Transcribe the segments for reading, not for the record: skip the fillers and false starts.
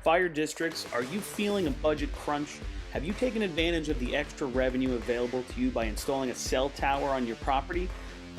Fire districts, are you feeling a budget crunch? Have you taken advantage of the extra revenue available to you by installing a cell tower on your property?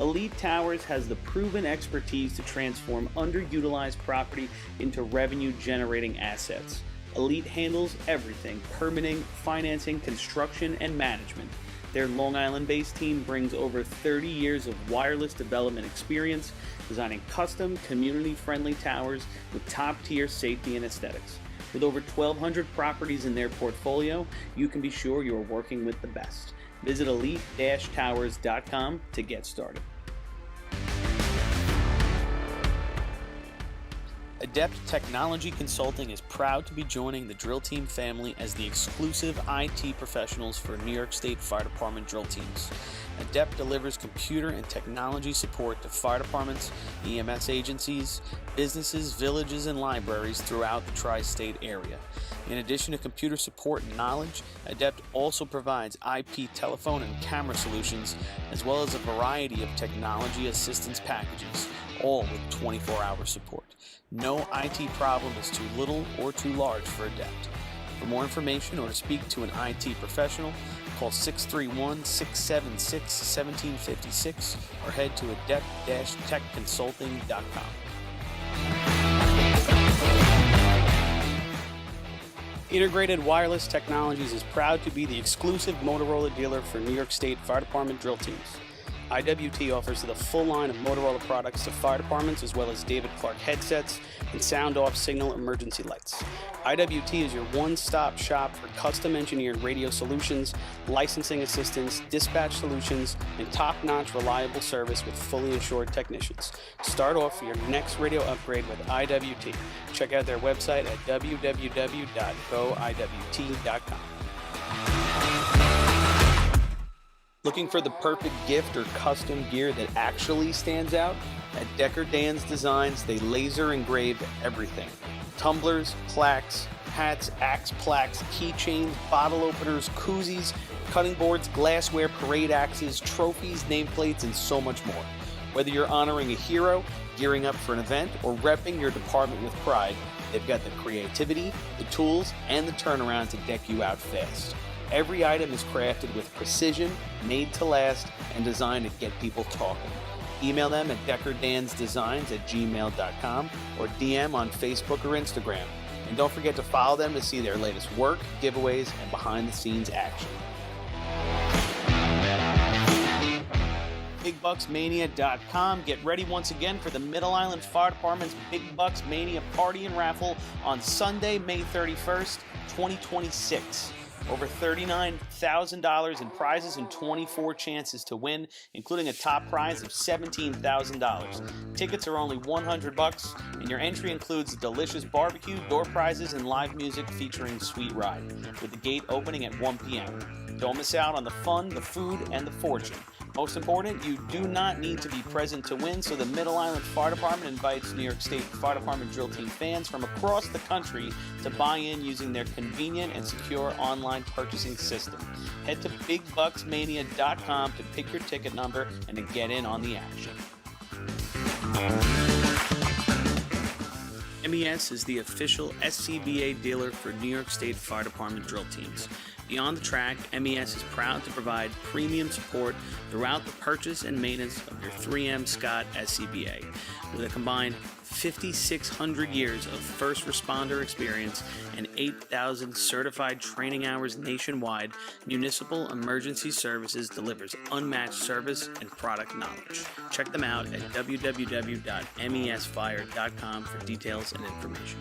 Elite Towers has the proven expertise to transform underutilized property into revenue-generating assets. Elite handles everything: permitting, financing, construction, and management. Their Long Island-based team brings over 30 years of wireless development experience, designing custom, community-friendly towers with top-tier safety and aesthetics. With over 1,200 properties in their portfolio, you can be sure you are working with the best. Visit elite-towers.com to get started. Adept Technology Consulting is proud to be joining the Drill Team family as the exclusive IT professionals for New York State Fire Department drill teams. Adept delivers computer and technology support to fire departments, EMS agencies, businesses, villages, and libraries throughout the tri-state area. In addition to computer support and knowledge, Adept also provides IP telephone and camera solutions, as well as a variety of technology assistance packages, all with 24-hour support. No IT problem is too little or too large for Adept. For more information or to speak to an IT professional, call 631-676-1756 or head to adept-techconsulting.com. Integrated Wireless Technologies is proud to be the exclusive Motorola dealer for New York State Fire Department drill teams. IWT offers the full line of Motorola products to fire departments, as well as David Clark headsets and sound-off signal emergency lights. IWT is your one-stop shop for custom-engineered radio solutions, licensing assistance, dispatch solutions, and top-notch reliable service with fully insured technicians. Start off for your next radio upgrade with IWT. Check out their website at www.goiwt.com. Looking for the perfect gift or custom gear that actually stands out? At Decker Dan's Designs, they laser engrave everything. Tumblers, plaques, hats, axe plaques, keychains, bottle openers, koozies, cutting boards, glassware, parade axes, trophies, nameplates, and so much more. Whether you're honoring a hero, gearing up for an event, or repping your department with pride, they've got the creativity, the tools, and the turnaround to deck you out fast. Every item is crafted with precision, made to last, and designed to get people talking. Email them at deckerdansdesigns@gmail.com or DM on Facebook or Instagram. And don't forget to follow them to see their latest work, giveaways, and behind-the-scenes action. BigBucksMania.com. Get ready once again for the Middle Island Fire Department's Big Bucks Mania Party and Raffle on Sunday, May 31st, 2026. Over $39,000 in prizes and 24 chances to win, including a top prize of $17,000. Tickets are only $100, and your entry includes a delicious barbecue, door prizes, and live music featuring Sweet Ride, with the gate opening at 1 p.m. Don't miss out on the fun, the food, and the fortune. Most important, you do not need to be present to win, so the Middle Island Fire Department invites New York State Fire Department drill team fans from across the country to buy in using their convenient and secure online purchasing system. Head to BigBucksMania.com to pick your ticket number and to get in on the action. MES is the official SCBA dealer for New York State Fire Department drill teams. Beyond the track, MES is proud to provide premium support throughout the purchase and maintenance of your 3M Scott SCBA. With a combined 5,600 years of first responder experience and 8,000 certified training hours nationwide, Municipal Emergency Services delivers unmatched service and product knowledge. Check them out at www.mesfire.com for details and information.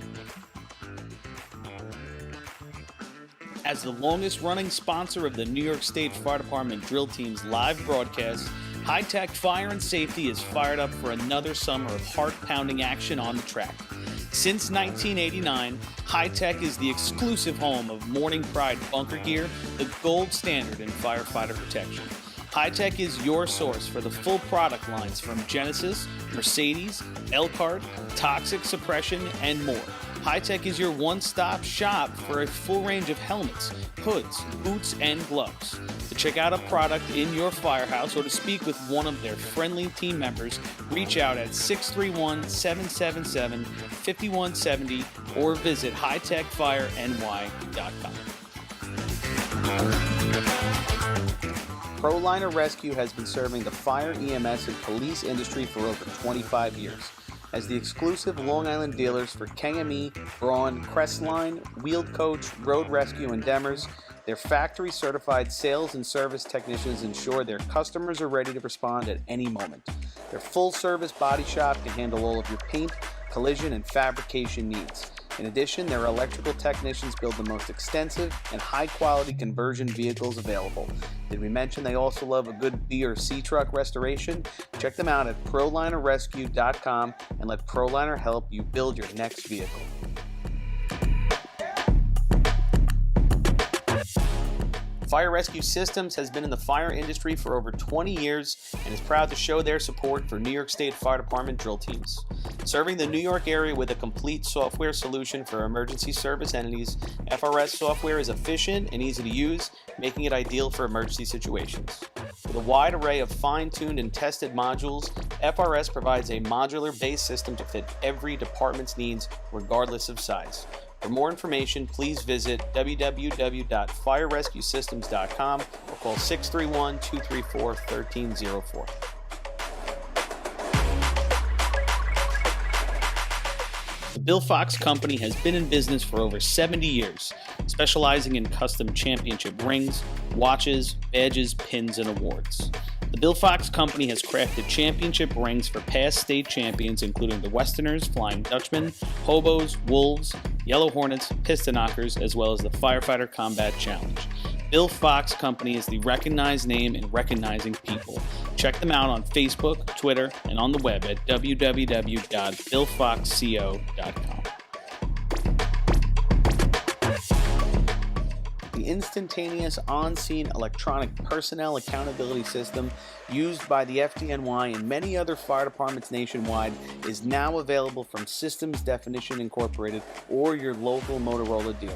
As the longest-running sponsor of the New York State Fire Department drill team's live broadcast, High Tech Fire and Safety is fired up for another summer of heart-pounding action on the track. Since 1989, High Tech is the exclusive home of Morning Pride bunker gear, the gold standard in firefighter protection. High-Tech is your source for the full product lines from Genesis, Mercedes, Elkhart, Toxic Suppression, and more. High-Tech is your one-stop shop for a full range of helmets, hoods, boots, and gloves. To check out a product in your firehouse or to speak with one of their friendly team members, reach out at 631-777-5170 or visit hightechfireny.com. ProLiner Rescue has been serving the fire, EMS, and police industry for over 25 years. As the exclusive Long Island dealers for KME, Braun, Crestline, Wheeled Coach, Road Rescue, and Demers, their factory-certified sales and service technicians ensure their customers are ready to respond at any moment. Their full-service body shop can handle all of your paint, collision, and fabrication needs. In addition, their electrical technicians build the most extensive and high-quality conversion vehicles available. Did we mention they also love a good B or C truck restoration? Check them out at ProLinerRescue.com and let ProLiner help you build your next vehicle. Fire Rescue Systems has been in the fire industry for over 20 years and is proud to show their support for New York State Fire Department drill teams. Serving the New York area with a complete software solution for emergency service entities, FRS software is efficient and easy to use, making it ideal for emergency situations. With a wide array of fine-tuned and tested modules, FRS provides a modular-based system to fit every department's needs, regardless of size. For more information, please visit www.firerescuesystems.com or call 631-234-1304. The Bill Fox Company has been in business for over 70 years, specializing in custom championship rings, watches, badges, pins, and awards. The Bill Fox Company has crafted championship rings for past state champions, including the Westerners, Flying Dutchmen, Hobos, Wolves, Yellow Hornets, Piston Knockers, as well as the Firefighter Combat Challenge. Bill Fox Company is the recognized name in recognizing people. Check them out on Facebook, Twitter, and on the web at www.billfoxco.com. The instantaneous on-scene electronic personnel accountability system used by the FDNY and many other fire departments nationwide is now available from Systems Definition Incorporated or your local Motorola dealer.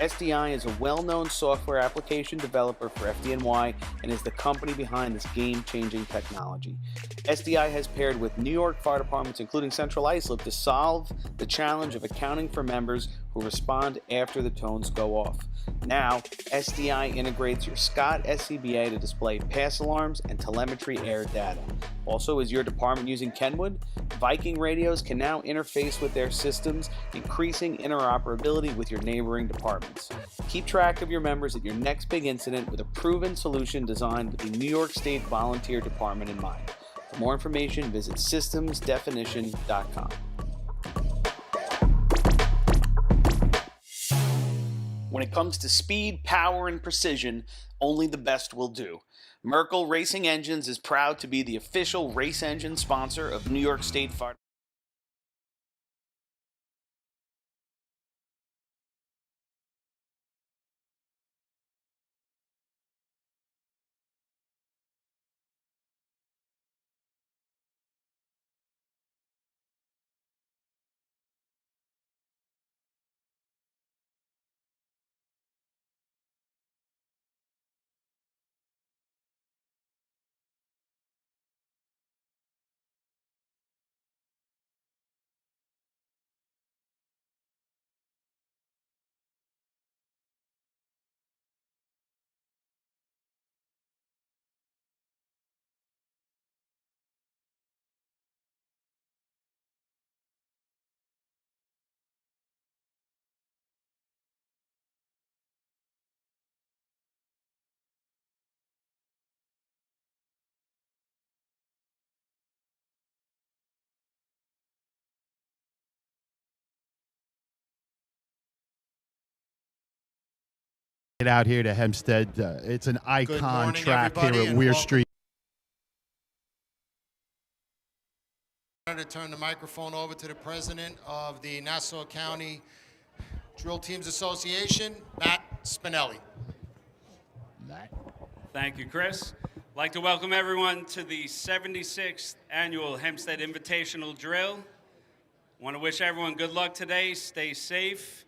SDI is a well-known software application developer for FDNY and is the company behind this game-changing technology. SDI has paired with New York fire departments, including Central Islip, to solve the challenge of accounting for members who respond after the tones go off. Now, SDI integrates your Scott SCBA to display pass alarms and telemetry air data. Also, is your department using Kenwood? Viking radios can now interface with their systems, increasing interoperability with your neighboring departments. Keep track of your members at your next big incident with a proven solution designed with the New York State Volunteer Department in mind. For more information, visit systemsdefinition.com. When it comes to speed, power, and precision, only the best will do. Merkel Racing Engines is proud to be the official race engine sponsor of New York State Fire. Get out here to Hempstead. It's an icon track here at Weir Street. I'm going to turn the microphone over to the president of the Nassau County Drill Teams Association, Matt Spinelli. Thank you, Chris. I'd like to welcome everyone to the 76th Annual Hempstead Invitational Drill. I want to wish everyone good luck today. Stay safe.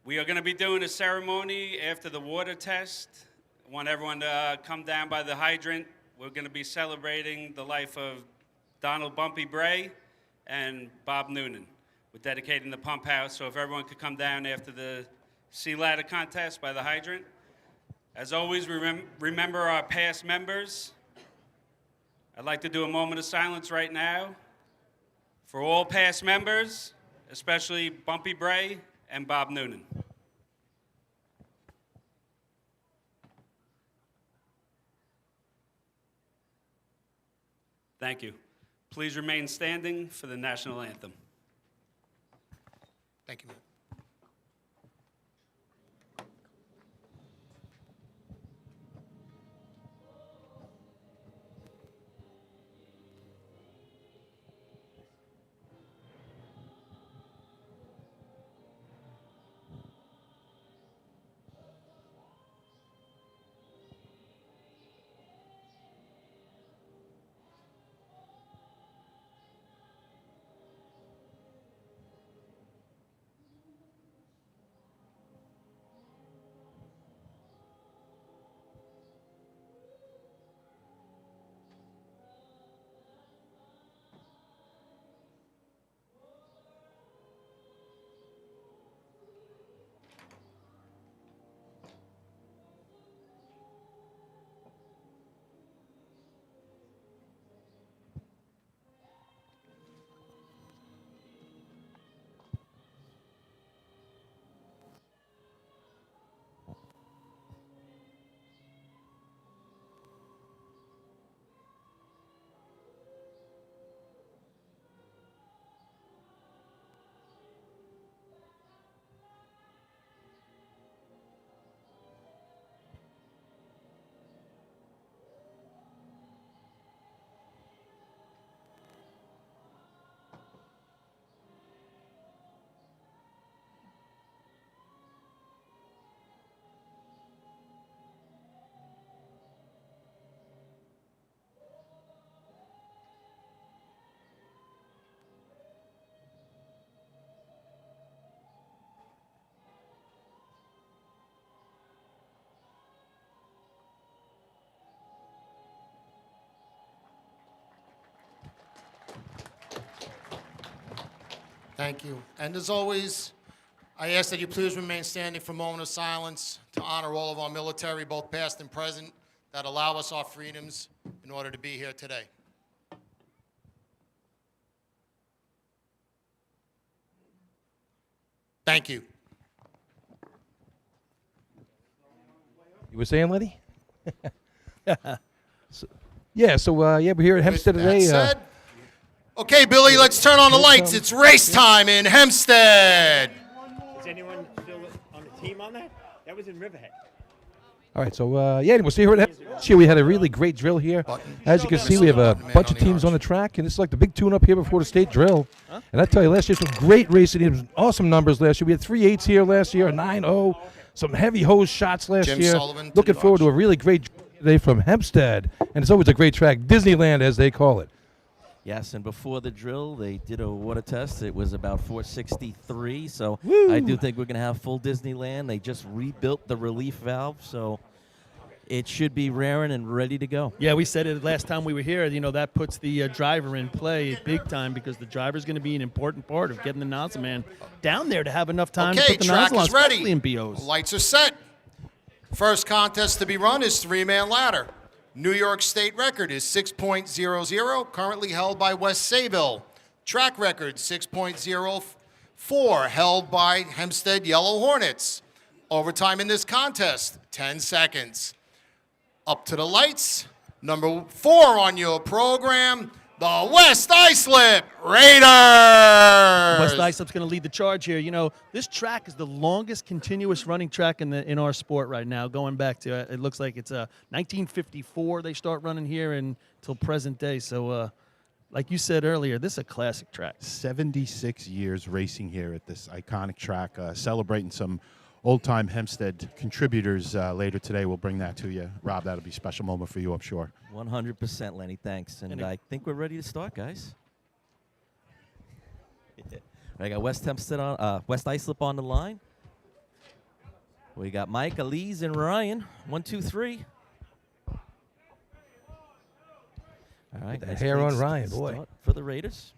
We are going to be doing a ceremony after the water test. I want everyone to come down by the hydrant. We're going to be celebrating the life of Donald Bumpy Bray and Bob Noonan. We're dedicating the pump house, so if everyone could come down after the sea ladder contest by the hydrant. As always, remember our past members. I'd like to do a moment of silence right now for all past members, especially Bumpy Bray and Bob Noonan. Thank you. Please remain standing for the national anthem. Thank you, man. Thank you. And as always, I ask that you please remain standing for a moment of silence to honor all of our military, both past and present, that allow us our freedoms in order to be here today. Thank you. You were saying, Letty? We're here at Hempstead With that today. said, okay, Billy, let's turn on the lights. It's race time in Hempstead. Is anyone still on the team on that? That was in Riverhead. All right, we'll see here at Hempstead. We had a really great drill here. As you can see, we have a bunch of teams on the track, and it's like the big tune-up here before the state drill. And I tell you, last year was great racing. It was awesome numbers last year. We had 3 8s here last year, a 9-0, some heavy hose shots last Jim year. Sullivan Looking forward to a really great drill today from Hempstead, and it's always a great track, Disneyland as they call it. Yes, and before the drill, they did a water test. It was about 463, so Woo! I do think we're going to have full Disneyland. They just rebuilt the relief valve, so it should be raring and ready to go. Yeah, we said it last time we were here. You know, that puts the driver in play big time because the driver's going to be an important part of getting the nozzle man down there to have enough time to Okay, put the track nozzle on, is ready. especially in BOs. Lights are set. First contest to be run is 3-man ladder. New York State record is 6.00, currently held by West Sayville. Track record 6.04, held by Hempstead Yellow Hornets. Overtime in this contest, 10 seconds. Up to the lights, number 4 on your program, the West Islip Raiders. West Islip's going to lead the charge here. You know, this track is the longest continuous running track in our sport right now, going back to, it looks like it's 1954 they start running here until present day. So, like you said earlier, this is a classic track. 76 years racing here at this iconic track, celebrating some old-time Hempstead contributors later today. We'll bring that to you. Rob, that'll be a special moment for you, I'm sure. 100%, Lenny. Thanks. And I think we're ready to start, guys. I got West Hempstead on, West Islip on the line. We got Mike, Elise, and Ryan. 1, 2, 3. All right. The nice hair clean on Ryan, boy. start for the Raiders.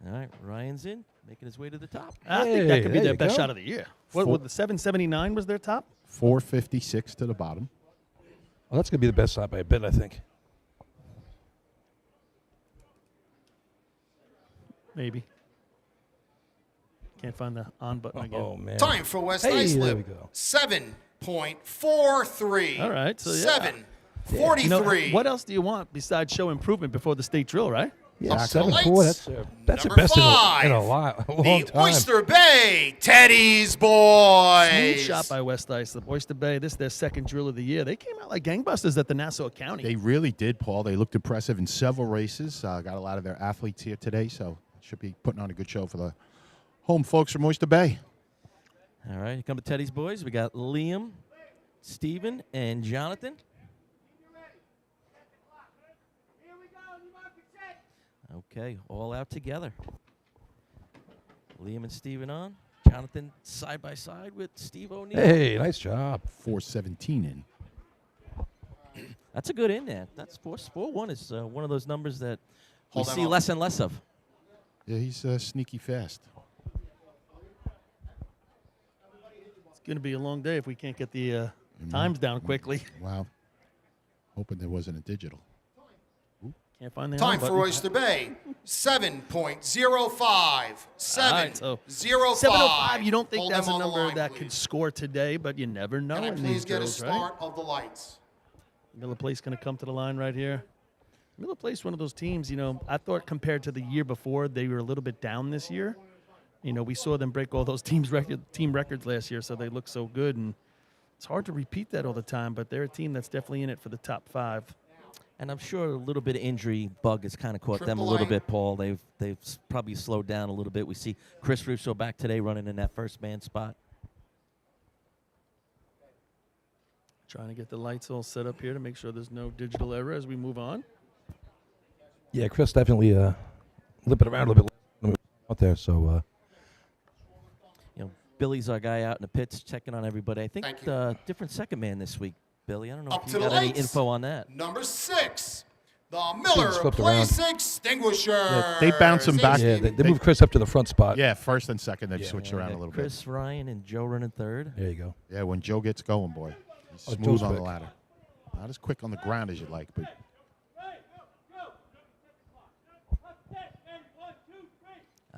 All right, Ryan's in, making his way to the top. I think that could be there their you best go. shot of the year. What the 779 was their top? 456 to the bottom. Well, that's going to be the best shot by a bit, I think. Maybe. Can't find the on button again. Oh, man. Time for West Hey, Islip. there we go. 7.43. All right, so yeah. 7.43. You know, what else do you want besides show improvement before the state drill, right? Yeah, Up to the 7-4. lights. That's the Number best in a 5. long The time. Oyster Bay Teddy's Boys. Smooth shot by West Islip. Oyster Bay, this is their second drill of the year. They came out like gangbusters at the Nassau County. They really did, Paul. They looked impressive in several races. Got a lot of their athletes here today, so should be putting on a good show for the home folks from Oyster Bay. All right, here come the Teddy's boys. We got Liam, Steven, and Jonathan. Okay, all out together. Liam and Steven on. Jonathan side by side with Steve O'Neill. Hey, nice job. 417 in. That's a good in there. That's 4-1 is one of those numbers that we Hold them see up. less and less of. Yeah, he's sneaky fast. It's going to be a long day if we can't get the times down quickly. Wow. Hoping there wasn't a digital. Can't find the on Time button. for Oyster Bay. 7.05. 7.05. 705. You don't think Hold that's them a on the number line, that please. could score today, but you never know Can I in please these get a drills, right? start of the lights? Miller Place going to come to the line right here. Miller Place, one of those teams, you know, I thought compared to the year before, they were a little bit down this year. You know, we saw them break all those team records last year, so they look so good. And it's hard to repeat that all the time, but they're a team that's definitely in it for the top 5. And I'm sure a little bit of injury bug has kind of caught them a Triple little A. bit, Paul. They've probably slowed down a little bit. We see Chris Russo back today running in that first man spot. Trying to get the lights all set up here to make sure there's no digital error as we move on. Yeah, Chris definitely limping around a little bit out there. So, You know, Billy's our guy out in the pits checking on everybody. I think Thank you. different second man this week, Billy. I don't know Up if to you the got any lights. info on that. Number 6. The Miller flipped Place Extinguisher. Yeah, they bounce him back. yeah, they moved Chris up to the front spot. Yeah, first and second, they've Yeah. switched We around a got little Chris, Ryan, and Joe running third. There you go. bit. Yeah, when Joe gets going, boy. He's Oh, smooth Joe's on the quick. ladder. Not as quick on the ground as you'd like, but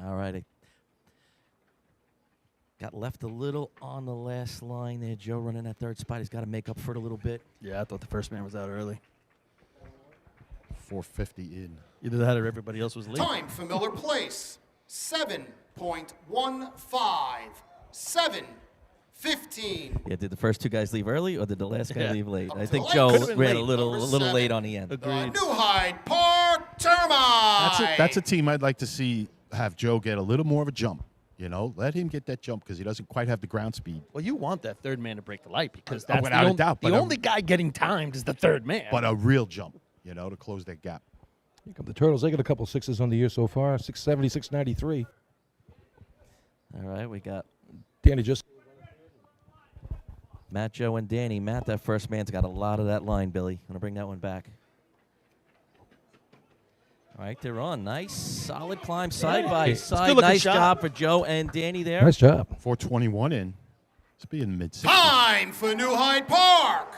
All right. Got left a little on the last line there. Joe running that third spot. He's got to make up for it a little bit. Yeah, I thought the first man was out early. 450 in. Either that or everybody else was late. Time for Miller Place. 7.15. 7.15. Yeah, did the first two guys leave early or did the last guy Yeah. leave late? Up I to think the Joe lights. Could've been ran a late. little Number late 7. on the end. The Agreed. New Hyde Park Termite. That's a team I'd like to see have Joe get a little more of a jump. You know, let him get that jump because he doesn't quite have the ground speed. Well, you want that third man to break the light because Oh, that's without a doubt, the but only guy getting timed is the third man. But a real jump, you know, to close that gap. Here come the Turtles. They got a couple sixes on the year so far. 670, 693. All right, we got Danny just. Matt, Joe, and Danny. Matt, that first man's got a lot of that line, Billy. Going to bring that one back. All right, they're on. Nice, solid climb side by good side. looking Nice shot. job for Joe and Danny there. Nice job. 421 in. It's being mid-60s. Time for New Hyde Park.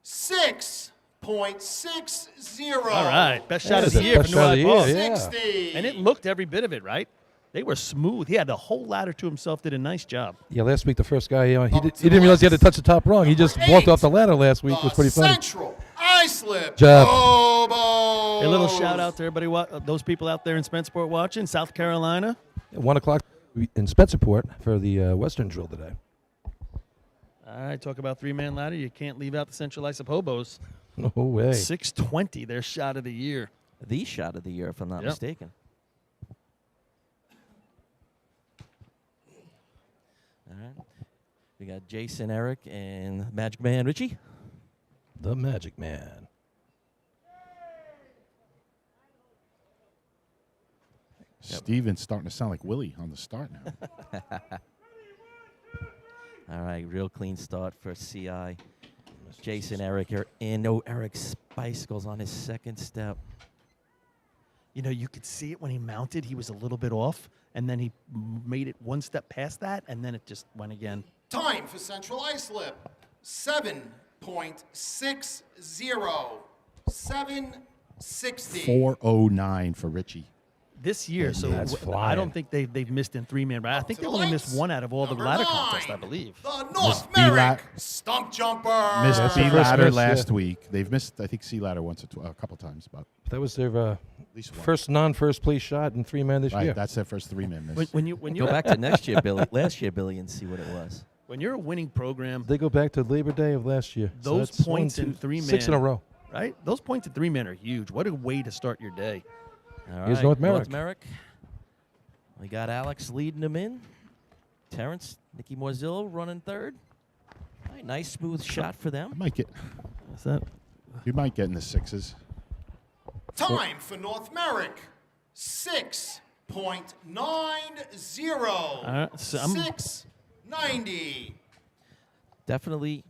6.60. all right, best Yeah, shot of the the year for best New shot of Hyde the Park. year, yeah. 60. And it looked every bit of it, right? They were smooth. He had the whole ladder to himself. Did a nice job. Yeah, last week the first guy, he Up to didn't realize he had to the touch the top rung. He just Number walked 8. off the ladder last week. It was pretty funny. Central Islip Job. Hobos. A little shout out to everybody, those people out there in Spencerport watching, South Carolina. 1 o'clock in Spencerport for the Western drill today. All right, talk about three-man ladder. You can't leave out the Central Islip Hobos. No way. 620, their shot of the year. The shot of the year, if I'm not Yep. mistaken. right. We got Jason, Eric, and Magic Man Richie. The Magic Man. Steven's starting to sound like Willie on the start now. All right, real clean start for CI. Jason, Eric are in. Oh, Eric's bicycle's on his second step. You know, you could see it when he mounted. He was a little bit off, and then he made it one step past that, and then it just went again. Time for Central Islip, 7.60. 760. 4:09 for Richie. This year, so that's I flying. don't think they've missed in 3-man, but I think to they the only lights. missed one out of all the Number ladder 9, contests, I believe. The North B-Lat- Merrick Stump Jumper. Missed That's C the first ladder miss, last yeah. week. They've missed, I think, C ladder once or a couple times, but That was their least one. first non-first place shot in 3-man this right. year. That's their first 3-man miss. When Go you're back to next year, Billy. Last year, Billy, and see what it was. when you're a winning program, They go back to Labor Day of last year. So those that's points 1, in 2, 3-man, 6 in a row. right? Those points in 3-man are huge. What a way to start your day. All Here's right, North Merrick. We got Alex leading them in. Terrence, Nicky Morzillo running third. All right, nice smooth shot for them. I might get, What's that? you might get in the 6s. Time for North Merrick, 6.90. So I'm- 690. Definitely.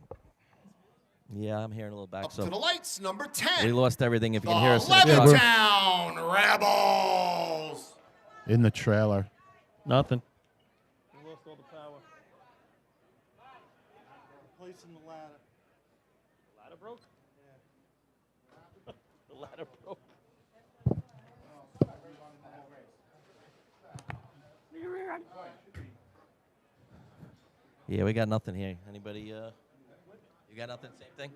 Yeah, I'm hearing a little back. Up So to the lights, number 10. we lost everything. If you the can hear us, in the truck. Levittown Rebels. In the trailer. Nothing. We lost all the power. Replacing the ladder. The ladder broke? Yeah. The ladder broke. Yeah, we got nothing here. Anybody? You got nothing? Same thing.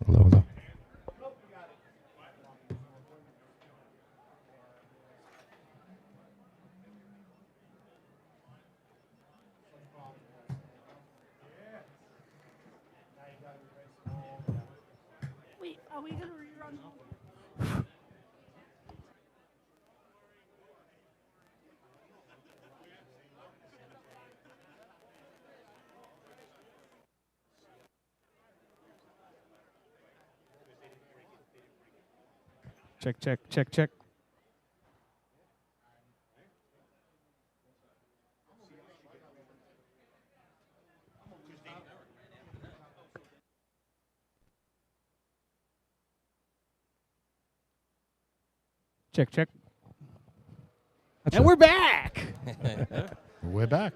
Hello, hello. Wait, are we gonna rerun? Check, check, check, check. Check, check. And we're back. We're back.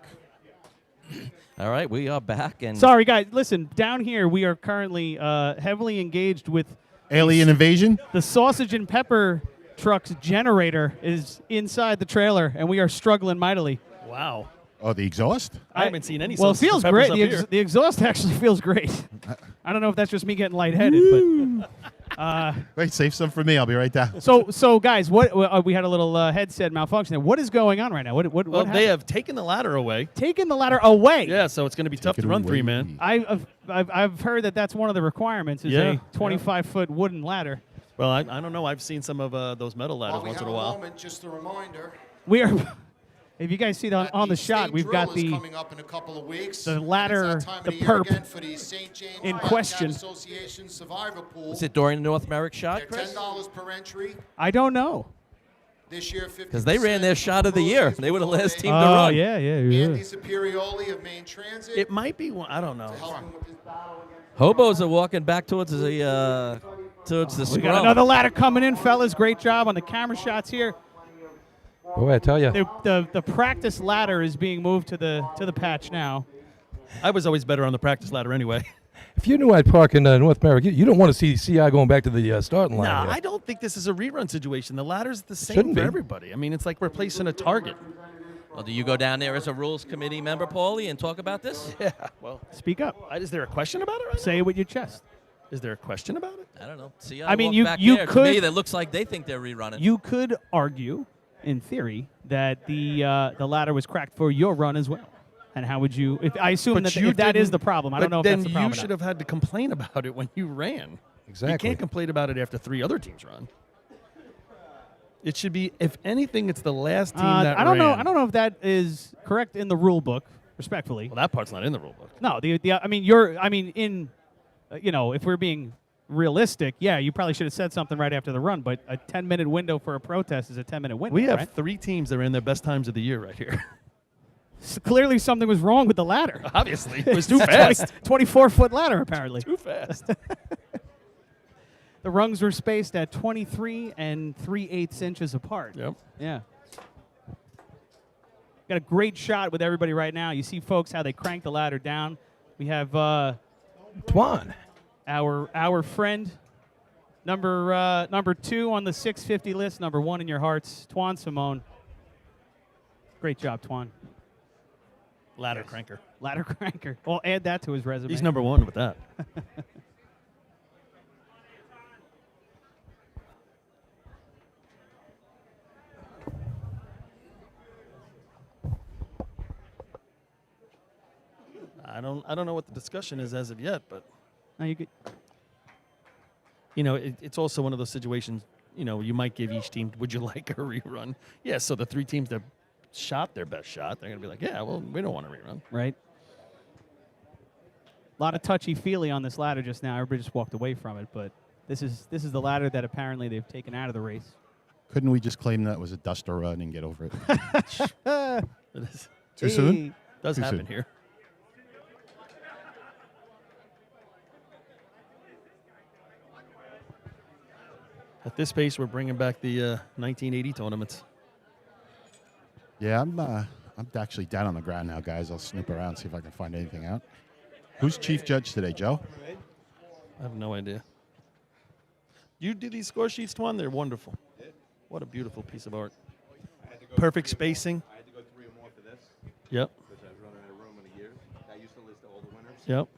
All right, we are back. And Sorry, guys. Listen, down here we are currently heavily engaged with Alien invasion? the sausage and pepper truck's generator is inside the trailer, and we are struggling mightily. Wow. Oh, the exhaust? I haven't seen any Well, it sausage feels and great. peppers The, up here. the exhaust actually feels great. I don't know if that's just me getting lightheaded, but Wait, save some for me. I'll be right down. so guys, what we had a little headset malfunction there. What is going on right now? What Well, happened? they have taken the ladder away. taken the ladder away. Yeah, so it's going to be tough Take to it run away. 3-man. I've heard that that's one of the requirements is Yeah, a 25-foot wooden ladder. Well, I don't know. I've seen some of those metal ladders While we once have in a while. moment, just a reminder. We are. If you guys see that on the shot, state we've got drill is the coming up in a couple of weeks. the It's ladder, that time of the year perp again for the St. James in Wildcat question. Association Survivor Pool. was it during the North Merrick shot, They're Chris? $10 per entry. I don't know. This year, 50%. Because they ran their shot of the year. They were the last team to Oh run. yeah. Andy Superioli of Main Transit. It might be one. I don't know. to help him with his battle against Hobos are walking back towards the towards the We scrum. got another ladder coming in, fellas. Great job on the camera shots here. Boy, I tell you. The practice ladder is being moved to the patch now. I was always better on the practice ladder anyway. If you knew I'd park in North Merrick, you don't want to see CI going back to the starting line. Nah, here. I don't think this is a rerun situation. The ladder's the same Shouldn't for be. everybody. I mean, it's like replacing a target. Well, do you go down there as a rules committee member, Paulie, and talk about this? Yeah. Well, Speak up. is there a question about it right Say it with your chest. now? Is there a question about it? I don't know. See, I mean, walked you- back you there. To could- me, that looks like they think they're rerunning. You could argue, in theory, that the ladder was cracked for your run as well. And how would you? If I assume that if that is the problem, I don't know if that's the problem. Then you should have had to complain about it when you ran. Exactly. You can't complain about it after 3 other teams run. It should be, if anything, it's the last team that I don't know. ran. I don't know if that is correct in the rule book. Respectfully, Well, that part's not in the rule book. no. If we're being realistic, yeah, you probably should have said something right after the run. But a 10-minute window for a protest is a 10-minute window. We have right? 3 teams that are in their best times of the year right here. So clearly, something was wrong with the ladder. Obviously. It was too fast. 24-foot ladder, apparently. Too fast. The rungs were spaced at 23 and 3/8 inches apart. Yep. Yeah. Got a great shot with everybody right now. You see, folks, how they crank the ladder down. We have Twan. our friend, number 2 on the 650 list, number 1 in your hearts, Twan Simone. Great job, Twan. Ladder cranker. Ladder cranker. Well, add that to his resume. He's number 1 with that. I don't know what the discussion is as of yet, but No, you good. it's also one of those situations. You might give each team, would you like a rerun? Yeah. So the 3 teams that shot their best shot, they're gonna be like, yeah, well, we don't want a rerun. Right. A lot of touchy-feely on this ladder just now. Everybody just walked away from it, but this is the ladder that apparently they've taken out of the race. Couldn't we just claim that was a duster run and get over it? It is. Too soon? Does Too happen soon. here. At this pace, we're bringing back the 1980 tournaments. Yeah, I'm actually down on the ground now, guys. I'll snoop around, see if I can find anything out. Who's chief judge today, Joe? I have no idea. You do these score sheets, Twan? They're wonderful. What a beautiful piece of art. Perfect spacing. I had to go 3 or more for this. Yep. Because I was running out of room in a year. I used to list all the winners. Yep.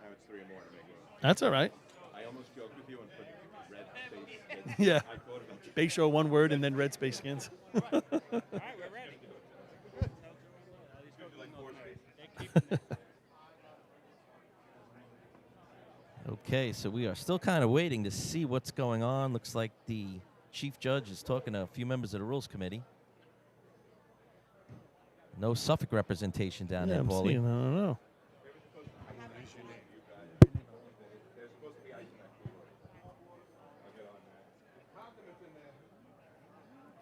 Now it's 3 or more to make it. That's all right. I almost joked with you and put red space. Yeah. I thought of it. Base show 1 word and then red space skins. Okay, so we are still kind of waiting to see what's going on. Looks like the chief judge is talking to a few members of the rules committee. No Suffolk representation down Yeah, there, I'm Paulie. seeing, I don't know.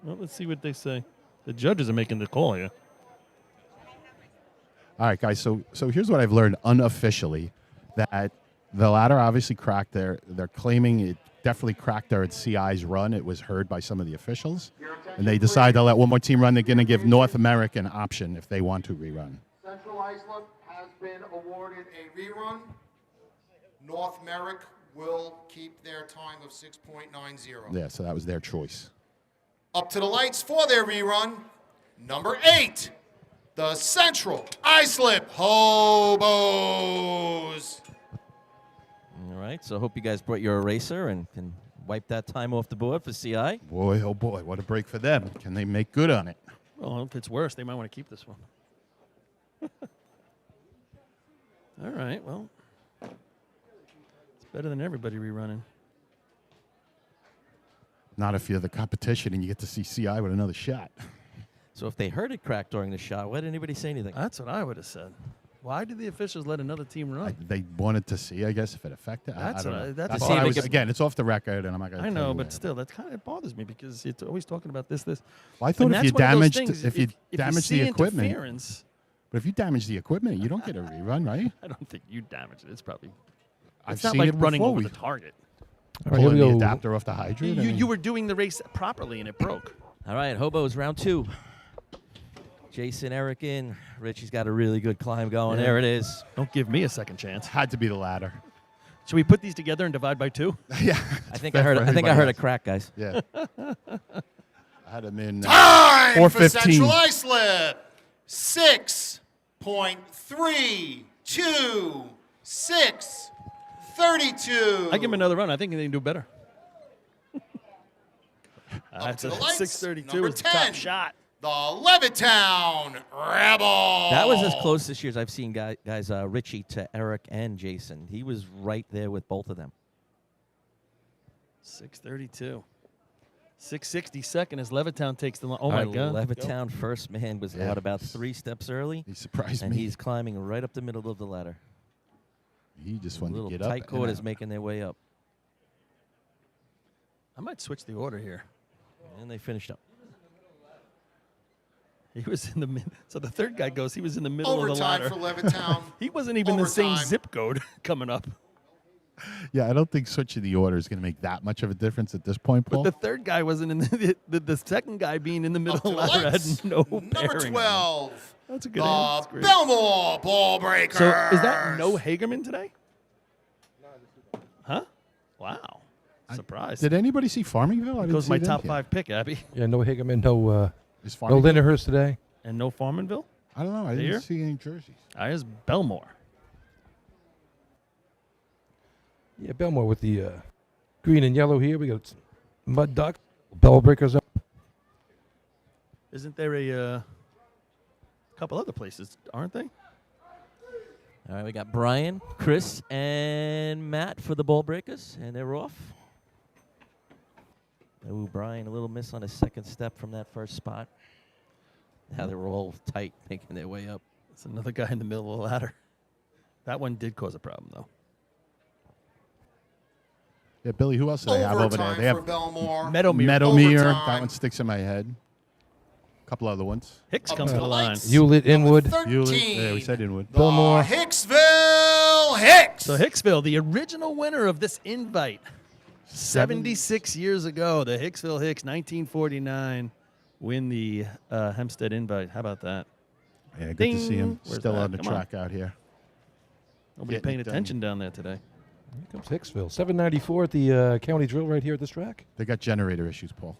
Well, let's see what they say. The judges are making the call here. All right, guys. So here's what I've learned unofficially: that the ladder obviously cracked. They're claiming it definitely cracked there at CI's run. It was heard by some of the officials, and they decided to let one more team run. They're going to give North America an option if they want to rerun. Central Islip has been awarded a rerun. North Merrick will keep their time of 6.90. Yeah, so that was their choice. Up to the lights for their rerun. Number 8, the Central Islip Hobos. All right, so I hope you guys brought your eraser and can wipe that time off the board for CI. Boy, oh boy, what a break for them. Can they make good on it? Well, if it's worse, they might want to keep this one. All right, well, it's better than everybody rerunning. Not if you're the competition and you get to see CI with another shot. So if they heard it crack during the shot, why didn't anybody say anything? That's what I would have said. Why did the officials let another team run? They wanted to see, I guess, if it affected. I That's don't what know. I- that's That's what why I I was- was, again, it's off the record, and I'm not going to. I know, but still, that kind of bothers me because it's always talking about this. Well, I And thought if that's you one of those damaged, things, if you damage see the equipment, interference, but if you damage the equipment, you don't get a rerun, right? I don't think you damaged it. It's probably. I've It's not seen like it running before. over We the target. All right, here pulling we the go. adapter off the hydrant. I mean, You were doing the race properly and it broke. All right, Hobos round 2. Jason, Eric in. Richie's got a really good climb going. Yeah. There it is. Don't give me a second chance. had to be the ladder. Should we put these together and divide by 2? Yeah, I think fair I heard. for I think I everybody heard a else. crack, guys. Yeah, I had him in Time for 4:15. Central Islip. 6.326. 32. I give him another run. I think they can do better. Up to the lights. 632 Number is the top 10. shot. The Levittown Rebels. That was as close this year as I've seen guys Richie to Eric and Jason. He was right there with both of them. 632. 662nd as Levittown takes the line. Oh, Our my God. Levittown first man was out about 3 steps early. He surprised and me. he's climbing right up the middle of the ladder. He just wanted Little to get up. tight and quarters out. making their way up. I might switch the order here. And they finished up. He was in the mid. So the third guy goes. He was in the middle of the Overtime ladder. for Levittown. He wasn't even the same Overtime. zip code coming up. Yeah, I don't think switching the order is going to make that much of a difference at this point, But Paul. the third guy wasn't in the second guy being in the middle Up to of the the ladder lights. had no Number bearing. 12. That's a good The hand. That's great. Belmore Ball Breakers. So is that no Hagerman today? Huh? Wow. Surprise. Did anybody see Farmingville? I didn't Goes see my them top yet. 5 pick, Abby. Yeah, no Hagerman, no Is no Farmingville? Lindenhurst today. And no Farmanville? I don't know. I didn't Here? see any jerseys. There's Belmore. Yeah, Belmore with the green and yellow here. We got Mud Duck, Bell Breakers up. Isn't there a couple other places, aren't they? All right, we got Brian, Chris, and Matt for the ball breakers, and they're off. Ooh, Brian, a little miss on his second step from that first spot. Now they're all tight, making their way up. There's another guy in the middle of the ladder. That one did cause a problem, though. Yeah, Billy, who else do they have over there? Overtime They for have Belmore. Meadowmere. Overtime. That one sticks in my head. A couple other ones. Hicks Up comes to to the the line. lights. Hewlett, Inwood. 13. Yeah, we said Inwood. The Belmore. Hicksville Hicks. So Hicksville, the original winner of this invite, 76 years ago, the Hicksville Hicks, 1949, win the Hempstead invite. How about that? Yeah, good Ding. to see him Where's still that? on the Come on. track out here. Nobody Getting paying it done. attention down there today. Here comes Hicksville. 794 at the county drill right here at this track. They got generator issues, Paul.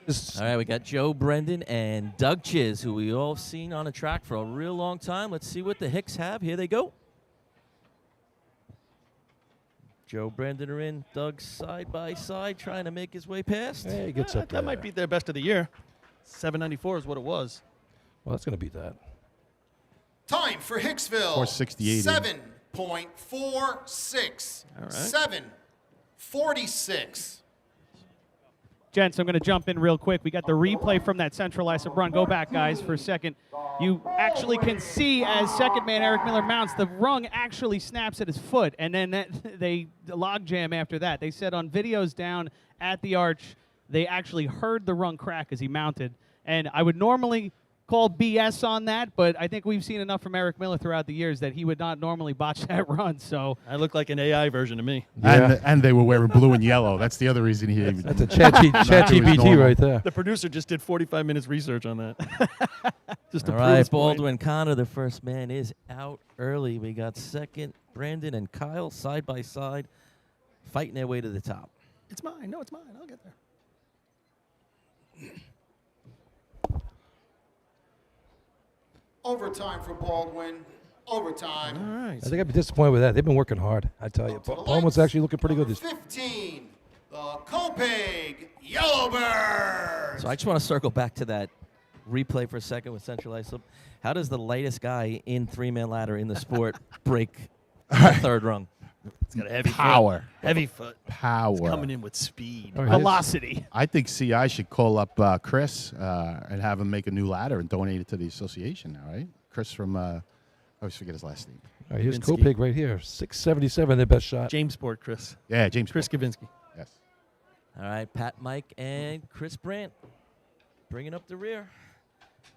This- All right, we got Joe Brendan and Doug Chiz, who we all seen on the track for a real long time. Let's see what the Hicks have. Here they go. Joe Brendan are in, Doug side by side, trying to make his way past. Hey, he gets up there. That might be their best of the year. 794 is what it was. Well, that's going to beat that. Time for Hicksville. 468. 7.46. All right. 7.46. Gents, I'm going to jump in real quick. We got the replay from that central ice run. Go back, guys, for a second. You actually can see as second man Eric Miller mounts, the rung actually snaps at his foot, and then they log jam after that. They said on videos down at the arch, they actually heard the rung crack as he mounted. And I would normally call BS on that, but I think we've seen enough from Eric Miller throughout the years that he would not normally botch that run. So I look like an AI version of me. And they were wearing blue and yellow. That's the other reason he. That's a chat GPT normal. right there. The producer just did 45 minutes research on that. Just to All prove right, his point. Baldwin Connor, the first man, is out early. We got second, Brandon and Kyle side by side, fighting their way to the top. It's mine. No, it's mine. I'll get there. Overtime for Baldwin. Overtime. All right. I think I'd be disappointed with that. They've been working hard, I tell you. Up to the Baldwin's lights. actually looking pretty good. Number 15. The Copeg Yellowbirds. So I just want to circle back to that replay for a second with Central Islip. How does the lightest guy in three-man ladder in the sport break the third rung? It's got a heavy Power. foot. Heavy foot. Power. Coming in with speed. All right, here's- velocity. I think CI should call up Chris and have him make a new ladder and donate it to the association now, right? Chris from, I always forget his last name. All right, here's Kavinsky. Kopig right here. 677, their best shot. Jamesport, Chris. Yeah, James. Chris Paul. Kavinsky. Yes. All right, Pat, Mike, and Chris Brandt bringing up the rear.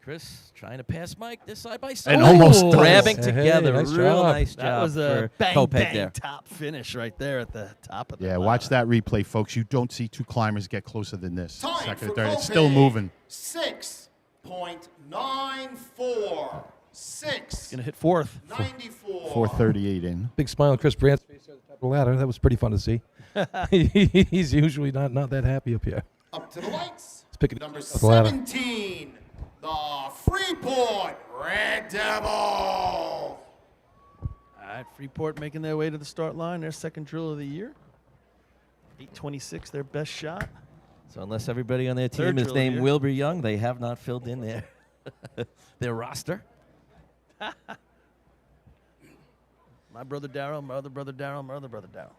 Chris trying to pass Mike this side by side. And almost does. grabbing Hey, together. nice Real job. nice That job was a for bang, Kopek bang there. top finish right there at the top of the Yeah, ladder. watch that replay, folks. You don't see two climbers get closer than this. Time Second for and third. It's Copeg. still moving. 6.94. 6.94. Gonna hit fourth. 438 in. Big smile on Chris Brandt's face at the top of the ladder. That was pretty fun to see. He's usually not that happy up here. Up to the lights. Let's pick it Number up the ladder. 17. Freeport Red Devils. All right, Freeport making their way to the start line. Their second drill of the year. 8:26, their best shot. So unless everybody on their Third team is drill named here. Wilbur Young, they have not filled in their roster. My brother Darryl, my other brother Darryl, my other brother Darryl.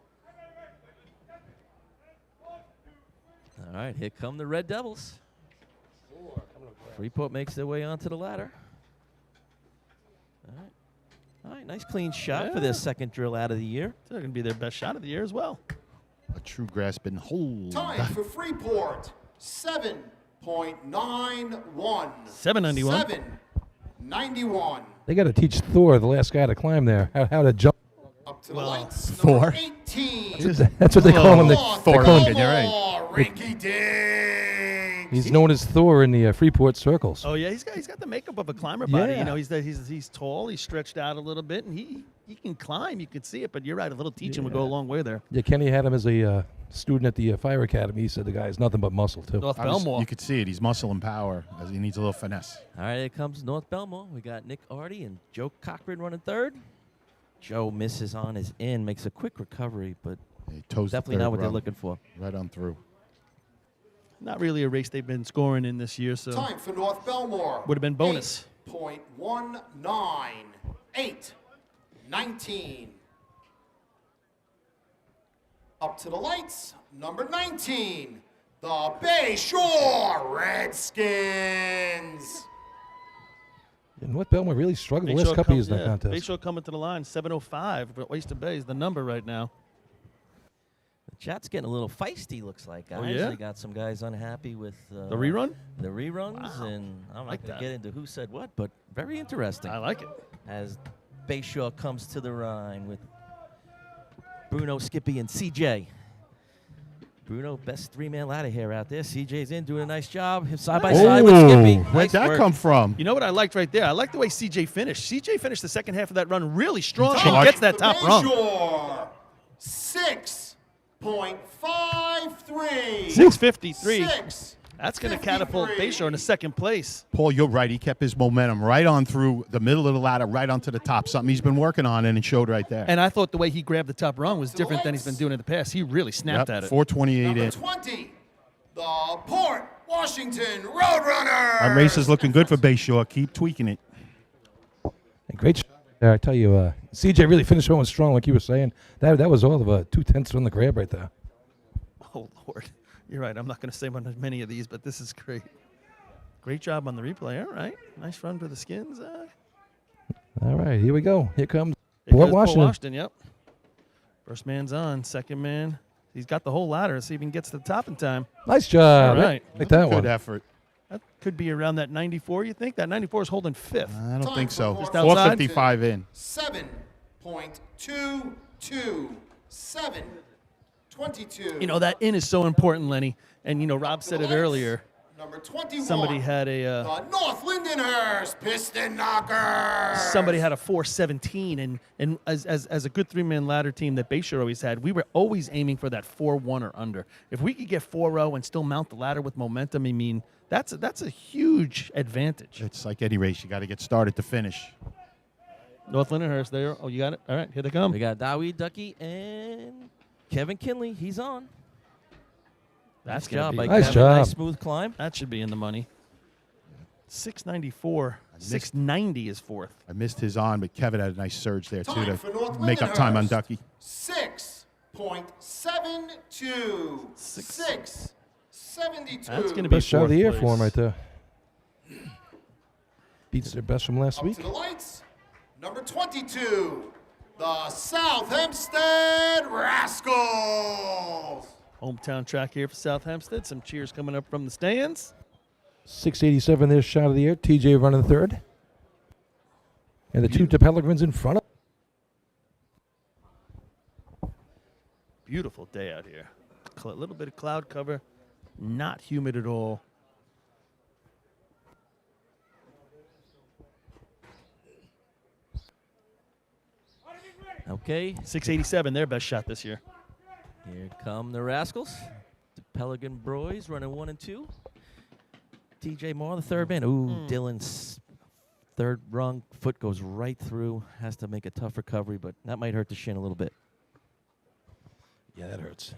All right, here come the Red Devils. Freeport makes their way onto the ladder. All right, nice clean shot for their second drill out of the year. They're going to be their best shot of the year as well. A true grasping hold. Time for Freeport, 7.91. 791. 791. They got to teach Thor, the last guy to climb there, how to jump. Up to the lights. Thor. Number 18. That's what they call him. North Thor Belmore, Hogan, you're right. Rinky Dinks. He's known as Thor in the Freeport circles. Oh yeah, he's got the makeup of a climber body. Yeah. You know, he's tall, he's stretched out a little bit, and he can climb. You can see it, but you're right. A little teaching would go a long way there. Yeah, Kenny had him as a student at the fire academy. He said the guy is nothing but muscle too. North Belmore. You could see it. He's muscle and power. As he needs a little finesse. All right, here comes North Belmore. We got Nick Artie and Joe Cochran running third. Joe misses on his in, makes a quick recovery, but He toes the definitely third not what they're rung. looking for. Right on through. Not really a race they've been scoring in this year, so Time for North Belmore. would have been bonus. 8.19. 8:19. Up to the lights. Number 19. The Bay Shore Redskins. And North Belmore really struggled the Bay last Shore couple comes- years in that yeah, contest. Bay Shore coming to the line, 7:05, but Oyster Bay is the number right now. The chat's getting a little feisty, looks like, guys. Oh, yeah? They got some guys unhappy with The rerun? the reruns, Wow. and I'm Like not going that. to get into who said what, but very interesting. I like it. As Bayshore comes to the Rhine with Bruno, Skippy, and CJ. Bruno, best three-man ladder here out there. CJ's in, doing a nice job. Side by side with Skippy. Where'd Nice that work. come from? You know what I liked right there? I like the way CJ finished. CJ finished the second half of that run really strong Charge. and gets that The top Bay rung. Shore, 6.53. 6:53. 6. That's going to catapult Bayshore into second place. Paul, you're right. He kept his momentum right on through the middle of the ladder, right onto the top. Something he's been working on, and it showed right there. And I thought the way he grabbed the top rung was different than he's been doing in the past. He really snapped at it. 428 Number in. 20. The Port Washington Roadrunners. Our race is looking good for Bayshore. Keep tweaking it. And great shot there. I tell you, CJ really finished going strong, like you were saying. That was all of 2/10 on the grab right there. Oh, Lord. You're right. I'm not going to say many of these, but this is great. Great job on the replay. All right. Nice run for the Skins. All right, here we go. Here comes Here Port goes Washington. Yep. First man's on. Second man. He's got the whole ladder. Let's see if he can get to the top in time. Nice job. All right. Like that Good one. effort. That could be around that 94, you think? That 94 is holding fifth. I don't think so. Just outside? 455 in. 7.22. 7.22. You know, that in is so important, Lenny. And, you know, Rob said it earlier. Number 21. Somebody had a the North Lindenhurst Piston Knockers. somebody had a 417, and as a good three-man ladder team that Bayshore always had, we were always aiming for that 4-1 or under. If we could get 4-0 and still mount the ladder with momentum, I mean, that's a huge advantage. It's like any race. You got to get started to finish. North Lindenhurst there. Oh, you got it? All right, here they come. We got Dawid Ducky and Kevin Kinley. He's on. That's Nice job by Nice Kevin. job. Nice smooth climb. That should be in the money. 694. 690 is fourth. I missed his on, but Kevin had a nice surge there, too, Time for North to make up time on Lindenhurst. Ducky. 6.72. 6.72. That's going to be Best shot of the year fourth for him place. right there. Beats their best from last Up week. to the lights. Number 22. The South Hempstead Rascals. Hometown track here for South Hempstead. Some cheers coming up from the stands. 687 their shot of the year. TJ running third. And the two Pellegrims in front of. Beautiful day out here. A little bit of cloud cover. Not humid at all. Okay, 687, their best shot this year. here come the Rascals. The Pelican Boys running 1 and 2. TJ Moore, the third man. Ooh, Dylan third rung, foot goes right through, has to make a tough recovery, but that might hurt the shin a little bit. Yeah, that hurts.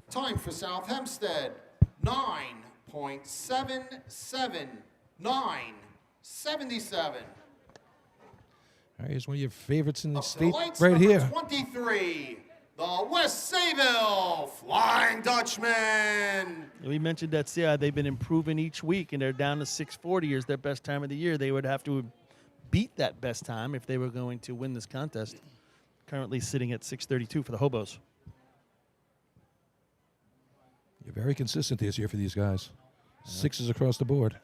Time for South Hempstead, 9.77. 9.77. All right, here's one of your favorites in the Up to the state lights, right number here. 23, the West Sayville Flying Dutchman. We mentioned that CI, they've been improving each week, and they're down to 640 is their best time of the year. They would have to beat that best time if they were going to win this contest. Currently sitting at 632 for the Hobos. You're very consistent this year for these guys. Sixes across the board.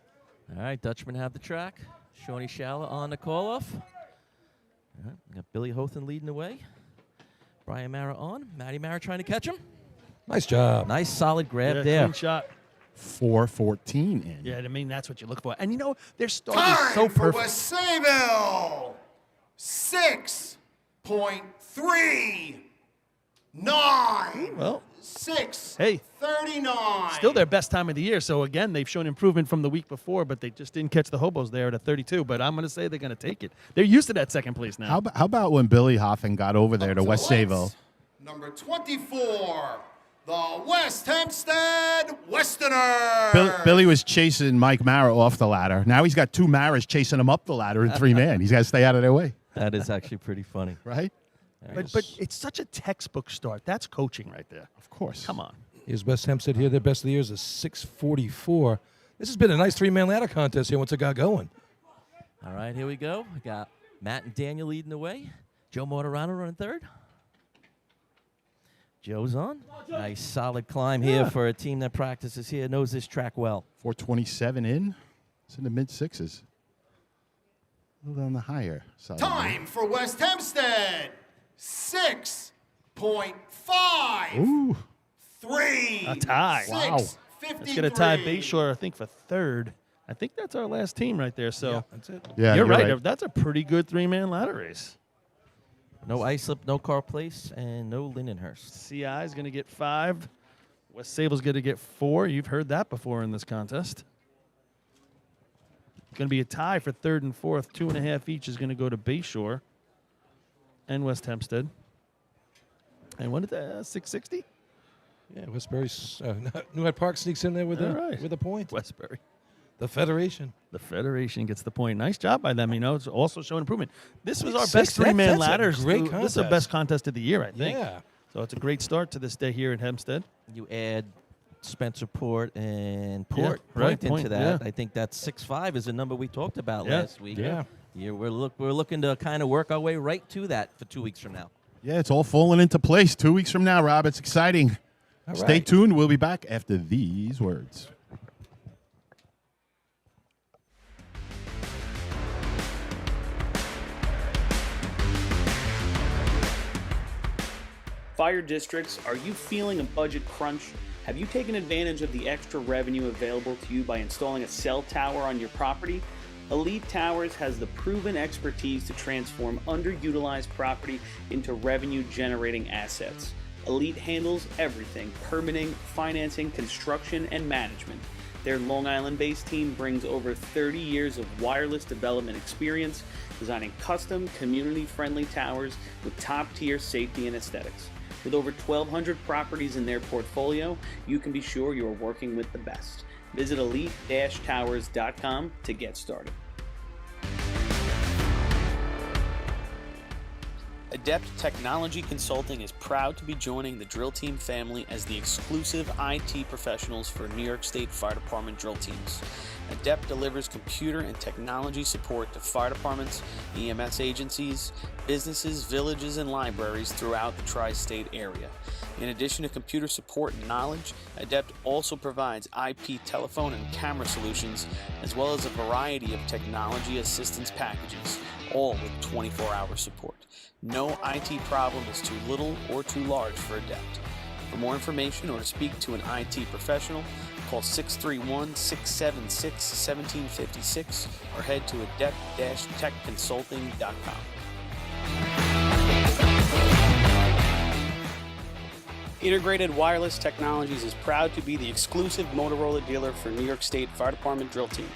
All right, Dutchmen have the track. Shawnee Shala on the call-off. All right, we got Billy Hothan leading the way. Brian Mara on. Matty Mara trying to catch him. Nice job. Nice, solid grab Yeah, there. clean shot. 4:14 in. Yeah, I mean, that's what you look for. And, you know, their start is Time so for perfect. West Sayville, 6.39. Well, 6:39. still their best time of the year. So, again, they've shown improvement from the week before, but they just didn't catch the Hobos there at a 32. But I'm going to say they're going to take it. They're used to that second place now. How about when Billy Hoffman got over there Up to the West lights, Sayville? Number 24, the West Hempstead Westerner. Billy was chasing Mike Mara off the ladder. Now he's got two Maras chasing him up the ladder in three-man. He's got to stay out of their way, That is actually pretty funny. right? But it's such a textbook start. That's coaching right there. Of course. Come on. Here's West Hempstead here. Their best of the year is a 644. This has been a nice three-man ladder contest here once it got going. All right, here we go. We got Matt and Daniel leading the way. Joe Mortarano running third. Joe's on. Nice solid climb here for a team that practices here, knows this track well. 427 in. It's in the mid-sixes. A little on the higher side. Time for West Hempstead, 6.5. Ooh. 3. A tie. Wow. 6:53. Let's get a tie Bayshore, I think, for third. I think that's our last team right there. So That's it. Yeah, you're right. That's a pretty good three-man ladder race. No Islip, no Car Place, and no Lindenhurst. CI is going to get 5. West Sable's going to get 4. You've heard that before in this contest. It's going to be a tie for third and fourth. 2.5 each is going to go to Bayshore and West Hempstead. And what is that? 660? Yeah, Westbury's New Hyde Park sneaks in there with All right. with a point. Westbury. The Federation. The Federation gets the point. Nice job by them. You know, it's also showing improvement. This was our Six, best three-man that's a ladders. great This is the contest. best contest of the year, I think. Yeah. So it's a great start to this day here at Hempstead. You add Spencer Port and Yeah, Port right, point into Point, that. yeah. I think that 6.5 is a number we talked about Yeah, last week. yeah. We're looking to kind of work our way right to that for 2 weeks from now. Yeah, it's all falling into place 2 weeks from now, Rob. It's exciting. All Stay right. tuned. We'll be back after these words. Fire districts, are you feeling a budget crunch? Have you taken advantage of the extra revenue available to you by installing a cell tower on your property? Elite Towers has the proven expertise to transform underutilized property into revenue-generating assets. Elite handles everything: permitting, financing, construction, and management. Their Long Island-based team brings over 30 years of wireless development experience, designing custom, community-friendly towers with top-tier safety and aesthetics. With over 1,200 properties in their portfolio, you can be sure you are working with the best. Visit elite-towers.com to get started. Adept Technology Consulting is proud to be joining the Drill Team family as the exclusive IT professionals for New York State Fire Department drill teams. Adept delivers computer and technology support to fire departments, EMS agencies, businesses, villages, and libraries throughout the tri-state area. In addition to computer support and knowledge, Adept also provides IP telephone and camera solutions, as well as a variety of technology assistance packages, all with 24-hour support. No IT problem is too little or too large for Adept. For more information or to speak to an IT professional, call 631-676-1756 or head to adept-techconsulting.com. Integrated Wireless Technologies is proud to be the exclusive Motorola dealer for New York State Fire Department drill teams.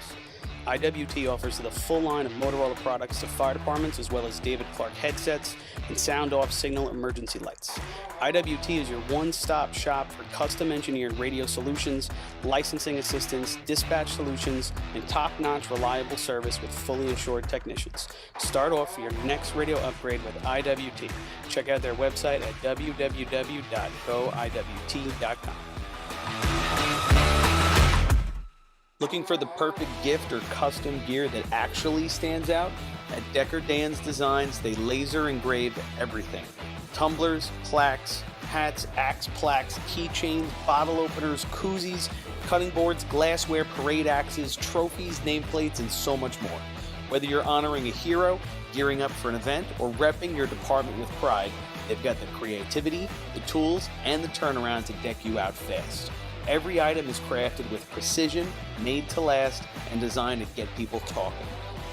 IWT offers the full line of Motorola products to fire departments, as well as David Clark headsets and sound-off signal emergency lights. IWT is your one-stop shop for custom-engineered radio solutions, licensing assistance, dispatch solutions, and top-notch reliable service with fully assured technicians. Start off for your next radio upgrade with IWT. Check out their website at www.goiwt.com. Looking for the perfect gift or custom gear that actually stands out? At Decker Dan's Designs, they laser engrave everything. Tumblers, plaques, hats, axe plaques, keychains, bottle openers, koozies, cutting boards, glassware, parade axes, trophies, nameplates, and so much more. Whether you're honoring a hero, gearing up for an event, or repping your department with pride, they've got the creativity, the tools, and the turnaround to deck you out fast. Every item is crafted with precision, made to last, and designed to get people talking.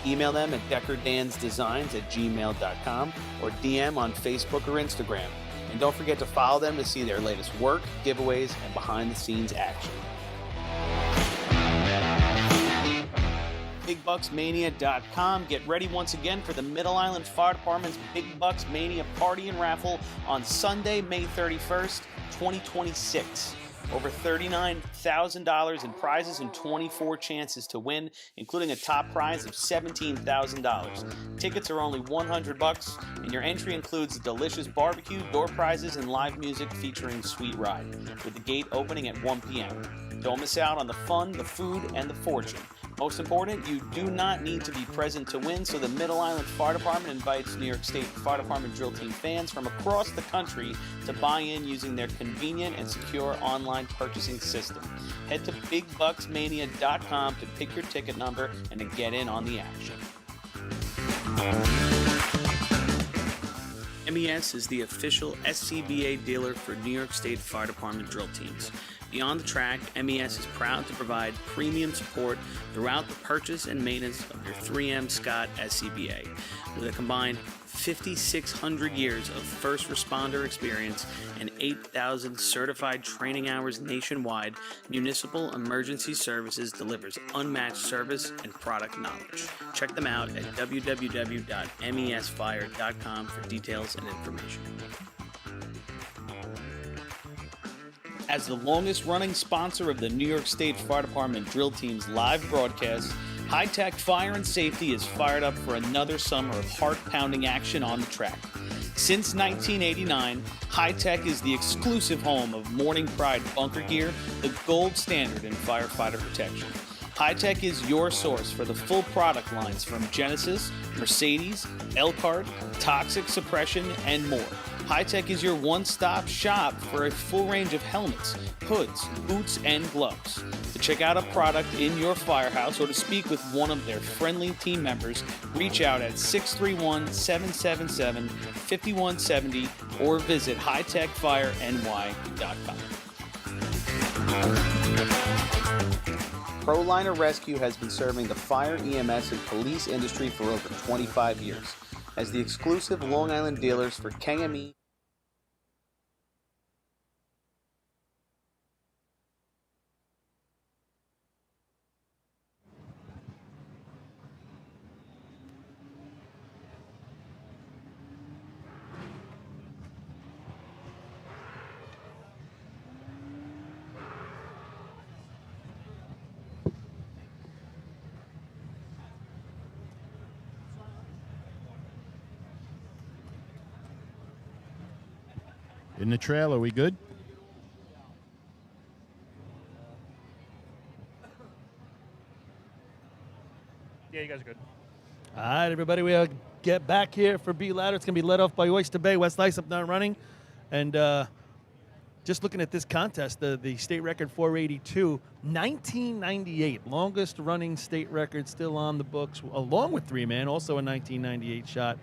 Email them at deckerdansdesigns@gmail.com or DM on Facebook or Instagram. And don't forget to follow them to see their latest work, giveaways, and behind-the-scenes action. BigBucksMania.com. Get ready once again for the Middle Island Fire Department's Big Bucks Mania Party and Raffle on Sunday, May 31st, 2026. Over $39,000 in prizes and 24 chances to win, including a top prize of $17,000. Tickets are only $100, and your entry includes a delicious barbecue, door prizes, and live music featuring Sweet Ride, with the gate opening at 1 p.m. Don't miss out on the fun, the food, and the fortune. Most important, you do not need to be present to win, so the Middle Island Fire Department invites New York State Fire Department drill team fans from across the country to buy in using their convenient and secure online purchasing system. Head to BigBucksMania.com to pick your ticket number and to get in on the action. MES is the official SCBA dealer for New York State Fire Department drill teams. Beyond the track, MES is proud to provide premium support throughout the purchase and maintenance of your 3M Scott SCBA. With a combined 5,600 years of first responder experience and 8,000 certified training hours nationwide, Municipal Emergency Services delivers unmatched service and product knowledge. Check them out at www.mesfire.com for details and information. As the longest-running sponsor of the New York State Fire Department drill team's live broadcast, High Tech Fire and Safety is fired up for another summer of heart-pounding action on the track. Since 1989, High Tech is the exclusive home of Morning Pride bunker gear, the gold standard in firefighter protection. High Tech is your source for the full product lines from Genesis, Mercedes, Elkhart, Toxic Suppression, and more. High Tech is your one-stop shop for a full range of helmets, hoods, boots, and gloves. To check out a product in your firehouse or to speak with one of their friendly team members, reach out at 631-777-5170 or visit hightechfireny.com. ProLiner Rescue has been serving the fire, EMS, and police industry for over 25 years. As the exclusive Long Island dealers for KME. In the trail, are we good? Yeah, you guys are good. All right, everybody, we get back here for B Ladder. It's going to be led off by Oyster Bay. West Islip not running. And just looking at this contest, the state record 482, 1998, longest running state record still on the books, along with three-man, also a 1998 shot.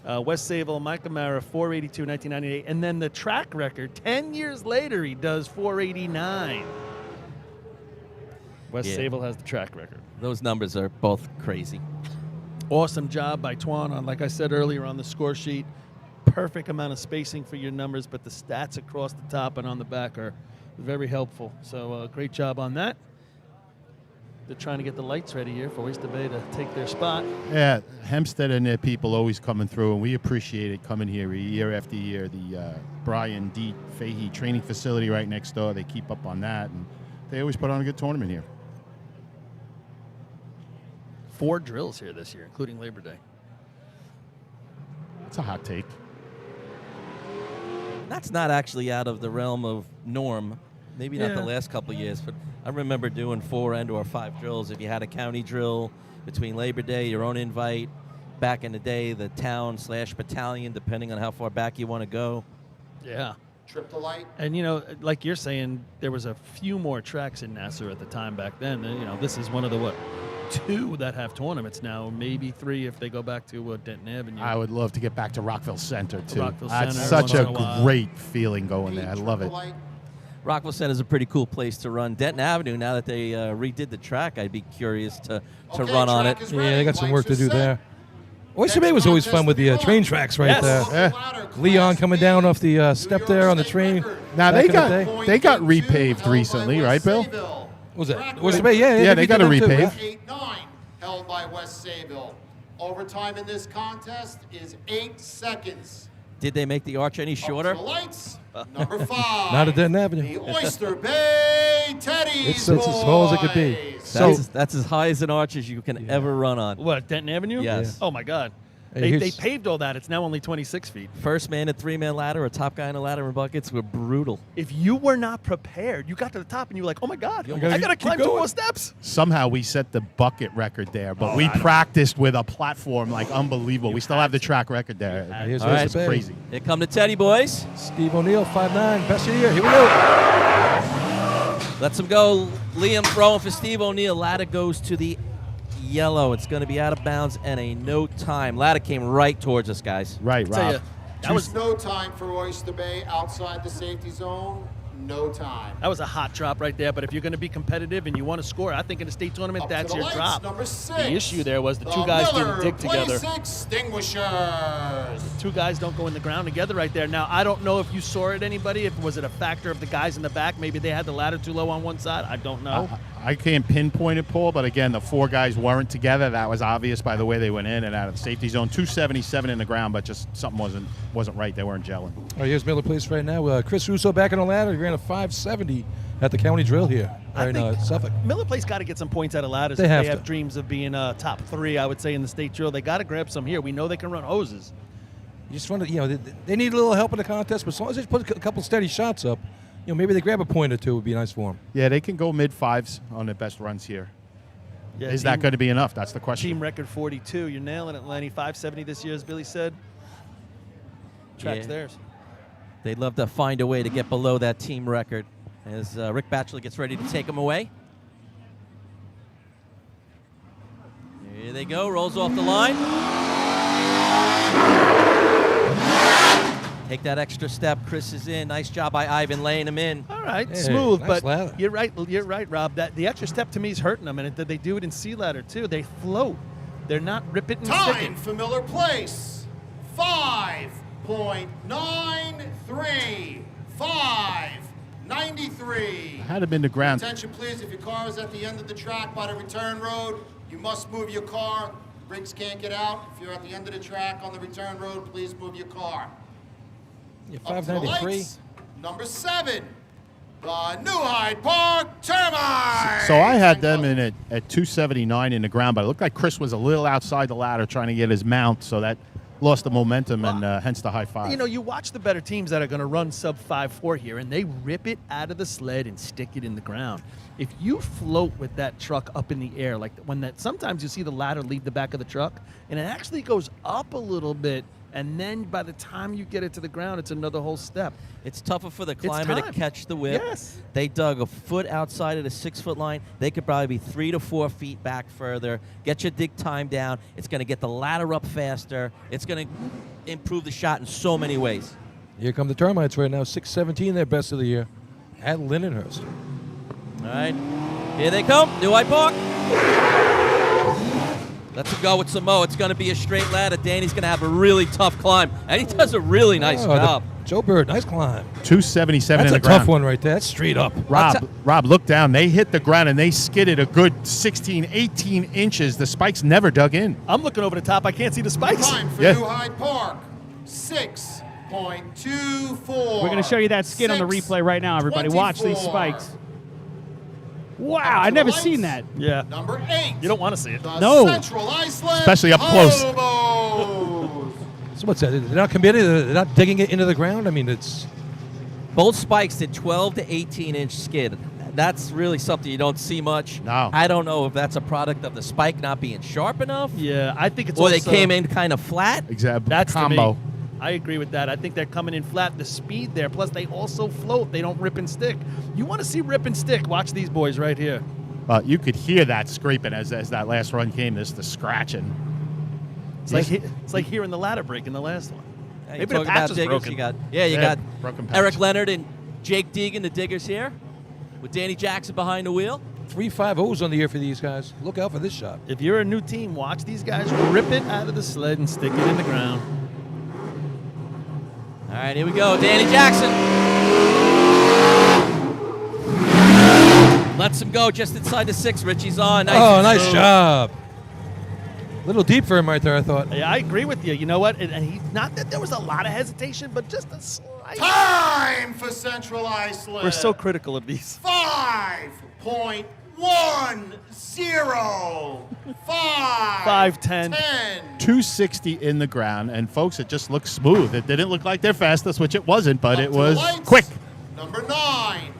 West Sayville, Mike Amara, 482, 1998. And then the track record, 10 years later, he does 489. West Sayville has the track record. Those numbers are both crazy. Awesome job by Twan on, like I said earlier, on the score sheet. Perfect amount of spacing for your numbers, but the stats across the top and on the back are very helpful. So great job on that. They're trying to get the lights ready here for Oyster Bay to take their spot. Yeah, Hempstead and their people always coming through, and we appreciate it coming here year after year. The Brian D. Fahey training facility right next door, they keep up on that, and they always put on a good tournament here. 4 drills here this year, including Labor Day. It's a hot take. That's not actually out of the realm of norm. Maybe not the Yeah. last couple of years, but I remember doing 4 and/or 5 drills. If you had a county drill between Labor Day, your own invite, back in the day, the town/battalion, depending on how far back you want to go. Yeah. Trip to light. And, you know, like you're saying, there was a few more tracks in Nassau at the time back then. And, you know, this is one of the, 2 that have tournaments now, maybe 3 if they go back to Denton Avenue. I would love to get back to Rockville Center, too. Rockville That's Center such once a in a while. great feeling going there. I love it. Rockville Center is a pretty cool place to run. Denton Avenue, now that they redid the track, I'd be curious to run on it. Yeah, they got some work to do there. Oyster Bay was always fun with the train tracks right there. Yeah. Leon coming down off the step there on the train. Now, back they in the day. got repaved recently, right, Bill? What was that? Oyster Bay, yeah. Yeah, they got a redid that too, repave. 8-9 held by West Sayville. Overtime in this contest is 8 seconds. Did they make the arch any shorter? Up to the lights, number 5. Not at Denton Avenue. The Oyster Bay Teddies It's as tall as it could be. boys. That's as high as an arch as you can ever run on. What, Denton Avenue? Yes. Oh, my God. Hey, They paved all that. It's now only 26 feet. First man at 3-man ladder or top guy in a ladder and buckets were brutal. If you were not prepared, you got to the top and you were like, oh, my God, I got to keep climb 2 going. more steps. Somehow we set the bucket record there, but Oh, we I know. practiced with a platform like unbelievable. We still have the track record there. Here's All right. It's Oyster Bay. crazy. Here come the Teddy boys. Steve O'Neill, 5'9", best of the year. Here we go. Lets him go. Liam throwing for Steve O'Neill. Ladder goes to the yellow. It's going to be out of bounds and a no time. Ladder came right towards us, guys. Right, Tell Rob. ya, that was No time for Oyster Bay outside the safety zone. No time. That was a hot drop right there, but if you're going to be competitive and you want to score, I think in a state tournament, Up to that's the your lights, drop. number 6. The issue there was the 2 guys Miller didn't dig together. 26 Extinguishers. 2 guys don't go in the ground together right there. Now, I don't know if you saw it, anybody. If was it a factor of the guys in the back? Maybe they had the ladder too low on one side. I don't know. I can't pinpoint it, Paul, but again, the 4 guys weren't together. That was obvious by the way they went in and out of the safety zone. 277 in the ground, but just something wasn't right. They weren't gelling. All right, here's Miller Place right now. Chris Russo back on the ladder. He ran a 570 at the county drill here in Suffolk. Miller Place got to get some points out of ladders. They if have they have to. dreams of being top 3, I would say, in the state drill. They got to grab some here. We know they can run hoses. You just want to, they need a little help in the contest, but as long as they put a couple steady shots up, maybe they grab a point or 2 would be nice for them. Yeah, they can go mid-5s on their best runs here. Yeah, Is that going to be enough? That's the question. Team record 42. You're nailing it, Lenny. 570 this year, as Billy said. Track's Yeah. theirs. They'd love to find a way to get below that team record as Rick Batchelor gets ready to take them away. Here they go. Rolls off the line. Take that extra step. Chris is in. Nice job by Ivan laying him in. All right, Hey, smooth, nice but ladder. you're right, Rob. That the extra step to me is hurting them, and they do it in sea ladder too. They float. They're not ripping and Time sticking. for Miller Place. 5.93. 5.93. Had him in the ground. Attention, please. If your car is at the end of the track by the return road, you must move your car. Rigs can't get out. If you're at the end of the track on the return road, please move your car. Yeah, Up to the 593. lights, number 7, the New Hyde Park Termites. So I had them in at 279 in the ground, but it looked like Chris was a little outside the ladder trying to get his mount, so that lost the momentum and hence the high 5. You watch the better teams that are going to run sub 5.4 here, and they rip it out of the sled and stick it in the ground. If you float with that truck up in the air, like sometimes you see the ladder leave the back of the truck, and it actually goes up a little bit, and then by the time you get it to the ground, it's another whole step. It's tougher for the climber to time. catch the whip. Yes. They dug a foot outside of the 6-foot line. They could probably be 3 to 4 feet back further. Get your dig time down. It's going to get the ladder up faster. It's going to improve the shot in so many ways. Here come the Termites right now. 617, their best of the year at Lindenhurst. All right. Here they come. New Hyde Park. Let's go with some mo. It's going to be a straight ladder. Danny's going to have a really tough climb. And he does a really nice job. Joe Bird, nice climb. 277 That's in a the ground. tough one right there. That's straight up. Rob, look down. They hit the ground and they skidded a good 16, 18 inches. The spikes never dug in. I'm looking over the top. I can't see the spikes. Time for Yeah. New Hyde Park. 6.24. We're going to show you that skid on the replay right now, everybody. Watch these 24. spikes. Wow, I've never seen that. Yeah. Number 8. You don't want to see it. The No. Central Iceland Especially up close. Hobos. So what's that? They're not committed? They're not digging it into the ground? I mean, it's... Both spikes did 12 to 18-inch skid. That's really something you don't see much. No. I don't know if that's a product of the spike not being sharp enough, Yeah, I think it's or also, they came in kind of flat. Exactly. That's combo. To me. I agree with that. I think they're coming in flat. The speed there, plus they also float. They don't rip and stick. You want to see rip and stick? Watch these boys right here. You could hear that scraping as that last run came. The scratching. It's like hearing the ladder break in the last one. Yeah, Maybe the talking patch about is diggers, broken. You got broken patch. Eric Leonard and Jake Deegan, the diggers here, with Danny Jackson behind the wheel. 3 5-0s on the year for these guys. Look out for this shot. If you're a new team, watch these guys rip it out of the sled and stick it in the ground. All right, here we go. Danny Jackson lets him go just inside the 6. Richie's on. Nice job. Little deep for him right there, I thought. Yeah, I agree with you. You know what? And he, not that there was a lot of hesitation, but just a slight. Time for Central Iceland. We're so critical of these. 5.10. 5:10. 260 in the ground, and folks, it just looks smooth. It didn't look like their fastest, which it wasn't, but Up it to the was lights. quick. Number 9,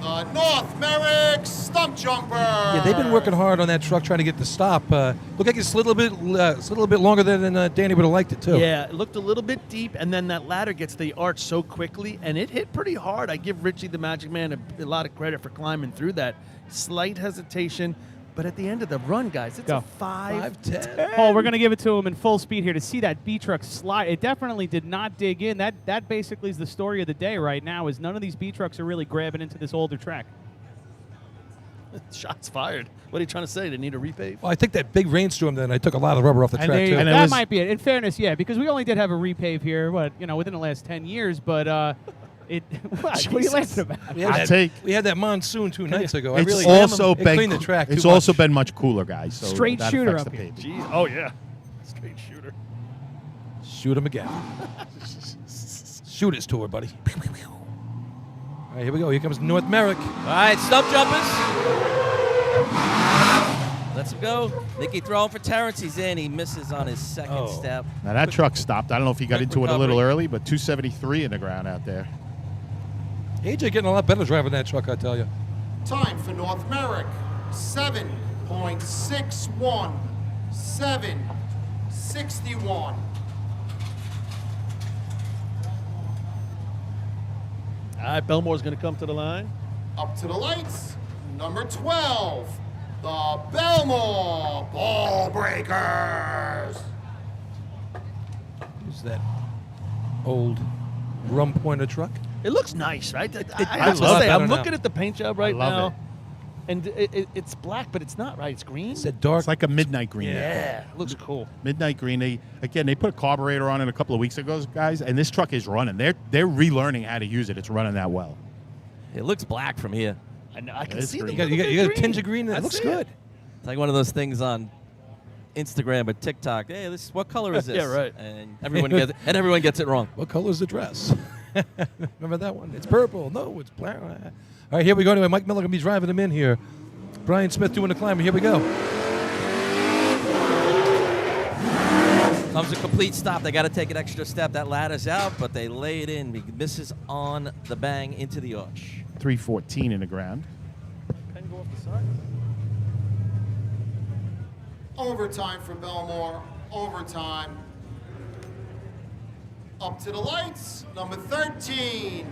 the North Merrick Stump Jumper. Yeah, they've been working hard on that truck trying to get the stop. Look like it slid a little bit longer than Danny would have liked it too. Yeah, it looked a little bit deep, and then that ladder gets the arch so quickly, and it hit pretty hard. I give Richie the Magic Man a lot of credit for climbing through that. Slight hesitation, but at the end of the run, guys, it's Go. a 5:10. Paul, we're going to give it to him in full speed here to see that B truck slide. It definitely did not dig in. That basically is the story of the day right now, is none of these B trucks are really grabbing into this older track. Shots fired. What are you trying to say? They need a repave? Well, I think that big rainstorm then I took a lot of rubber off the And track too. and it that was- might be it. In fairness, yeah, because we only did have a repave here, within the last 10 years, but what are you laughing about? We had that monsoon 2 nights ago. I It's really also it been cleaned the track. It's too also much. been much cooler, guys. So Straight that shooter affects up the here. pavement. Jeez. Oh, yeah. Straight shooter. Shoot him again. Shoot his tour, buddy. All right, here we go. Here comes North Merrick. All right, stump jumpers. Let's him go. Nicky throwing for Terrence. He's in. He misses on his second step. Now that truck stopped. I don't know if he got Quick into it a little recovery. early, but 273 in the ground out there. AJ getting a lot better driving that truck, I tell you. Time for North Merrick. 7.61. 7.61. All right, Belmore's going to come to the line. Up to the lights. Number 12, the Belmore Ball Breakers. Is that old rum pointer truck? It looks nice, right? I looks have a to lot say, better I'm now. looking at the paint job right love now, it. and it's black, but it's not right. It's green. Is that dark? It's like a midnight green. Yeah, looks cool. Midnight green. They put a carburetor on it a couple of weeks ago, guys, and this truck is running. They're relearning how to use it. It's running that well. It looks black from here. I know. I can It's see the green. You got a tinge of green. It looks good. It's like one of those things on Instagram or TikTok. Hey, what color is this? Yeah, right. And everyone gets it wrong. What color is the dress? Remember that one? It's purple. No, it's black. All right, here we go. Anyway, Mike Miller going to be driving him in here. Brian Smith doing the climb. Here we go. Comes a complete stop. They got to take an extra step. That ladder's out, but they lay it in. He misses on the bang into the arch. 314 in the ground. Pen go off the side. Overtime for Belmore. Overtime. Up to the lights. Number 13,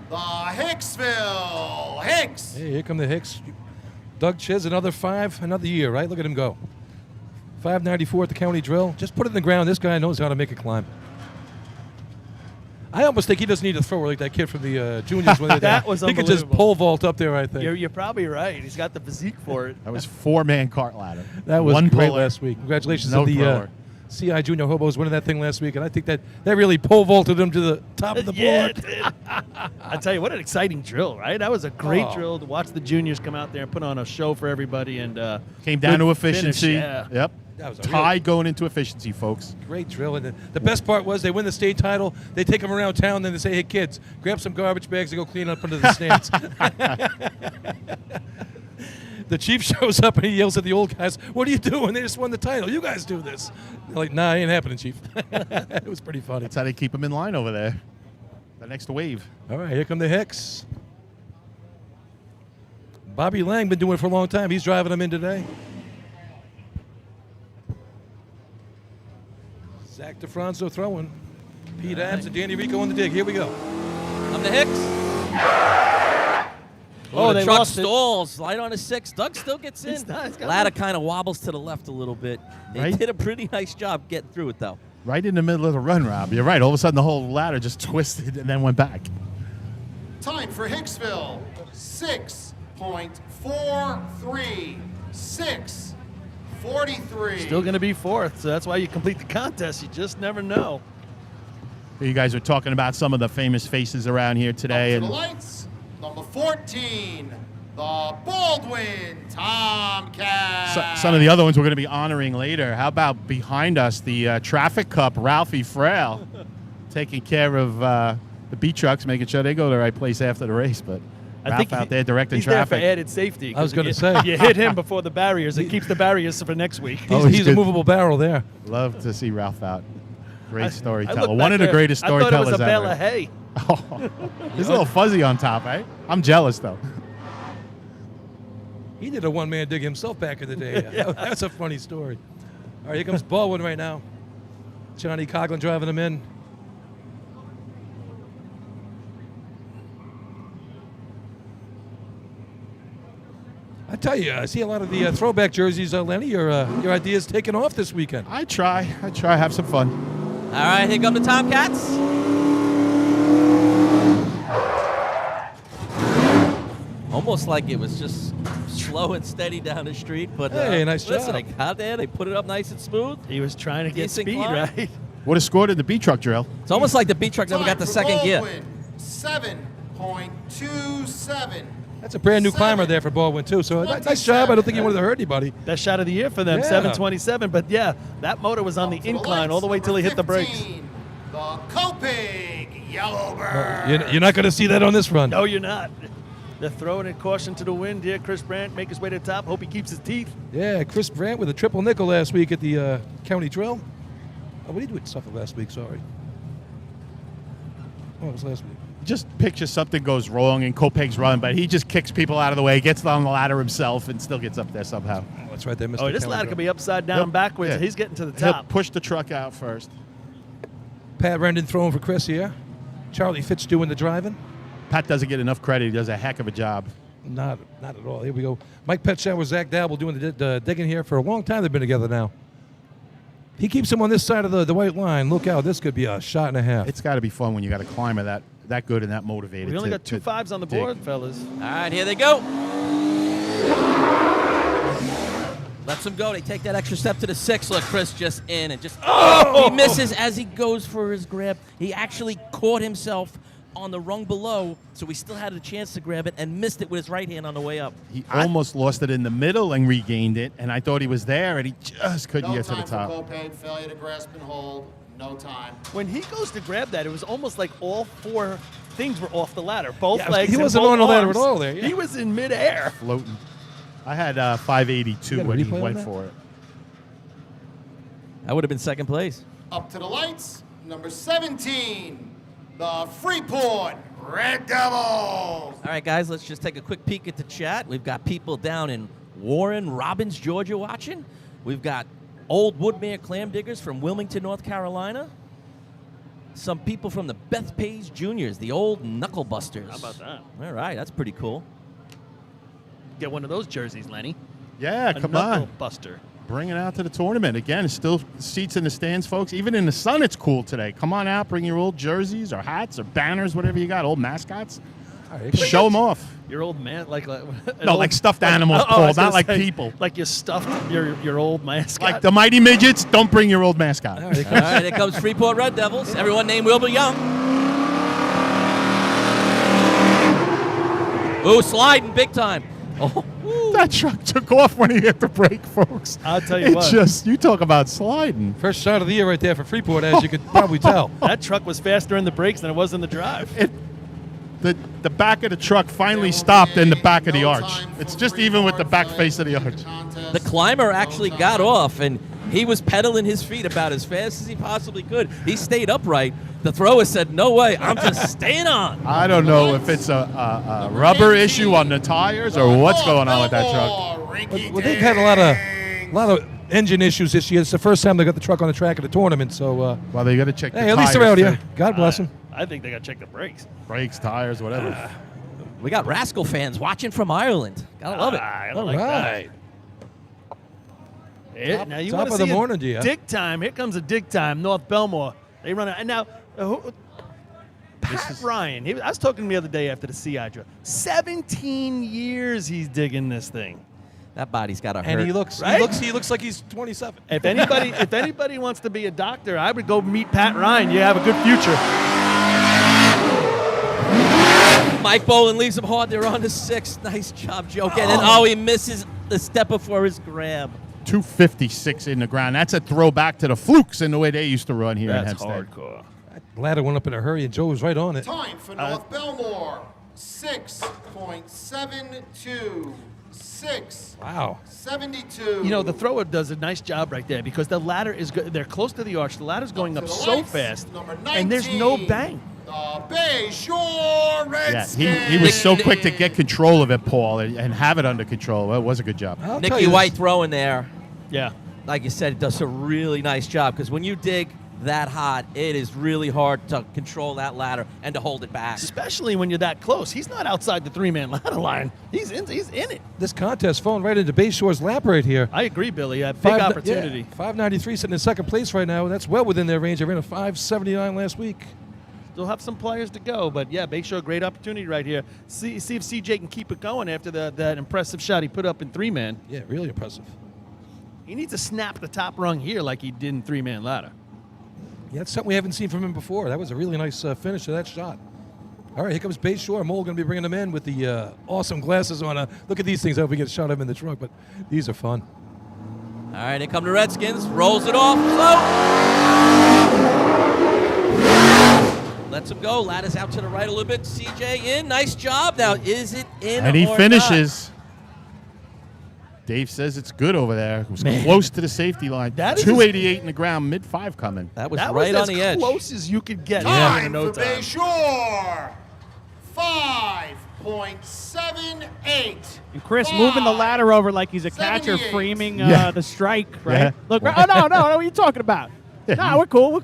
the Hicksville Hicks. Hey, here come the Hicks. Doug Chiz, another year, right? Look at him go. 594 at the county drill. Just put it in the ground. This guy knows how to make a climb. I almost think he doesn't need a thrower like that kid from the juniors. That was He could just unbelievable. pole vault up there, I think. You're probably right. He's got the physique for it. That was 4-man cart ladder. That was one great puller, last week. Congratulations no to the thrower. CI Junior Hobos winning that thing last week, and I think that really pole vaulted them to the top of the Yeah, board. it did. I tell you, what an exciting drill, right? That was a great drill to watch the juniors come out there and put on a show for everybody. And Came down good to efficiency. finish, yeah. Yep. That was a Tied going into efficiency, folks. Great drill. And the best part was they win the state title. They take them around town. Then they say, hey, kids, grab some garbage bags and go clean up under the stands. The chief shows up and he yells at the old guys, what are you doing? They just won the title. You guys do this. They're like, nah, it ain't happening, chief. It was pretty funny. That's how they keep them in line over there. The next wave. All right, here come the Hicks. Bobby Lang been doing it for a long time. He's driving them in today. Zach DeFranco throwing. Pete Abs and Danny Rico on the dig. Here we go. I'm the Hicks. Oh, the they truck lost it. stalls. Light on a 6. Doug still gets in. It's not- it's got Ladder kind of wobbles to the left a little bit. They Right. did a pretty nice job getting through it, though. Right in the middle of the run, Rob. You're right. All of a sudden, the whole ladder just twisted and then went back. Time for Hicksville, 6.43. 6:43. Still going to be fourth, so that's why you complete the contest. You just never know. You guys are talking about some of the famous faces around here today. Up to And the lights, number 14, the Baldwin Tomcat. some of the other ones we're going to be honoring later. How about behind us, the Traffic Cup, Ralphie Frail, taking care of the B trucks, making sure they go to the right place after the race. But Ralph out there directing he's traffic. there for added safety. I was 'cause gonna you- say. you hit him before the barriers. It keeps the barriers for next week. He's a good. movable barrel there. Love to see Ralph out. Great I storyteller. look One back of the there, greatest I thought it storytellers was a bale ever. of hay. Oh, he's a little fuzzy on top, eh? I'm jealous, though. He did a one-man dig himself back in the day. That's a funny story. All right, here comes Baldwin right now. Johnny Coughlin driving him in. I tell you, I see a lot of the throwback jerseys, Lenny. Your idea's taking off this weekend. I try, have some fun. All right, here come the Tomcats. Almost like it was just slow and steady down the street, but Hey, nice listen, job. they got there, they put it up nice and smooth. He was trying to get Decent speed, climb. right? Would have scored in the B truck drill. It's almost like the B truck never got the Time for second gear. Baldwin, 7.27. That's a brand new climber there for Baldwin, too. So nice job. I don't think he would have hurt anybody. Best shot of the year for them, Yeah. 727. But yeah, that motor was on the Up to incline all the way lights, till he hit the number brakes. 15, The Copig Yellowbird. You're not going to see that on this run. No, you're not. They're throwing it caution to the wind here. Chris Brandt make his way to the top. Hope he keeps his teeth. Yeah, Chris Brandt with a triple nickel last week at the county drill. Oh, what did he do with Suffolk last week? Sorry. Oh, it was last week. Just picture something goes wrong in Kopeg's run, but he just kicks people out of the way, gets on the ladder himself, and still gets up there somehow. Oh, that's right. They missed Oh, the this county ladder drill. could be upside down, Yep. backwards. Yeah. He's getting to the He'll top. push the truck out first. Pat Rendon throwing for Chris here. Charlie Fitch doing the driving. Pat doesn't get enough credit. He does a heck of a job. Not at all. Here we go. Mike Petchow with Zach Dabble doing the digging here for a long time. They've been together now. He keeps him on this side of the white line. Look out. This could be a shot and a half. It's got to be fun when you got a climber that good and that motivated. We only to- got two to fives on the dig. board, fellas. All right, here they go. Lets them go. They take that extra step to the 6. Look, Chris just in and just he misses as he goes for his grab. He actually caught himself on the rung below, so he still had a chance to grab it and missed it with his right hand on the way up. He almost lost it in the middle and regained it, and I thought he was there, and he just couldn't No get to the time for top. Copig. Failure to grasp and hold. No time. When he goes to grab that, it was almost like all four things were off the ladder. Both Yeah, legs he and wasn't both on the ladder arms. at all there, yeah. He was in midair. Floating. I had 582 You got a when he replay on went that? for it. That would have been second place. Up to the lights, number 17, the Freeport Red Devils. All right, guys, let's just take a quick peek at the chat. We've got people down in Warren, Robbins, Georgia watching. We've got old Woodmere clam diggers from Wilmington, North Carolina. Some people from the Bethpage Juniors, the old Knuckle Busters. How about that? All right, that's pretty cool. Get one of those jerseys, Lenny. Yeah, A come knuckle on. buster. Bring it out to the tournament. Again, it's still seats in the stands, folks. Even in the sun, it's cool today. Come on out. Bring your old jerseys or hats or banners, whatever you got, old mascots. Show them off. Your old man, like No, like stuffed animals, I Paul, was not gonna like say, people. Like you stuffed your old mascot. Like the Mighty Midgets, don't bring your old mascot. All right, here comes Freeport Red Devils. Everyone named Wilbur Young. Ooh, sliding big time. Oh, That truck took off when he hit the brake, folks. I'll tell you what. You talk about sliding. First shot of the year right there for Freeport, as you could probably tell. That truck was faster in the brakes than it was in the drive. The back of the truck finally stopped in the back of the arch. It's just even with the back face of the arch. the climber actually got off, and he was pedaling his feet about as fast as he possibly could. He stayed upright. The thrower said, "No way, I'm just staying on." I don't know if it's a rubber issue on the tires or what's going on with that truck. Well, they've had a lot of engine issues this year. It's the first time they got the truck on the track at the tournament. So, Well, they got to check the hey, at least tires, they're out here. too. God bless them. I think they got to check the brakes. Brakes, tires, whatever. We got Rascal fans watching from Ireland. Gotta love it. I All like right. that. Now you top want to of the see morning, a dear. dig time. Here comes a dig time. North Belmore. They run it. And now, Pat Ryan. I was talking to him the other day after the CI drill. 17 years he's digging this thing. That body's got to hurt. And he looks like he's 27. If anybody wants to be a doctor, I would go meet Pat Ryan. You have a good future. Mike Boland leaves him hard. They're on the sixth. Nice job, Joe. And he misses the step before his grab. 256 in the ground. That's a throwback to the Flukes in the way they used to run here in That's Hempstead. hardcore. Ladder went up in a hurry, and Joe was right on it. Time for North Belmore, 6.72. 6. Wow. 72. You know, the thrower does a nice job right there because the ladder is good. They're close to the arch. The ladder's going up to the so lights, fast, number and there's no 19. bang. The Bayshore Yeah, Redskins. he was so quick to get control of it, Paul, and have it under control. Well, it was a good job. I'll tell Nicky you this. White throwing there. Yeah. Like you said, does a really nice job because when you dig that hot, it is really hard to control that ladder and to hold it back. Especially when you're that close. He's not outside the three-man ladder line. He's in it. This contest falling right into Bayshore's lap right here. I agree, Billy. A big opportunity. Yeah, 593 sitting in second place right now. That's well within their range. They ran a 579 last week. Still have some players to go, but yeah, Bayshore, great opportunity right here. See if CJ can keep it going after that impressive shot he put up in three-man. Yeah, really impressive. He needs to snap the top rung here like he did in three-man ladder. Yeah, that's something we haven't seen from him before. That was a really nice finish to that shot. All right, here comes Bayshore. Mole going to be bringing them in with the awesome glasses on. Look at these things. I hope we get a shot of them in the truck, but these are fun. All right, here come the Redskins. Rolls it off. Slow. Lets him go. Ladder's out to the right a little bit. CJ in. Nice job. Now, is it in And he or finishes. Dave says it's good over there. It was close to the safety line. That is 288 in the ground, mid-5 coming. not? That was That right was on the edge. as close as you could get. Time in no for time. Bayshore, 5.78. And Chris moving the ladder over like he's a catcher 78. framing Yeah. the strike, right? Yeah. Look, oh, no, what are you talking about? No, we're cool.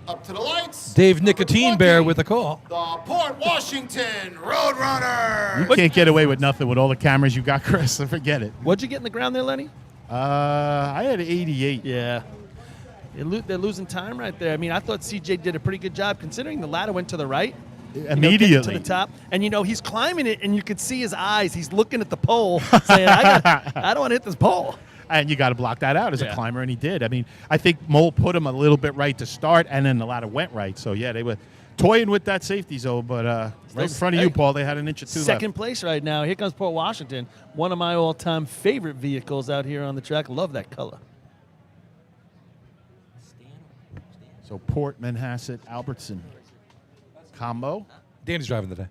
Up to the lights. Dave Nicotine Number Bear 20, with the call. the Port Washington Roadrunner. You can't get away with nothing with all the cameras you got, Chris. So forget it. What'd you get in the ground there, Lenny? I had 88. Yeah. They're losing time right there. I mean, I thought CJ did a pretty good job considering the ladder went to the right. Immediately. Getting to the top. And, he's climbing it, and you could see his eyes. He's looking at the pole saying, I don't want to hit this pole. And you got to block that out as Yeah. a climber, and he did. I mean, I think Mole put him a little bit right to start, and then the ladder went right. So, yeah, they were toying with that safety zone, but right in front of you, Paul, they had an inch or two Second place right now. Here comes Port Washington, one of my all-time favorite vehicles out here on the track. Love that color. left. So, Port, Manhasset, Albertson combo. Danny's driving today.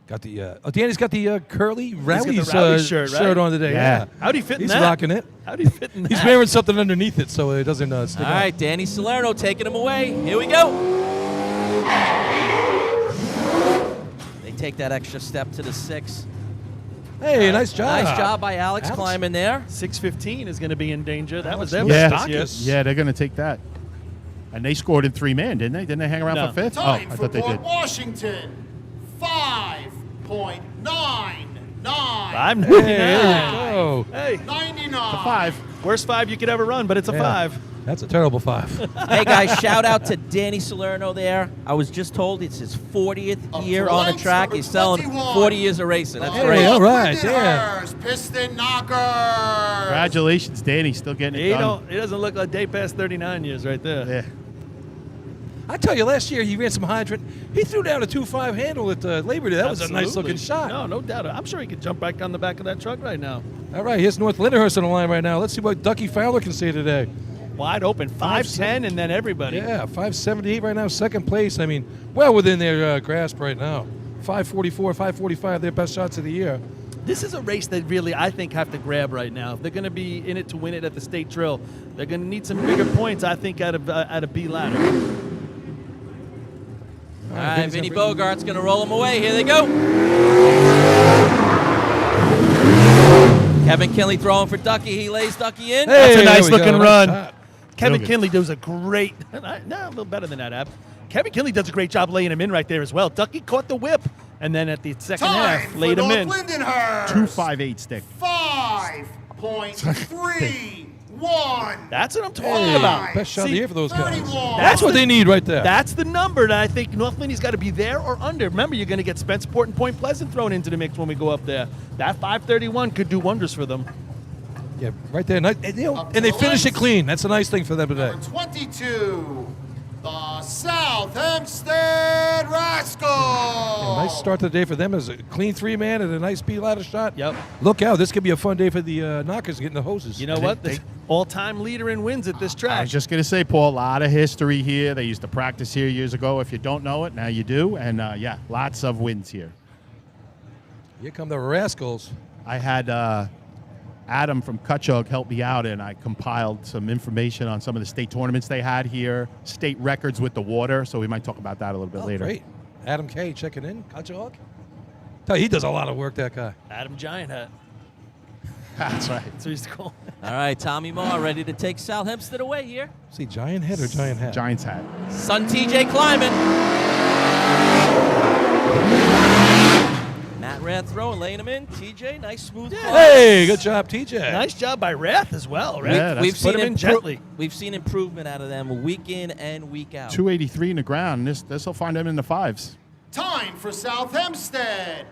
Got the Danny's got the curly got the Rowley's Rowley shirt, right? on today. Yeah. How'd he fit in He's that? rocking it. How'd he fit in that? He's wearing something underneath it so it doesn't stick All out. right, Danny Salerno taking him away. Here we go. They take that extra step to the 6. Hey, nice job. Nice job by Alex climbing there. 615 is going to be in danger. That was their Yeah, best this year. yeah, they're going to take that. And they scored in 3-man, didn't they? Didn't they hang around No. for fifth? Time I for thought they Port did. Washington, 5.99. I'm Hey, there you go. Hey, 99. 5. worst 5 you could ever run, but it's a Yeah. 5. That's a terrible 5. Hey, guys, shout out to Danny Salerno there. I was just told it's his 40th year on the track. He's selling 40 years of racing. That's great. All right, yeah. Piston knocker. Congratulations, Danny. Still getting it done. He doesn't look like day past 39 years right there. Yeah. I tell you, last year he ran some hydrant. He threw down a 2.5 handle at Labor Day. That was a nice looking shot. No doubt. I'm sure he could jump back on the back of that truck right now. All right, here's North Lindenhurst on the line right now. Let's see what Ducky Fowler can say today. Wide open, 5'10", and then everybody. Yeah, 578 right now, second place. I mean, well within their grasp right now. 544, 545, their best shots of the year. This is a race that really, I think, have to grab right now. If they're going to be in it to win it at the state drill, they're going to need some bigger points, I think, out of B ladder. All right, Vinny Bogart's going to roll them away. Here they go. Kevin Kinley throwing for Ducky. He lays Ducky in. That's a nice looking run. Nice Kevin Kinley does a great, no, a little better than that, Ab. Kevin Kinley does a great job laying him in right there as well. Ducky caught the whip, and then at the second half, laid him in. 2.58 stick. 5.31. That's what I'm talking about. Best shot of the year for those guys. 31. That's what they need right there. That's the number that I think North Lindy's got to be there or under. Remember, you're going to get Spenceport and Point Pleasant thrown into the mix when we go up there. That 531 could do wonders for them. Yeah, right there. And they finish it clean. That's a nice thing for them today. Number 22, the South Hempstead Rascals. Nice start to the day for them as a clean 3-man and a nice B ladder shot. Yep. Look out. This could be a fun day for the knockers getting the hoses. You know what? The all-time leader in wins at this track. I was just going to say, Paul, a lot of history here. They used to practice here years ago. If you don't know it, now you do. And, yeah, lots of wins here. Here come the Rascals. I had Adam from Cutchogue help me out, and I compiled some information on some of the state tournaments they had here, state records with the water, so we might talk about that a little bit later. Great. Adam K. checking in. Cutchogue. Tell you, he does a lot of work, that guy. Adam Giant Hat. That's right. That's what he's called. All right, Tommy Marr ready to take South Hempstead away here. See, Giant Head or Giant Hat? Giants hat. Son TJ climbing. Matt Rath throwing, laying him in. TJ, nice smooth climb. Hey, good job, TJ. Nice job by Rath as well, right? Yeah, We've Put him in gently. We've seen improvement out of them week in and week out. 283 in the ground. This will find them in the fives. Time for South Hempstead.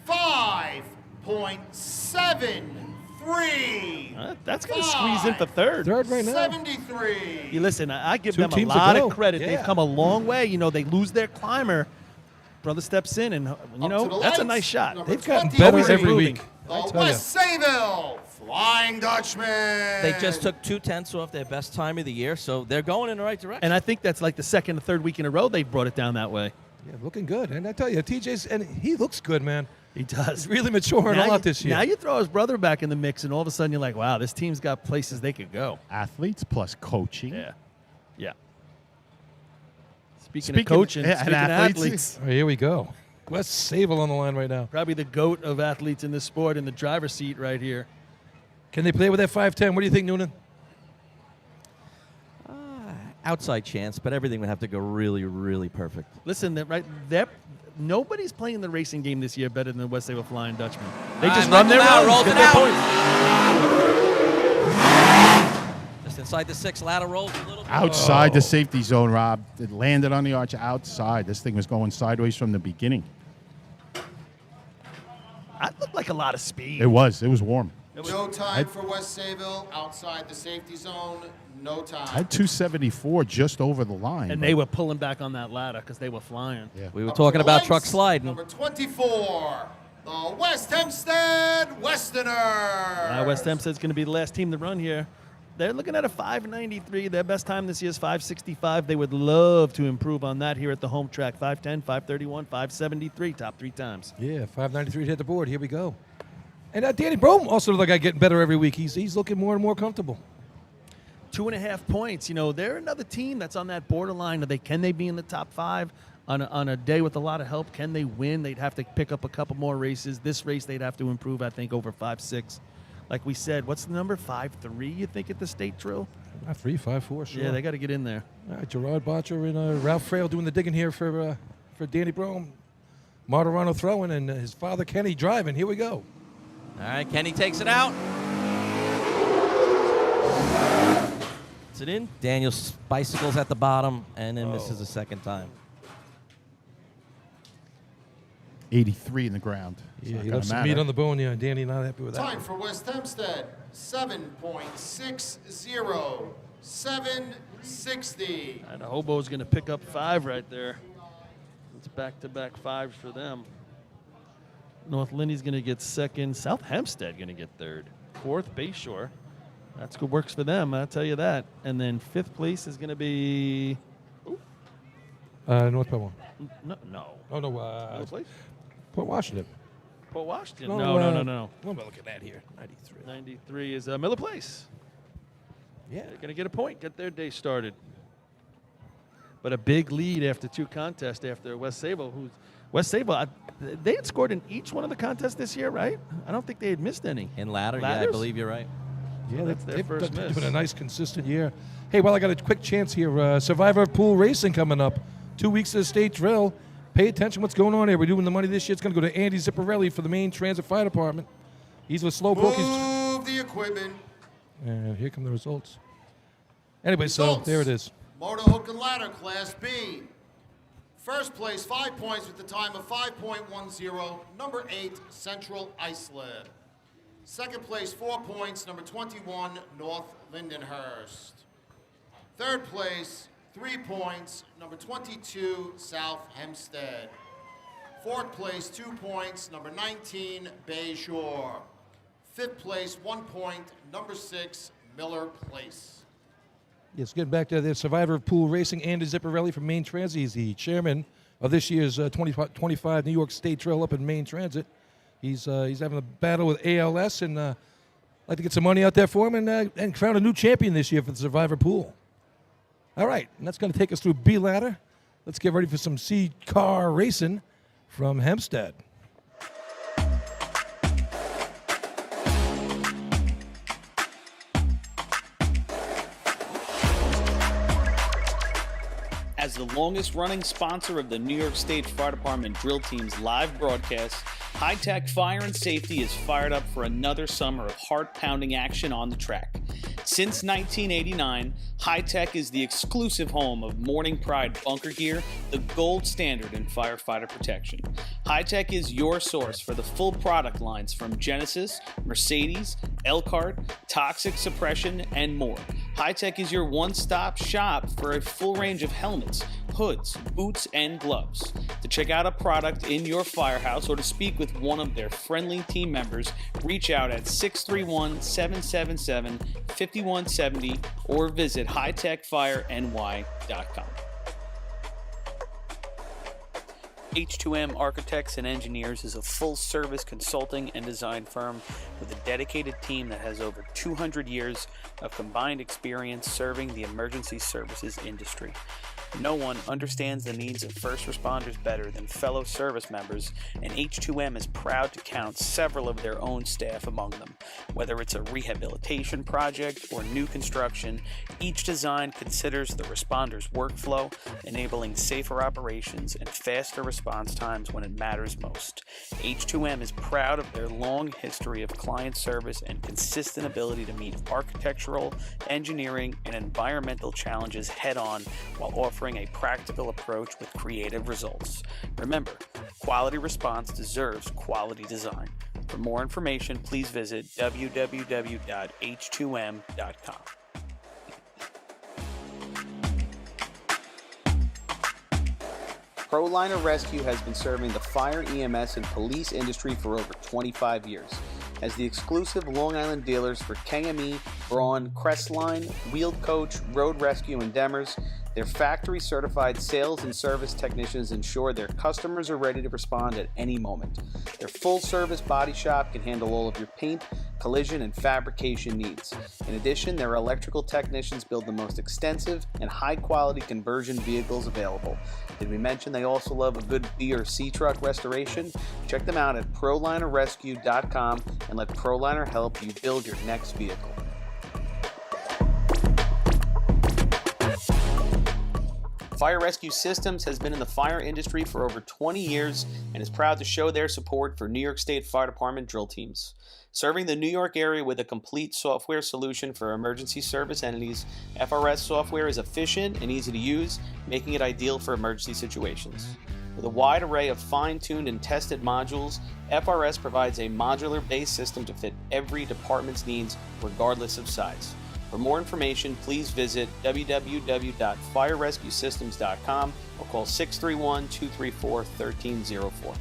5.73. That's going to squeeze in for third. Third right now. 73. You listen, I give Two them a teams to lot go. of credit. Yeah. They've come a long way. You know, they lose their climber. Brother steps in, and, you Up to know, the that's a lights. nice shot. Number They've gotten 20. better Always every improving. week. The I tell West Sayville Flying Dutchman. They just took 2/10 off their best time of the year, so they're going in the right direction. And I think that's like the second or third week in a row they've brought it down that way. Yeah, looking good. And I tell you, TJ's, and he looks good, man. He does. He's really maturing a lot this year. Now you throw his brother back in the mix, and all of a sudden you're like, wow, this team's got places they could go. Athletes plus coaching. Yeah. Yeah. Speaking of coaching, and speaking of athletes. athletes, All right, here we go. Wes Sayville on the line right now. probably the GOAT of athletes in this sport in the driver's seat right here. Can they play with that 5'10"? What do you think, Noonan? Outside chance, but everything would have to go really, really perfect. Listen, nobody's playing the racing game this year better than the West Sayville Flying Dutchman. They All just right, run their Michael Mauer runs, rolls get it their out. points. Just inside the 6, ladder rolls a little bit. Outside the safety zone, Rob. It landed on the arch outside. This thing was going sideways from the beginning. That looked like a lot of speed. It was warm. No time for West Sayville outside the safety zone. No time. I had 274 just over the line. And but- they were pulling back on that ladder because they were flying. Yeah. We were Up to talking the about lights, truck sliding. Number 24, the West Hempstead Westerner. West Hempstead's going to be the last team to run here. They're looking at a 593. Their best time this year is 565. They would love to improve on that here at the home track. 510, 531, 573, top 3 times. Yeah, 593 to hit the board. Here we go. And Danny Brome also looks like getting better every week. He's looking more and more comfortable. 2.5 points. You know, they're another team that's on that borderline. Can they be in the top 5 on a day with a lot of help? Can they win? They'd have to pick up a couple more races. This race they'd have to improve, I think, over 5-6. Like we said, what's the number? 5-3, you think, at the state drill? 5'3", 5'4", sure. Yeah, they got to get in there. All right, Gerard Botcher and Ralph Frail doing the digging here for Danny Brome. Martirano throwing and his father Kenny driving. Here we go. All right, Kenny takes it out. Gets it in. Daniel bicycles at the bottom and then misses a second time. 83 in the ground. It's Yeah, not he gonna left some matter. meat on the bone. Yeah, Danny not happy with that. Time for West Hempstead, 7.60, 760. And Hobo's going to pick up 5 right there. It's back-to-back 5s for them. North Lindy's going to get second. South Hempstead going to get third. Fourth, Bayshore. That's good works for them, I'll tell you that. And then 5th place is going to be... North Pebble. No. Oh, no. Middle place? Port Washington. Port Washington. No, No. What am I looking at here? 93. 93 is Miller Place. Yeah. They're going to get a point, get their day started. But a big lead after 2 contests after West Sable. West Sable, they had scored in each one of the contests this year, right? I don't think they had missed any. In ladder, yeah, I Ladders? believe you're right. Yeah, That's their first they've miss. been a nice, consistent year. Hey, well, I got a quick chance here. Survivor Pool Racing coming up. 2 weeks of the state drill. Pay attention what's going on here. We're doing the money this year. It's going to go to Andy Zipparelli for the Maine Transit Fire Department. He's with Slowpoke. Move the equipment. And here come the results. Anyway, so Results. there it is. Motor hook and ladder, Class B. First place, 5 points with the time of 5.10, number 8, Central Islip. Second place, 4 points, number 21, North Lindenhurst. Third place, 3 points, number 22, South Hempstead. Fourth place, 2 points, number 19, Bayshore. Fifth place, 1 point, number 6, Miller Place. Yes, getting back to the Survivor Pool Racing, Andy Zipparelli from Maine Transit. He's the chairman of this year's 2025 New York State Trail up in Maine Transit. He's having a battle with ALS, and I'd like to get some money out there for him and crown a new champion this year for the Survivor Pool. All right, and that's going to take us through B ladder. Let's get ready for some C car racing from Hempstead. As the longest running sponsor of the New York State Fire Department Drill Team's live broadcast, High Tech Fire and Safety is fired up for another summer of heart-pounding action on the track. Since 1989, High Tech is the exclusive home of Morning Pride bunker gear, the gold standard in firefighter protection. High Tech is your source for the full product lines from Genesis, Mercedes, Elkhart, Toxic Suppression, and more. High Tech is your one-stop shop for a full range of helmets, hoods, boots, and gloves. To check out a product in your firehouse or to speak with one of their friendly team members, reach out at 631-777-5170 or visit hightechfireny.com. H2M Architects and Engineers is a full-service consulting and design firm with a dedicated team that has over 200 years of combined experience serving the emergency services industry. No one understands the needs of first responders better than fellow service members, and H2M is proud to count several of their own staff among them. Whether it's a rehabilitation project or new construction, each design considers the responder's workflow, enabling safer operations and faster response times when it matters most. H2M is proud of their long history of client service and consistent ability to meet architectural, engineering, and environmental challenges head-on while offering a practical approach with creative results. Remember, quality response deserves quality design. For more information, please visit www.h2m.com. ProLiner Rescue has been serving the fire, EMS, and police industry for over 25 years. As the exclusive Long Island dealers for KME, Braun, Crestline, Wheeled Coach, Road Rescue, and Demers, their factory-certified sales and service technicians ensure their customers are ready to respond at any moment. Their full-service body shop can handle all of your paint, collision, and fabrication needs. In addition, their electrical technicians build the most extensive and high-quality conversion vehicles available. Did we mention they also love a good B or C truck restoration? Check them out at ProLinerRescue.com and let ProLiner help you build your next vehicle. Fire Rescue Systems has been in the fire industry for over 20 years and is proud to show their support for New York State Fire Department drill teams. Serving the New York area with a complete software solution for emergency service entities, FRS software is efficient and easy to use, making it ideal for emergency situations. With a wide array of fine-tuned and tested modules, FRS provides a modular-based system to fit every department's needs, regardless of size. For more information, please visit www.firerescuesystems.com or call 631-234-1304.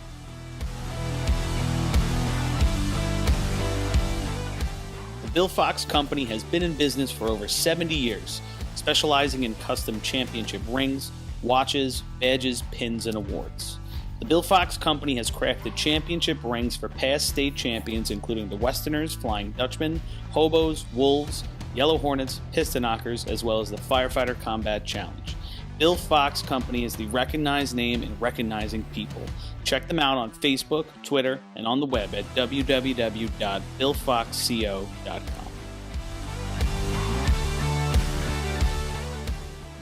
The Bill Fox Company has been in business for over 70 years, specializing in custom championship rings, watches, badges, pins, and awards. The Bill Fox Company has crafted championship rings for past state champions, including the Westerners, Flying Dutchmen, Hobos, Wolves, Yellow Hornets, Piston Knockers, as well as the Firefighter Combat Challenge. Bill Fox Company is the recognized name in recognizing people. Check them out on Facebook, Twitter, and on the web at www.billfoxco.com.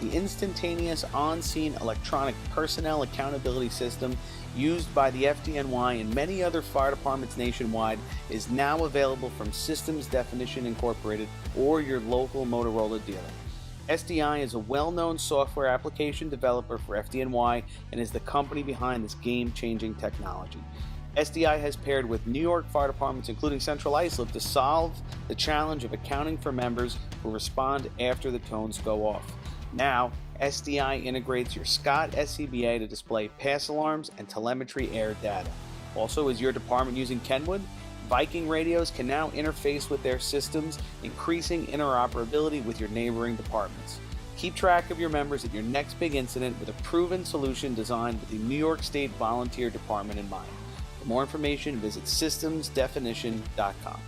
The instantaneous on-scene electronic personnel accountability system used by the FDNY and many other fire departments nationwide is now available from Systems Definition Incorporated or your local Motorola dealer. SDI is a well-known software application developer for FDNY and is the company behind this game-changing technology. SDI has paired with New York fire departments, including Central Islip, to solve the challenge of accounting for members who respond after the tones go off. Now, SDI integrates your Scott SCBA to display pass alarms and telemetry air data. Also, is your department using Kenwood? Viking radios can now interface with their systems, increasing interoperability with your neighboring departments. Keep track of your members at your next big incident with a proven solution designed with the New York State Volunteer Department in mind. For more information, visit systemsdefinition.com.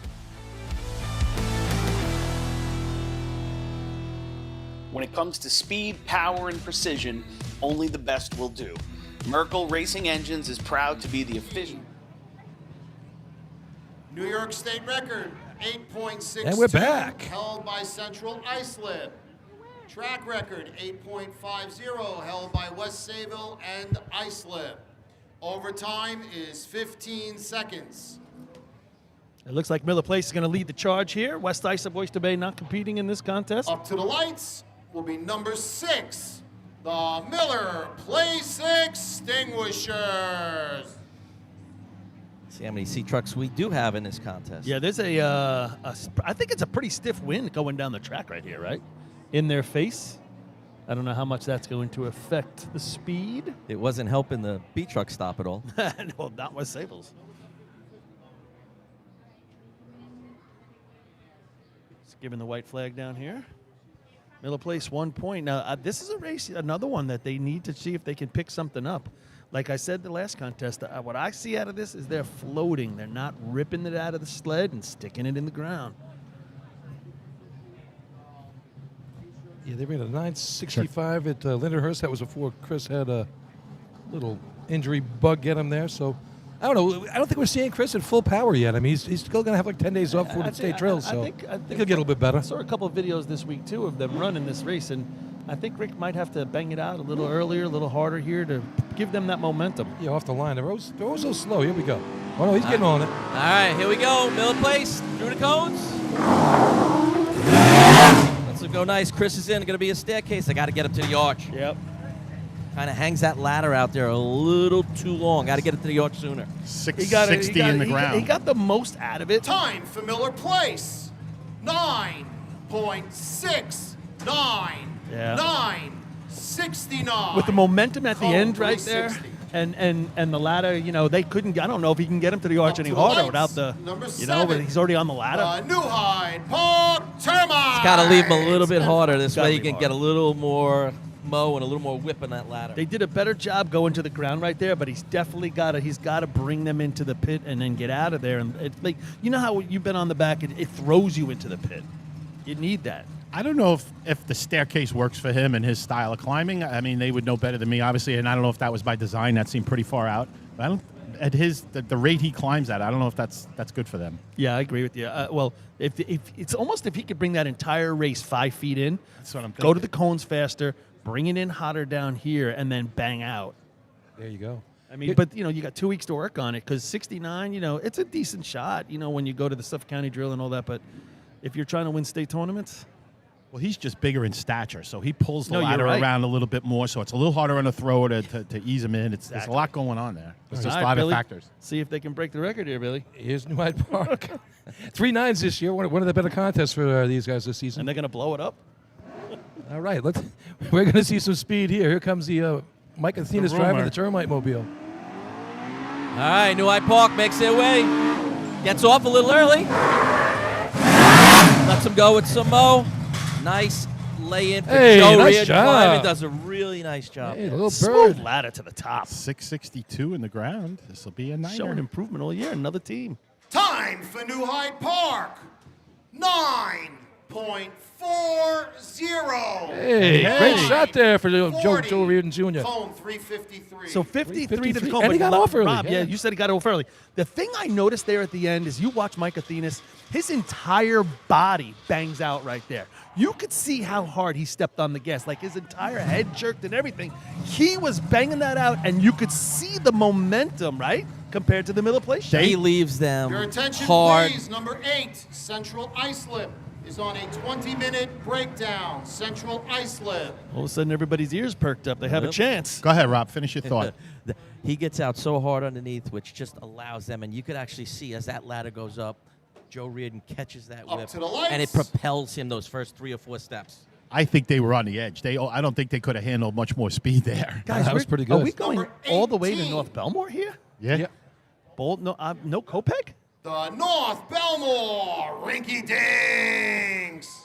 When it comes to speed, power, and precision, only the best will do. Merkel Racing Engines is proud to be the official. New York State record, 8.62. And we're back. Held by Central Islip. Track record, 8.50, held by West Sayville and Islip. Overtime is 15 seconds. It looks like Miller Place is going to lead the charge here. West Islip, Oyster Bay not competing in this contest. Up to the lights will be number 6, the Miller Place Extinguishers. See how many sea trucks we do have in this contest. Yeah, there's I think it's a pretty stiff wind going down the track right here, right? In their face. I don't know how much that's going to affect the speed. It wasn't helping the B truck stop at all. No, not West Sayville's. Just giving the white flag down here. Miller Place 1 point. Now, this is a race, another one that they need to see if they can pick something up. Like I said the last contest, what I see out of this is they're floating. They're not ripping it out of the sled and sticking it in the ground. Yeah, they ran a 965 at Lindenhurst. That was before Chris had a little injury bug get him there. So, I don't know. I don't think we're seeing Chris at full power yet. I mean, he's still going to have like 10 days off for the state drills. So, I think he'll get a little bit better. I saw a couple of videos this week, too, of them running this race. And I think Rick might have to bang it out a little earlier, a little harder here to give them that momentum. Yeah, off the line. They're always so slow. Here we go. Oh, no, he's getting on it. All right, here we go. Miller Place through the cones. Let's go nice. Chris is in. Going to be a staircase. I got to get him to the arch. Yep. Kind of hangs that ladder out there a little too long. Got to get it to the arch sooner. 660 in the ground. He got the most out of it. Time for Miller Place, 9.69. Yeah. 9.69. With the momentum at the Code end right there. 360. And the ladder, they couldn't. I don't know if he can get him to the arch any to the harder lights, without the, number but 7, he's already on the ladder. New Hyde Park Termites. Got to leave him a little bit harder. This Gotta way he leave can get a little more mow and a little more whip on that ladder. They did a better job going to the ground right there, but he's definitely got to bring them into the pit and then get out of there. And it's like, you know how you've been on the back, it throws you into the pit. You need that. I don't know if the staircase works for him and his style of climbing. I mean, they would know better than me, obviously, and I don't know if that was by design. That seemed pretty far out. But I don't, at the rate he climbs at, I don't know if that's good for them. Yeah, I agree with you. Well, if it's almost if he could bring that entire race 5 feet in, That's what I'm go thinking. to the cones faster, bring it in hotter down here, and then bang out. There you go. I mean, but, you got 2 weeks to work on it because 69, it's a decent shot, when you go to the Suffolk County Drill and all that. But if you're trying to win state tournaments. Well, he's just bigger in stature, so he pulls the No, you're ladder right. around a little bit more, so it's a little harder on the thrower to ease him in. There's a lot going on there. There's just a lot of factors. See if they can break the record here, Billy. Here's New Hyde Park. 3 9s this year. One of the better contests for these guys this season. And they're going to blow it up. All right, we're going to see some speed here. Here comes the Mike Athena's driving the Termite Mobile. All right, New Hyde Park makes their way. Gets off a little early. Lets him go with some mo. Nice lay-in for Joe nice Reardon. job. Climbing, does a really nice job. Hey, the little Smooth bird. ladder to the top. 662 in the ground. This will be a niner. Showing improvement all year. Another team. Time for New Hyde Park. 9.40. Hey, great shot there for Joe 40. Reardon Jr. Cone 353. So 53 to the 53. cone. And he but got off early. Rob, Yeah. you said he got off early. The thing I noticed there at the end is you watch Mike Athenas, his entire body bangs out right there. You could see how hard he stepped on the gas. Like his entire head jerked and everything. He was banging that out, and you could see the momentum, right? Compared to the Miller Place shot. He leaves them Your attention, hard. please. Number 8, Central Islip, is on a 20-minute breakdown. Central Islip. All of a sudden, everybody's ears perked up. They have a Yep. chance. Go ahead, Rob. Finish your thought. He gets out so hard underneath, which just allows them, and you could actually see as that ladder goes up, Joe Reardon catches that Up whip, to the lights. and it propels him those first 3 or 4 steps. I think they were on the edge. I don't think they could have handled much more speed there. Guys, that was pretty good. Are we going Number all the way to 18. North Belmore here? Yeah. Bold, no Kopek? The North Belmore Rinky Dinks.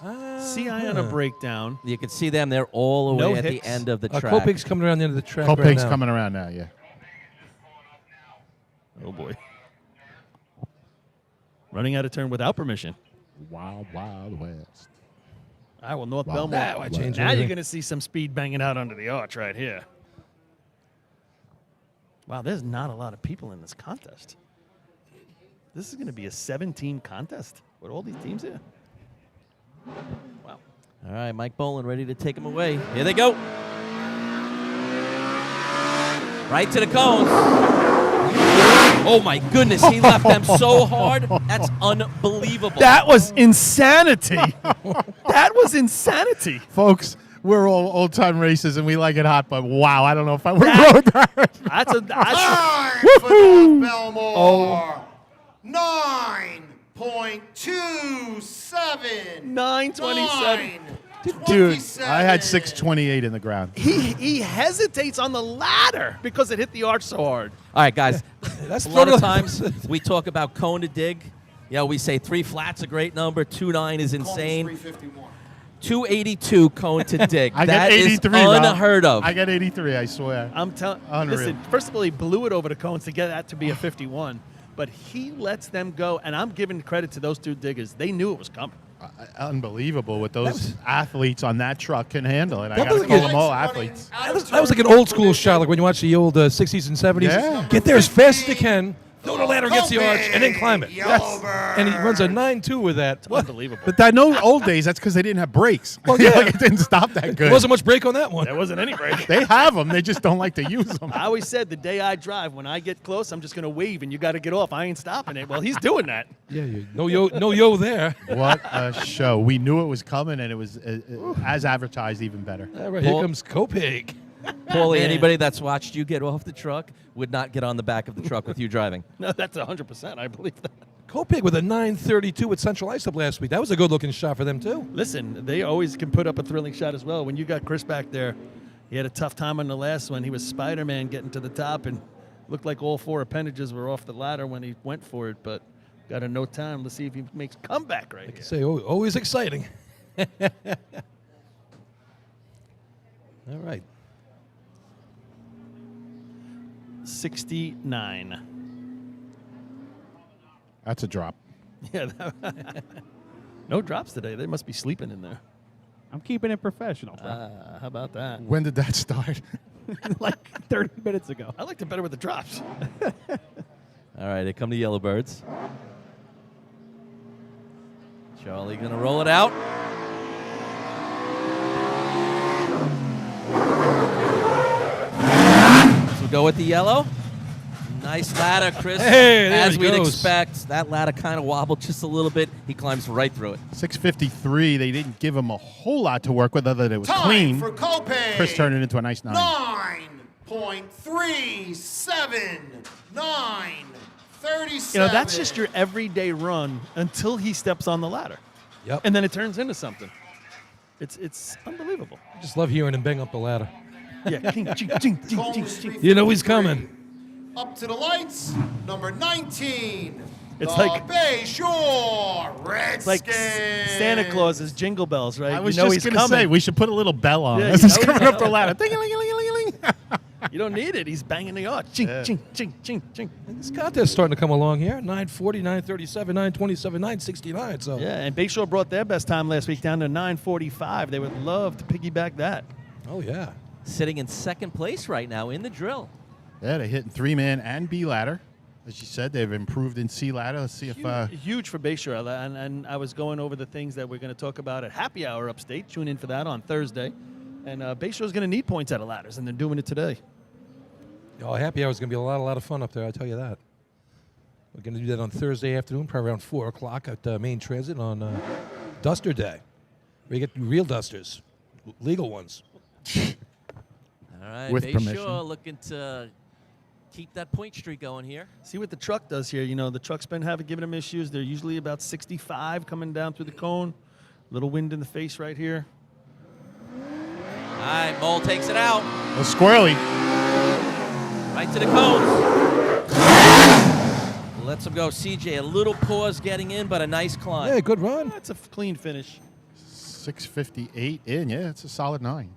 CI on a breakdown. You can see them; they're all the No way at hicks. the end of the track. Kopek's coming around the end of the track Kopek's right now. coming around now, yeah. Oh, boy. Running out of turn without permission. Wild, wild west. All right, well, North Wow. Belmore. That would change Now you're everything. going to see some speed banging out under the arch right here. Wow, there's not a lot of people in this contest. This is going to be a 7-team contest with all these teams here. Wow. All right, Mike Boland ready to take him away. Here they go. Right to the cones. Oh my goodness, he left them so hard. That's unbelievable. That was insanity. That was insanity. Folks, we're all old-time racers, and we like it hot, but wow, I don't know if I would have rode that. That's a Time for North Belmore. 9.27. 9:27. Dude, I had 628 in the ground. He hesitates on the ladder because it hit the arch so hard. All right, guys. That's A lot of totally- times we talk about cone to dig. We say 3 flat's a great number. 2.9 is insane. 351. 282 cone to dig. I That got is 83, Rob. unheard of. I got 83, I swear. I'm telling. Unreal. Listen, first of all, he blew it over the cones to get that to be a 51, but he lets them go, and I'm giving credit to those 2 diggers. They knew it was coming. Unbelievable what those athletes on that truck can handle. And I That got to was call good. them all athletes. That was like an old school shot, like when you watch the old 60s and 70s. Yeah. Get there as fast as you can, throw the ladder against the arch, and then climb it. Yellowbird. And he runs a 9.2 with that. Unbelievable. But I know old days, that's because they didn't have brakes. Well, yeah. Like it didn't stop that good. There wasn't much break on that one. There wasn't any break. They have them. They just don't like to use them. I always said the day I drive, when I get close, I'm just going to wave, and you got to get off. I ain't stopping it. Well, he's doing that. Yeah, no yo there. What a show. We knew it was coming, and it was as advertised, even better. All right, here Paul- comes Kopek. Paulie, anybody that's watched you get off the truck would not get on the back of the truck with you driving. No, that's 100%. I believe that. Kopek with a 9.32 at Central Islip last week. That was a good-looking shot for them, too. Listen, they always can put up a thrilling shot as well. When you got Chris back there, he had a tough time on the last one. He was Spider-Man getting to the top, and looked like all 4 appendages were off the ladder when he went for it, but got a no time. Let's see if he makes a comeback right here. Say, always exciting. All right. 69. That's a drop. Yeah. No drops today. They must be sleeping in there. I'm keeping it professional, bro. How about that? When did that start? Like 30 minutes ago. I liked it better with the drops. All right, here come the Yellowbirds. Charlie gonna roll it out. So go with the yellow. Nice ladder, Chris. Hey, there as he we'd goes. expect, that ladder kind of wobbled just a little bit. He climbs right through it. 653. They didn't give him a whole lot to work with other than it was Time clean. for Kopay. Chris turned it into a nice 9. 9.37. 9.37. You know, that's just your everyday run until he steps on the ladder. Yep. And then it turns into something. It's unbelievable. I just love hearing him bang up the ladder. Yeah. Ching, ching, ching, ching, Cone ching, was ching. You know he's coming. Up to the lights. Number 19. It's the like- Bayshore Redskins. It's like Santa Claus's jingle bells, right? I was you know just he's going to say, coming. we should put a little bell on Yeah, as you he's know coming he's up the ladder. Ding-a-ling-a-ling-a-ling. You don't need it. He's banging the arch. Ching, Yeah. ching, ching, ching, ching. This contest's starting to come along here. 940, 937, 927, 969. So Yeah, and Bayshore brought their best time last week down to 9:45. They would love to piggyback that. Oh yeah. Sitting in second place right now in the drill. Yeah, they're hitting 3-man and B ladder. As you said, they've improved in C ladder. Let's see if Huge for Bayshore. And I was going over the things that we're going to talk about at Happy Hour Upstate. Tune in for that on Thursday. And Bayshore's going to need points out of ladders, and they're doing it today. Oh, happy hour is going to be a lot of fun up there. I tell you that. We're going to do that on Thursday afternoon, probably around 4 o'clock at Main Transit on Duster Day. We get real dusters, legal ones. All right, With Bayshore permission. looking to keep that point streak going here. See what the truck does here. You know, the truck's been giving them issues. They're usually about 65 coming down through the cone. Little wind in the face right here. All right, Mole takes it out. a squirrely. Right to the cones. Lets him go. CJ, a little pause getting in, but a nice climb. Yeah, good run. That's a clean finish. 658 in. Yeah, it's a solid 9.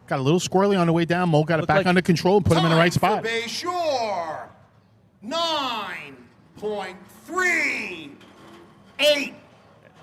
Got a little squirrely on the way down. Mo got it Looked back like- under control and put him in the right spot. For Bayshore. 9.38.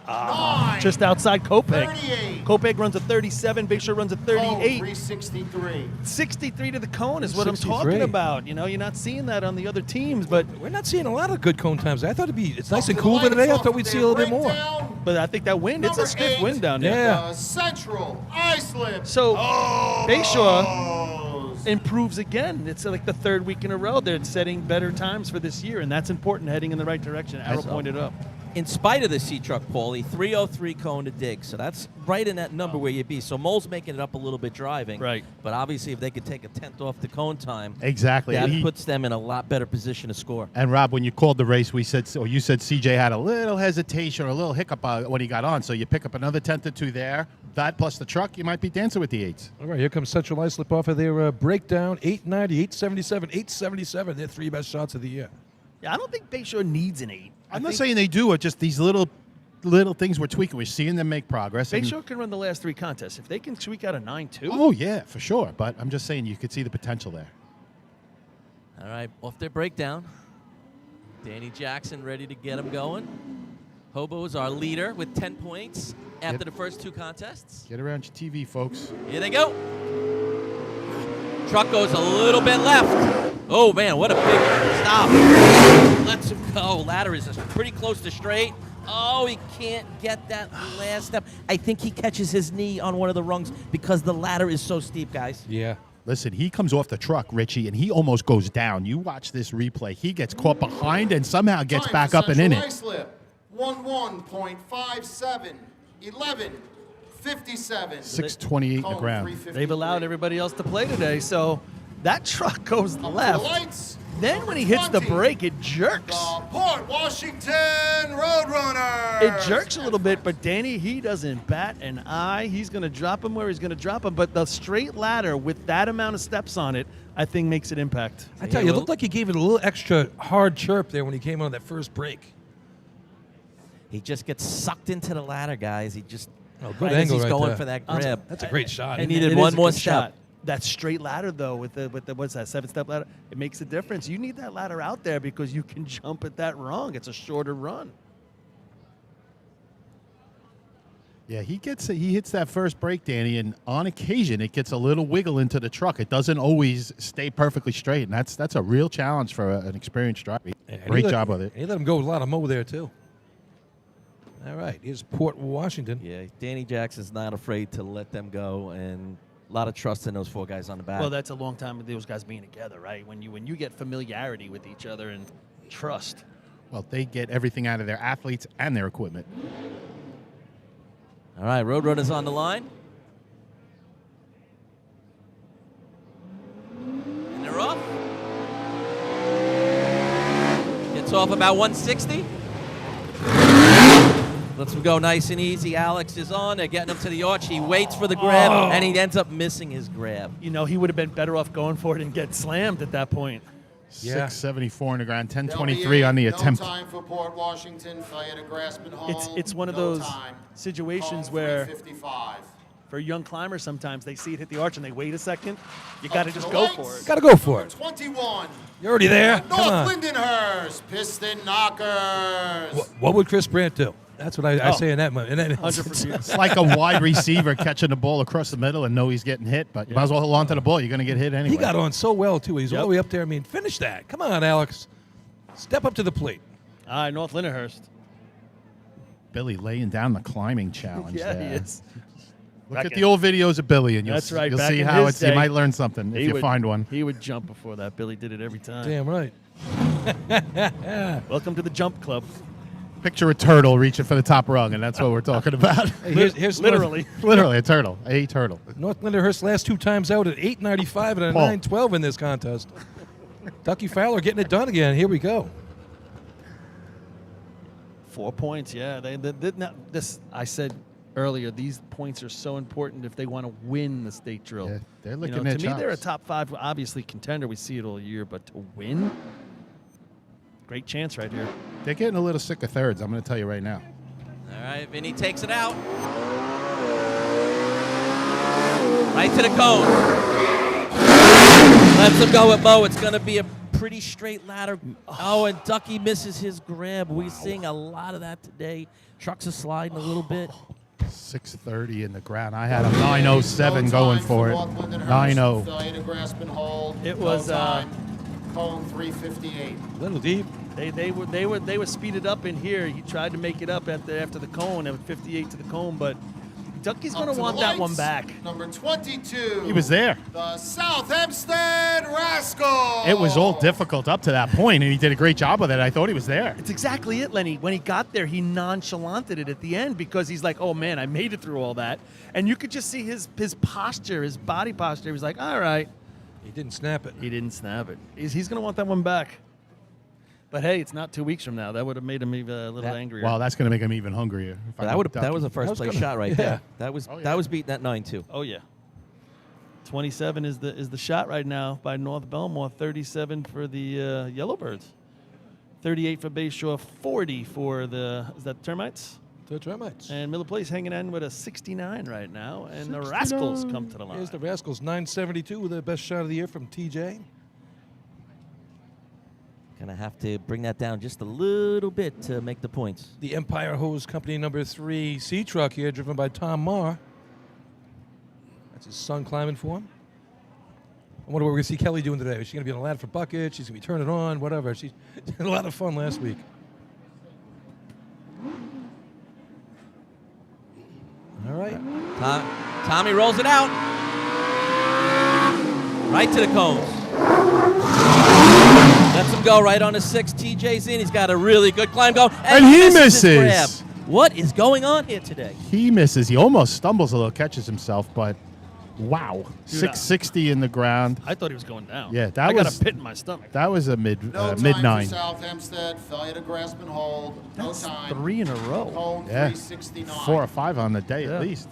9. Just outside Kopek. 38. Kopek runs a 37. Bayshore runs a Oh, 38. 363. 63 to the cone is what I'm 63. talking about. You know, you're not seeing that on the other teams, but We're not seeing a lot of good cone times. I thought it's nice and Off cool the today. I lights, thought off we'd of see a their little bit more. breakdown, but I think that wind, it's a number stiff 8, wind down there. Yeah. the Central Islip. So Bayshore Bayshore improves again. It's like the third week in a row they're setting better times for this year, and that's important, heading in the right direction. Arrow pointed up. In spite of the C-Truck, Paulie, 303 cone to dig. So that's right in that number where you'd be. So Mole's making it up a little bit driving. Right. But obviously, if they could take a 10th off the cone time, Exactly. that And he- puts them in a lot better position to score. And Rob, when you called the race, you said CJ had a little hesitation or a little hiccup when he got on. So you pick up another 10th or 2 there. That plus the truck, you might be dancing with the 8s. All right, here comes Central Islip off of their breakdown. 890, 877, 877. Their 3 best shots of the year. Yeah, I don't think Bayshore needs an 8. I'm not saying they do. It's just these little things we're tweaking. We're seeing them make progress. and- Bayshore can run the last 3 contests. If they can tweak out a 9-2. Oh, yeah, for sure. But I'm just saying you could see the potential there. All right, off their breakdown. Danny Jackson ready to get him going. Hobo's our leader with 10 points after the first 2 contests. Get around your TV, folks. Here they go. Truck goes a little bit left. Oh, man, what a big stop. Lets him go. Ladder is pretty close to straight. Oh, he can't get that last step. I think he catches his knee on one of the rungs because the ladder is so steep, guys. Yeah. Listen, he comes off the truck, Richie, and he almost goes down. You watch this replay. He gets caught behind and somehow gets Time back for up and in Central it. Islip. 11.57. 11.57. 628 in the Cone ground. 353. They've allowed everybody else to play today, so that truck goes Up to the left. lights. Then when he hits the 20. brake, it jerks. The Port Washington Roadrunner. It jerks a little bit, but Danny, he doesn't bat an eye. He's going to drop him where he's going to drop him. But the straight ladder with that amount of steps on it, I think makes it impact. I tell you, it looked like he gave it a little extra hard chirp there when he came on that first break. He just gets sucked into the ladder, guys. He just, Good right as angle he's right going there. for that grab. That's a great shot. He And needed it one is a more good step. shot. That straight ladder, though, with the what's that, 7-step ladder, it makes a difference. You need that ladder out there because you can jump at that rung. It's a shorter run. Yeah, he hits that first break, Danny, and on occasion it gets a little wiggle into the truck. It doesn't always stay perfectly straight, and that's a real challenge for an experienced driver. Great job with it. He let him go with a lot of mo there, too. All right, here's Port Washington. Yeah, Danny Jackson's not afraid to let them go and lot of trust in those 4 guys on the back. Well, that's a long time of those guys being together, right? When you get familiarity with each other and trust. Well, they get everything out of their athletes and their equipment. All right, Roadrunner's on the line. And they're off. Gets off about 160. Lets him go nice and easy. Alex is on. They're getting him to the arch. He waits for the grab, and he ends up missing his grab. You know, he would have been better off going for it and get slammed at that point. 674 on the ground, 1023 on the attempt. No time for Port Washington. Failure to grasp and hold. It's one of No those time. situations Call where 355. for young climbers sometimes they see it hit the arch and they wait a second. You got to Up just the go lights. for it. Got to go for it. 21. You're already there. Come North on. Lindenhurst, Piston Knockers. What would Chris Brandt do? That's what I say in that moment. 100%. It's like a wide receiver catching the ball across the middle and know he's getting hit, but you might as well hold on to the ball. You're going to get hit anyway. He got on so well, too. He's all the way up there. I mean, finish that. Come on, Alex. Step up to the plate. All right, North Lindenhurst. Billy laying down the climbing challenge Yeah, there. he is. Look Back at in- the old videos of Billy, and you'll, That's right. you'll back see in how his it's. You day, might learn something if he you would- find one. He would jump before that. Billy did it every time. Damn right. Welcome to the Jump Club. Picture a turtle reaching for the top rung, and that's what we're talking about. Hey, here's Literally. Literally a turtle. A turtle. North Lindenhurst last 2 times out at 8.95 and a Paul. 9.12 in this contest. Ducky Fowler getting it done again. Here we go. 4 points, yeah. This I said earlier. These points are so important if they want to win the state drill. Yeah, they're You licking know, their to me, they're a chops. top 5, obviously contender. We see it all year, but to win, great chance right here. They're getting a little sick of thirds. I'm going to tell you right now. All right, Vinny takes it out. Right to the cone. Lets him go at Mo. It's going to be a pretty straight ladder. Oh, and Ducky misses his grab. We're seeing a lot of that today. Trucks are sliding a little bit. 630 in the ground. I had a 907 going for it. 9-0. Failure to grasp and hold. It was, no time. Cone 358. Little deep. They were speeded up in here. He tried to make it up after the cone at 58 to the cone, but Ducky's going Up to the want that one lights. back. Number 22. He was there. The South Hempstead Rascal. It was all difficult up to that point, and he did a great job with it. I thought he was there. It's exactly it, Lenny. When he got there, he nonchalanted it at the end because he's like, oh, man, I made it through all that. And you could just see his posture, his body posture. He was like, all right. He didn't snap it. He didn't snap it. He's going to want that one back. But, hey, it's not 2 weeks from now. That would have made him even a little angrier. Well, that's going to make him even hungrier. If I That go would that Ducky. was a first place shot right there. That was Oh, yeah. that was beating that 9-2. Oh, yeah. 27 is the shot right now by North Belmore. 37 for the Yellowbirds. 38 for Bayshore. 40 for is that Termites? The Termites. And Miller Place hanging in with a 69 right now. And the Rascals come to the line. Here's the Rascals, 972 with the best shot of the year from TJ. Gonna have to bring that down just a little bit to make the points. The Empire Hose Company number 3 C truck here, driven by Tom Marr. That's his son climbing for him. I wonder what we're gonna see Kelly doing today. Is she gonna be on a ladder for buckets? She's gonna be turning on, whatever. She had a lot of fun last week. All right. Tommy rolls it out. Right to the cones. Lets him go right on the 6. TJ's in. He's got a really good climb going. And he his misses. grab. What is going on here today? He misses. He almost stumbles a little, catches himself, but wow. Dude, 660 in the ground. I thought he was going down. Yeah, that I got was- a pit in my stomach. That was a mid No time mid for 9. South Hempstead. Failure to grasp and hold. No That's time. 3 in a row. Cone Yeah. 369. 4 or 5 on the day Yeah. at least.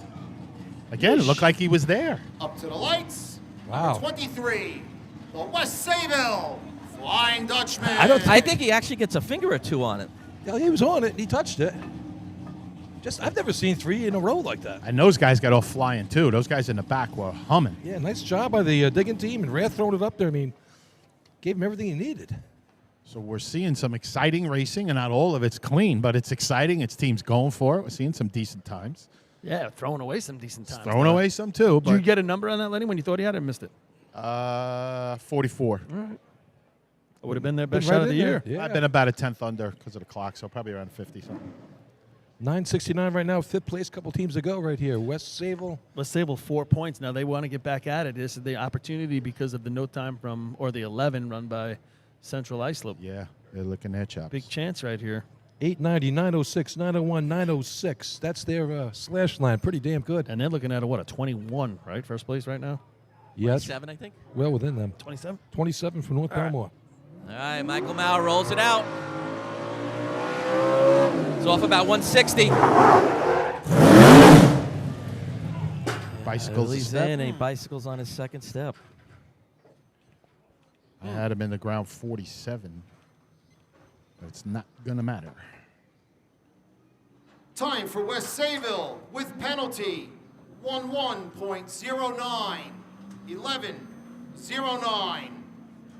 Again, it looked like he was there. Up to the lights. Wow. Number 23. The West Sayville Flying Dutchman. I think he actually gets a finger or two on it. Yeah, he was on it and he touched it. I've never seen 3 in a row like that. And those guys got off flying too. Those guys in the back were humming. Yeah, nice job by the digging team and Rath throwing it up there. I mean, gave him everything he needed. So we're seeing some exciting racing, and not all of it's clean, but it's exciting. It's teams going for it. We're seeing some decent times. Yeah, throwing away some decent times. Throwing away some too. Did you But get a number on that, Lenny, when you thought he had it or missed it? 44. It would have been their best Been right shot of the in there. year. Yeah. I've been about a 10th under because of the clock, so probably around 50 something. 969 right now, 5th place, couple teams to go right here. West Sayville. West Sayville 4 points. Now they want to get back at it. This is the opportunity because of the no time from, or the 11 run by Central Islip. Yeah, they're looking their chops. Big chance right here. 890, 906, 901, 906. That's their slash line. Pretty damn good. And they're looking at a 21, right? First place right now? Yes. 7, I think. Well within them. 27? 27 for North Belmore. All right, Michael Mauer rolls it out. It's off about 160. Bicycles. He's in, and he bicycles on his second step. I had him in the ground 47. But it's not going to matter. Time for West Sayville with penalty 11.09, 11.09,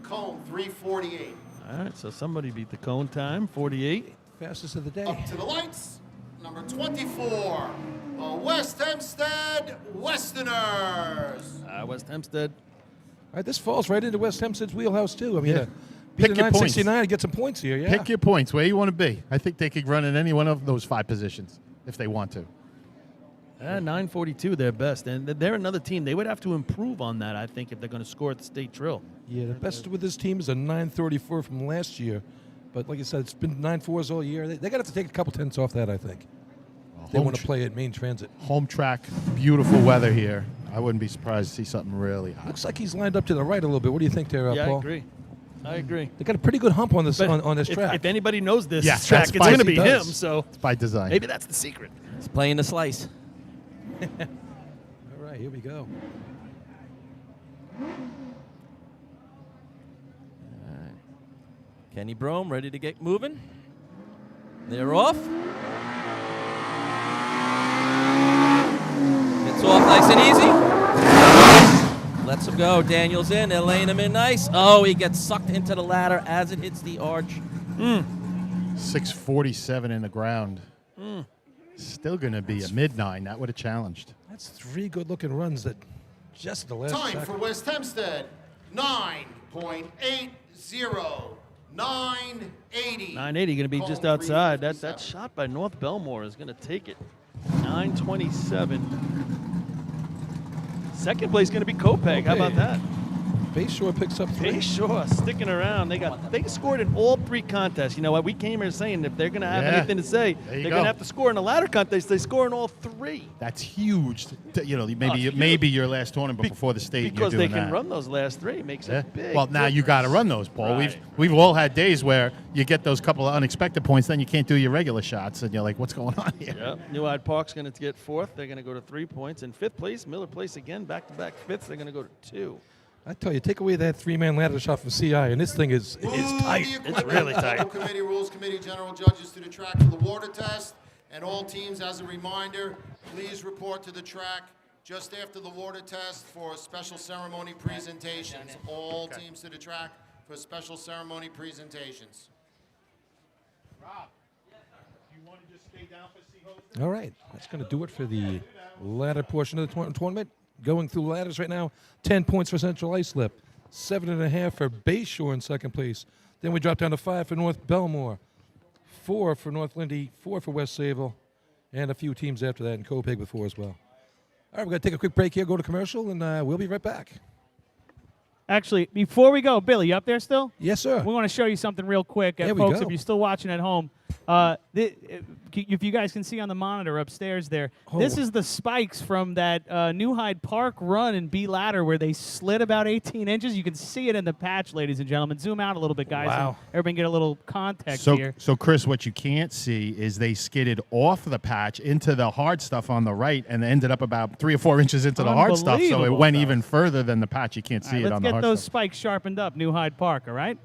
cone 348. All right, so somebody beat the cone time, 48. Fastest of the day. Up to the lights, number 24, the West Hempstead Westerners. West Hempstead. All right, this falls right into West Hempstead's wheelhouse, too. I mean, Yeah. beat Pick a your points. 969 and get some points here, yeah. Pick your points, where you want to be. I think they could run in any one of those 5 positions if they want to. 942, their best. And they're another team. They would have to improve on that, I think, if they're going to score at the state drill. Yeah, the best with this team is a 934 from last year. But like I said, it's been 9.4s all year. They got to have to take a couple tenths off that, I think. They want to play at main transit. Home track, beautiful weather here. I wouldn't be surprised to see something really hot. Looks like he's lined up to the right a little bit. What do you think there, Yeah, Paul? I agree. I agree. They got a pretty good hump on this But on this if, track. If anybody knows this Yes, track, that's it's going to spicy. be him. Does. So It's by design. maybe that's the secret. He's playing the slice. All right, here we go. Kenny Brome ready to get moving. They're off. It's off nice and easy. Lets him go. Daniel's in. They're laying him in nice. Oh, he gets sucked into the ladder as it hits the arch. 647 in the ground. Still going to be a mid-9. That would have challenged. That's 3 good-looking runs that just the last Time second. for West Hempstead, 9.80, 980. 980 going to be Cone just outside. That 357. shot by North Belmore is going to take it. 927. Second place going to be Kopeg. How about that? Bayshore picks up 3. Bayshore sticking around. They scored in all 3 contests. You know what? We came here saying if they're going to have Yeah. anything to say, There you they're go. going to have to score in the ladder contest. They score in all 3. That's huge. You know, maybe huge. maybe your last tournament before the state. Because you're they doing can that. run those last 3. Makes Yeah. a big Well, now you difference. got to run those, Paul. Right. We've all had days where you get those couple of unexpected points, then you can't do your regular shots, and you're like, what's going on here? Yep. New Hyde Park's going to get 4th. They're going to go to 3 points. And 5th place, Miller Place again, back-to-back 5th. They're going to go to 2. I tell you, take away that 3-man ladder shot from CI, and this thing is tight. It's really tight. Local Committee, Rules Committee, General Judges to the track for the water test. And all teams, as a reminder, please report to the track just after the water test for special ceremony presentations. All teams to the track for special ceremony presentations. Rob, you want to just stay down for C-Host? All right, that's going to do it for the ladder portion of the tournament. Going through ladders right now, 10 points for Central Islip, 7.5 for Bayshore in second place. Then we drop down to 5 for North Belmore, 4 for North Lindy, 4 for West Sayville, and a few teams after that, and Kopeg with 4 as well. All right, we're going to take a quick break here, go to commercial, and we'll be right back. Actually, before we go, Billy, you up there still? Yes, sir. We want to show you something real quick. There we Folks, go. if you're still watching at home, if you guys can see on the monitor upstairs there, this is the spikes from that New Hyde Park run in B ladder where they slid about 18 inches. You can see it in the patch, ladies and gentlemen. Zoom out a little bit, guys. Wow. And everybody get a little context So, here. so Chris, what you can't see is they skidded off the patch into the hard stuff on the right and ended up about 3 or 4 inches into the hard stuff. So it Unbelievable went stuff. even further than the patch. You can't All see right, it let's on the get hard those stuff. spikes sharpened up, New Hyde Park, all right?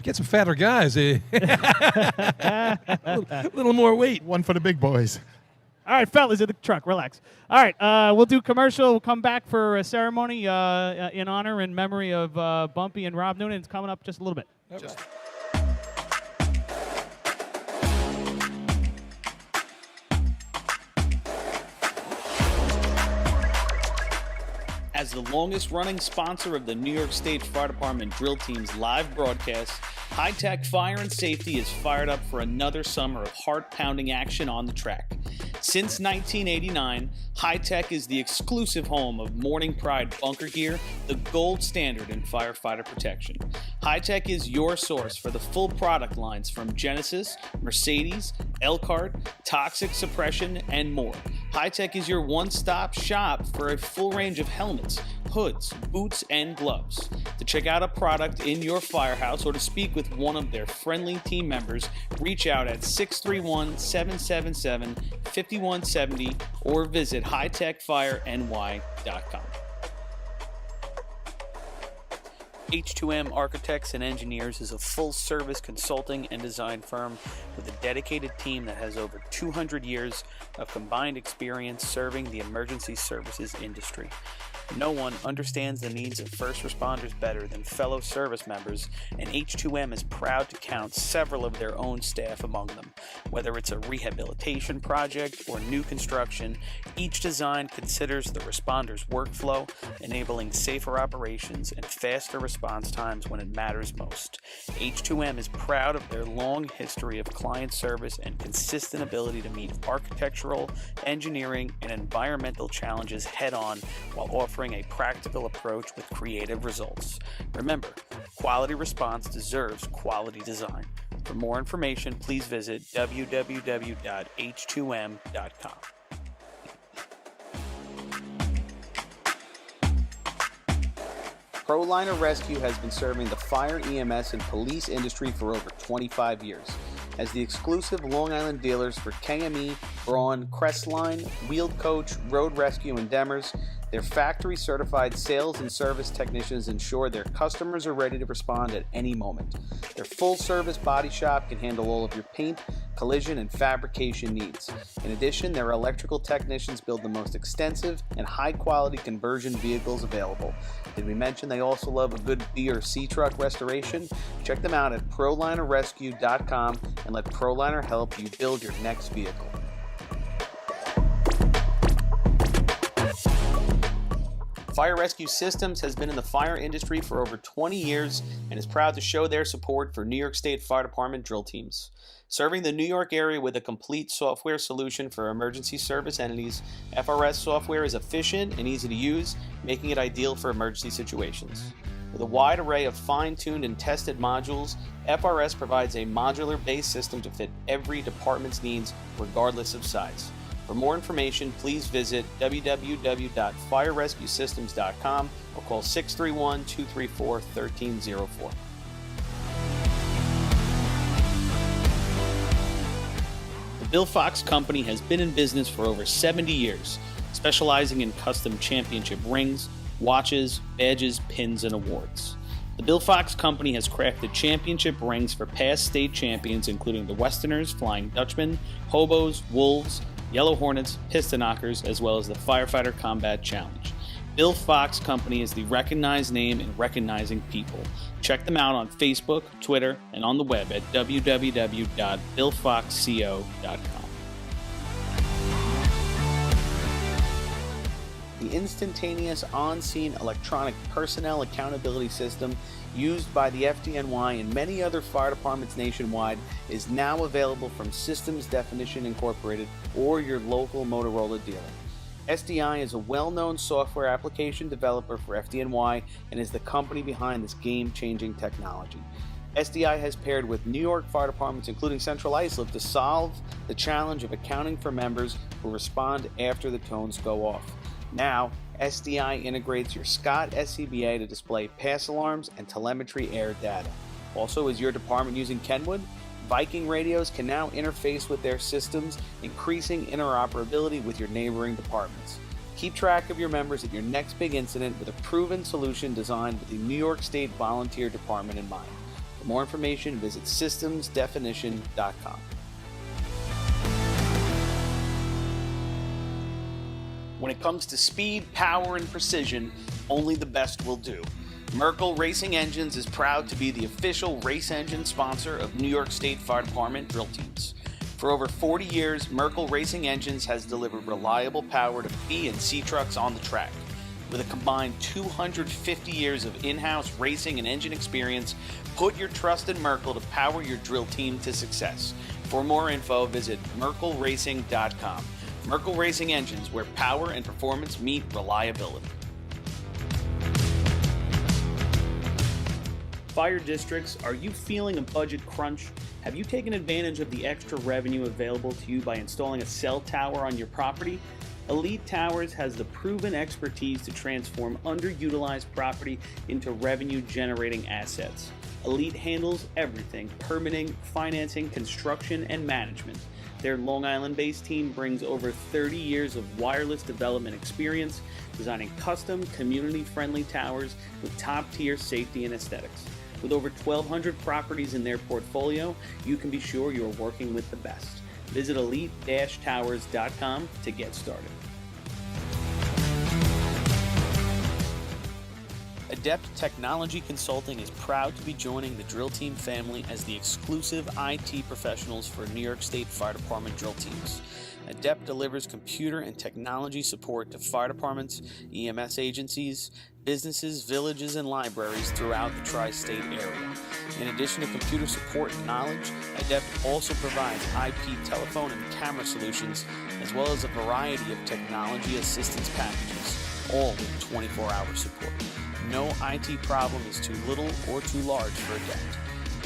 Get some fatter guys. A little more weight. One for the big boys. All right, fellas, in the truck, relax. All right, we'll do commercial. We'll come back for a ceremony in honor and memory of Bumpy and Rob Noonan. It's coming up just a little bit. As the longest running sponsor of the New York State Fire Department drill team's live broadcasts, High Tech Fire and Safety is fired up for another summer of heart-pounding action on the track. Since 1989, High Tech is the exclusive home of Morning Pride bunker gear, the gold standard in firefighter protection. High Tech is your source for the full product lines from Genesis, Mercedes, Elkhart, Toxic Suppression, and more. High Tech is your one-stop shop for a full range of helmets, hoods, boots, and gloves. To check out a product in your firehouse or to speak with one of their friendly team members, reach out at 631-777-5170 or visit hightechfireny.com. H2M Architects and Engineers is a full-service consulting and design firm with a dedicated team that has over 200 years of combined experience serving the emergency services industry. No one understands the needs of first responders better than fellow service members, and H2M is proud to count several of their own staff among them. Whether it's a rehabilitation project or new construction, each design considers the responder's workflow, enabling safer operations and faster response times when it matters most. H2M is proud of their long history of client service and consistent ability to meet architectural, engineering, and environmental challenges head-on while offering a practical approach with creative results. Remember, quality response deserves quality design. For more information, please visit www.h2m.com. ProLiner Rescue has been serving the fire, EMS, and police industry for over 25 years. As the exclusive Long Island dealers for KME, Braun, Crestline, Wheeled Coach, Road Rescue, and Demers, their factory-certified sales and service technicians ensure their customers are ready to respond at any moment. Their full-service body shop can handle all of your paint, collision, and fabrication needs. In addition, their electrical technicians build the most extensive and high-quality conversion vehicles available. Did we mention they also love a good B or C truck restoration? Check them out at ProLinerRescue.com and let ProLiner help you build your next vehicle. Fire Rescue Systems has been in the fire industry for over 20 years and is proud to show their support for New York State Fire Department drill teams. Serving the New York area with a complete software solution for emergency service entities, FRS software is efficient and easy to use, making it ideal for emergency situations. With a wide array of fine-tuned and tested modules, FRS provides a modular-based system to fit every department's needs, regardless of size. For more information, please visit www.firerescuesystems.com or call 631-234-1304. The Bill Fox Company has been in business for over 70 years, specializing in custom championship rings, watches, badges, pins, and awards. The Bill Fox Company has crafted championship rings for past state champions, including the Westerners, Flying Dutchmen, Hobos, Wolves, Yellow Hornets, Piston Knockers, as well as the Firefighter Combat Challenge. Bill Fox Company is the recognized name in recognizing people. Check them out on Facebook, Twitter, and on the web at www.billfoxco.com. The instantaneous on-scene electronic personnel accountability system used by the FDNY and many other fire departments nationwide is now available from Systems Definition Incorporated or your local Motorola dealer. SDI is a well-known software application developer for FDNY and is the company behind this game-changing technology. SDI has paired with New York fire departments, including Central Islip, to solve the challenge of accounting for members who respond after the tones go off. Now, SDI integrates your Scott SCBA to display pass alarms and telemetry air data. Also, is your department using Kenwood? Viking radios can now interface with their systems, increasing interoperability with your neighboring departments. Keep track of your members at your next big incident with a proven solution designed with the New York State Volunteer Department in mind. For more information, visit systemsdefinition.com. When it comes to speed, power, and precision, only the best will do. Merkel Racing Engines is proud to be the official race engine sponsor of New York State Fire Department drill teams. For over 40 years, Merkel Racing Engines has delivered reliable power to B and C trucks on the track. With a combined 250 years of in-house racing and engine experience, put your trust in Merkel to power your drill team to success. For more info, visit merkelracing.com. Merkel Racing Engines, where power and performance meet reliability. Fire districts, are you feeling a budget crunch? Have you taken advantage of the extra revenue available to you by installing a cell tower on your property? Elite Towers has the proven expertise to transform underutilized property into revenue-generating assets. Elite handles everything: permitting, financing, construction, and management. Their Long Island-based team brings over 30 years of wireless development experience, designing custom, community-friendly towers with top-tier safety and aesthetics. With over 1,200 properties in their portfolio, you can be sure you're working with the best. Visit elite-towers.com to get started. Adept Technology Consulting is proud to be joining the Drill Team family as the exclusive IT professionals for New York State Fire Department drill teams. Adept delivers computer and technology support to fire departments, EMS agencies, businesses, villages, and libraries throughout the tri-state area. In addition to computer support and knowledge, Adept also provides IP telephone and camera solutions, as well as a variety of technology assistance packages, all with 24-hour support. No IT problem is too little or too large for Adept.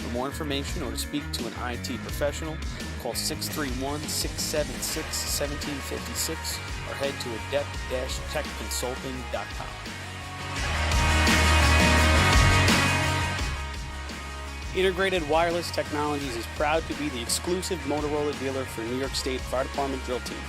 For more information or to speak to an IT professional, call 631-676-1756 or head to adept-techconsulting.com. Integrated Wireless Technologies is proud to be the exclusive Motorola dealer for New York State Fire Department drill teams.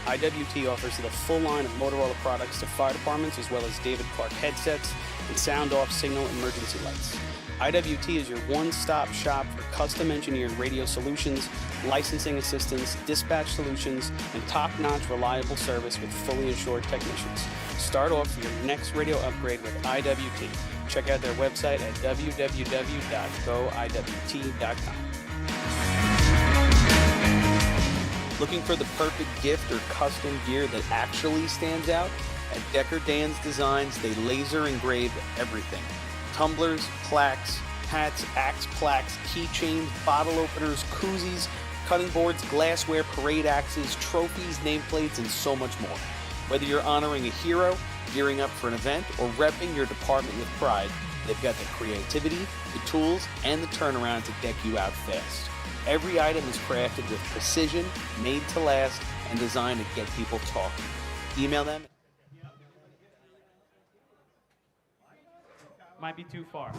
IWT offers the full line of Motorola products to fire departments, as well as David Clark headsets and sound-off signal emergency lights. IWT is your one-stop shop for custom-engineered radio solutions, licensing assistance, dispatch solutions, and top-notch reliable service with fully assured technicians. Start off your next radio upgrade with IWT. Check out their website at www.goiwt.com. Looking for the perfect gift or custom gear that actually stands out? At Decker Dan's Designs, they laser engrave everything. Tumblers, plaques, hats, axe plaques, keychains, bottle openers, koozies, cutting boards, glassware, parade axes, trophies, nameplates, and so much more. Whether you're honoring a hero, gearing up for an event, or repping your department with pride, they've got the creativity, the tools, and the turnaround to deck you out fast. Every item is crafted with precision, made to last, and designed to get people talking. Email them. Might be too far.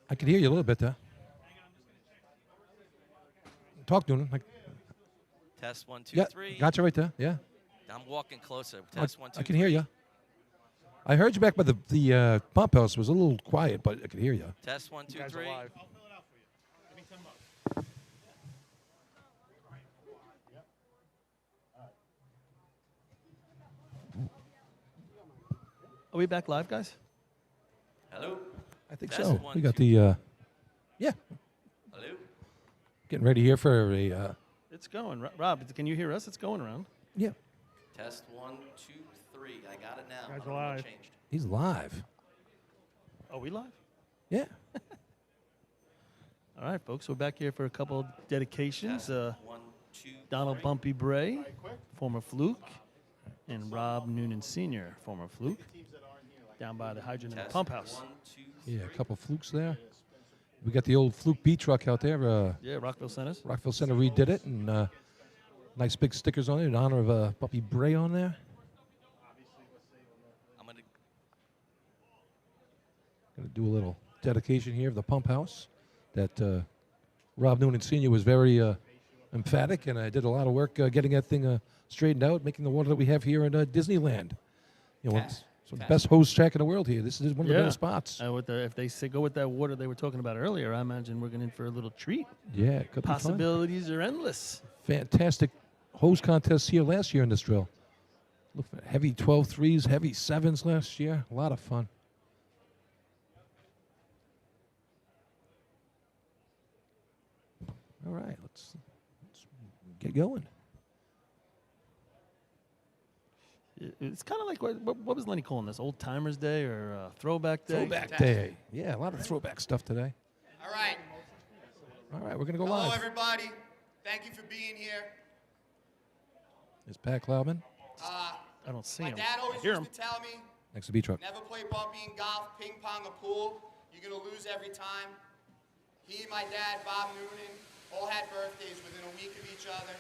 I can hear you a little bit there. Talk, Noonan. Test 1, 2, Yeah, 3. gotcha right there. Yeah. I'm walking closer. Test 1, 2, I can hear you. I heard you back by the pump house. It was a little quiet, but I could hear you. Test 1, 2, 3. Are we back live, guys? Hello. I think Test so. 1, We got 2. the yeah. Hello. Getting ready here for a It's going. Rob, can you hear us? It's going around. yeah. Test 1, 2, 3. I got it now. Guys I don't know what live. changed. He's live. Are we live? Yeah. All right, folks. We're back here for a couple dedications. Test 1, 2, Donald 3. Bumpy Bray, former Fluke, and Rob Noonan Sr., former Fluke, down by the hydrant in the Test pump house. 1, 2, 3. Yeah, a couple flukes there. We got the old Fluke B truck out there. Yeah, Rockville Centers. Rockville Center redid it, and nice big stickers on it in honor of Bumpy Bray on there. I'm going to Going to do a little dedication here of the pump house that Rob Noonan Sr. was very emphatic, and I did a lot of work getting that thing straightened out, making the water that we have here in Disneyland. You know, Pass. it's the best hose track in the world here. This is one of the better spots. If they say go with that water they were talking about earlier, I imagine we're going in for a little treat. Yeah, it could be fun. Possibilities are endless. Fantastic hose contests here last year in this drill. Look for heavy 12-3s, heavy 7s last year. A lot of fun. All right, let's get going. It's kind of like what was Lenny calling this? Old Timers Day or Throwback Day? Throwback Day. Yeah, a lot of throwback stuff today. All right. All right, we're going to go Hello, live. everybody. Thank you for being here. Is Pat Cloudman I don't see My him. dad always Hear used him. to tell me, next to B-Truck. never play bumpy in golf, ping pong, or pool. You're going to lose every time. He, my dad, Bob Noonan, all had birthdays within a week of each other,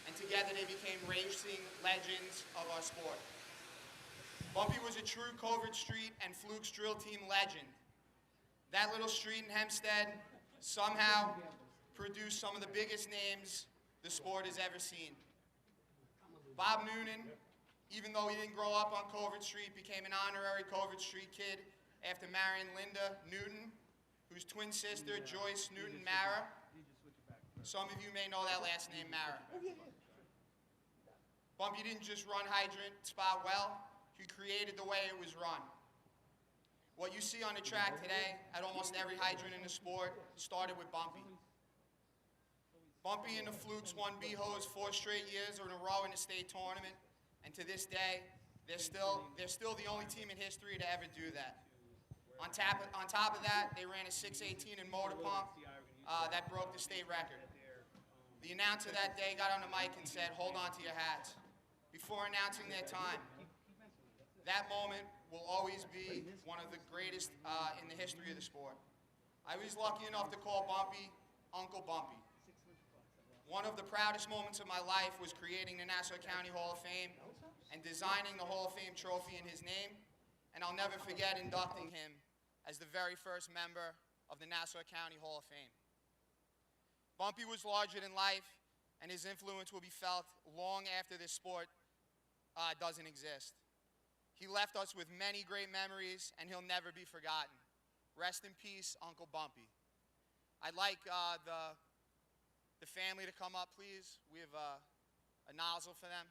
and together they became racing legends of our sport. Bumpy was a true Covert Street and Fluke's drill team legend. That little street in Hempstead somehow produced some of the biggest names the sport has ever seen. Bob Noonan, even though he didn't grow up on Covert Street, became an honorary Covert Street kid after marrying Linda Newton, whose twin sister, Joyce Newton Mara. Some of you may know that last name, Mara. Bumpy didn't just run hydrant spot well, he created the way it was run. What you see on the track today at almost every hydrant in the sport started with Bumpy. Bumpy and the Flukes won B-Hose 4 straight years in a row in the state tournament, and to this day, they're still the only team in history to ever do that. On top of that, they ran a 6:18 in motor pump that broke the state record. The announcer that day got on the mic and said, "Hold on to your hats," before announcing their time. That moment will always be one of the greatest in the history of the sport. I was lucky enough to call Bumpy Uncle Bumpy. One of the proudest moments of my life was creating the Nassau County Hall of Fame and designing the Hall of Fame trophy in his name, and I'll never forget inducting him as the very first member of the Nassau County Hall of Fame. Bumpy was larger than life, and his influence will be felt long after this sport doesn't exist. He left us with many great memories, and he'll never be forgotten. Rest in peace, Uncle Bumpy. I'd like the family to come up, please. We have a nozzle for them.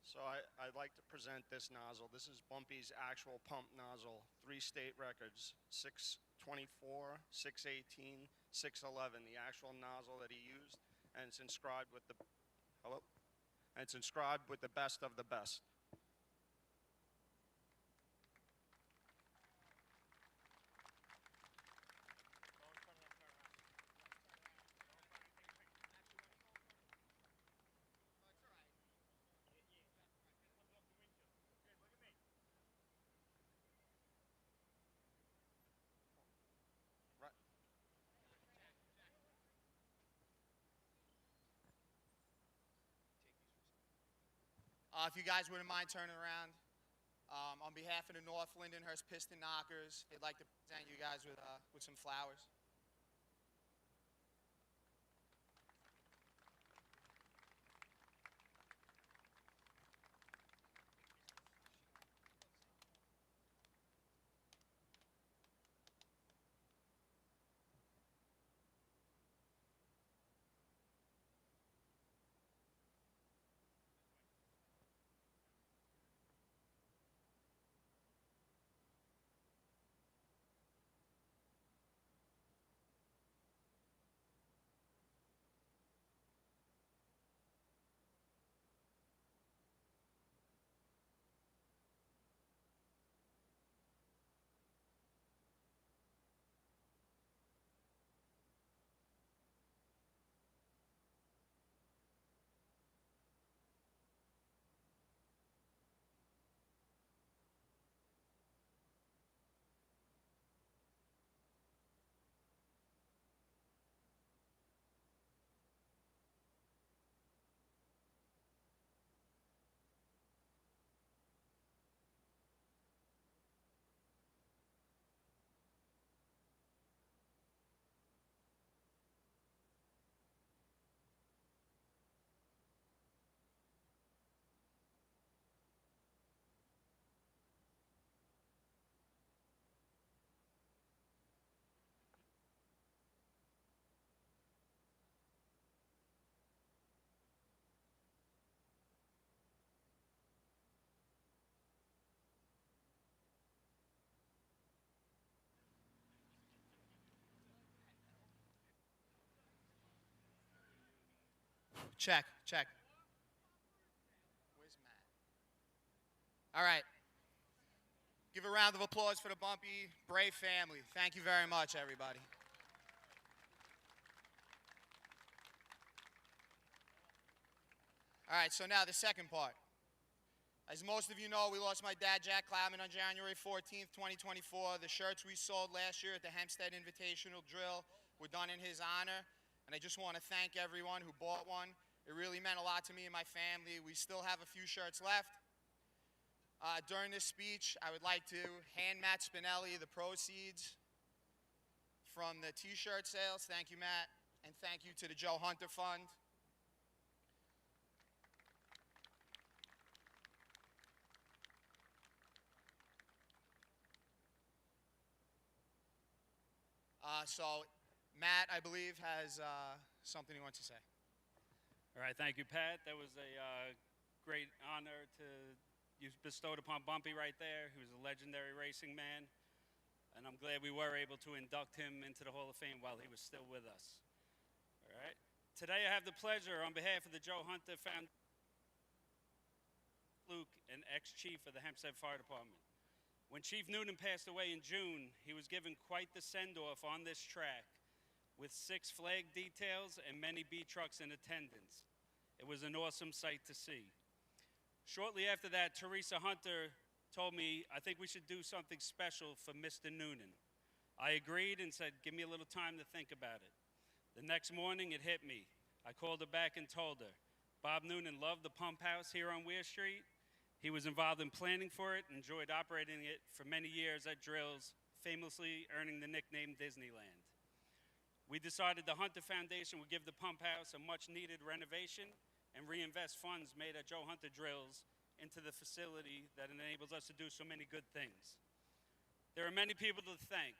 So I'd like to present this nozzle. This is Bumpy's actual pump nozzle. 3 state records, 624, 618, 611, the actual nozzle that he used, and it's inscribed with the, hello? And it's inscribed with the best of the best. If you guys wouldn't mind turning around, on behalf of the North Lindenhurst Piston Knockers, they'd like to present you guys with some flowers. Check. Where's Matt? All right. Give a round of applause for the Bumpy Brave family. Thank you very much, everybody. All right, so now the second part. As most of you know, we lost my dad, Jack Cloudman, on January 14th, 2024. The shirts we sold last year at the Hempstead Invitational Drill were done in his honor, and I just want to thank everyone who bought one. It really meant a lot to me and my family. We still have a few shirts left. During this speech, I would like to hand Matt Spinelli the proceeds from the t-shirt sales. Thank you, Matt, and thank you to the Joe Hunter Fund. So Matt, I believe, has something he wants to say. All right, thank you, Pat. That was a great honor to you bestowed upon Bumpy right there. He was a legendary racing man, and I'm glad we were able to induct him into the Hall of Fame while he was still with us. All right. Today I have the pleasure, on behalf of the Joe Hunter Foundation, Luke, an ex-chief of the Hempstead Fire Department. When Chief Noonan passed away in June, he was given quite the send-off on this track with 6 flag details and many B trucks in attendance. It was an awesome sight to see. Shortly after that, Teresa Hunter told me, I think we should do something special for Mr. Noonan. I agreed and said, give me a little time to think about it. The next morning, it hit me. I called her back and told her, Bob Noonan loved the pump house here on Weir Street. He was involved in planning for it, enjoyed operating it for many years at drills, famously earning the nickname Disneyland. We decided the Hunter Foundation would give the pump house a much-needed renovation and reinvest funds made at Joe Hunter drills into the facility that enables us to do so many good things. There are many people to thank.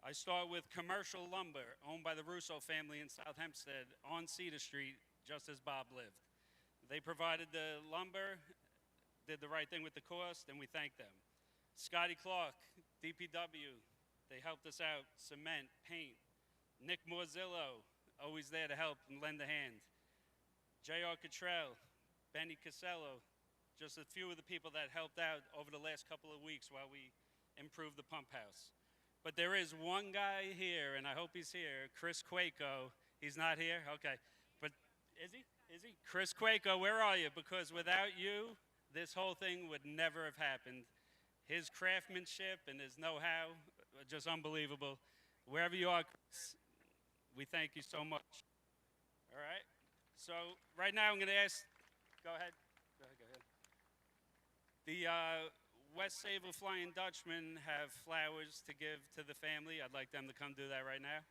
I start with Commercial Lumber, owned by the Russo family in South Hempstead on Cedar Street, just as Bob lived. They provided the lumber, did the right thing with the cost, and we thank them. Scotty Clark, DPW, they helped us out, cement, paint. Nick Morzillo, always there to help and lend a hand. J.R. Cottrell, Benny Casello, just a few of the people that helped out over the last couple of weeks while we improved the pump house. But there is one guy here, and I hope he's here, Chris Quaco. He's not here? Okay. But is he? Is he? Chris Quaco, where are you? Because without you, this whole thing would never have happened. His craftsmanship and his know-how, just unbelievable. Wherever you are, Chris, we thank you so much. All right? So right now I'm going to ask, go ahead. The West Sable Flying Dutchmen have flowers to give to the family. I'd like them to come do that right now.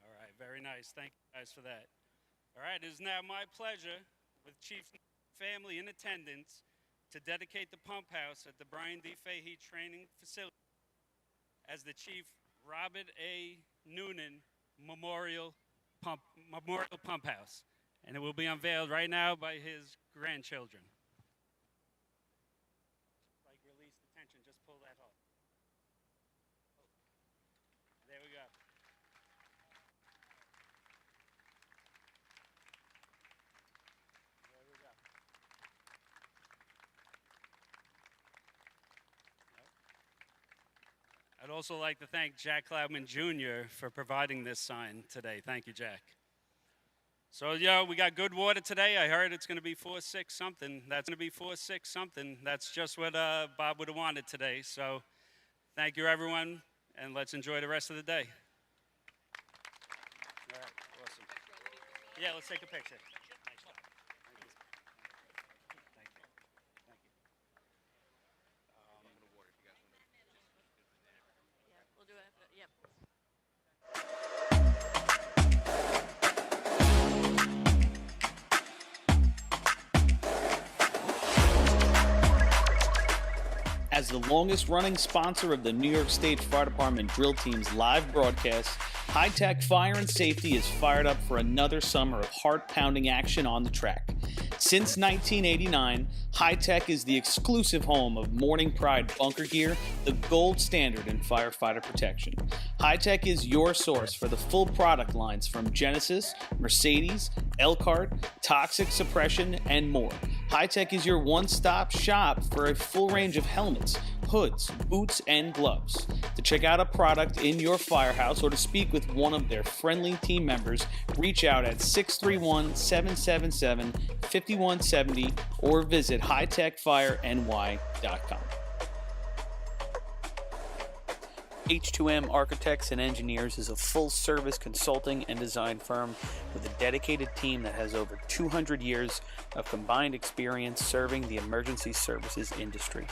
All right, very nice. Thank you guys for that. All right, it is now my pleasure, with Chief family in attendance, to dedicate the pump house at the Brian D. Fahey Training Facility as the Chief Robert A. Noonan Memorial Pump House. And it will be unveiled right now by his grandchildren. Like release the tension, just pull that off. There we go. I'd also like to thank Jack Cloudman Jr. for providing this sign today. Thank you, Jack. So, we got good water today. I heard it's going to be 4-6 something. That's going to be 4-6 something. That's just what Bob would have wanted today. So, thank you, everyone, and let's enjoy the rest of the day. All right, awesome. Yeah, let's take a picture. Nice job. Thank you. Thank you. Thank you. Yeah, we'll do it after. Yep. As the longest running sponsor of the New York State Fire Department Drill Team's live broadcast, High Tech Fire and Safety is fired up for another summer of heart-pounding action on the track. Since 1989, High Tech is the exclusive home of Morning Pride bunker gear, the gold standard in firefighter protection. High Tech is your source for the full product lines from Genesis, Mercedes, Elkhart, Toxic Suppression, and more. High Tech is your one-stop shop for a full range of helmets, hoods, boots, and gloves. To check out a product in your firehouse or to speak with one of their friendly team members, reach out at 631-777-5170 or visit hightechfireny.com. H2M Architects and Engineers is a full-service consulting and design firm with a dedicated team that has over 200 years of combined experience serving the emergency services industry.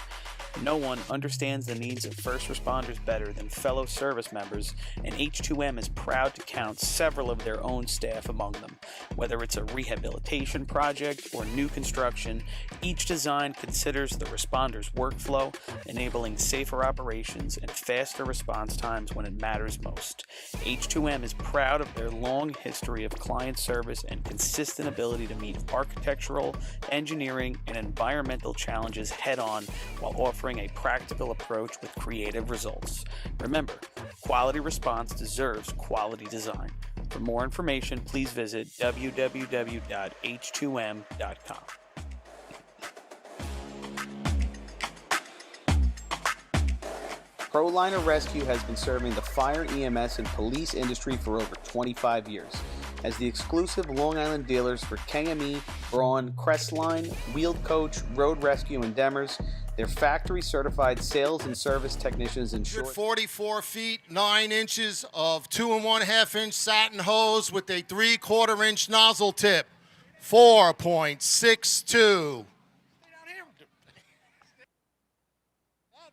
No one understands the needs of first responders better than fellow service members, and H2M is proud to count several of their own staff among them. Whether it's a rehabilitation project or new construction, each design considers the responder's workflow, enabling safer operations and faster response times when it matters most. H2M is proud of their long history of client service and consistent ability to meet architectural, engineering, and environmental challenges head-on while offering a practical approach with creative results. Remember, quality response deserves quality design. For more information, please visit www.h2m.com. ProLiner Rescue has been serving the fire, EMS, and police industry for over 25 years. As the exclusive Long Island dealers for KME, Braun, Crestline, Wheeled Coach, Road Rescue, and Demers, their factory-certified sales and service technicians ensure 44 feet, 9 inches of 2 1/2 inch satin hose with a 3/4 inch nozzle tip. 4.62.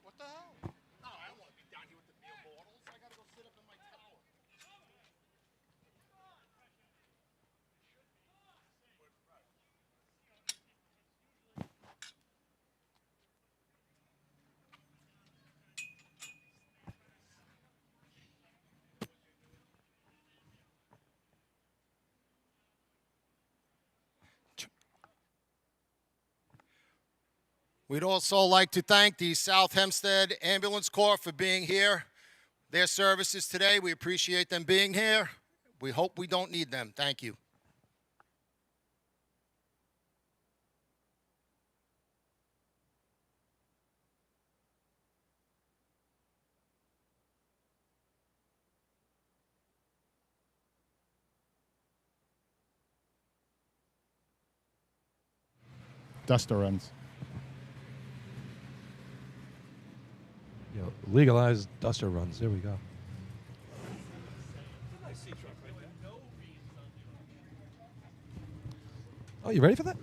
What the hell? No, I don't want to be down here with the beer bottles. I got to go sit up in my tower. We'd also like to thank the South Hempstead Ambulance Corps for being here. Their services today, we appreciate them being here. We hope we don't need them. Thank you. Duster runs. Yeah, legalized duster runs. There we go. Oh, you ready for that?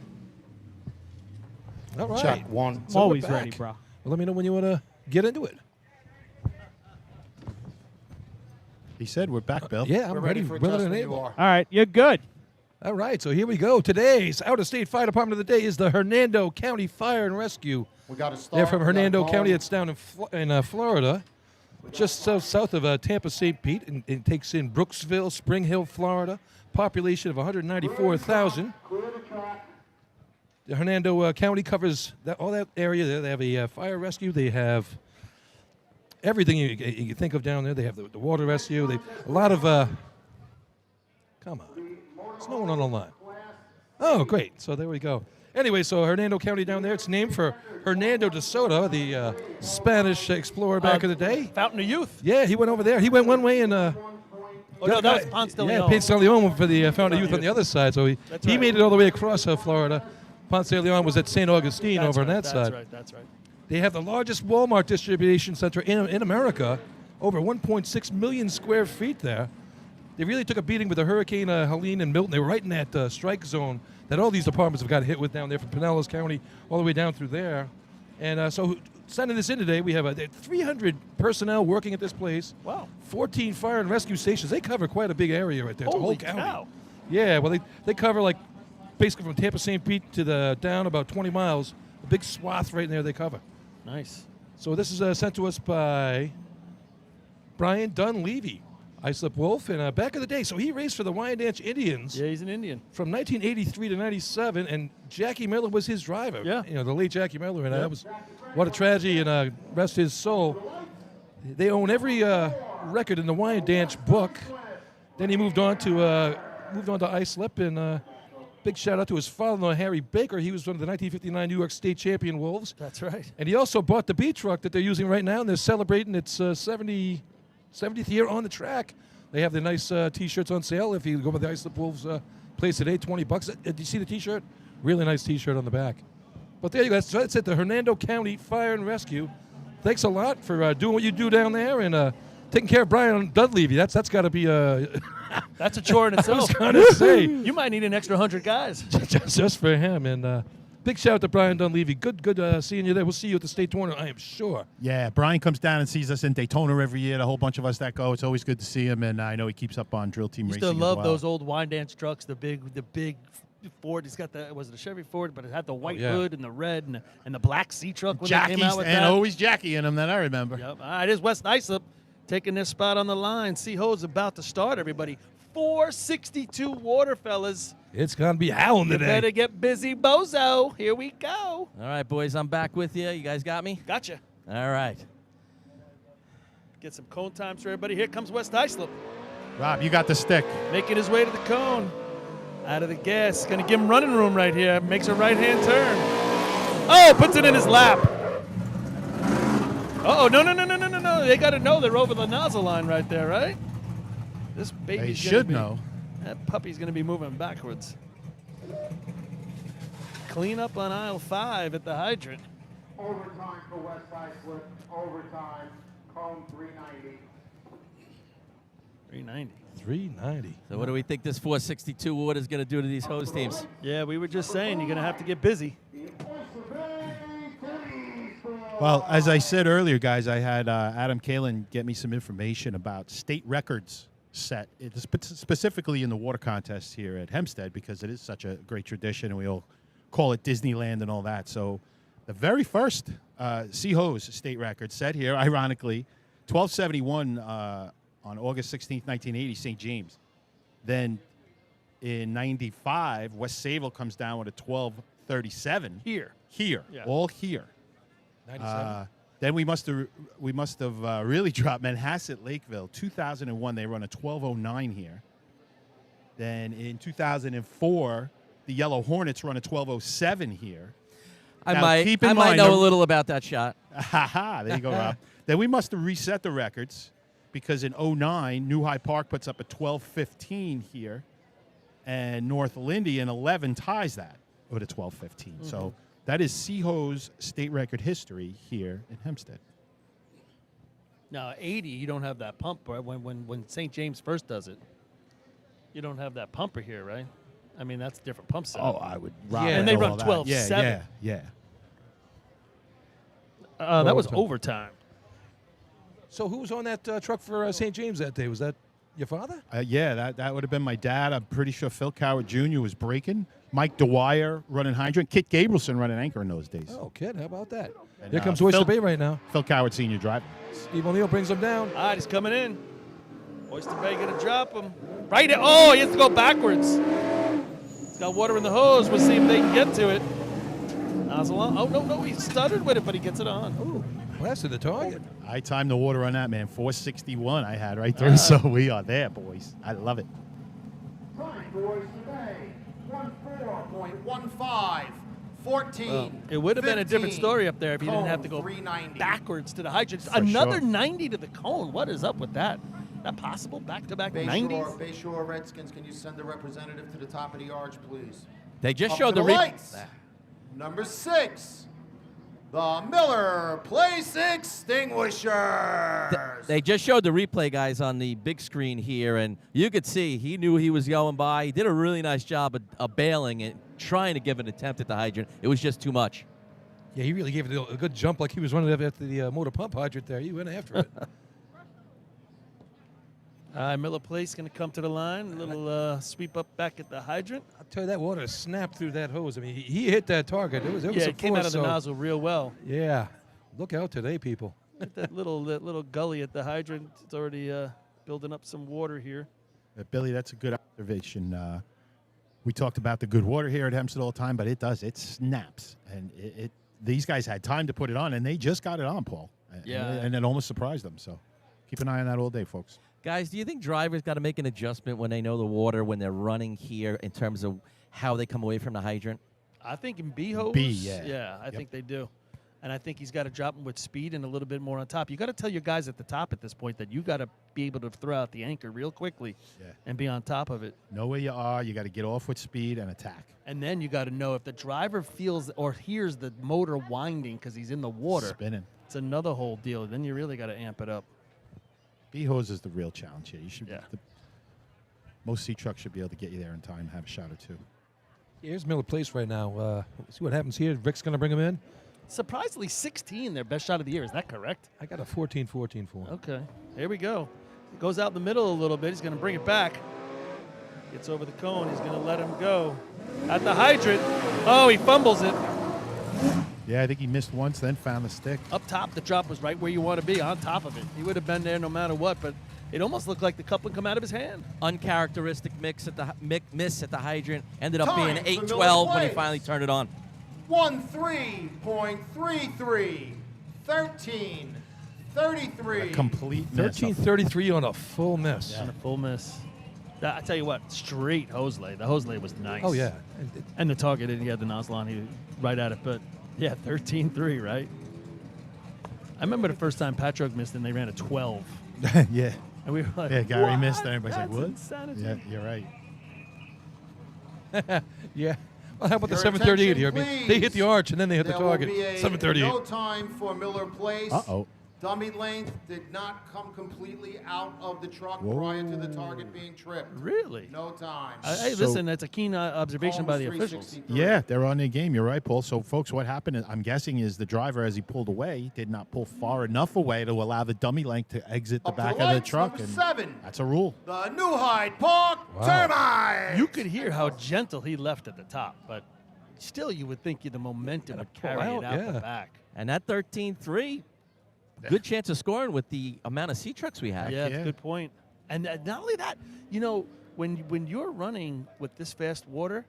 All right. Check one. I'm So we're always back. ready, bro. Well, let me know when you want to get into it. He said we're back, Bill. Yeah, I'm We're ready, for willing, just and when able. you are. All right, you're good. All right, so here we go. Today's out-of-state fire department of the day is the Hernando County Fire and Rescue. We got to start. They're from We gotta Hernando go. County. It's down in Florida, just south of Tampa, St. Pete, and it takes in Brooksville, Spring Hill, Florida. Population of 194,000. The Hernando County covers all that area there. They have a fire rescue. They have everything you can think of down there. They have the water rescue. They a lot of. Come on, there's no one on the line. Oh, great. So there we go. Anyway, so Hernando County down there, it's named for Hernando de Soto, the Spanish explorer back in the day. Fountain of Youth. Yeah, he went over there. He went one way and. Oh, no, that was Ponce de Leon. Yeah, Ponce de Leon went for the Fountain of Youth on the other side. So he right. made it all the way across Florida. Ponce de Leon was at St. Augustine That's over on right, that side. That's right. They have the largest Walmart distribution center in America, over 1.6 million square feet there. They really took a beating with the Hurricane Helene and Milton. They were right in that strike zone that all these departments have got hit with down there from Pinellas County all the way down through there. And so sending this in today, we have 300 personnel working at this place. Wow. 14 fire and rescue stations. They cover quite a big area right there. It's a whole Holy county. cow. Yeah, well, they cover like basically from Tampa, St. Pete to down about 20 miles. A big swath right in there they cover. Nice. So this is sent to us by Brian Dunleavy. Islip Wolf, and back in the day, so he raced for the Wyandanch Indians. Yeah, he's an Indian. From 1983 to 97, and Jackie Miller was his driver. Yeah. You know, the late Jackie Miller, and that was what a tragedy, and rest his soul. They own every record in the Wyandanch book. Then he moved on to Islip, and big shout out to his father-in-law, Harry Baker. He was one of the 1959 New York State champion Wolves. That's right. And he also bought the B truck that they're using right now, and they're celebrating its 70th year on the track. They have the nice T-shirts on sale. If you go by the Islip Wolves place today, $20. Did you see the T-shirt? Really nice T-shirt on the back. But there you go. That's it. The Hernando County Fire and Rescue. Thanks a lot for doing what you do down there and taking care of Brian Dunleavy. That's got to be that's a chore in itself. I was going to say. You might need an extra 100 guys. just for him. And big shout out to Brian Dunleavy. Good seeing you there. We'll see you at the state tournament, I am sure. Yeah, Brian comes down and sees us in Daytona every year. A whole bunch of us that go. It's always good to see him, and I know he keeps up on drill team racing. Used to love as well. those old Wyandanch trucks, the big Ford. He's got was it a Chevy Ford, but it had the white hood and the red and the black C truck when they came out with and that. always Jackie in them that I remember. Yep. All right, here's West Islip taking this spot on the line. C-Ho's about to start, everybody. 462 water, fellas. It's going to be howling today. Better get busy, bozo. Here we go. All right, boys, I'm back with you. You guys got me? Gotcha. All right. Get some cone times for everybody. Here comes West Islip. Rob, you got the stick. Making his way to the cone. Out of the gas. Going to give him running room right here. Makes a right-hand turn. Oh, puts it in his lap. Uh-oh, no. They got to know they're over the nozzle line right there, right? This baby They should know. That puppy's going to be moving backwards. Clean up on aisle 5 at the hydrant. Overtime for West Islip. Overtime. Cone 390. 390. 390. So what do we think this 462 water is going to do to these hose teams? Yeah, we were just saying you're going to have to get busy. Well, as I said earlier, guys, I had Adam Kalin get me some information about state records set, specifically in the water contest here at Hempstead, because it is such a great tradition, and we all call it Disneyland and all that. So the very first C-Hose state record set here, ironically, 1271 on August 16th, 1980, St. James. Then in 95, West Sayville comes down with a 1237. Here. Yeah. All here. 97. Then we must have really dropped Manhasset Lakeville. 2001, they run a 1209 here. Then in 2004, the Yellow Hornets run a 1207 here. I Now, might keep in mind, know a little about that shot. There you go, Rob. Then we must have reset the records because in 09, New High Park puts up a 1215 here, and North Lindy in 11 ties that with a 1215. Mm-hmm. So that is C-Hose state record history here in Hempstead. Now, 80, you don't have that pump, right? When St. James first does it, you don't have that pumper here, right? I mean, that's a different pump set. Oh, I would. Yeah, and they run 12-7. Yeah. That was overtime. So who was on that truck for St. James that day? Was that your father? Yeah, that would have been my dad. I'm pretty sure Phil Coward Jr. was braking. Mike Dwyer running hydrant. Kit Gabrielson running anchor in those days. Oh, kid, how about that? And, Here comes Oyster Phil- Bay right now. Phil Coward Sr. driving. Steve O'Neill brings him down. All right, he's coming in. Oyster Bay going to drop him. Right in. Oh, he has to go backwards. He's got water in the hose. We'll see if they can get to it. Nozzle on. Oh, no, he stuttered with it, but he gets it on. Ooh, blasted the target. I timed the water on that, man. 461 I had right through, so we are there, boys. I love it. Time for Oyster Bay. 14.15. 14. It would have been a different 15, story up there if you didn't have to go 390. backwards to the hydrant. For Another sure. 90 to the cone. What is up with that? That possible? Back-to-back 90s? Bayshore Redskins, can you send a representative to the top of the arch, please? They just Up showed to the lights. Number 6, the Miller Place Extinguishers. They just showed the replay, guys, on the big screen here, and you could see he knew he was going by. He did a really nice job of bailing and trying to give an attempt at the hydrant. It was just too much. Yeah, he really gave it a good jump like he was running after the motor pump hydrant there. He went after it. Miller Place going to come to the line. A little sweep up back at the hydrant. I'll tell you, that water snapped through that hose. I mean, he hit that target. It was Yeah, some it came out force, of the so- nozzle real well. Yeah. Look out today, people. That little gully at the hydrant. It's already building up some water here. Billy, that's a good observation. We talked about the good water here at Hempstead all the time, but it snaps. And these guys had time to put it on, and they just got it on, Paul. Yeah. And it almost surprised them. So keep an eye on that all day, folks. Guys, do you think drivers got to make an adjustment when they know the water when they're running here in terms of how they come away from the hydrant? I think in B hose, yeah. I think they do. And I think he's got to drop them with speed and a little bit more on top. You got to tell your guys at the top at this point that you got to be able to throw out the anchor real quickly and be on top of it. Know where you are. You got to get off with speed and attack. And then you got to know if the driver feels or hears the motor winding because he's in the water. Spinning. It's another whole deal. Then you really got to amp it up. B-hose is the real challenge here. You should. Most C trucks should be able to get you there in time, have a shot or two. Here's Miller Place right now. See what happens here. Rick's going to bring him in. Surprisingly, 16, their best shot of the year. Is that correct? I got a 14-14 for him. Okay. Here we go. Goes out in the middle a little bit. He's going to bring it back. Gets over the cone. He's going to let him go. At the hydrant. Oh, he fumbles it. Yeah, I think he missed once, then found the stick. Up top, the drop was right where you want to be, on top of it. He would have been there no matter what, but it almost looked like the cup would come out of his hand. Uncharacteristic miss at the hydrant. Ended up Time being for 8-12 Miller when he Place. finally turned it on. 13.33. 13.33. A complete miss. 13.33 on a full miss. On a full miss. I tell you what, straight hose lay. The hose lay was nice. Oh, yeah. And the target, he had the nozzle on, he right at it. But, yeah, 13.3, right? I remember the first time Patrick missed and they ran a 12. Yeah. And we were like, Yeah, Gary what? missed, and everybody's like, That's what? insanity. Yeah, you're right. Yeah. Well, how about the Your 738 here? I attention, mean, they hit the please. arch and then they hit the There will target. be a 738. no time for Miller Place. Uh-oh. Dummy length did not come completely out of the truck prior to the target being tripped. Really? No time. Hey, listen, that's a keen observation by the officials. Yeah, they're on their game. You're right, Paul. So, folks, what happened, I'm guessing, is the driver, as he pulled away, did not pull far enough away to allow the dummy length to exit the Up to back the of the lights, truck. number And 7. that's a rule. The New Hyde Park Termite. You could hear how gentle he left at the top, but still you would think the momentum would carry it out the back. And that 13-3, good chance of scoring with the amount of C-trucks we have. Yeah, that's a good point. And not only that, you know, when you're running with this fast water,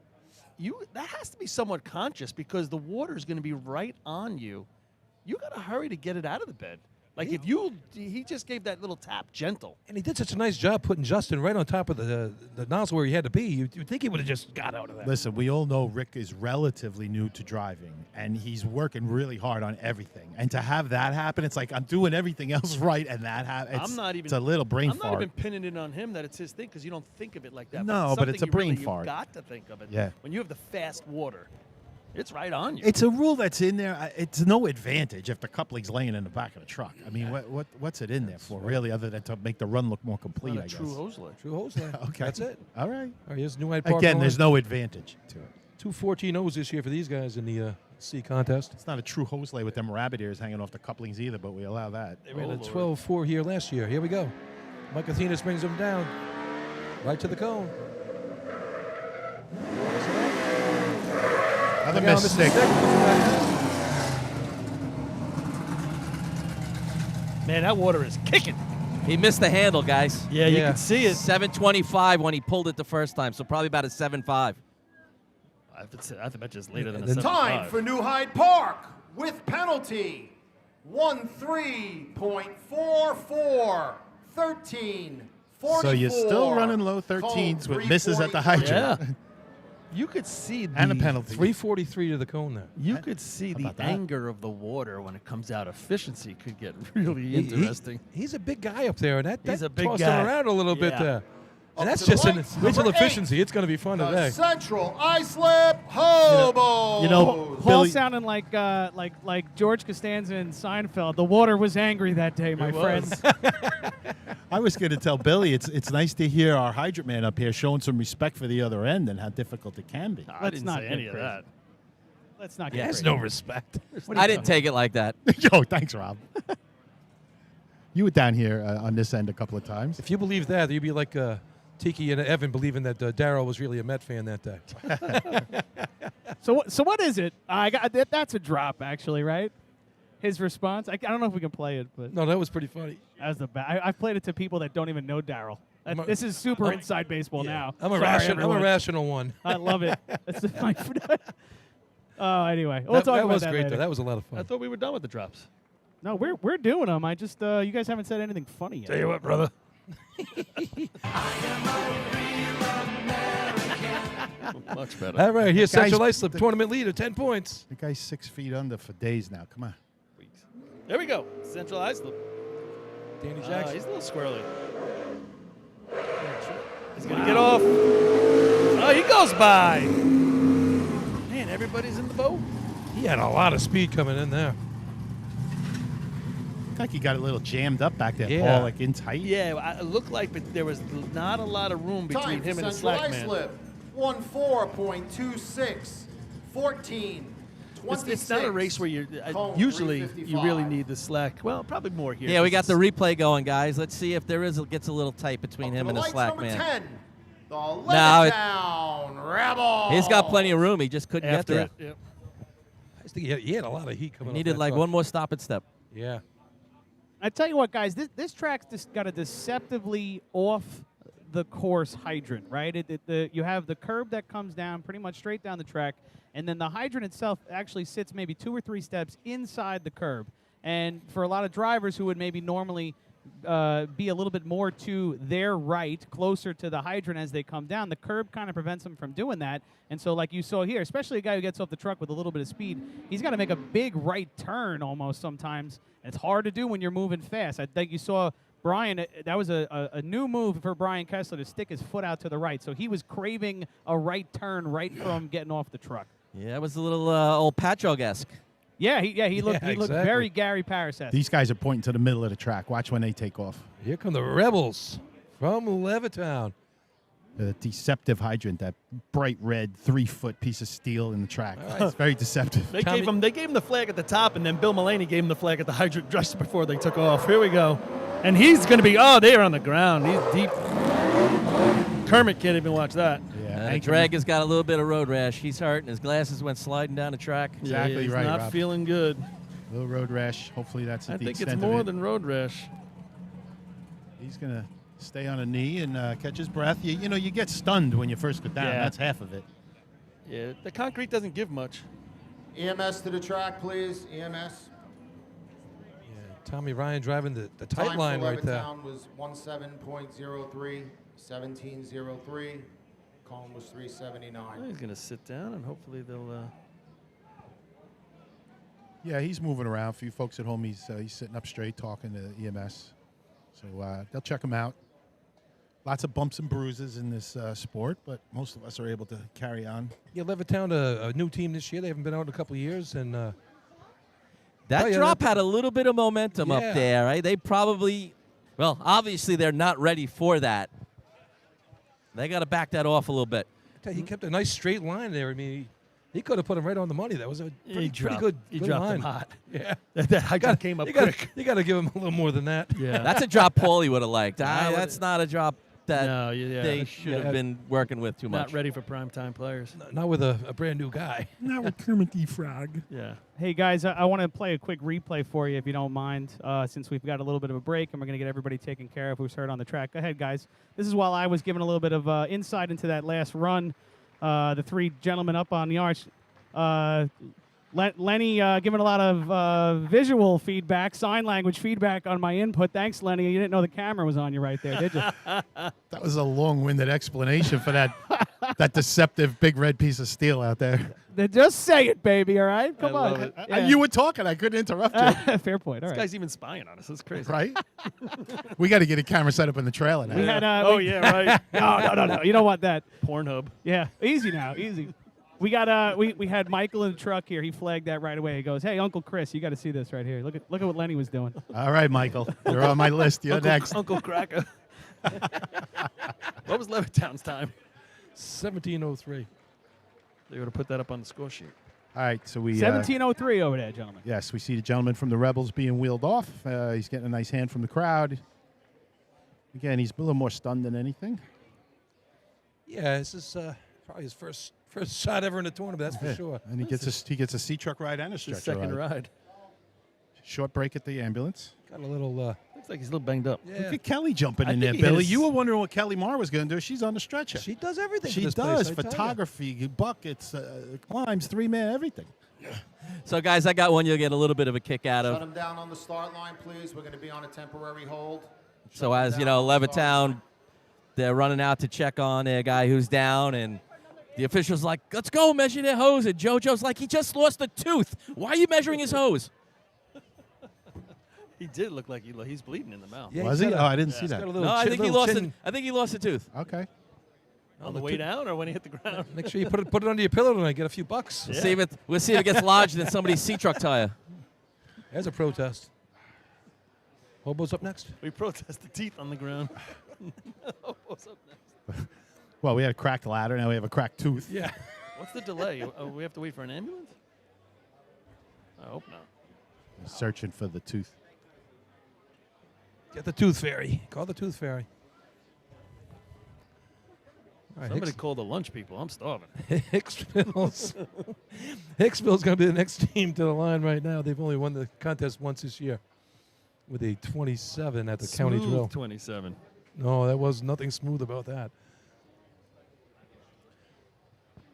that has to be somewhat conscious because the water is going to be right on you. You got to hurry to get it out of the bed. Like he just gave that little tap gentle. And he did such a nice job putting Justin right on top of the nozzle where he had to be. You'd think he would have just got out of that. Listen, we all know Rick is relatively new to driving, and he's working really hard on everything. And to have that happen, it's like I'm doing everything else right, and that happens. It's a little brain I'm fart. not even pinning it on him that it's his thing because you don't think of it like that. No, but it's a brain You've fart. got to think of it. Yeah. When you have the fast water, it's right on you. It's a rule that's in there. It's no advantage if the coupling's laying in the back of the truck. I mean, what's it in there for, really, other than to make the run look more complete, Not I a guess. true hose lay. True hose lay. Okay. That's it. All right. All right, here's New Hyde Park. Again, going. there's no advantage to it. 2 14-0s this year for these guys in the C contest. It's not a true hose lay with them rabbit ears hanging off the couplings either, but we allow that. They ran a 12-4 here last year. Here we go. Mike Athenas brings them down. Right to the cone. Another mistake. Man, that water is kicking. He missed the handle, guys. Yeah, you can see it. 725 when he pulled it the first time, so probably about a 7.5. I bet it's later than a 7.5. Time for New Hyde Park with penalty. 13.44. 13.44. So you're still running low 13s with misses at the hydrant. Yeah. You could see And a penalty. 343 to the cone there. You could see the about that? anger of the water when it comes out. Efficiency could get really interesting. He's a big guy up there, and that He's a big tossed guy. him around a little bit Yeah. there. And Up that's to the just an lights, original number 8. efficiency. It's going to be fun The today. Central Islip Hobos. You know, Paul sounding like George Costanza in Seinfeld. The water was angry that day, my It friends. was. I was going to tell Billy it's nice to hear our hydrant man up here showing some respect for the other end and how difficult it can be. I didn't say any of that. Let's not He get has crazy. no respect. I didn't take it like that. Yo, thanks, Rob. You were down here on this end a couple of times. If you believe that, you'd be like Tiki and Evan believing that Darryl was really a Met fan that day. So what is it? That's a drop, actually, right? his response. I don't know if we can play it, but No, that was pretty funny. that was the bad. I've played it to people that don't even know Daryl. This is super inside baseball now. I'm a Sorry, rational one. I love it. That's my. Anyway, we'll talk that about was that great, later. though. That was a lot of fun. I thought we were done with the drops. No, we're doing them. I just you guys haven't said anything funny yet. Tell you what, brother. Much better. All right, here's Guys, Central Islip, tournament leader, 10 points. The guy's 6 feet under for days now. Come on. There we go. Central Islip. Danny Jackson. He's a little squirrely. He's going to get off. Oh, he goes by. Man, everybody's in the boat. He had a lot of speed coming in there. Like he got a little jammed up back there, Yeah. Paul, like in tight. Yeah, it looked like, but there was not a lot of room between Time him for and the Central slack man. Islip. 14.26. 14. It's not a race where you usually you really need the slack. Well, probably more here. Yeah, we got the replay going, guys. Let's see if there gets a little tight between him and the slack number man. 10. The No, Levittown Rebel. He's got plenty of room. He just couldn't after get it. there. Yep. I think he had a lot of heat coming He off needed that like truck. one more stop and step. Yeah. I tell you what, guys, this track's just got a deceptively off the course hydrant, right? You have the curb that comes down pretty much straight down the track, and then the hydrant itself actually sits maybe 2 or 3 steps inside the curb. And for a lot of drivers who would maybe normally be a little bit more to their right, closer to the hydrant as they come down, the curb kind of prevents them from doing that. And so like you saw here, especially a guy who gets off the truck with a little bit of speed, he's got to make a big right turn almost sometimes. And it's hard to do when you're moving fast. I think you saw Brian, that was a new move for Brian Kessler to stick his foot out to the right. So he was craving a right turn right from getting off the truck. Yeah, it was a little old Patchog-esque. Yeah, he looked exactly. very Gary Paris-esque. These guys are pointing to the middle of the track. Watch when they take off. Here come the Rebels from Levittown. The deceptive hydrant, that bright red 3-foot piece of steel in the track. It's very deceptive. They gave him the flag at the top, and then Bill Mullaney gave him the flag at the hydrant just before they took off. Here we go. And he's going to be, they're on the ground. He's deep. Kermit can't even watch that. And Drag has got a little bit of road rash. He's hurt, and his glasses went sliding down the track. Exactly yeah, he's right, not Rob. feeling good. Little road rash. Hopefully that's I at the think extent it's of more it. than road rash. He's going to stay on a knee and catch his breath. You know, you get stunned when you first get down. Yeah. That's half of it. Yeah, the concrete doesn't give much. EMS to the track, please. EMS. Yeah, Tommy Ryan driving the tight Time line for right there. Levittown was 17.03. 17.03. Column was 379. He's going to sit down, and hopefully they'll... Yeah, he's moving around. For you folks at home, he's sitting up straight talking to EMS. So they'll check him out. Lots of bumps and bruises in this sport, but most of us are able to carry on. Yeah, Levittown, a new team this year. They haven't been out in a couple of years, and That drop had a little bit of momentum up Yeah. there, right? They probably, well, obviously they're not ready for that. They got to back that off a little bit. he kept a nice straight line there. I mean, he could have put him right on the money. That was a pretty good He good dropped line. him hot. Yeah. That hydrant came up quick. You got to give him a little more than that. Yeah. That's a drop Paulie would have liked. That's not a drop that No, yeah. they should have been working with too much. Not ready for primetime players. Not with a brand new guy. Not with Kermit the Frog. Yeah. Hey, guys, I want to play a quick replay for you, if you don't mind, since we've got a little bit of a break and we're going to get everybody taken care of who's heard on the track. Go ahead, guys. This is while I was giving a little bit of insight into that last run. The 3 gentlemen up on the arch. Lenny giving a lot of visual feedback, sign language feedback on my input. Thanks, Lenny. You didn't know the camera was on you right there, did you? That was a long-winded explanation for that deceptive big red piece of steel out there. Then just say it, baby, all right? Come love on. it. Yeah. You were talking. I couldn't interrupt you. Fair point. All This right. guy's even spying on us. That's crazy. Right? We got to get a camera set up in the trailer now. We had, Oh, yeah, right. no. You don't want that. Pornhub. Yeah, easy now, easy. We got we had Michael in the truck here. He flagged that right away. He goes, "Hey, Uncle Chris, you got to see this right here. Look at what Lenny was doing." All right, Michael. You're on my list. You're next. Uncle Cracker. What was Levittown's time? 17:03. They would have put that up on the score sheet. All right, so we 17:03 over there, gentlemen. yes, we see the gentleman from the Rebels being wheeled off. He's getting a nice hand from the crowd. Again, he's a little more stunned than anything. Yeah, this is probably his first shot ever in a tournament. That's for sure. And he gets a C truck ride and a It's his stretcher second ride. ride. Short break at the ambulance. Got a little. Looks like he's a little banged up. Yeah. Look at Kelly jumping I in think there, he hit Billy. his- You were wondering what Kelly Marr was going to do. She's on the stretcher. She does everything. She for this does place, I tell ya. photography, buckets, climbs, 3-man, everything. So, guys, I got one you'll get a little bit of a kick out Shut of. him down on the start line, please. We're going to be on a temporary hold. So, as you know, Levittown, they're running out to check on a guy who's down, and the official's like, let's go measure their hose. And JoJo's like, he just lost a tooth. Why are you measuring his hose? He did look like he's bleeding in the mouth. Yeah, Was he's he? got Oh, a- I didn't see he's that. got a little No, I chin- think he little lost chin- it. I think he lost a tooth. Okay. On the way down or when he hit the ground? Make sure you put it under your pillow tonight. Get a few bucks. We'll see if it gets lodged in somebody's C-truck tire. There's a protest. Hobo's up next. We protest the teeth on the ground. What's up next? Well, we had a cracked ladder. Now we have a cracked tooth. Yeah. What's the delay? We have to wait for an ambulance? I hope not. Searching for the tooth. Get the tooth fairy. Call the tooth fairy. All right, Somebody call the lunch people. I'm starving. Hicksville's Hicksville's going to be the next team to the line right now. They've only won the contest once this year with a 27 at the county Smooth drill. 27. No, that was nothing smooth about that.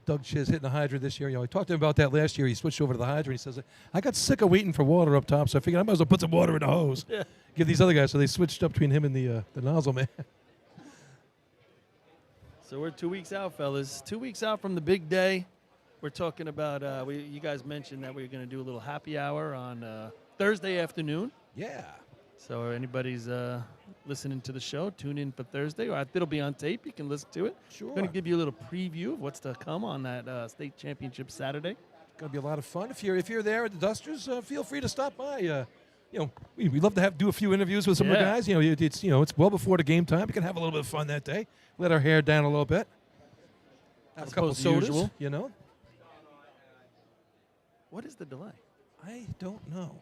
Doug Chiz hitting the hydrant this year. You know, I talked to him about that last year. He switched over to the hydrant. He says, I got sick of waiting for water up top, so I figured I might as well put some water in the hose. Yeah. Give these other guys. So they switched up between him and the nozzle man. So we're 2 weeks out, fellas. 2 weeks out from the big day. We're talking about, you guys mentioned that we are going to do a little happy hour on Thursday afternoon. Yeah. So if anybody's listening to the show, tune in for Thursday. Or it'll be on tape. You can listen to it. Sure. We're going to give you a little preview of what's to come on that state championship Saturday. Going to be a lot of fun. If you're there at the Dusters, feel free to stop by. We love to do a few interviews with some of the Yeah. guys. It's well before the game time. We can have a little bit of fun that day. Let our hair down a little bit. Have As a couple opposed to sodas. usual. What is the delay? I don't know.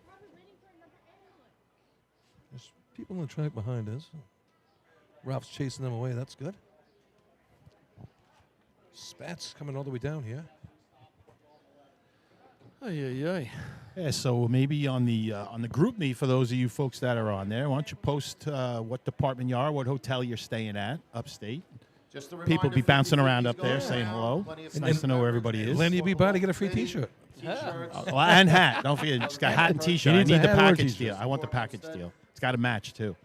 There's people on the track behind us. Ralph's chasing them away. That's good. Spats coming all the way down here. Yeah, so maybe on the group me, for those of you folks that are on there, why don't you post what department you are, what hotel you're staying at, upstate. Just a People reminder, be bouncing 50 around feet up there going saying down, hello. plenty of It's nice to know where everybody is. Lenny, you be by to get a free T-shirt. T-shirts. Oh, and hat. Don't forget, it's got hat and T-shirt. He I needs need a the hat or a package T-shirt. deal. I want the package deal. It's got to match too.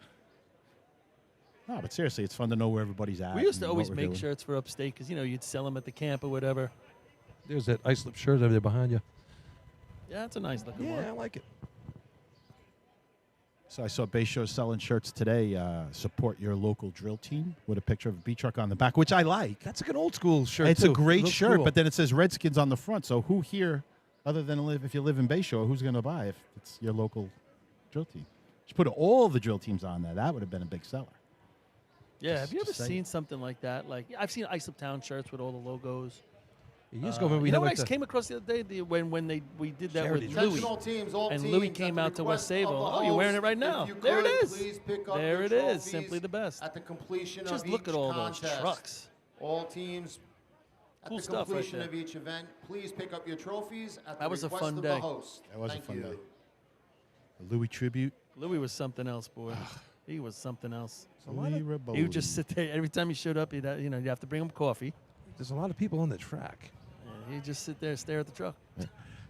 No, but seriously, it's fun to know where everybody's at. We used to and always what we're make doing. shirts for upstate because, you'd sell them at the camp or whatever. There's that islip shirt over there behind you. Yeah, it's a nice looking Yeah, one. I like it. So I saw Bay Show selling shirts today. Support your local drill team with a picture of a B truck on the back, which I like. That's like an old school shirt. It's too. a great Looks shirt, cool. but then it says Redskins on the front. So who here, other than if you live in Bay Shore, who's going to buy if it's your local drill team? Just put all the drill teams on there. That would have been a big seller. Yeah, Just- have you ever just saying. seen something like that? Like, I've seen Islip Town shirts with all the logos. Years ago when we you know had what like I the came across the other day? We did that Charity with drill. Louis. Sectional teams, all And teams, Louis at came the out to West request of Sable. the Oh, you're wearing it host, right now. if you There it could, is. please pick up There your it is. trophies Simply the best. At the completion Just of look each at all contest. those trucks. All teams, at Cool the stuff right completion there. of each event, please pick up your trophies at the That was a request fun of day. the host. That was Thank a fun you. day. The Louis tribute. Louis was something else, boy. He was something else. Louis He would Raboli. just sit there. Every time he showed up, you'd have to bring him coffee. There's a lot of people on the track. And he'd just sit there and stare at the truck.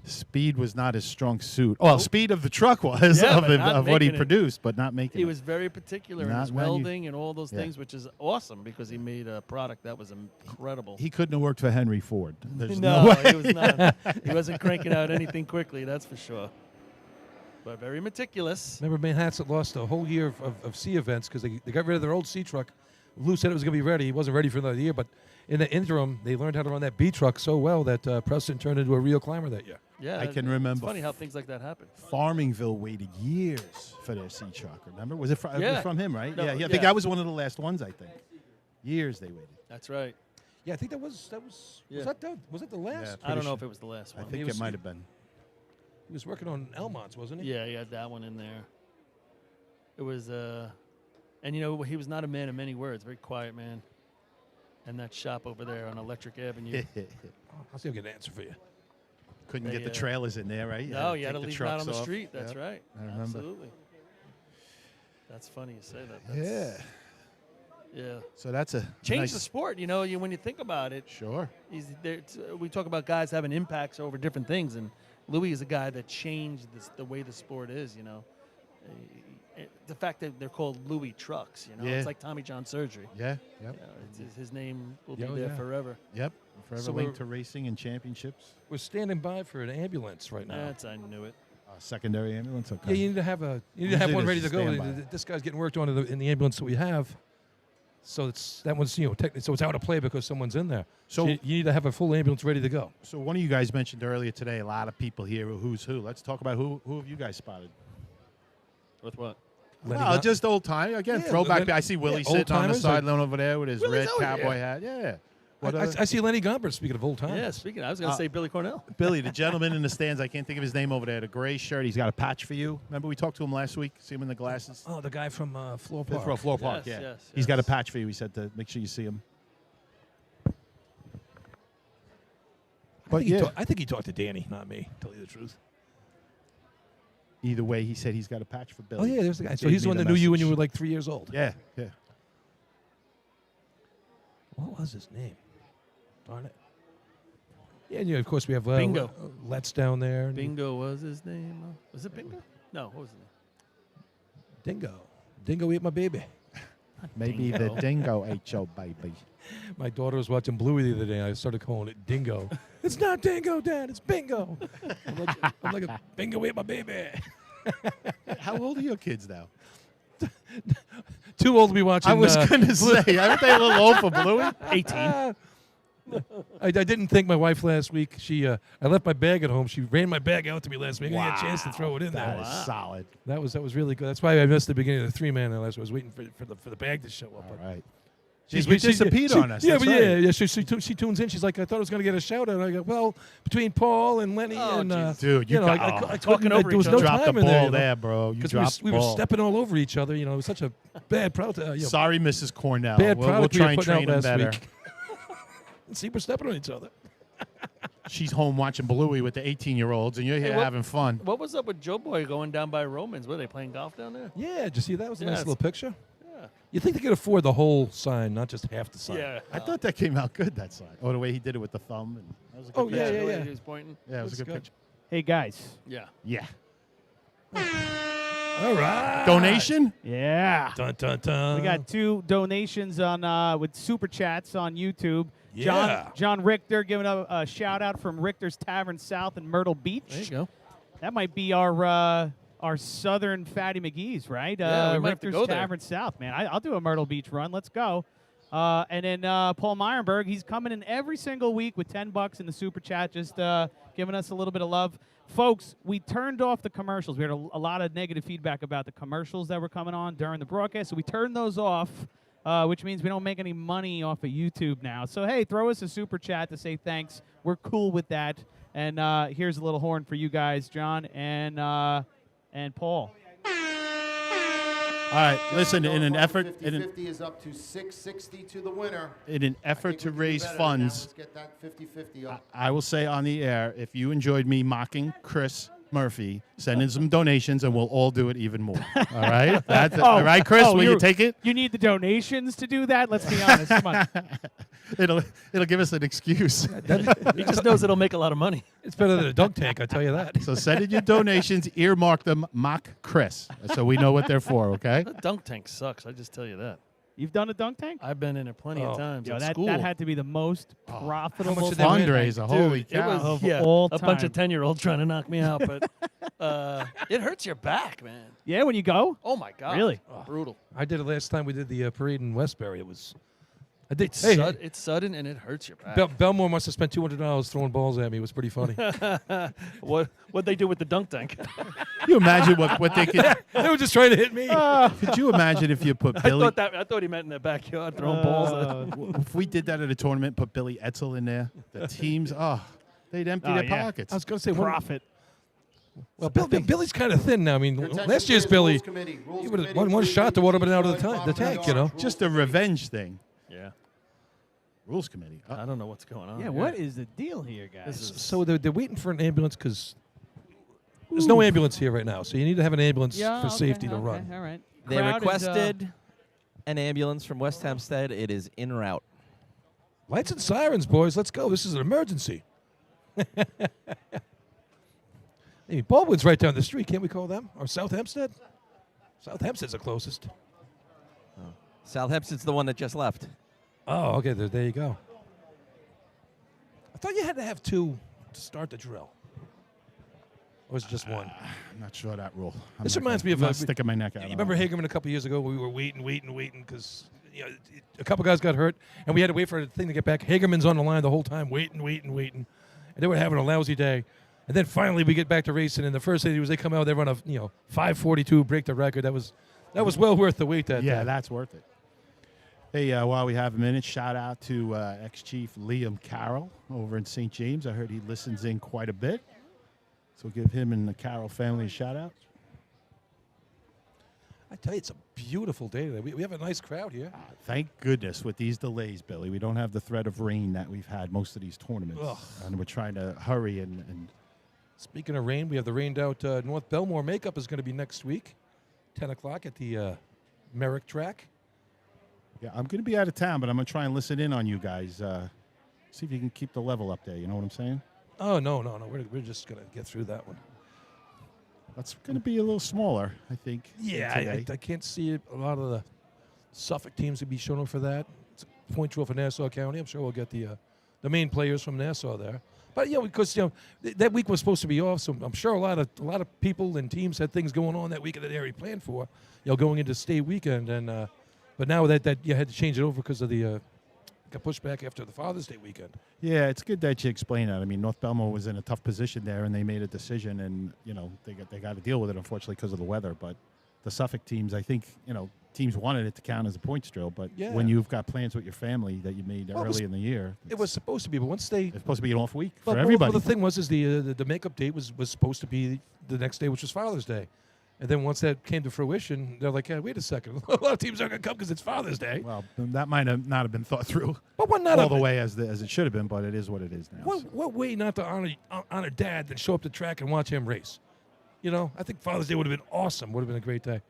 Speed was not his strong suit. Well, speed of the truck was Yeah, of, but not of what he making it. produced, but not making He it. was very particular in Not his manu- welding and all those Yeah. things, which is awesome because he made a product that was incredible. He couldn't have worked for Henry Ford. There's no, no way. he was not. He wasn't cranking out anything quickly, that's for sure. But very meticulous. Remember Manhasset lost a whole year of C events because they got rid of their old C truck. Lou said it was going to be ready. He wasn't ready for another year, but in the interim, they learned how to run that B truck so well that Preston turned into a real climber that year. Yeah, I can remember. It's funny how things like that happen. Farmingville waited years for their C truck. Remember? Was it, it Yeah. was from him, right? No, yeah, I think yeah. that was one of the last ones. I think years they waited. That's right. Yeah, I think that was Yeah. was that the last? I don't know if it was the last one. I think it might have been. He was working on Elmont's, wasn't he? Yeah, he had that one in there. It was, and he was not a man of many words, very quiet man. And that shop over there on Electric Avenue. I'll see if I can get an answer for you. couldn't They, get the trailers in there, right? No, you had to take the leave them out trucks on the off. street. That's Yep, right. I remember. Absolutely. That's funny you say that. Yeah. Yeah. So that's a Change nice, the sport. You know, when you think about it. Sure. We talk about guys having impacts over different things, and Louis is a guy that changed the way the sport is. You know, the fact that they're called Louis trucks. You know, Yeah. it's like Tommy John surgery. Yeah. Yep. You know, his name will Yeah, be there yeah. forever. Yep. Forever So linked to racing and championships. We're standing by for an ambulance right now. I knew it. Secondary ambulance. Okay. Yeah, you need to have one Usually ready to there's go. a standby. This guy's getting worked on in the ambulance that we have. So that one's so it's out of play because someone's in there. So- So you need to have a full ambulance ready to go. So one of you guys mentioned earlier today a lot of people here. Who's who? Let's talk about who have you guys spotted? With what? Well, just old time again. Yeah, throwback. Lenny- I see Willie yeah, sitting on the old-timers, sideline over there with his Willie's red always- cowboy yeah. hat. Yeah. I see Lenny Gomber, speaking of old times. Yeah, speaking, I was going to say Billy Cornell. Billy, the gentleman in the stands. I can't think of his name over there. The gray shirt. He's got a patch for you. Remember we talked to him last week. See him in the glasses. Oh, the guy from Floor Park. Floor Park. Yes, Yeah. yes, He's got a yes. patch for you. He said to make sure you see him. But yeah, I think he talked to Danny, not me. Tell you the truth. either way, he said he's got a patch for Billy. Oh yeah, there's the guy. So Gave he's the me one that knew you when you message. were like 3 years old. Yeah. Yeah. What was his name? Darn it. Yeah, and of course we have Bingo. Let's down there. Bingo was his name. Was it Bingo? No, what was his name? Dingo. Dingo ate my baby. Maybe the dingo ate your baby. My daughter was watching Bluey the other day. And I started calling it Dingo. It's not Dingo, Dad. It's Bingo. I'm like Bingo ate my baby. How old are your kids now? Too old to be watching. I was going to say, aren't they a little old for Bluey? 18. I didn't thank my wife last week. I left my bag at home. She ran my bag out to me last week. I got a chance to throw it in That there. is solid. That was really good. That's why I missed the beginning of the 3-man last. I was waiting for the bag to show up. All But right. she's You disappeared on us. Yeah, That's but right. yeah. She tunes in. She's like, I thought I was going to get a shout out. I go, well, between Paul and Lenny and Dude, you know, got- I talking couldn't- over there was each no other. Dropped the time ball in there, there, bro. You because dropped we the were ball. stepping all over each other. You know, it was such a bad product. Sorry, Mrs. Cornell. Bad We'll product try we and were putting train him out last better. week. See, we're stepping on each other. She's home watching Bluey with the 18-year-olds, and you're here what- having fun. What was up with Joe Boy going down by Romans? Were they playing golf down there? Yeah, did you see that? Was a nice it's- little picture. Yeah. You think they could afford the whole sign, not just half the sign? Yeah. I thought that came out good, that side. Oh, the way he did it with the thumb. And that was a good Oh, yeah, picture. The way yeah. He was pointing. Yeah, it was a Looks good good. picture. Hey guys. Yeah. Yeah. All right. Donation? Yeah. Dun, dun, dun. We got 2 donations on with super chats on YouTube. Yeah. John Richter giving a shout out from Richter's Tavern South in Myrtle Beach. There you go. That might be our southern Fatty McGee's, right? Yeah, we might have to Richter's go there. Tavern South, man. I'll do a Myrtle Beach run. Let's go. And then Paul Meyerberg, he's coming in every single week with $10 in the super chat, just giving us a little bit of love. Folks, we turned off the commercials. We had a lot of negative feedback about the commercials that were coming on during the broadcast, so we turned those off, which means we don't make any money off of YouTube now. So, hey, throw us a super chat to say thanks. We're cool with that. And here's a little horn for you guys, John and Paul. All right, listen, in an effort 50-50 is up to 660 to the winner. in an I effort think to we can do raise better than that. funds, Let's get that 50-50 up. I will say on the air, if you enjoyed me mocking Chris Murphy, send in some donations and we'll all do it even more. All right? That's all right, Chris? Will you take it? You need the donations to do that? Let's be honest. Come on. It'll give us an excuse. He just knows it'll make a lot of money. It's better than a dunk tank, I tell you that. So send in your donations, earmark them, mock Chris, so we know what they're for, okay? The dunk tank sucks. I just tell you that. You've done a dunk tank? I've been in it plenty of times. Yo, at that school. had to be the most profitable How much did they win? Fundraiser, holy It cow. was of yeah, all a bunch of time. 10-year-olds trying to knock me out, but it hurts your back, man. Yeah, when you go? Oh my god, Really? brutal. I did it last time we did the parade in Westbury. It was. I did. It's, Hey, it's sudden and it hurts your back. Belmore must have spent $200 throwing balls at me. It was pretty funny. What'd they do with the dunk tank? Can you imagine what they could... They were just trying to hit me. Could you imagine if you put Billy... I thought he meant in the backyard throwing balls. If we did that at a tournament, put Billy Etzel in there, the teams, they'd empty their yeah. pockets. I was going to say Profit. Well, Billy's kind of thin now. I mean, Your last year's attention, Billy, Rules Committee. Rules he would have Committee, one please shot to would have been out of enjoy the tank, you know. Rules Just a revenge thing. Yeah. Rules committee. I don't know what's going on. Yeah, what is the deal here, guys? So they're waiting for an ambulance because there's no ambulance here right now. So you need to have an ambulance for safety to run. All right. They Crowd is, requested an ambulance from West Hempstead. It is en route. Lights and sirens, boys. Let's go. This is an emergency. Hey, Baldwin's right down the street. Can't we call them? Or South Hempstead? South Hempstead's the closest. South Hempstead's the one that just left. Oh, okay. There you go. I thought you had to have two to start the drill. Or was it just one? I'm not sure of that rule. This reminds me of sticking my neck out. You remember Hagerman a couple years ago? We were waiting because a couple guys got hurt, and we had to wait for the thing to get back. Hagerman's on the line the whole time, waiting, and they were having a lousy day. And then finally we get back to racing, and the first thing was they come out, they run a 5:42, break the record. That was well worth the wait that day. Yeah, that's worth it. Hey, while we have a minute, shout out to ex-chief Liam Carroll over in St. James. I heard he listens in quite a bit. So give him and the Carroll family a shout out. I tell you, it's a beautiful day today. We have a nice crowd here. Thank goodness with these delays, Billy. We don't have the threat of rain that we've had most of these tournaments. Ugh. And we're trying to hurry and Speaking of rain, we have the rained out North Belmore makeup is going to be next week, 10 o'clock at the Merrick track. yeah, I'm going to be out of town, but I'm going to try and listen in on you guys. See if you can keep the level up there. You know what I'm saying? Oh, no. We're just going to get through that one. That's going to be a little smaller, I think. Yeah, today. I can't see a lot of the Suffolk teams to be showing up for that. It's a point drill for Nassau County. I'm sure we'll get the main players from Nassau there. But because that week was supposed to be off, so I'm sure a lot of people and teams had things going on that weekend that they already planned for. Going into state weekend, and but now that you had to change it over because of the got pushed back after the Father's Day weekend. Yeah, it's good that you explain that. I mean, North Belmore was in a tough position there, and they made a decision, and they got to deal with it, unfortunately, because of the weather. But the Suffolk teams, I think, teams wanted it to count as a points drill. But when you've got plans with your family that you made early in the year, it was supposed to be. But once it's supposed to be an off week for everybody. Well, the thing was, the makeup date was supposed to be the next day, which was Father's Day. And then once that came to fruition, they're like, hey, wait a second. A lot of teams aren't going to come because it's Father's Day. Well, that might not have been thought through not all the way as it should have been, but it is what it is now. What way not to honor Dad than show up to track and watch him race? I think Father's Day would have been awesome. Would have been a great day.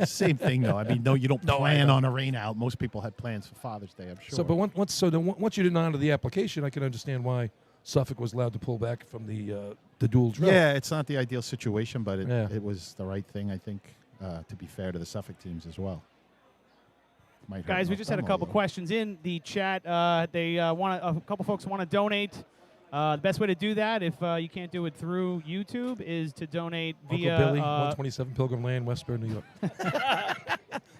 Same thing, though. I mean, no, you don't plan on a rain out. Most people had plans for Father's Day, I'm sure. So, but once you didn't honor the application, I can understand why Suffolk was allowed to pull back from the dual drill. Yeah, it's not the ideal situation, but it was the right thing, I think, to be fair to the Suffolk teams as well. Guys, we just had a couple questions in the chat. They a couple folks want to donate. The best way to do that, if you can't do it through YouTube, is to donate via Uncle Billy, 127 Pilgrim Lane, Westbury, New York.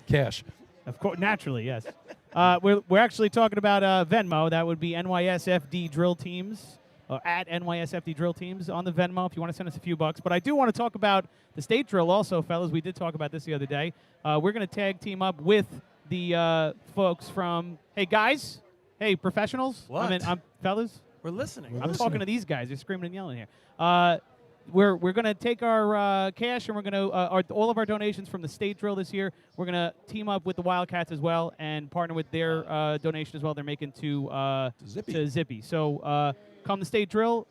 Cash. Of course, naturally, yes. We're actually talking about Venmo. That would be NYSFD Drill Teams, or at NYSFD Drill Teams on the Venmo if you want to send us a few bucks. But I do want to talk about the state drill also, fellas. We did talk about this the other day. We're going to tag team up with the folks from, hey, guys, hey, professionals. What? Fellas. We're listening. I'm talking to these guys. They're screaming and yelling here. We're going to take our cash and we're going to all of our donations from the state drill this year. We're going to team up with the Wildcats as well and partner with their donation as well. They're making to Zippy. So come the state drill.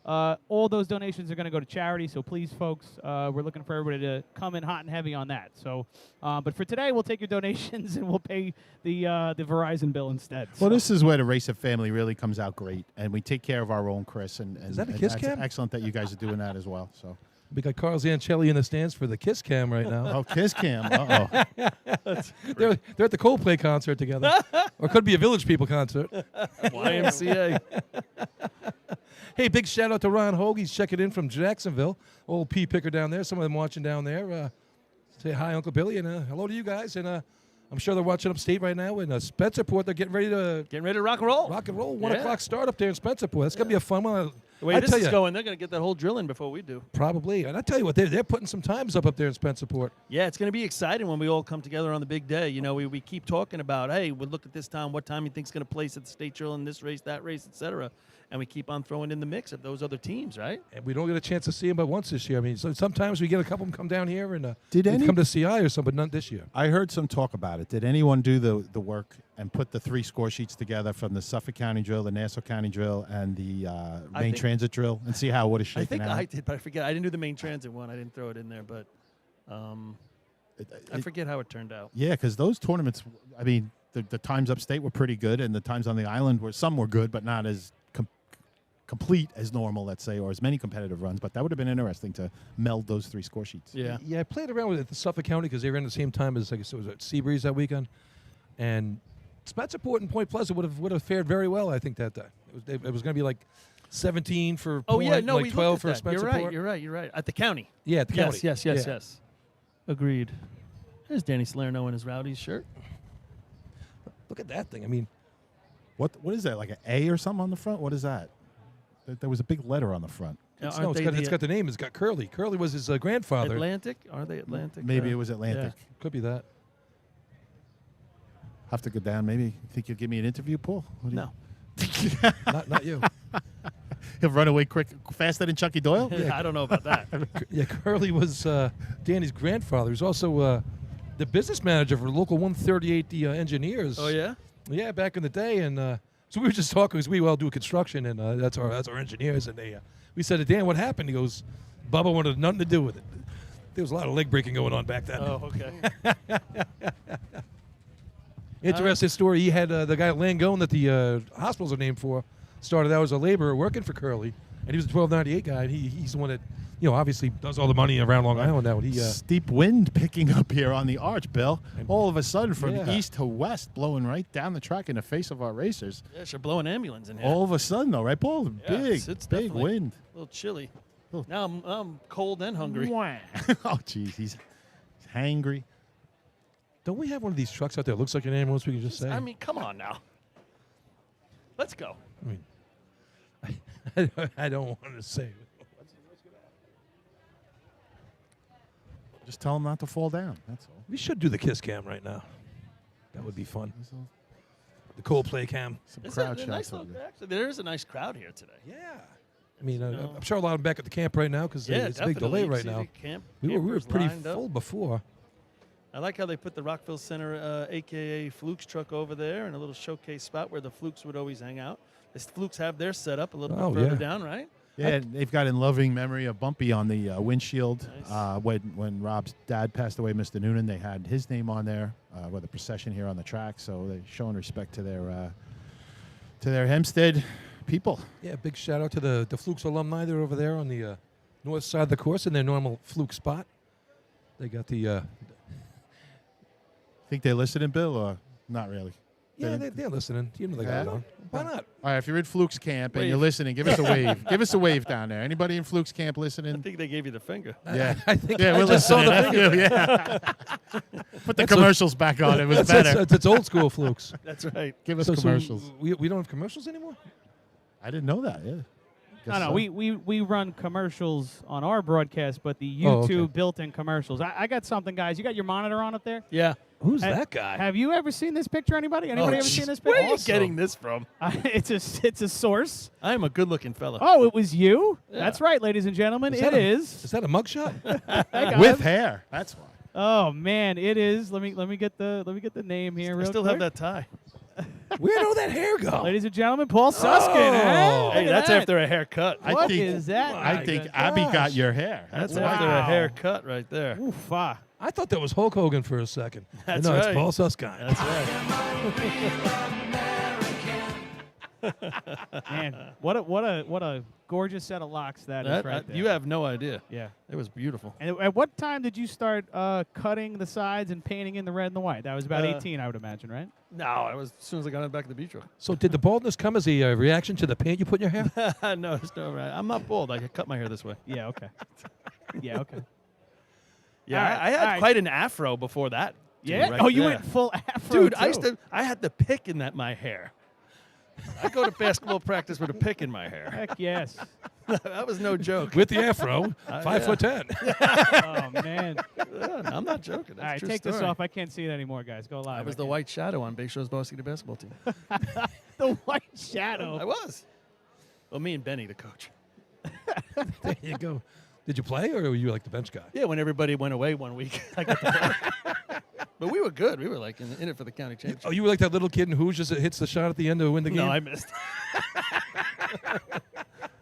All those donations are going to go to charity. So please, folks, we're looking for everybody to come in hot and heavy on that. So, but for today, we'll take your donations and we'll pay the Verizon bill instead. Well, this is where the Racer family really comes out great, and we take care of our own, Chris. And is that a kiss that's cam? Excellent that you guys are doing that as well. So we got Carl Zanchelli in the stands for the kiss cam right now. Oh, kiss cam. Uh-oh. They're at the Coldplay concert together, or it could be a Village People concert. YMCA. Hey, big shout out to Ron Hogue. He's checking in from Jacksonville. Old P Picker down there. Some of them watching down there. Say hi, Uncle Billy, and hello to you guys. And I'm sure they're watching upstate right now in Spencerport. They're getting ready to rock and roll. 1 o'clock start up there in Spencerport. That's gonna be a fun one. The way this is going, they're going to get that whole drill in before we do. Probably. And I tell you what, they're putting some times up there in Spencerport. Yeah, it's going to be exciting when we all come together on the big day. We keep talking about, hey, we'll look at this time, what time you think's going to place at the state drill in this race, that race, etc. and we keep on throwing in the mix of those other teams, right? And we don't get a chance to see them but once this year. I mean, so sometimes we get a couple of them come down here and Did they any- come to CI or something, but none this year. I heard some talk about it. Did anyone do the work and put the 3 score sheets together from the Suffolk County drill, the Nassau County drill, and the main think- transit drill, and see how it would have shaken I think out? I did, but I forget. I didn't do the main transit one. I didn't throw it in there, but I forget how it turned out. Yeah, because those tournaments, I mean, the times upstate were pretty good, and the times on the island were good, but not as complete as normal, let's say, or as many competitive runs. But that would have been interesting to meld those 3 score sheets. Yeah. Yeah, I played around with it at the Suffolk County because they ran at the same time as, I guess it was at Seabreeze that weekend. And Spencerport and Point Pleasant would have fared very well, I think, that day. It was going to be like 17 for Oh, Point, yeah, no, like we 12 looked for at that. Spencerport. You're right. At the county. Yeah, at the county. Yes. Yeah. Agreed. There's Danny Salerno in his Rowdies shirt. Look at that thing. I mean, What is that, like an A or something on the front? What is that? There was a big letter on the front. it's Aren't they got the name. It's got Curly. Curly was his grandfather. Atlantic? Are they Atlantic? Maybe it was Atlantic. Could be that. Have to go down. Maybe you think you'll give me an interview, Paul? What do you- No. not you. He'll run away quick, faster than Chucky Doyle? I don't know about that. Yeah, Curly was Danny's grandfather. He was also the business manager for local 138 engineers. Oh, yeah? Yeah, back in the day, and so we were just talking because we all do construction, and that's our engineers, and we said to Dan, what happened? He goes, Bubba wanted nothing to do with it. There was a lot of leg breaking going on back then. Oh, okay. Interesting story. He had the guy at Langone that the hospitals are named for started out as a laborer working for Curly, and he was a 1298 guy. And he's the one that, obviously does all the money around Long Island now. And he steep wind picking up here on the arch, Bill. All of a sudden, from Yeah. east to west, blowing right down the track in the face of our racers. Yeah, should blow an ambulance in here. All of a sudden, though, right, Paul? Big, it's big definitely wind. A little chilly. Oh. Now I'm cold and hungry. oh, jeez, he's hangry. Don't we have one of these trucks out there that looks like an ambulance we can just say? I mean, come on now. Let's go. I mean, I don't want to say it. Just tell him not to fall down. That's all. We should do the Kiss Cam right now. That would be fun. The Coldplay Cam. Some It's crowd a shots nice over little, there. actually, there is a nice crowd here today. Yeah. I mean, I'm sure a lot of them back at the camp right now because Yeah, it's a big delay definitely. right See now. the We were campers pretty lined up. full before. I like how they put the Rockville Center, a.k.a. Fluke's truck over there, and a little showcase spot where the Flukes would always hang out. The Flukes have their setup a little bit further down, right? Yeah, and they've got in loving memory of Bumpy on the windshield. Nice. When Rob's dad passed away, Mr. Noonan, they had his name on there with a procession here on the track. So they're showing respect to their Hempstead people. Yeah, big shout out to the Flukes alumni. They're over there on the north side of the course in their normal Fluke spot. They got the Think they're listening, Bill, or not really? yeah, they're listening. You know they got it on. Why not? All right, if you're in Fluke's camp and Wave. you're listening, give us a wave. Give us a wave down there. Anybody in Fluke's camp I listening? think they gave you the finger. Yeah, I think yeah, I we're just saw listening. the finger. Yeah. Put the commercials back on. It was better. That's old school Flukes. That's right. Give us So commercials. we don't have commercials anymore? I didn't know that. Yeah. No, Guess no, so. we run commercials on our broadcast, but the Oh, okay. YouTube built-in commercials. I got something, guys. You got your monitor on up there? Yeah. Who's Ha- that guy? Have you ever seen this picture? Anybody ever geez. seen this picture? Where are you getting this from? it's a source. I am a good-looking fella. Oh, it was you? Yeah. That's right, ladies and gentlemen. Is that It a- is. Is that a mugshot? Hey, guys. With hair. That's why. Oh man, it is. Let me get the name here. I Real still quick. have that tie. Where did that hair go? Ladies and gentlemen, Paul Suskin. Oh. Look Hey, at that's that. after a haircut. What think- is that? I My think goodness. Abby got your hair. That's Wow. after a haircut right there. Oof, ah. I thought that was Hulk Hogan for a second. That's no, right. it's Paul Susskind. That's right. Man, what a gorgeous set of locks that is right there. You have no idea. Yeah. It was beautiful. And at what time did you start cutting the sides and painting in the red and the white? That was about Uh, 18, I would imagine, right? No, I was as soon as I got in the back of the beach truck. So did the baldness come as a reaction to the paint you put in your hair? No, it's no right. I'm not bald. I could cut my hair this way. Yeah, okay. yeah, okay. Yeah, All right, I had all right. quite an afro before that. too, Yeah? right? Oh, you Yeah. went full afro, Dude, too. I had the pick in my hair. I go to basketball practice with a pick in my hair. Heck yes. That was no joke. With the afro, 5'10". Oh, man. Yeah, I'm not joking. That's All right, a true take this story. off. I can't see it anymore, guys. Go live. I was the white shadow on Bayshaw's varsity basketball team. the white shadow. I was. Well, me and Benny, the coach. There you go. Did you play, or were you like the bench guy? Yeah, when everybody went away one week, I got to play. But we were good. We were like in it for the county championship. Oh, you were like that little kid in Hoosiers that hits the shot at the end to win the game? No, I missed.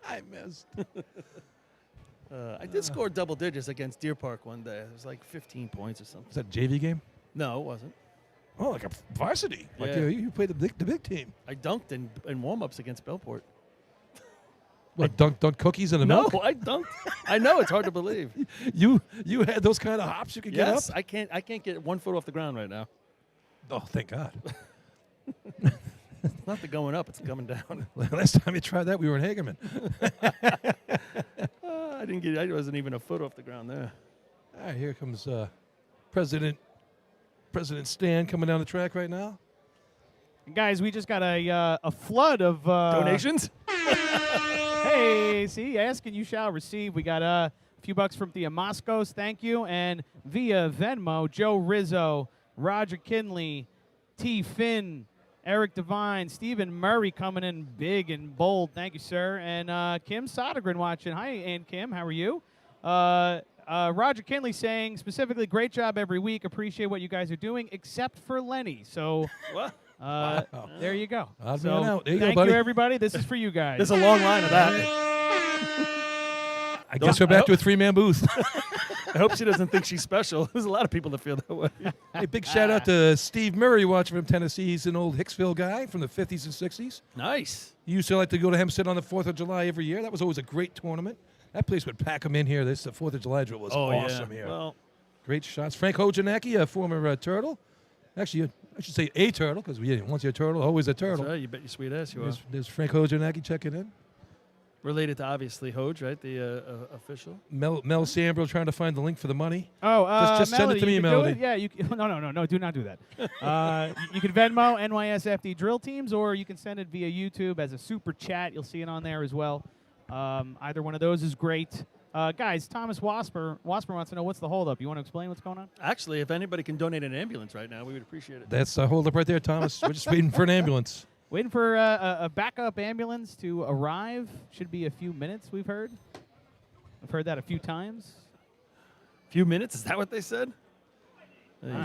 I missed. I did score double digits against Deer Park one day. It was like 15 points or something. Was that a JV game? No, it wasn't. Oh, like a varsity. Like Yeah. you played the big team. I dunked in warm-ups against Bellport. What, dunk cookies in the No, milk? I dunked. I know, it's hard to believe. You had those kind of hops you could get up? Yes, I can't get 1 foot off the ground right now. Oh, thank God. It's not the going up, it's the coming down. Last time you tried that, we were in Hagerman. I wasn't even a foot off the ground there. All right, here comes President Stan coming down the track right now. Guys, we just got a flood of Donations? Hey, see, ask and you shall receive. We got a few bucks from Thea Moscos, thank you, and via Venmo, Joe Rizzo, Roger Kinley, T. Finn, Eric Devine, Stephen Murray coming in big and bold, thank you, sir, and Kim Sodergren watching. Hi, and Kim, how are you? Roger Kinley saying specifically, great job every week. Appreciate what you guys are doing, except for Lenny. So. What? There you go. Odd So, man out. There you go, thank buddy. you, everybody. This is for you guys. There's a long line of that. I guess we're back to a three-man booth. I hope she doesn't think she's special. There's a lot of people that feel that way. Hey, big shout out to Steve Murray watching from Tennessee. He's an old Hicksville guy from the 50s and 60s. Nice. He used to like to go to Hempstead on the 4th of July every year. That was always a great tournament. That place would pack them in here. The 4th of July drill was awesome here. Well, Great shots. Frank Hojanacki, a former Turtle. Actually, I should say a Turtle, because once you're a Turtle, always a Turtle. that's right. You bet your sweet ass you are. There's Frank Hojanacki checking in. Related to, obviously, Hoj, right? The official. Mel Sambro trying to find the link for the money. Oh, just send it to Melody, me, you can do Melody. it? Yeah, you can, no, do not do that. You can Venmo NYSFD Drill Teams, or you can send it via YouTube as a super chat. You'll see it on there as well. Either one of those is great. Guys, Thomas Wasper wants to know what's the holdup. You want to explain what's going on? Actually, if anybody can donate an ambulance right now, we would appreciate it. That's the hold up right there, Thomas. We're just waiting for an ambulance. Waiting for a backup ambulance to arrive. Should be a few minutes, we've heard. I've heard that a few times. Few minutes? Is that what they said?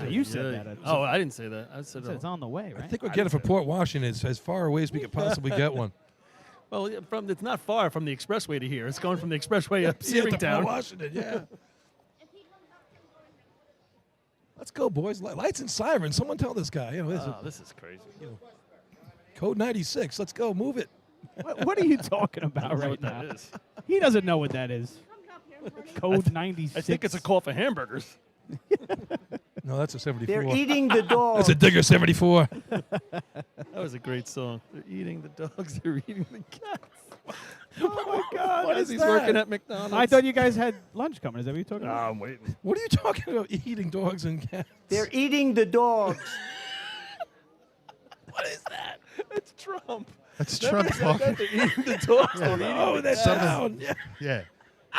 You said that. Oh, I didn't say that. I said it's on the way, right? I think we're getting from Port Washington as far away as we could possibly get one. Well, it's not far from the expressway to here. It's going from the expressway up Yeah, to Port Searingtown. Washington, yeah. Let's go, boys. Lights and sirens. Someone tell this guy. This is crazy. Code 96. Let's go. Move it. What are you talking about right now? That is. He doesn't know what that is. Code 96. I think it's a call for hamburgers. No, that's a 74. They're eating the dog. That's a Digger 74. That was a great song. They're eating the dogs. They're eating the cats. Oh my God! What is he's working at McDonald's? I thought you guys had lunch coming. Is that what you're talking about? I'm waiting. What are you talking about? Eating dogs and cats? They're eating the dogs. What is that? It's Trump. That's Never Trump said that. talking. They're eating the dogs. They're eating Oh, the that cats. sound. Yeah. Yeah.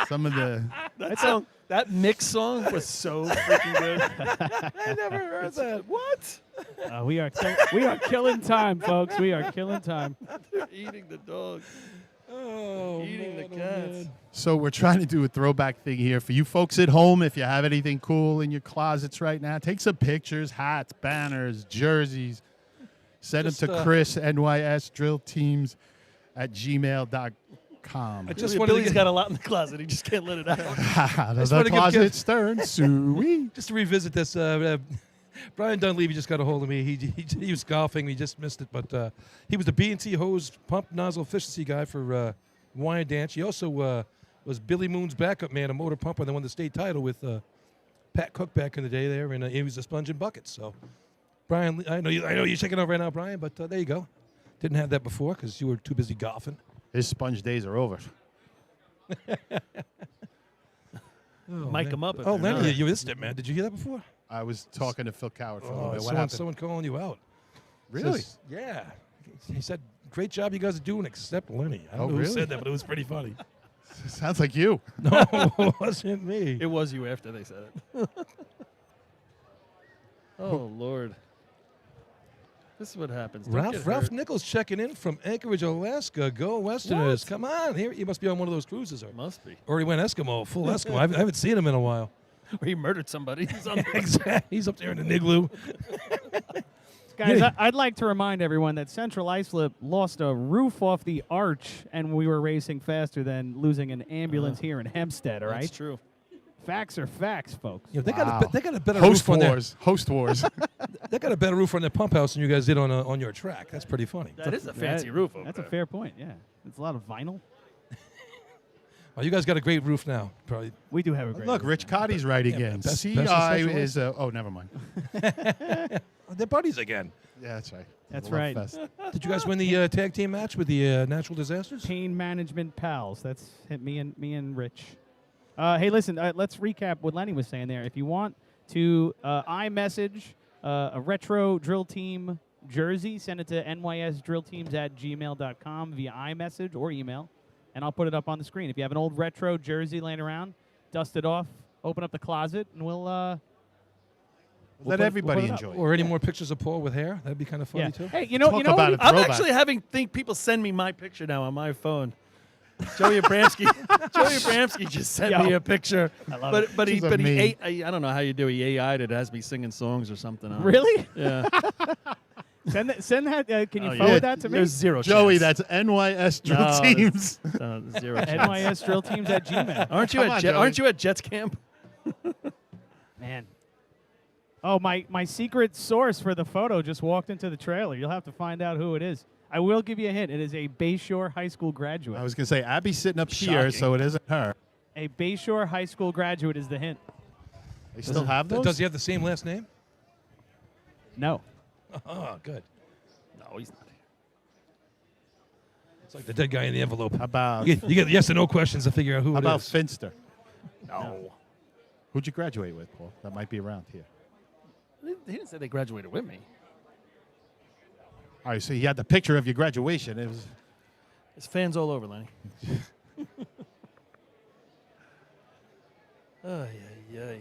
Some of the. That song, that mix song was so freaking good. I never heard that. What? We are killing time, folks. We are killing time. They're eating the dogs. Oh, Eating man, the cats. man. So we're trying to do a throwback thing here for you folks at home. If you have anything cool in your closets right now, take some pictures, hats, banners, jerseys. Send them to Chris, NYS Drill Teams at gmail.com. I just wanted to Billy's get, got a lot in the closet. He just can't let it out. The wanted to give closet gifts. stern, sweet. just to revisit this. Brian Dunleavy just got a hold of me. He was golfing. He just missed it, but he was the B&T hose pump nozzle efficiency guy for Wyandanch. He also was Billy Moon's backup man, a motor pumper that won the state title with Pat Cook back in the day there, and he was a sponge and buckets. So, Brian, I know you're checking out right now, Brian, but there you go. Didn't have that before because you were too busy golfing. His sponge days are over. Mic him up. if Oh, they're Lenny, not. you missed it, man. Did you hear that before? I was talking to Phil Coward for a little bit. What someone, happened? someone calling you out. Really? Yeah. He said, great job you guys are doing, except Lenny. I don't know who really? said that, but it was pretty funny. Sounds like you. No, it wasn't me. It was you after they said it. Oh, Lord. This is what happens. Don't get Ralph hurt. Nichols checking in from Anchorage, Alaska. Go Westerners. What? Come on. Here, you must be on one of those cruises. Must be. Or he went Eskimo, full Eskimo. I haven't seen him in a while. Or he murdered somebody. He's on Exactly. He's up there in the igloo. Guys, I'd like to remind everyone that Central Islip lost a roof off the arch, and we were racing faster than losing an ambulance here in Hempstead, all right? That's true. Facts are facts, folks. They got a better Host roof on wars. Host wars. They got a better roof on their pump house than you guys did on your track. That's pretty funny. That is a fancy roof over That's there. a fair point, yeah. It's a lot of vinyl. Well, you guys got a great roof now. Probably. We do have a great Look, roof. Rich Cotty's right again. CI is. Oh, never mind. They're buddies again. Yeah, that's right. That's Love right. Fest. Did you guys win the tag team match with the natural disasters? Pain Management Pals. That's me and Rich. Hey, listen, let's recap what Lenny was saying there. If you want to iMessage a retro drill team jersey, send it to nysdrillteams@gmail.com via iMessage or email, and I'll put it up on the screen. If you have an old retro jersey laying around, dust it off, open up the closet, and we'll Let everybody enjoy it. Or any more pictures of Paul with hair? That'd be kind of funny Yeah. too. Hey, you know, about it. I'm Throwback. actually having people send me my picture now on my phone. Joey Abramsky just sent me a picture. I love but it. but he She's a but he meme. ate, I don't know how you do. He AI'd it. It has me singing songs or something. On it. Really? Yeah. Send that. Can you Oh, forward yeah. that to me? There's zero Joey, chance. that's NYS Drill No, Teams. Zero chance. nysdrillteams@gmail. Aren't you Come at on, Joey. Aren't you at Jets camp? Man. Oh, my secret source for the photo just walked into the trailer. You'll have to find out who it is. I will give you a hint. It is a Bayshore High School graduate. I was going to say, Abby's sitting up here, so it isn't her. A Bayshore High School graduate is the hint. They still have those? Does he have the same last name? No. Oh, good. No, he's not. It's like the dead guy in the envelope. How about, You get yes or no questions to figure out who how it about is. Finster? No. Who'd you graduate with, Paul? That might be around here. He didn't say they graduated with me. All right, so you had the picture of your graduation. It was There's fans all over, Lenny. Ay, ay, ay.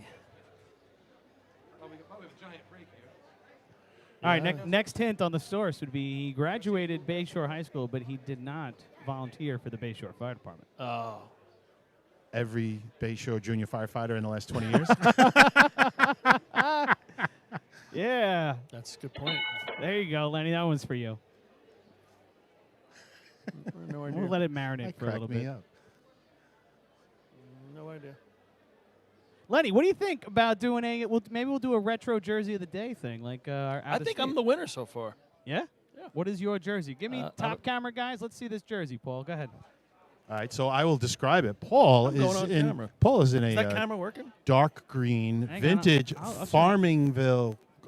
All right, next hint on the source would be he graduated Bayshore High School, but he did not volunteer for the Bayshore Fire Department. Oh. every Bayshore junior firefighter in the last 20 years. Yeah. That's a good point. There you go, Lenny. That one's for you. No idea. We'll let it marinate That for a little cracked me bit. up. No idea. Lenny, what do you think about doing maybe we'll do a retro jersey of the day thing, like our I think I'm the winner so far. Yeah? Yeah. What is your jersey? Give me top camera, guys. Let's see this jersey, Paul. Go ahead. All right, so I will describe it. Paul I'm going is on in. camera. Paul is in Is a that camera working? dark green Hang on, vintage I'll show you.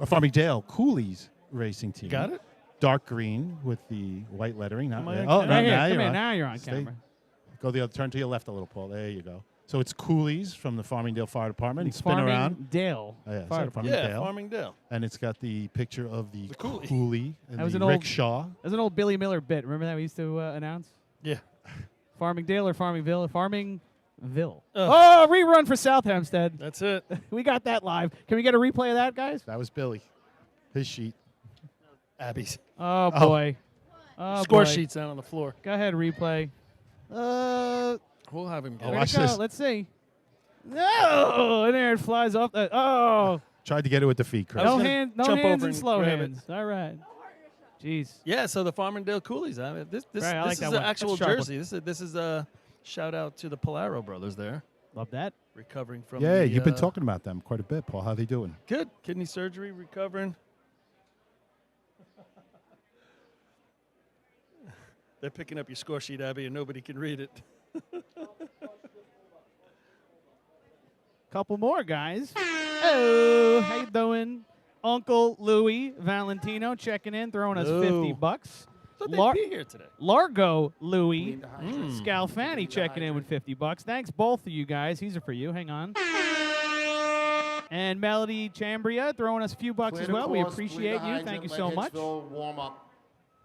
Farmingdale Coolies racing team. Got it? Dark green with the white lettering. Not Am I there. on Oh, camera? no, Right here. now Come you're here. on. Now you're on Stay- camera. Go the other. Turn to your left a little, Paul. There you go. So it's Coolies from the Farmingdale Fire Department. Spin around. Farmingdale Oh, yeah, Fire sorry, Department. Yeah, Farmingdale. And it's got the picture of the coolie. coolie and That was the an old- rickshaw. That was an old Billy Miller bit. Remember that we used to announce? Yeah. Farmingdale or Farmingville? Farmingville. Ugh. Oh, rerun for South Hempstead. That's it. We got that live. Can we get a replay of that, guys? That was Billy. His sheet. Abby's. Oh, boy. Oh, Score boy. sheets out on the floor. Go ahead, replay. We'll have him get Oh, it. Where'd watch it go? this. Let's see. No! And there it flies off. Oh! Tried to get it with the feet, Chris. I was No, gonna no jump hands over and and slow grab it. hands. All right. Jeez. Yeah, so the Farmingdale Coolies. I mean, this Right, I like is that an one. actual That's a sharp jersey. This is a shout out to the Polaro brothers there, Love that. recovering from. Yeah, the, you've been talking about them quite a bit, Paul. How they doing? Good kidney surgery, recovering. They're picking up your score sheet, Abby, and nobody can read it. Couple more guys. Oh, how you doing? Uncle Louie Valentino checking in, throwing us Hello. $50. Thought they'd Lar- be here today. Largo Louie Scalfani checking in with $50. Thanks both of you guys. These are for you. Hang on. And Melody Chambria throwing us a few bucks as well. We appreciate you. Thank you so much. Warm up.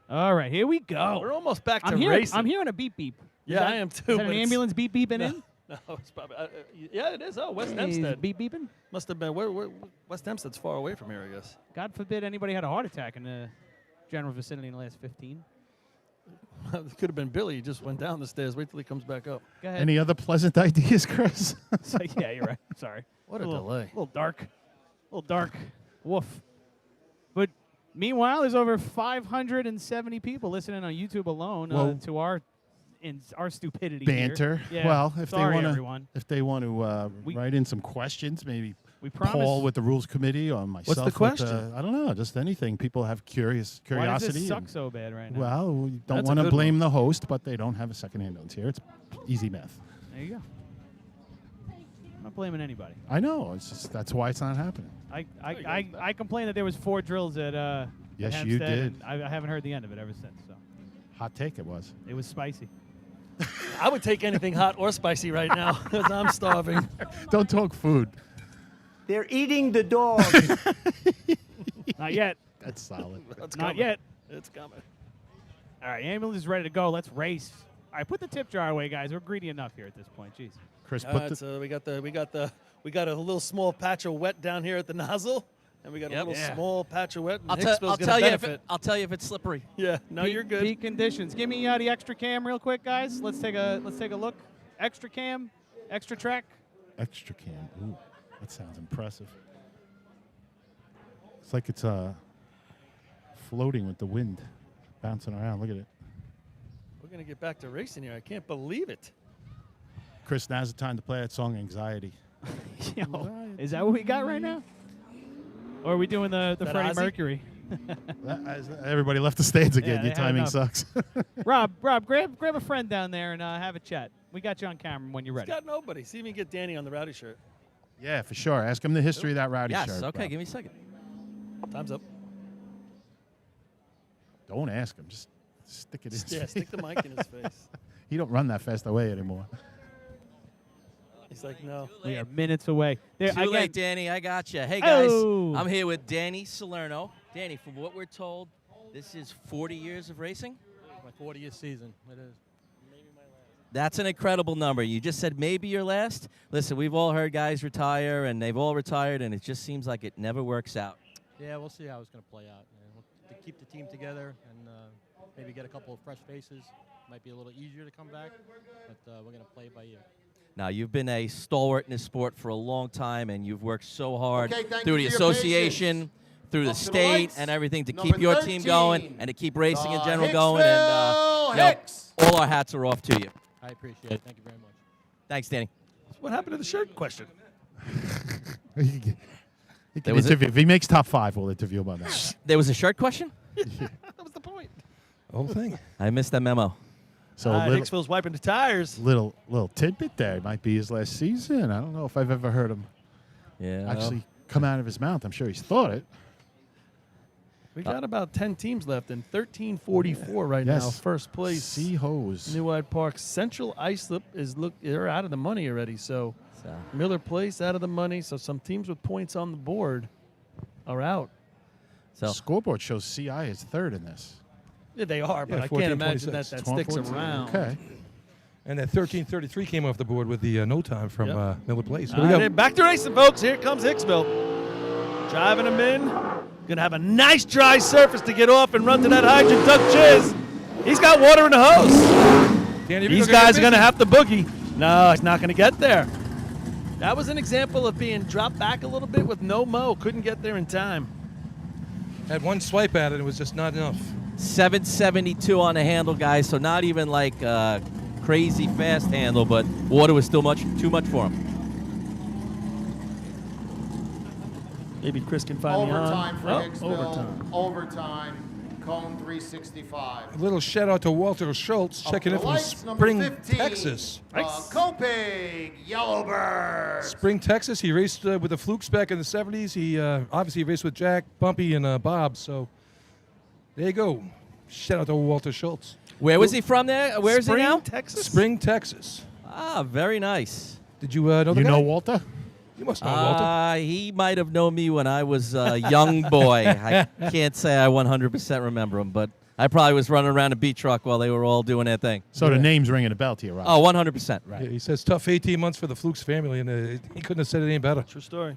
All right, here we go. We're almost back to I'm hearing, racing. I'm hearing a beep beep. Yeah, I am too. Is that but an it's- ambulance beep beeping in? No, it's probably. Yeah, it is. Oh, West Is Hempstead. beep beeping? Must have been. West Hempstead's far away from here, I guess. God forbid anybody had a heart attack in the general vicinity in the last 15. It could have been Billy. He just went down the stairs. Wait till he comes back up. Go ahead. Any other pleasant ideas, Chris? So, yeah, you're right. Sorry. What a little, delay. A little dark. A little dark. Woof. But meanwhile, there's over 570 people listening on YouTube alone Well, to our stupidity Banter. here. Yeah. Well, if Sorry, they everyone. want to write in some questions, maybe We promise. Paul with the rules committee or myself. the with question? I don't know, just anything. People have Why does curiosity. this suck and- so bad right now? Well, we don't That's a want to good blame the host, but they don't have a second ambulance here. It's easy math. There you go. I'm not blaming anybody. I know. It's just that's why it's not happening. I complained that there was 4 drills at Yes, at you Hempstead, did. and I haven't heard the end of it ever since. So Hot take it was. it was spicy. I would take anything hot or spicy right now because I'm starving. Don't talk food. They're eating the dog. Not yet. That's solid. It's Not coming. yet. It's coming. All right, ambulance is ready to go. Let's race. All right, put the tip jar away, guys. We're greedy enough here at this point. Jeez. Chris, All put right, the so we got a little small patch of wet down here at the nozzle, and we got a little small patch of wet. And Hicksville's gonna benefit. I'll tell you if it's slippery. Yeah, no, you're good. Peak conditions. Give me the extra cam real quick, guys. Let's take a look. Extra cam, extra track. extra cam. Ooh, that sounds impressive. It's like it's floating with the wind, bouncing around. Look at it. We're gonna get back to racing here. I can't believe it. Chris, now's the time to play that song "Anxiety." Yo, is that what we got right now? Or are we doing the Freddie Ozzy? Mercury? Everybody left the stands again. Yeah, Your they had timing enough. sucks. Rob, grab a friend down there and have a chat. We got you on camera when you're He's ready. got nobody. See if we can get Danny on the rowdy shirt. Yeah, for sure. Ask him the history of that rowdy Yes, shirt. okay, Rob. give me a second. Time's up. Don't ask him. Just stick it in his Yeah, face. stick the mic in his face. He don't run that fast away anymore. He's like, no. We are minutes away. There, Too again, late, Danny. I got you. Hey, guys. Oh. I'm here with Danny Salerno. Danny, from what we're told, this is 40 years of racing? My 40th season. It is. Maybe my last. That's an incredible number. You just said maybe your last. Listen, we've all heard guys retire, and they've all retired, and it just seems like it never works out. Yeah, we'll see how it's going to play out. To keep the team together and maybe get a couple of fresh faces. Might be a little easier to come back, but we're going to play it by ear. Now, you've been a stalwart in this sport for a long time, and you've worked so hard Okay, thank through you the for your association, patience. through the Up to the state, lights. and everything to Number keep your team 13, going and to keep racing in the general going. And Hicksville you know, Hicks. all our hats are off to you. I appreciate it. Thank you very much. Thanks, Danny. What happened to the shirt question? He can There was interview. If he makes top 5, we'll interview him on that. There was a shirt question? That was the point. Whole thing. I missed that memo. So a little, Hicksville's wiping the tires. little tidbit there. It might be his last season. I don't know if I've ever heard him Yeah. actually come out of his mouth. I'm sure he's thought it. We got about 10 teams left in 1344 right now. Yes. First place. Sea hose. New Hyde Park Central Islip they're out of the money already. So Miller Place out of the money. So some teams with points on the board are out. So Scoreboard shows CI is third in this. Yeah, they are, but Yeah, I can't imagine 14-26. that sticks 12-14. around. Okay. And that 13:33 came off the board with the no time from Yep. Miller Place. So All we right, got- then back to racing, folks. Here comes Hicksville. Driving them in. Going to have a nice dry surface to get off and run to that hydrant. Duck Chiz. He's got water in the hose. Danny, These guys are going to have to boogie. No, he's not going to get there. That was an example of being dropped back a little bit with no mo. Couldn't get there in time. had one swipe at it. It was just not enough. 772 on the handle, guys. So not even like crazy fast handle, but water was still too much for him. Maybe Chris can find me on. Overtime for Hicksville. Overtime. Overtime. Cone 365. A little shout out to Walter Schultz, Up checking to in the from lights, number Spring, 15, Texas. Copig Yellowbird. Spring, Texas. He raced with the Flukes back in the 70s. He obviously raced with Jack, Bumpy, and Bob. So there you go. Shout out to Walter Schultz. Where was he from there? Where is he Spring, now? Texas? Spring, Texas. Ah, very nice. Did you know the You guy? know Walter? You must know Walter. He might have known me when I was a young boy. I can't say I 100% remember him, but I probably was running around a beat truck while they were all doing their thing. So the name's ringing a bell to you, Rob. Oh, 100%. Right. Yeah, he says tough 18 months for the Flukes family, and he couldn't have said it any better. True story.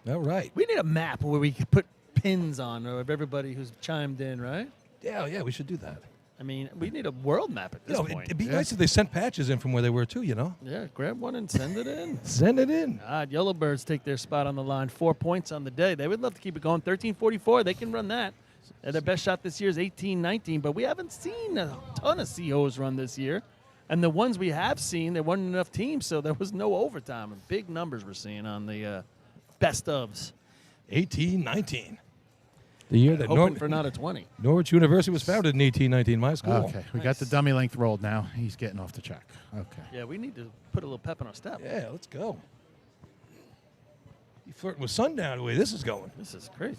All right. We need a map where we can put pins on of everybody who's chimed in, right? Yeah, we should do that. I mean, we need a world map at this point. It'd be nice if they sent patches in from where they were too, Yeah, grab one and send it in. Send it in. Yellowbirds take their spot on the line. 4 points on the day. They would love to keep it going. 13:44. They can run that. Their best shot this year is 18:19, but we haven't seen a ton of COs run this year. And the ones we have seen, there weren't enough teams, so there was no overtime. And big numbers we're seeing on the best ofs. 1819. The year that hoping for not a 20. Norwich University was founded in 1819. My school. Okay, we got the dummy length rolled now. He's getting off the track. Okay. Yeah, we need to put a little pep in our step. Yeah, let's go. You flirting with sundown the way this is going. This is crazy.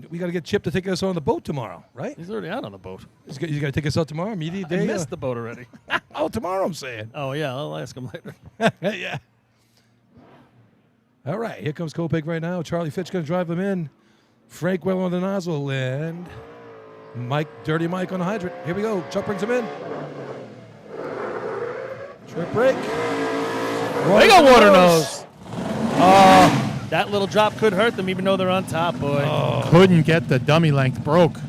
We got to get Chip to take us on the boat tomorrow, right? He's already out on the boat. He's got to take us out tomorrow, media day. I missed the boat already. Oh, tomorrow I'm saying. Oh, yeah, I'll ask him later. Yeah. All right, here comes Kopech right now. Charlie Fitch going to drive him in. Frank Well on the nozzle and Dirty Mike on the hydrant. Here we go. Chuck brings him in. Trip break. They got water nose. That little drop could hurt them even though they're on top, boy. Couldn't get the dummy length, broke.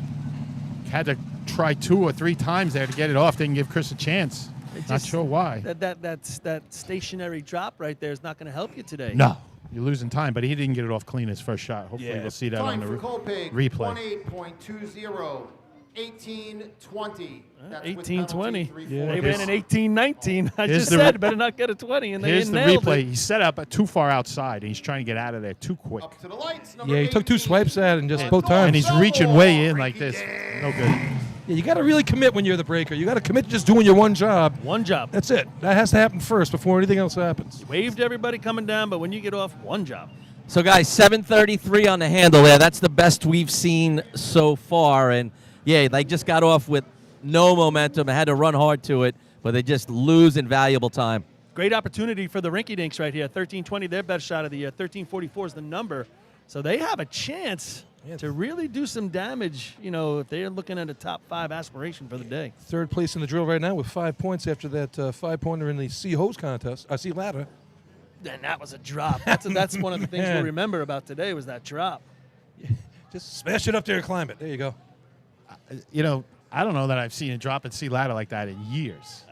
Had to try 2 or 3 times there to get it off. Didn't give Chris a chance. Not sure why. That stationary drop right there is not going to help you today. No. You're losing time, but he didn't get it off clean his first shot. Hopefully we'll see that Time on the for Kopech, replay. 18.20, 18:20. 18:20. Yeah. They ran in 18:19. I Here's just the said better not get a 20, and they Here's the nailed replay. it. He set up too far outside, and he's trying to get out of there too quick. Up to the lights, Yeah, he took 2 swipes at it and just both times. And he's reaching way in like this. No good. Yeah, you got to really commit when you're the breaker. You got to commit to just doing your one job. One job. That's it. That has to happen first before anything else happens. Waved everybody coming down, but when you get off, one job. So, guys, 7:33 on the handle there. That's the best we've seen so far. And, yeah, they just got off with no momentum. They had to run hard to it, but they just lose in valuable time. Great opportunity for the Rinky Dinks right here. 13:20, their best shot of the year. 13:44 is the number. So they have a chance to really do some damage, if they're looking at a top 5 aspiration for the day. Third place in the drill right now with 5 points after that 5-pointer in the Sea Hose contest. Sea Ladder. And that was a drop. That's one of the things we'll remember about today was that drop. Just smash it up there and climb it. There you go. I don't know that I've seen a drop at sea ladder like that in years.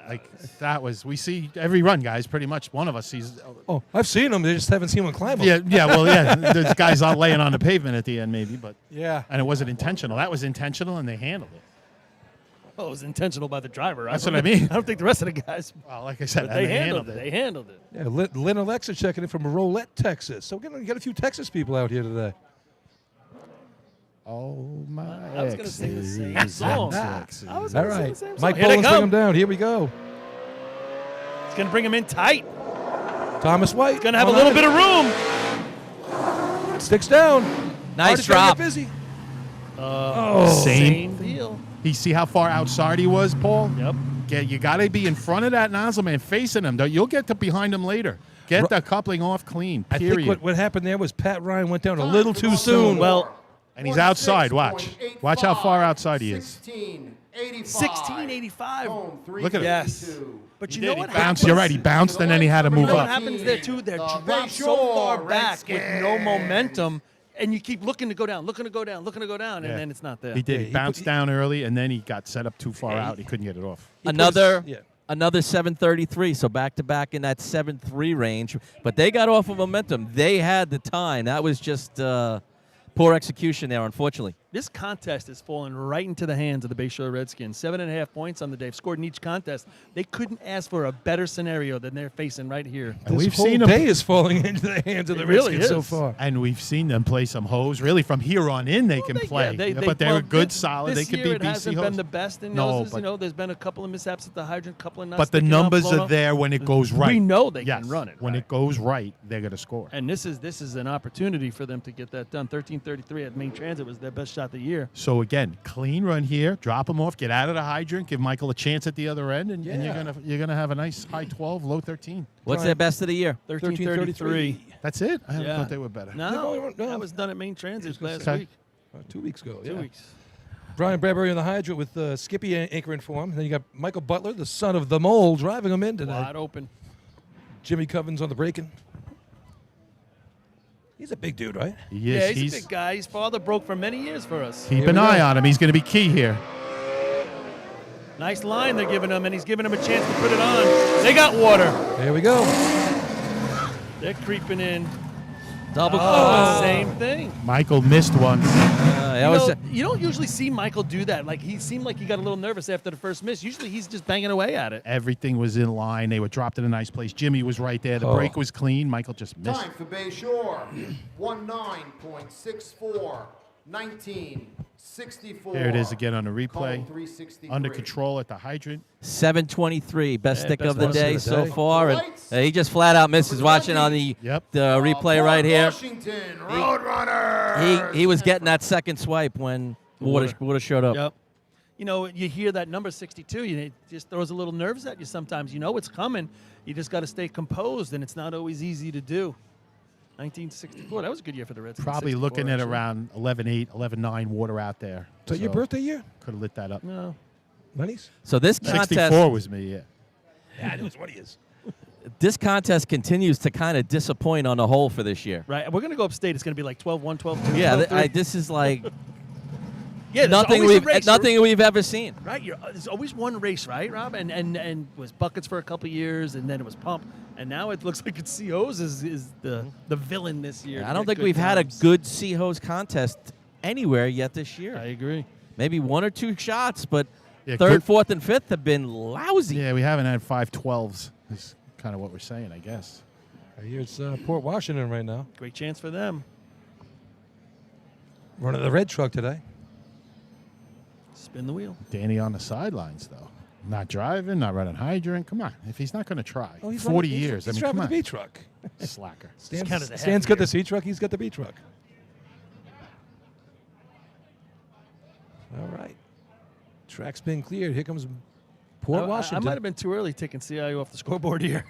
We see every run, guys, pretty much one of us sees. Oh, I've seen them. They just haven't seen one climb them. Yeah. There's guys out laying on the pavement at the end maybe, but. Yeah. And it wasn't intentional. That was intentional, and they handled it. Well, it was intentional by the driver. That's what I mean. I don't think the rest of the guys. Well, like I said, they handled it. They handled it. Yeah, Lynn Alexa checking in from Rolette, Texas. So we're going to get a few Texas people out here today. Oh, my I was going to sing the same song. All right. Mike Boland's bring him down. Here we go. It's going to bring him in tight. Thomas White. Going to have a little bit of room. Sticks down. Nice drop. Busy. Same deal. You see how far outside he was, Paul? Yep. You got to be in front of that nozzle man, facing him. You'll get to behind him later. Get the coupling off clean, period. I think what happened there was Pat Ryan went down a little too soon. Well, and he's outside. Watch how far outside he is. 1685. Look at him. Yes. But you know what Bounced. happens? You're right. He bounced, and then he had to move You know what up. happens there, too? They're dropped so far back with no momentum, and you keep looking to go down, and then it's not there. He did. He bounced down early, and then he got set up too far out. He couldn't get it off. Another 7:33, so back-to-back in that 7-3 range. But they got off of momentum. They had the time. That was just poor execution there, unfortunately. This contest is falling right into the hands of the Bayshore Redskins. 7.5 points on the day. Scored in each contest. They couldn't ask for a better scenario than they're facing right here. And we've seen them. Day is falling into the hands of the Redskins so far. And we've seen them play some hose. Really, from here on in, they can play. But they're good, solid. They could beat BC This year it hasn't been the best in those. There's been a couple of mishaps at the hydrant, couple of not but the sticking out, numbers blown are up. there when it goes right. We know they can run it. When it goes right, they're going to score. And this is an opportunity for them to get that done. 13:33 at Main Transit was their best shot of the year. So again, clean run here, drop them off, get out of the hydrant, give Michael a chance at the other end, and you're gonna have a nice high 12, low 13. What's their best of the year? 13:33. That's it. I thought they were better. No, that was done at Main Transit last week. 2 weeks ago. 2 weeks. Brian Bradbury on the hydrant with Skippy anchoring for him. Then you got Michael Butler, the son of the Mole, driving him in today. Wide open. Jimmy Covens on the braking. He's a big dude, right? He Yeah, is. he's a big guy. His father broke for many years for us. Keep an eye on him. He's going to be key here. Nice line they're giving him, and he's giving him a chance to put it on. They got water. Here we go. They're creeping in. Double. Same thing. Michael missed one. You don't usually see Michael do that. Like, he seemed like he got a little nervous after the first miss. Usually he's just banging away at it. Everything was in line. They were dropped in a nice place. Jimmy was right there. The break was clean. Michael just missed. Time for Bayshore. 19.64. 1964. There it is again on the replay. Call 363. Under control at the hydrant. 723, best stick best of the one day of the so day. far. And he just flat out misses. Watching on the replay right here. Washington Roadrunner. He was getting that second swipe when water showed up. Yep. You know, you hear that number 62, it just throws a little nerves at you sometimes. You know it's coming. You just got to stay composed, and it's not always easy to do. 1964, that was a good year for the Reds. Probably 64, looking at actually. around 11.8, 11.9 water out there. So your birthday year? Could have lit that up. No. Lenny's? So this contest. 64 was me, yeah. Yeah, it was what he is. This contest continues to kind of disappoint on the whole for this year. Right, we're going to go upstate. It's going to be like 12-1, 12-2, Yeah, 12-3. this is like Yeah, nothing we've ever seen. Right, there's always one race, right, Rob? And it was buckets for a couple years, and then it was pump, and now it looks like it's COs is the villain this year. I don't think we've had a good C-Hose contest anywhere yet this year. I agree. Maybe one or two shots, but Yeah, third, good- fourth, and fifth have been lousy. Yeah, we haven't had 512s. Is kind of what we're saying, I guess. Here's Port Washington right now. Great chance for them. Running the red truck today. Spin the wheel. Danny on the sidelines, though. Not driving, not running hydrant. Come on. If he's not going to try. Oh, he's 40 running- years. He's I mean, driving come the on. B truck. Slacker. kind of the Stan's got the C truck. He's got the B truck. All right. Track's been cleared. Here comes Port Washington. I might have been too early taking CIU off the scoreboard here.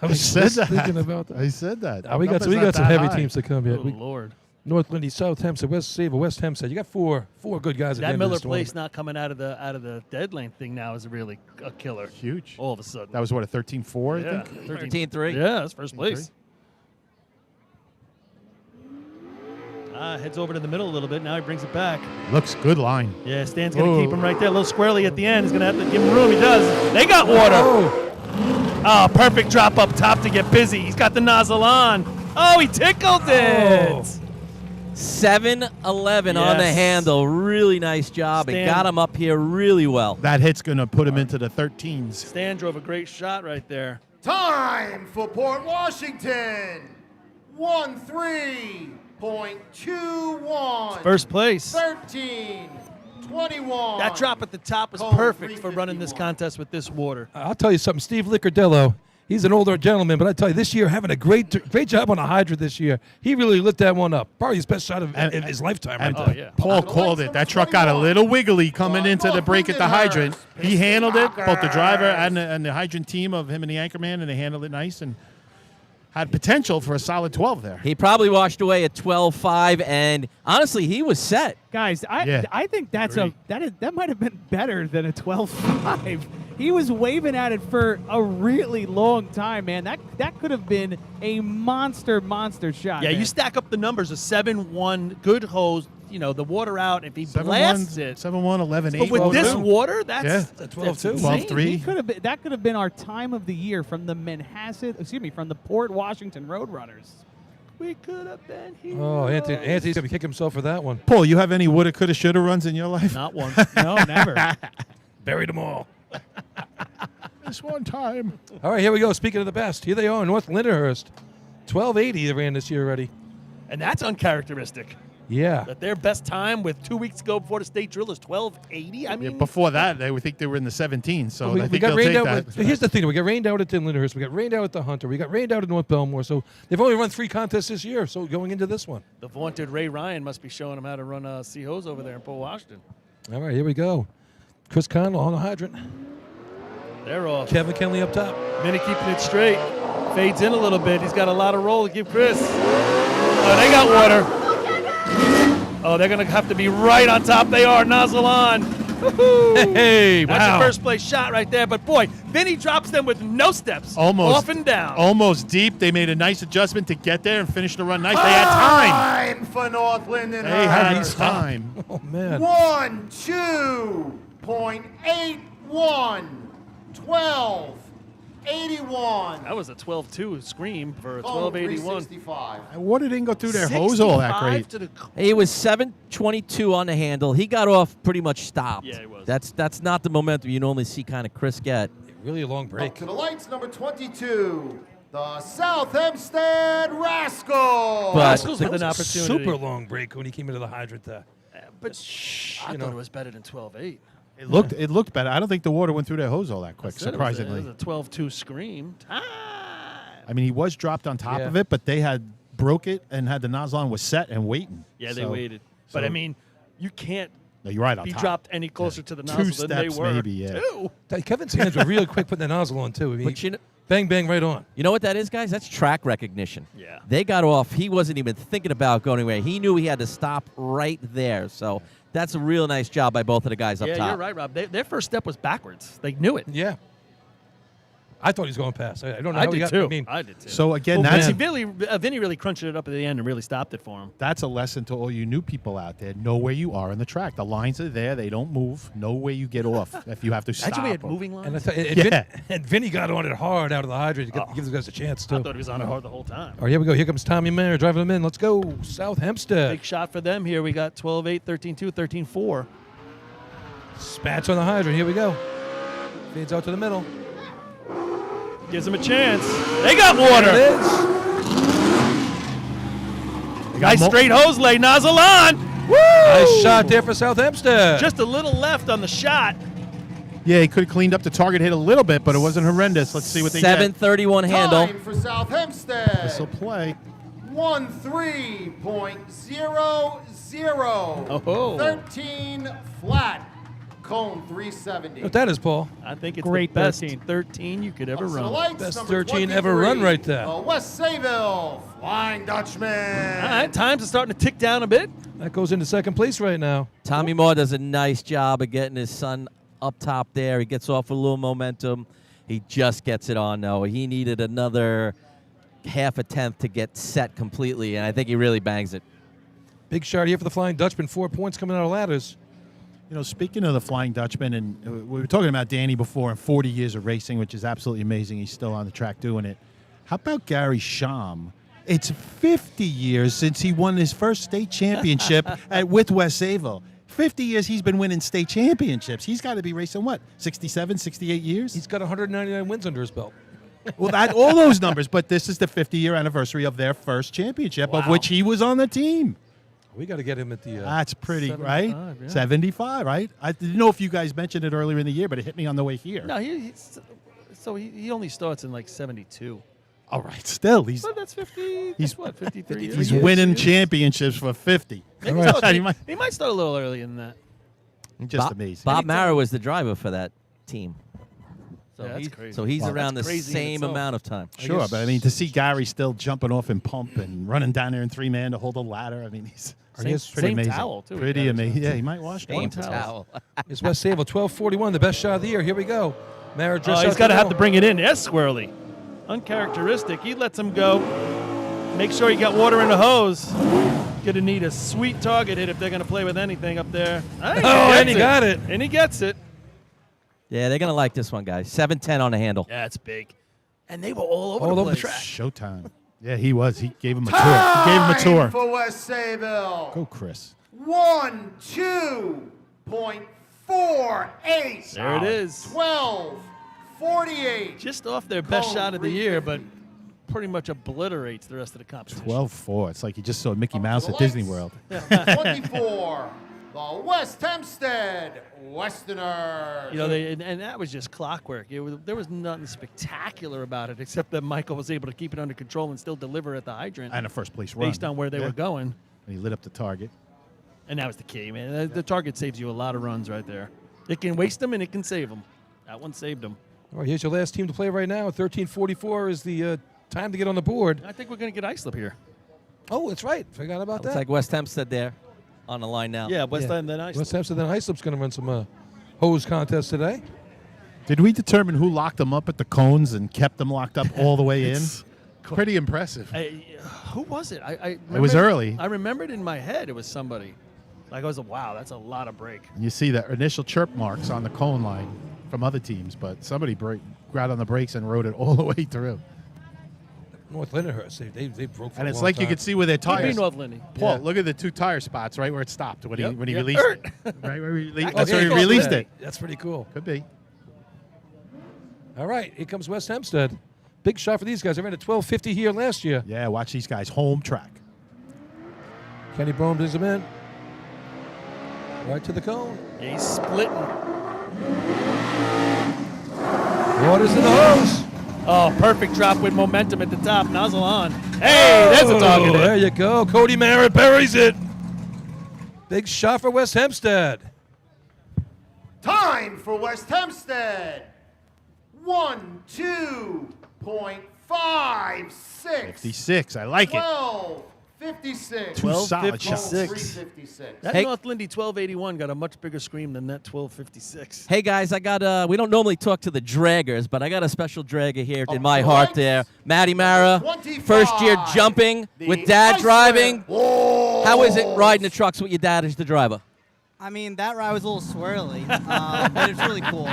I was said just that. thinking about that. I said that. We got some Number's not heavy that high. teams to come yet. Oh, Lord. North Lindy, South Hempstead, West Sable, West Hempstead. You got four good guys. at the That end of Miller this Place tournament. not coming out of the dead lane thing now is really a killer. Huge. All of a sudden. That was what, a 13-4, Yeah. I think? 13-3. Yeah, that's first place. Heads over to the middle a little bit. Now he brings it back. Looks good line. Yeah, Stan's going to keep him right there. A little squirrely at the end. He's going to have to give him room. He does. They got water. Oh, perfect drop up top to get busy. He's got the nozzle on. Oh, he tickled it. 7-11 on the Yes. handle. Really nice job. It Stan- got him up here really well. That hit's going to put him into the 13s. Stan drove a great shot right there. Time for Port Washington. 13.21. First place. 13.21. That drop at the top was Code perfect for running this contest with this water. I'll tell you something. Steve Liccardello, he's an older gentleman, but I tell you, this year having a great job on the hydrant this year. He really lit that one up. Probably his best shot of his lifetime. And right there. yeah. Paul called it. That truck got a little wiggly coming into the break at the hydrant. He handled it, both the driver and the hydrant team of him and the anchorman, and they handled it nice and had potential for a solid 12 there. He probably washed away at 12-5, and honestly, he was set. Guys, Yeah. I think that might have been better than a 12-5. He was waving at it for a really long time, man. That could have been a monster shot. Yeah, man. you stack up the numbers of 7-1, good hose, the water out. If he blasts it. 7-1, 11-8. But with this 12-2. water, that's Yeah. that's 12-2. insane. 12-3. That could have been our time of the year from the from the Port Washington Roadrunners. We could have been here. Oh, Anthony's going to kick himself for that one. Paul, you have any woulda, coulda, shoulda runs in your life? Not one. No, never. Buried them all. This one time. All right, here we go. Speaking of the best, here they are, North Lindenhurst. 1280 they ran this year already. And that's uncharacteristic. Yeah. That their best time with 2 weeks to go before the state drill is 1280. I Yeah, mean, before that, they would think they were in the 17s. So I we think got they'll rained take out. that. Here's the thing: we got rained out at Lindenhurst. We got rained out at the Hunter. We got rained out at North Belmore. So they've only run 3 contests this year. So going into this one. the vaunted Ray Ryan must be showing them how to run C-Hose over there in Port Washington. All right, here we go. Chris Connell on the hydrant. They're off. Kevin Kenley up top. Minnie keeping it straight. Fades in a little bit. He's got a lot of roll to give Chris. Oh, they got water. Oh, they're going to have to be right on top. They are. Nozzle on. Hey, That's wow. a first place shot right there. But boy, Vinny drops them with no steps. Almost Off and down. Almost deep. They made a nice adjustment to get there and finish the run nice. They had time. Time for North Linden. They had time. Oh, man. 2.81. 12.81. That was a 12-2 scream for a Total 12.81. 365. Water didn't go through their hose all that 65 great. to the He was 722 on the handle. He got off pretty much stopped. Yeah, he was. That's not the momentum you normally see kind of Chris get. Really a long Up break. to the lights, number 22. The South Hempstead Rascals. But Rascals with an opportunity. Super long break when he came into the hydrant there. But I thought it was better than 12-8. It looked better. I don't think the water went through their hose all that quick, surprisingly. It was a 12-2 scream. Time. I mean, he was dropped on top of it, but they had broke it and had the nozzle on, was set and waiting. Yeah, they So- waited. But, I mean, you can't No, you're right on be top. dropped any closer to the nozzle Two than steps, they were. maybe, yeah. Two. Kevin's hands were really quick putting that nozzle on, too. I mean, But you know, bang, bang, right on. you know what that is, guys? That's track recognition. Yeah. They got off. He wasn't even thinking about going anywhere. He knew he had to stop right there. So that's a real nice job by both of the guys up top. Yeah, you're right, Rob. Their first step was backwards. They knew it. Yeah. I thought he was going past. I don't know I how he did got, too. I mean, I did too. So again, Oh, that's man. Vinny really crunched it up at the end and really stopped it for him. that's a lesson to all you new people out there. Know where you are in the track. The lines are there. They don't move. Know where you get off if you have to stop. Imagine we had or- moving lines. and, I thought, Yeah. and Vinny got on it hard out of the hydrant to give the guys a chance, too. I thought he was on it hard the whole time. All right, here we go. Here comes Tommy Mayer driving them in. Let's go, South Hempstead. Big shot for them here. We got 12-8, 13-2, 13-4. Spats on the hydrant. Here we go. Fades out to the middle. Gives them a chance. They got water. There it is. Nice straight hose lay, nozzle on. Woo! Nice shot there for South Hempstead. Just a little left on the shot. Yeah, he could have cleaned up the target hit a little bit, but it wasn't horrendous. Let's see what they get. 731 handle. Time for South Hempstead. This will play. 13.00. Oh. 13 flat. Cone 370. What that is, Paul? I think it's Great the best 13 you could ever Up to the run. lights, Best number 13 ever 23, run right there. West Sayville Flying Dutchman. All right, times are starting to tick down a bit. That goes into second place right now. Tommy Moore does a nice job of getting his son up top there. He gets off with a little momentum. He just gets it on, though. He needed another half a tenth to get set completely, and I think he really bangs it. Big shot here for the Flying Dutchman. 4 points coming out of ladders. You know, speaking of the Flying Dutchman, and we were talking about Danny before and 40 years of racing, which is absolutely amazing. He's still on the track doing it. How about Gary Sham? It's 50 years since he won his first state championship with West Sayville. 50 years he's been winning state championships. He's got to be racing, what, 67, 68 years? He's got 199 wins under his belt. Well, all those numbers, but this is the 50-year anniversary of their first championship, of which he was on the team. We got to get him at the. That's pretty, 75, right? yeah. 75, right? I didn't know if you guys mentioned it earlier in the year, but it hit me on the way here. No, he only starts in like 72. All right, still, he's But that's 50. He's- What, 53 years? he's winning championships for 50. Maybe All right. so. He might- He might start a little earlier than that. Just Bob, amazing. Bob Mara was the driver for that team. So Yeah, that's he's, crazy. so he's Wow. around the That's crazy in same itself. amount of time. Sure, guess- but I mean, to see Gary still jumping off and pump and running down there in 3-man to hold a ladder, I mean, he's pretty same amazing. towel, too, Pretty Gary's amazing. got. Yeah, he might wash Same one. towel. It's West Sayville, 12:41, the best shot of the year. Here we go. Mara just He's got to have to bring it in. Yes, Squirrely. Uncharacteristic. He lets him go. Make sure you got water in the hose. Going to need a sweet target hit if they're going to play with anything up there. and he got it. And he gets it. Yeah, they're going to like this one, guys. 710 on the handle. Yeah, it's big. And they were all over All the over the place. track. Showtime. Yeah, he was. He gave him a tour. He gave him a Time tour. for West Sayville. Go, Chris. 12.48. There it is. 12.48. Just off their best Cone shot of the year, but 350. pretty much obliterates the rest of the competition. 12-4. It's like you just saw Mickey Mouse the at Disney lights. World. 24. The West Hempstead Westerners. You know, and that was just clockwork. There was nothing spectacular about it, except that Michael was able to keep it under control and still deliver at the hydrant And a first-place run. based on where they Yeah. were going. And he lit up the target. And that was the key, man. The target saves you a lot of runs right there. It can waste them and it can save them. That one saved them. All right, here's your last team to play right now. 13:44 is the time to get on the board. I think we're going to get Islip here. Oh, that's right. Forgot about Looks that. like West Hempstead there on the line now. Yeah, West End then Islip. West Hempstead, then Islip's going to run some hose contest today. Did we determine who locked them up at the cones and kept them locked up all the way in? It's Pretty impressive. Who was it? I It was early. I remembered in my head it was somebody. Like I was like, wow, that's a lot of break. You see the initial chirp marks on the cone line from other teams, but somebody grabbed on the brakes and rode it all the way through. North Lindenhurst, they broke. And it's like you could see where their Could be tires. North Lindy. Paul, Yeah. look at the two tire spots right where it stopped when Yep, he yep. released it. Right where that's where he cool. released it. That's pretty cool. Could be. All right, here comes West Hempstead. Big shot for these guys. They ran a 12:50 here last year. Yeah, watch these guys. Home track. Kenny Bohm brings them in. Right to the cone. He's splitting. Waters in the hose. Oh, perfect drop with momentum at the top. Nozzle on. Hey, there's a target. There you go. Cody Merritt buries it. Big shot for West Hempstead. Time for West Hempstead. 1-2.56. 56. I like it. 12.56. Two solid shots. 3.56. That Hey. North Lindy 1281 got a much bigger scream than that 1256. Hey guys, I got we don't normally talk to the draggers, but I got a special dragger here in Up my to heart right. there. Matty Mara, 25, first year jumping with the dad Iceland driving. Wolves. How is it riding the trucks with your dad as the driver? I mean, that ride was a little swirly, but it's really cool.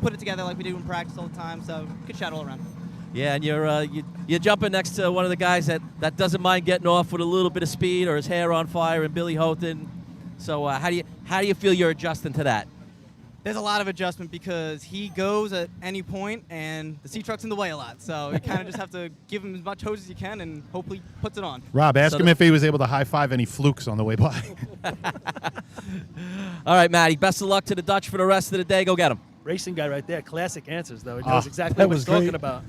Put it together like we do in practice all the time, so good shot all around. Yeah, and you're jumping next to one of the guys that doesn't mind getting off with a little bit of speed or his hair on fire, and Billy Houghton. So how do you feel you're adjusting to that? There's a lot of adjustment because he goes at any point, and the C-truck's in the way a lot. So you kind of just have to give him as much hose as you can, and hopefully puts it on. Rob, ask So him if he was able to high five any flukes on the way by. All right, Matty, best of luck to the Dutch for the rest of the day. Go get him. Racing guy right there. Classic answers, though. He Ah, knows exactly that what was he's talking great. about.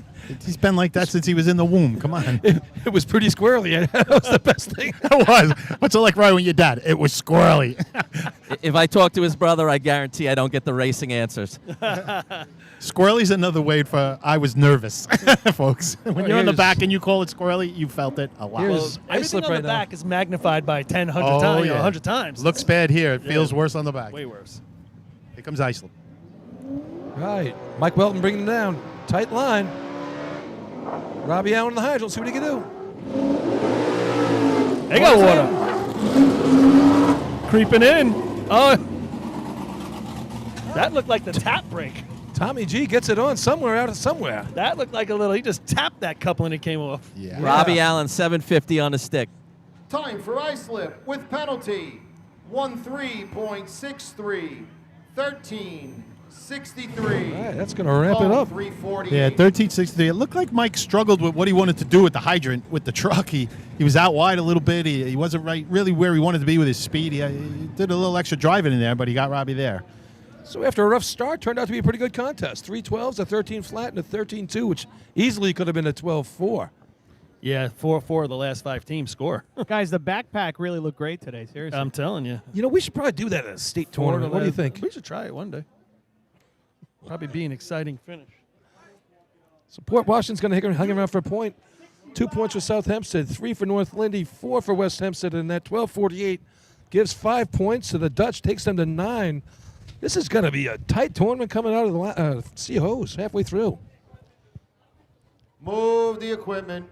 He's been like that since he was in the womb. Come on. It was pretty squirrely. That was the best thing. It was. What's it like riding with your dad? It was squirrely. If I talk to his brother, I guarantee I don't get the racing answers. Squirrely's another word for I was nervous, folks. When you're in the here's- back and you call it squirrely, you felt it a lot. Here's Everything Islip on right the now. back is magnified by 10, 100 Oh, times. yeah. 100 times. Looks bad here. It Yeah. feels worse on the back. Way worse. Here comes Iceland. Right. Mike Welton bringing him down. Tight line. Robbie Allen in the hydrant. See what he can do. They got water. Creeping in. Oh. That looked like the tap break. Tommy G gets it on somewhere out of somewhere. That looked like a little, he just tapped that couple and it came off. Yeah. Robbie Allen, 750 on the stick. Time for islip with penalty. 13.63. 13.63. All right, that's going to wrap it up. 348. Yeah, 1363. It looked like Mike struggled with what he wanted to do with the hydrant with the truck. He was out wide a little bit. He wasn't really where he wanted to be with his speed. He did a little extra driving in there, but he got Robbie there. So after a rough start, turned out to be a pretty good contest. 3 12s, a 13 flat, and a 13-2, which easily could have been a 12-4. Yeah, 4 of the last 5 teams score. Guys, the backpack really looked great today. Seriously. I'm telling you. You know, we should probably do that at a state 4 of tournament. the What do you last- think? We should try it one day. Probably be an exciting finish. So Port Washington's going to hang around for a point. 2 points for South Hempstead, 3 for North Lindy, 4 for West Hempstead, and that 12-48 gives 5 points to the Dutch, takes them to 9. This is going to be a tight tournament coming out of the Sea Hose halfway through. Move the equipment.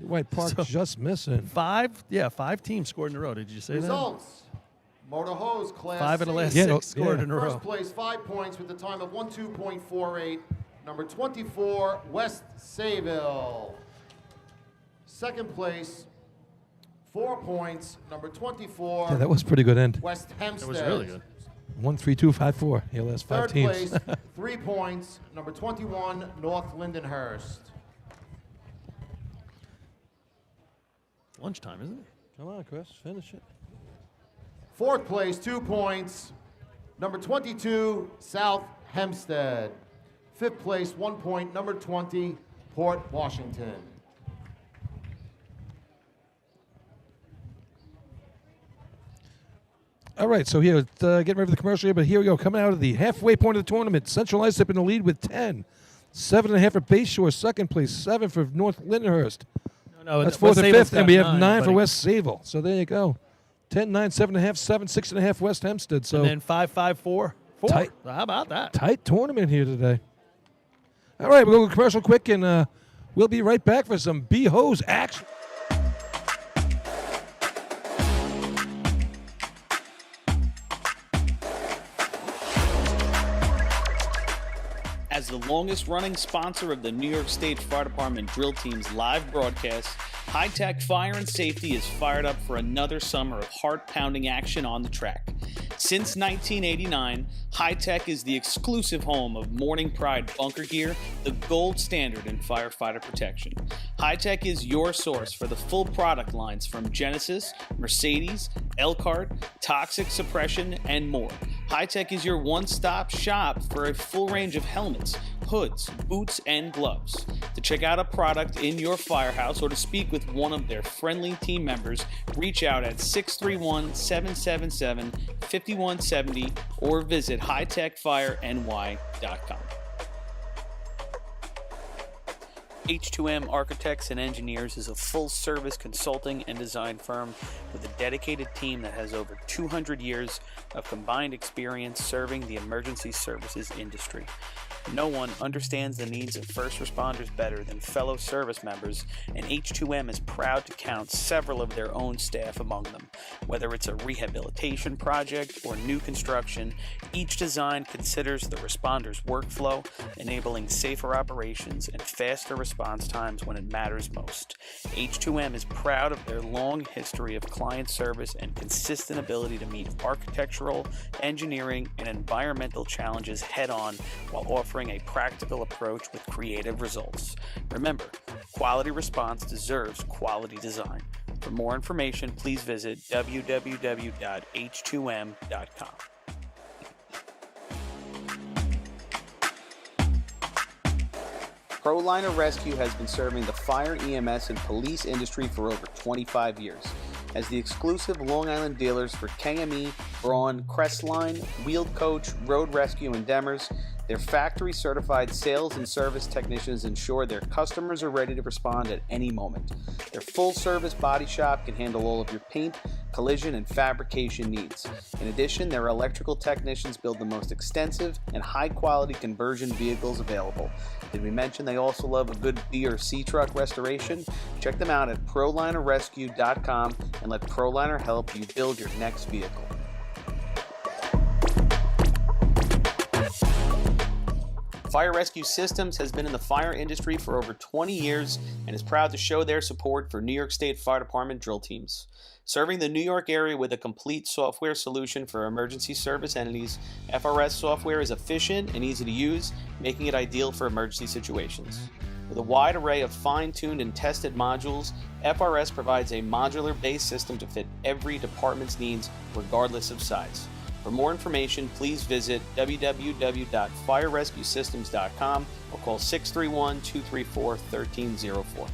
White Park So- just missing. 5 teams scored in a row. Did you say Results. Motor Hose Class 5 of the last C. 6 scored in a row. First place, 5 points with a time of 12.48. Number 24, West Sayville. Second place, 4 points. Number 24. Yeah, that was a pretty good end. West Hempstead. That was really good. 1, 3, 2, 5, 4. Yeah, last 5 Third teams. place, 3 points. Number 21, North Lindenhurst. Lunchtime, isn't it? Come on, Chris, finish it. Fourth place, 2 points. Number 22, South Hempstead. Fifth place, 1 point. Number 20, Port Washington. All right, so here, getting ready for the commercial here, but here we go. Coming out of the halfway point of the tournament, Central Islip in the lead with 10. 7.5 for Bayshore, second place. 7 for North Lindenhurst. No, That's West fourth and Sayville's fifth, and got we have 9, 9 for buddy. West Sayville. So there you go. 10, 9, 7.5, 7, 6.5 West Hempstead. So and then 5, 5, 4, 4. Tight. How about that? Tight tournament here today. All right, we'll go commercial quick, and we'll be right back for some B-Hose action. As the longest-running sponsor of the New York State Fire Department Drill Team's live broadcast, High Tech Fire and Safety is fired up for another summer of heart-pounding action on the track. Since 1989, High Tech is the exclusive home of Morning Pride bunker gear, the gold standard in firefighter protection. High Tech is your source for the full product lines from Genesis, Mercedes, Elkhart, Toxic Suppression, and more. High Tech is your one-stop shop for a full range of helmets, hoods, boots, and gloves. To check out a product in your firehouse or to speak with one of their friendly team members, reach out at 631-777-5170 or visit hightechfireny.com. H2M Architects and Engineers is a full-service consulting and design firm with a dedicated team that has over 200 years of combined experience serving the emergency services industry. No one understands the needs of first responders better than fellow service members, and H2M is proud to count several of their own staff among them. Whether it's a rehabilitation project or new construction, each design considers the responder's workflow, enabling safer operations and faster response times when it matters most. H2M is proud of their long history of client service and consistent ability to meet architectural, engineering, and environmental challenges head-on while offering a practical approach with creative results. Remember, quality response deserves quality design. For more information, please visit www.h2m.com. ProLiner Rescue has been serving the fire, EMS, and police industry for over 25 years. As the exclusive Long Island dealers for KME, Braun, Crestline, Wheeled Coach, Road Rescue, and Demers, their factory-certified sales and service technicians ensure their customers are ready to respond at any moment. Their full-service body shop can handle all of your paint, collision, and fabrication needs. In addition, their electrical technicians build the most extensive and high-quality conversion vehicles available. Did we mention they also love a good B or C truck restoration? Check them out at ProLinerRescue.com and let ProLiner help you build your next vehicle. Fire Rescue Systems has been in the fire industry for over 20 years and is proud to show their support for New York State Fire Department drill teams. Serving the New York area with a complete software solution for emergency service entities, FRS software is efficient and easy to use, making it ideal for emergency situations. With a wide array of fine-tuned and tested modules, FRS provides a modular-based system to fit every department's needs, regardless of size. For more information, please visit www.firerescuesystems.com or call 631-234-1304.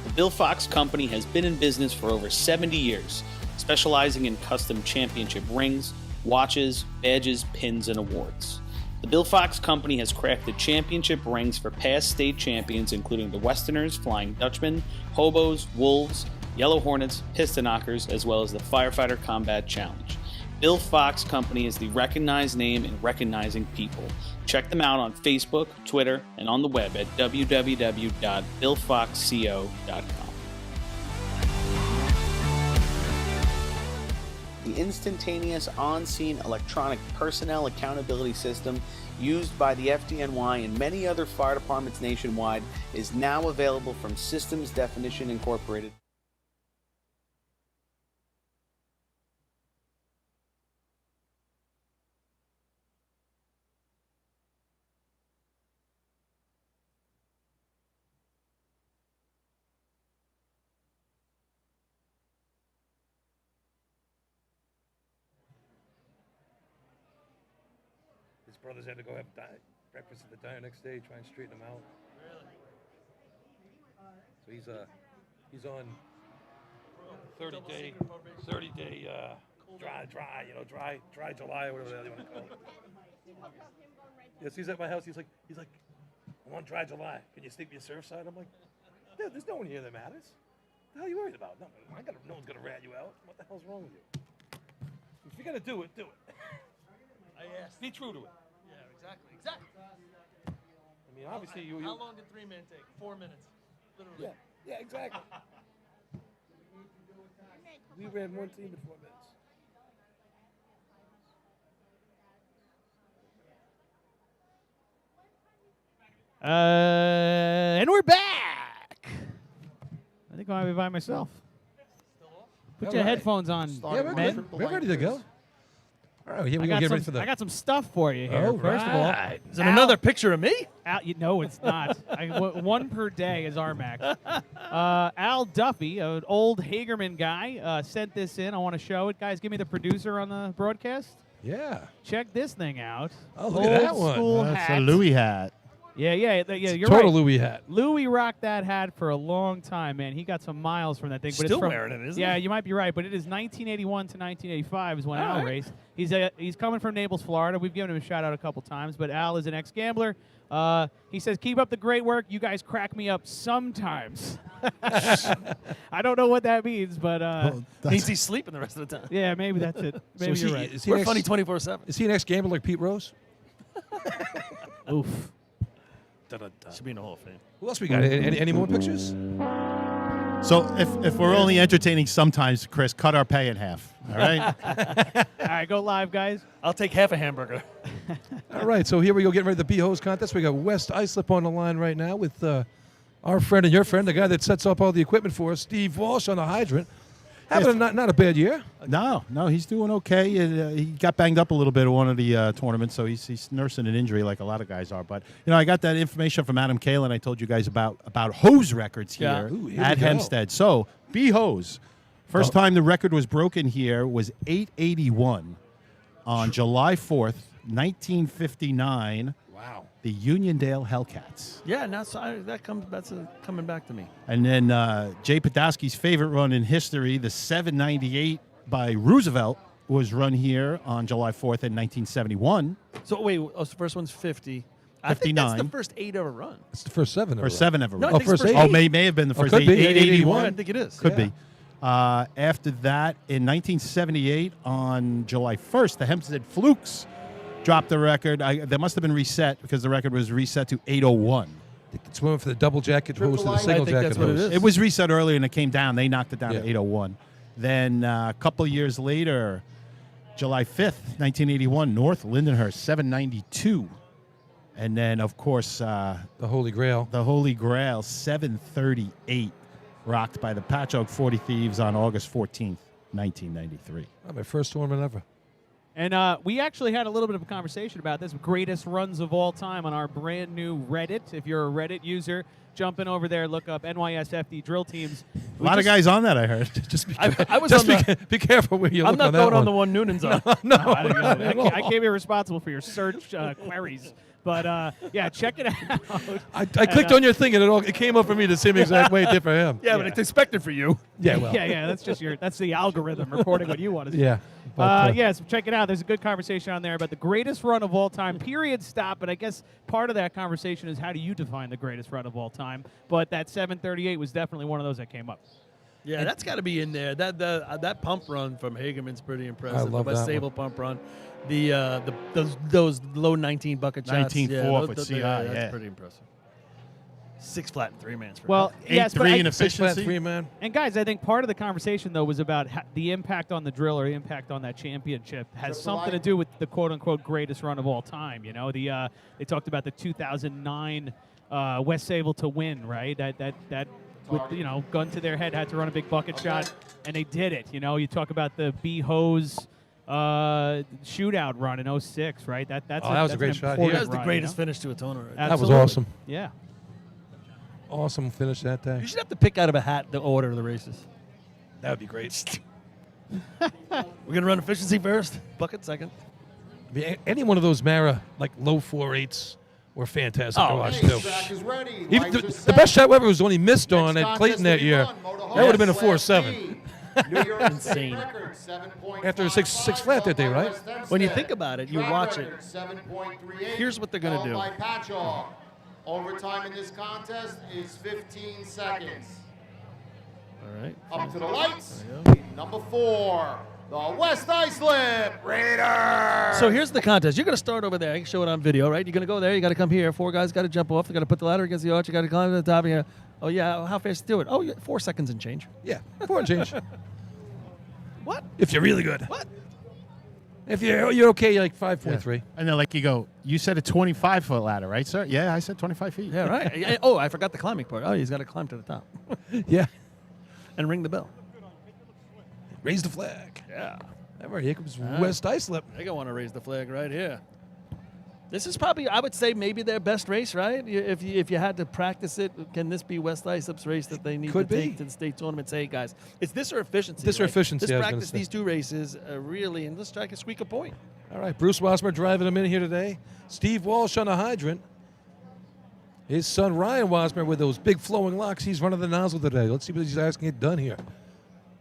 The Bill Fox Company has been in business for over 70 years, specializing in custom championship rings, watches, badges, pins, and awards. The Bill Fox Company has crafted championship rings for past state champions, including the Westerners, Flying Dutchmen, Hobos, Wolves, Yellow Hornets, Piston Knockers, as well as the Firefighter Combat Challenge. Bill Fox Company is the recognized name in recognizing people. Check them out on Facebook, Twitter, and on the web at www.billfoxco.com. The instantaneous on-scene electronic personnel accountability system used by the FDNY and many other fire departments nationwide is now available from Systems Definition Incorporated. His brothers had to go have breakfast at the diner next day, try and straighten him out. Really? So he's on 30-day dry July, or whatever the hell you want to call it. Yes, he's at my house. He's like, I'm on dry July. Can you sneak me a Surfside? I'm like, There's no one here that matters. What the hell are you worried about? No one's gonna rat you out. What the hell's wrong with you? If you're gonna do it, do it. I asked. Be true to it. Yeah, exactly. I mean, obviously you. How long did 3-man take? 4 minutes. Literally. Yeah, exactly. We ran one team in 4 minutes. And we're back. I think I might be by myself. Put your headphones on, man. We're ready to go. All right, here we go. Get ready for the. I got some stuff for you here. First of all, is it another picture of me? No, it's not. One per day is our max. Al Duffy, an old Hagerman guy, sent this in. I want to show it. Guys, give me the producer on the broadcast. Yeah. Check this thing out. Oh, look at that one. School That's hat. a Louis hat. Yeah, you're Total right. Louis hat. Louis rocked that hat for a long time, man. He got some miles from that thing. But Still it's from, wearing it, isn't Yeah, he? you might be right, but it is 1981 to 1985 is when Al right. raced. He's coming from Naples, Florida. We've given him a shout out a couple times, but Al is an ex-gambler. He says, keep up the great work. You guys crack me up sometimes. I don't know what that means, but Means he's sleeping the rest of the time. yeah, maybe that's it. Maybe So you're right. We're funny 24/7. Is he an ex-gambler like Pete Rose? Oof. Should be in the Hall of Fame. Who else we got? Any more pictures? So if we're only entertaining sometimes, Chris, cut our pay in half. All right. All right, go live, guys. I'll take half a hamburger. All right, so here we go, getting ready for the B-Hose contest. We got West Islip on the line right now with our friend and your friend, the guy that sets up all the equipment for us, Steve Walsh on the hydrant. Having not a bad year. No, he's doing okay. He got banged up a little bit at one of the tournaments, so he's nursing an injury like a lot of guys are. But I got that information from Adam Kalin. I told you guys about hose records here, here at we go. Hempstead. So B-Hose, first time the record was broken here was 881 on July 4th, 1959. Wow. The Uniondale Hellcats. Yeah, now that's coming back to me. And then Jay Podolsky's favorite run in history, the 798 by Roosevelt, was run here on July 4th in 1971. So wait, the first one's 50. I think 59. that's the first 8 ever run. It's the first 7 ever. Or 7 ever No, I run. think it's first first 8. Oh, may have been the first could be. 881. I think it is. Could yeah. be. After that, in 1978, on July 1st, the Hempstead Flukes dropped the record. That must have been reset because the record was reset to 801. It's one for the double jacket hose and the single think jacket that's what it hose. is. It was reset earlier and it came down. They knocked it down Yeah. to 801. Then a couple years later, July 5th, 1981, North Lindenhurst, 792. And then, of course, The Holy Grail. the Holy Grail, 738, rocked by the Patchogue 40 Thieves on August 14th, 1993. Oh, my first tournament ever. And we actually had a little bit of a conversation about this, greatest runs of all time on our brand new Reddit. If you're a Reddit user, jump in over there, look up NYSFD drill teams. A lot of guys on that, I heard. Just be, I was just on the. be careful where you I'm look not on that going on one. the one Noonan's on. I can't be responsible for your search queries. But, yeah, check it out. I clicked on your thing and it came up for me the same exact way it did for him. Yeah, but it's expected for you. Yeah, well. Yeah, that's the algorithm recording what you want to see. Yeah. But, Yes, check it out. There's a good conversation on there about the greatest run of all time, period, stop. But I guess part of that conversation is how do you define the greatest run of all time? But that 738 was definitely one of those that came up. Yeah, that's got to be in there. That pump run from Hageman's pretty impressive. I love the that Sable pump run. Those low 19 bucket shots. 19.4 with CI, That's yeah. pretty impressive. 6 flat and 3 mans. Well, yes, but 8-3 in 6 flat efficiency. 3 man. And guys, I think part of the conversation though was about the impact on the drill or the impact on that championship has something to do with the quote unquote greatest run of all time. You know, they talked about the 2009 West Sable to win, right? That with gun to their head had to run a big bucket shot, and they did it. You know, you talk about the B-Hose shootout run in 06, right? That's that was a great shot. That was the greatest finish to a tournament. Right? That was awesome. Yeah. Awesome finish that day. You should have to pick out of a hat the order of the races. That would be great. We're going to run efficiency first, bucket second. I mean, any one of those Mara, like low 4.8s, were fantastic to watch, Hey, too. track is ready. Even Lights are the set. best shot ever was the one he missed on Next at Clayton that contest to be year. run, Motor That would have been a Hose 4.7. New York State Insane. record, 7.55 After a six flat that day, right? When you think about it, you Track watch record, it. 7.38, Here's what they're gonna followed do. by Patchogue. Overtime in this contest is 15 seconds. All right. Up to the lights. There you Number 4, the West Islip Raiders. So here's the contest. You're going to start over there. I can show it on video, right? You're going to go there. You got to come here. 4 guys got to jump off. They got to put the ladder against the arch. You got to climb to the top here. Oh, yeah. How fast do it? Oh, yeah, 4 seconds and change. Yeah, 4 and change. What? If you're really good. What? If you're okay, you're like 5.3. And then like you go, you said a 25-foot ladder, right, sir? Yeah, I said 25 feet. Yeah, right. Oh, I forgot the climbing part. Oh, he's got to climb to the top. Yeah. And ring the bell. Raise the flag. Yeah. Ever here comes West Islip. They're going to want to raise the flag right here. This is probably, I would say, maybe their best race, right? If you had to practice it, can this be West Islip's race that they need to take to the state tournament? Say, hey, guys, it's this or efficiency. This or efficiency, Let's I was gonna practice say. these 2 races really, and let's try to squeak a point. All right, Bruce Wasmer driving them in here today. Steve Walsh on the hydrant. His son Ryan Wasmer with those big flowing locks. He's running the nozzle today. Let's see what he's asking it done here.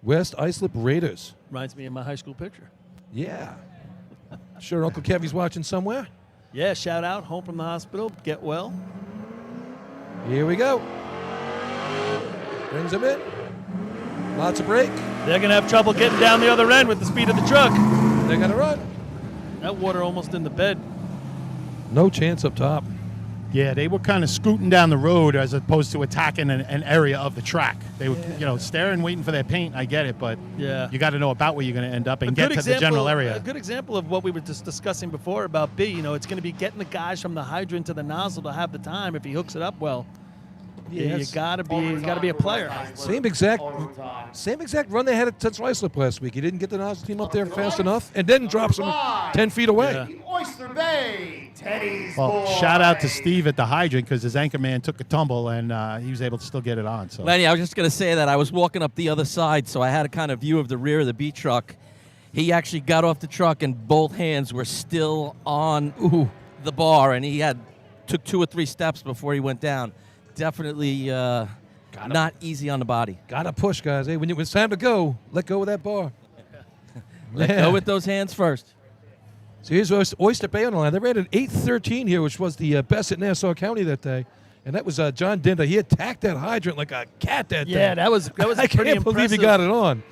West Islip Raiders. Reminds me of my high school picture. Yeah. Sure Uncle Kevy's watching somewhere. Yeah, shout out, home from the hospital, get well. Here we go. Brings him in. Lots of brake. They're going to have trouble getting down the other end with the speed of the truck. They're going to run. That water almost in the bed. No chance up top. Yeah, they were kind of scooting down the road as opposed to attacking an area of the track. They were, staring, waiting for their paint. I get it, but you got to know about where you're going to end up and get to the general area. A good example of what we were just discussing before about B. It's going to be getting the guys from the hydrant to the nozzle to have the time if he hooks it up well. Yeah, you got to be a player. Same exact run they had at Central Islip last week. He didn't get the nozzle team up there fast enough, and then drops them 10 feet away. The Oyster Bay Teddy's Well, Boy. shout out to Steve at the hydrant because his anchor man took a tumble and he was able to still get it on. So Lenny, I was just going to say that I was walking up the other side, so I had a kind of view of the rear of the B truck. He actually got off the truck and both hands were still on the bar, and he took 2 or 3 steps before he went down. Definitely not easy on the body. Gotta push, guys. Hey, when it's time to go, let go of that bar. Let go with those hands first. So here's Oyster Bay on the line. They ran an 8:13 here, which was the best at Nassau County that day. And that was John Dinda. He attacked that hydrant like a cat that day. Yeah, that was I pretty can't believe he impressive. got it on.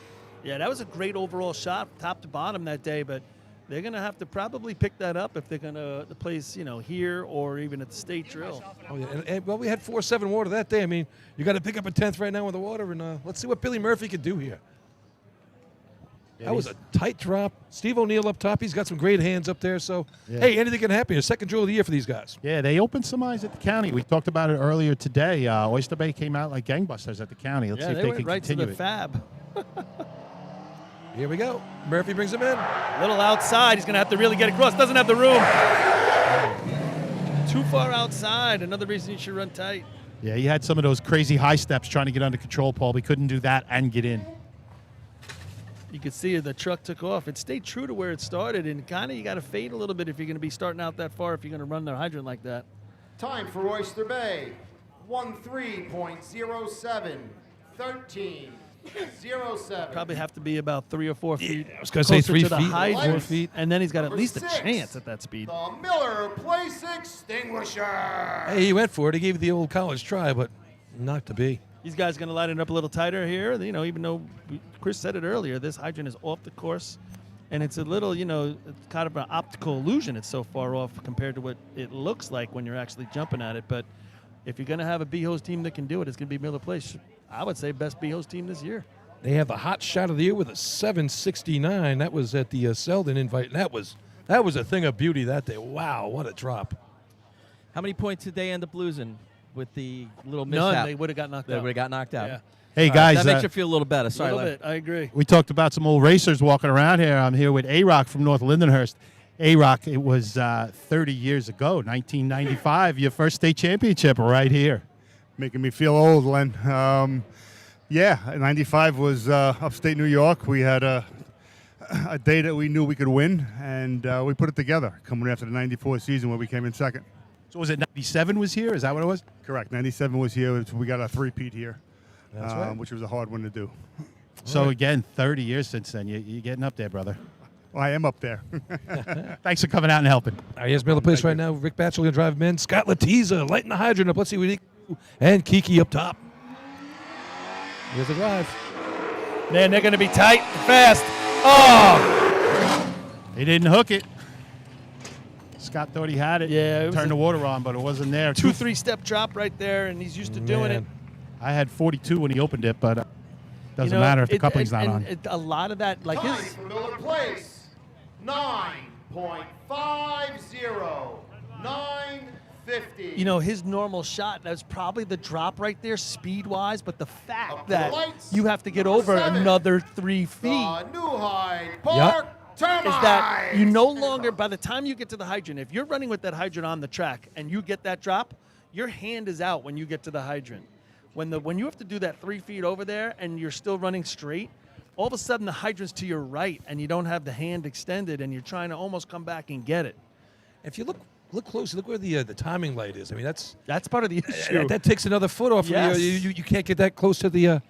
Yeah, that was a great overall shot, top to bottom that day. But they're going to have to probably pick that up if they're going to place, here or even at the state drill. Oh yeah, and we had 4.7 water that day. I mean, you got to pick up a 10th right now with the water, and let's see what Billy Murphy could do here. Yeah, that was a tight drop. Steve O'Neill up top. He's got some great hands up there. So, hey, anything can happen. A second drill of the year for these guys. Yeah, they opened some eyes at the county. We talked about it earlier today. Oyster Bay came out like gangbusters at the county. Let's see if they went can right continue to the it. fab. Here we go. Murphy brings him in. A little outside. He's going to have to really get across. Doesn't have the room. Too far outside. Another reason you should run tight. Yeah, he had some of those crazy high steps trying to get under control, Paul. We couldn't do that and get in. You could see the truck took off. It stayed true to where it started, and kind of you got to fade a little bit if you're going to be starting out that far, if you're going to run the hydrant like that. Time for Oyster Bay. 13.07. 13.07. Probably have to be about 3 or 4 feet. I was going to say 3 to the feet, hydrant, 4 feet. and then he's got at Number least a 6, chance at that speed. The Miller Place Extinguisher. Hey, he went for it. He gave the old college try, but not to be. These guys going to line it up a little tighter here. Even though Chris said it earlier, this hydrant is off the course, and it's a little, it's kind of an optical illusion. It's so far off compared to what it looks like when you're actually jumping at it. But if you're going to have a B-hose team that can do it, it's going to be Miller Place. I would say best B-hose team this year. They have the hot shot of the year with a 7.69. That was at the Selden invite, and that was a thing of beauty that day. Wow, what a drop. How many points did they end up losing with the little mishap? None. They would have got knocked out. They would have got knocked out. Yeah. Hey, All guys. right, that makes you feel a little better. A Sorry, little Len. bit. I agree. We talked about some old racers walking around here. I'm here with A-Rock from North Lindenhurst. A-Rock, it was 30 years ago, 1995, your first state championship right here. Making me feel old, Len. Yeah, 95 was upstate New York. We had a day that we knew we could win, and we put it together coming after the 94 season where we came in second. So was it 97 was here? Is that what it was? Correct. 97 was here. We got a three-peat here, That's right. which was a hard one to do. So, again, 30 years since then. You're getting up there, brother. Well, I am up there. Thanks for coming out and helping. All right, here's Miller Place right now. Rick Batchelor going to drive him in. Scott Latiza lighting the hydrant up. Let's see what he... And Kiki up top. Here's the drive. Man, they're going to be tight and fast. Oh! He didn't hook it. Scott thought he had it. Yeah, it was turned the water on, but it wasn't there. 2-3 step drop right there, and he's used to doing it. I had 42 when he opened it, but doesn't You know, matter if the coupling's not on. A lot of that, like Time his. for Miller Place, 9.50, 950. You know, his normal shot, that's probably the drop right there speed-wise, but the fact that you have to get over another 3 feet New Hyde Park is that you no longer, by the time you get to the hydrant, if you're running with that hydrant on the track and you get that drop, your hand is out when you get to the hydrant. When you have to do that 3 feet over there and you're still running straight, all of a sudden the hydrant's to your right and you don't have the hand extended and you're trying to almost come back and get it. If you look closely, look where the timing light is. I mean, that's part of the issue. That takes another foot off. Yes. Of you can't get that close to the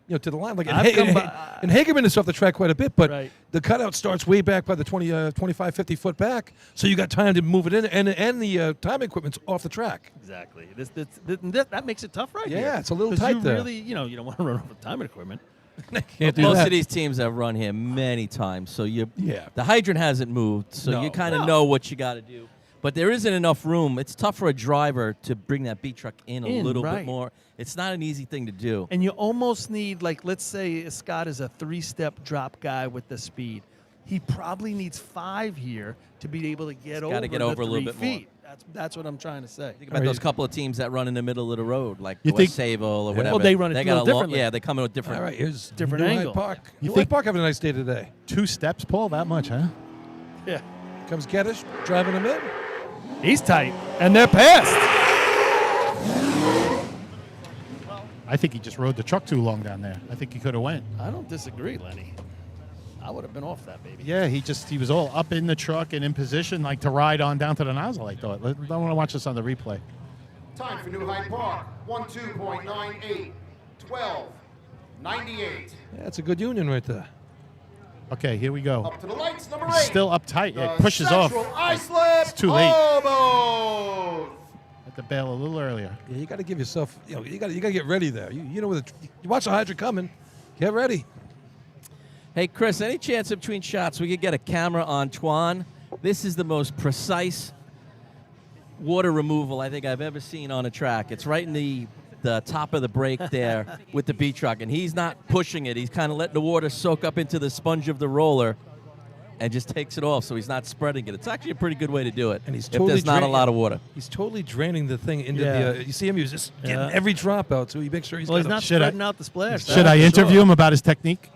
to the line. Like I've come and Hagerman is off the track quite a bit, but Right. the cutout starts way back by the 25, 50 foot back, so you got time to move it in, and the time equipment's off the track. Exactly. That makes it tough right Yeah, here. it's a little 'Cause tight you there. really, you don't want to run over timing equipment. Can't do Most that. of these teams have run here many times, so Yeah. the hydrant hasn't moved, so No. you kind of know what you got to do. But there isn't enough room. It's tough for a driver to bring that beat truck in a little bit right. more. It's not an easy thing to do. And you almost need, like, let's say Scott is a 3-step drop guy with the speed. He probably needs 5 here to be able to get over gotta get the over a little 3 bit more. feet. That's what I'm trying to say. Think about those couple of teams that run in the middle of the road, like You West think- Sayville or Yeah. whatever. Well, they run it a got little differently. Yeah, they come in with different. All right, here's Different New Hyde angle. Park. You New think- Hyde Park having a nice day today. 2 steps, Paul, that much, huh? Yeah. Comes Geddes driving him in. He's tight, and they're past. I think he just rode the truck too long down there. I think he could have went. I don't disagree, Lenny. I would have been off that baby. Yeah, he was all up in the truck and in position like to ride on down to the nozzle, I thought. I want to watch this on the replay. Time for New Hyde Park, 12.98, 12.98. Yeah, that's a good union right there. Okay, here we go. Up to the lights, number 8. He's still uptight. The It pushes off. Central I-slip. It's too late. Almost. Had to bail a little earlier. Yeah, you got to give yourself. You got to get ready there. You know, you watch the hydrant coming. Get ready. Hey, Chris, any chance in between shots we could get a camera on Twan? This is the most precise water removal I think I've ever seen on a track. It's right in the top of the brake there with the beat truck, and he's not pushing it. He's kind of letting the water soak up into the sponge of the roller and just takes it off, so he's not spreading it. It's actually a pretty good way to do it, And he's if totally there's not a drain- lot of water. He's totally draining the thing into Yeah. the. You see him? He's just getting every drop out, so he makes sure he's. Well, he's got not Should I- spreading out the splash. Should I interview him about his technique?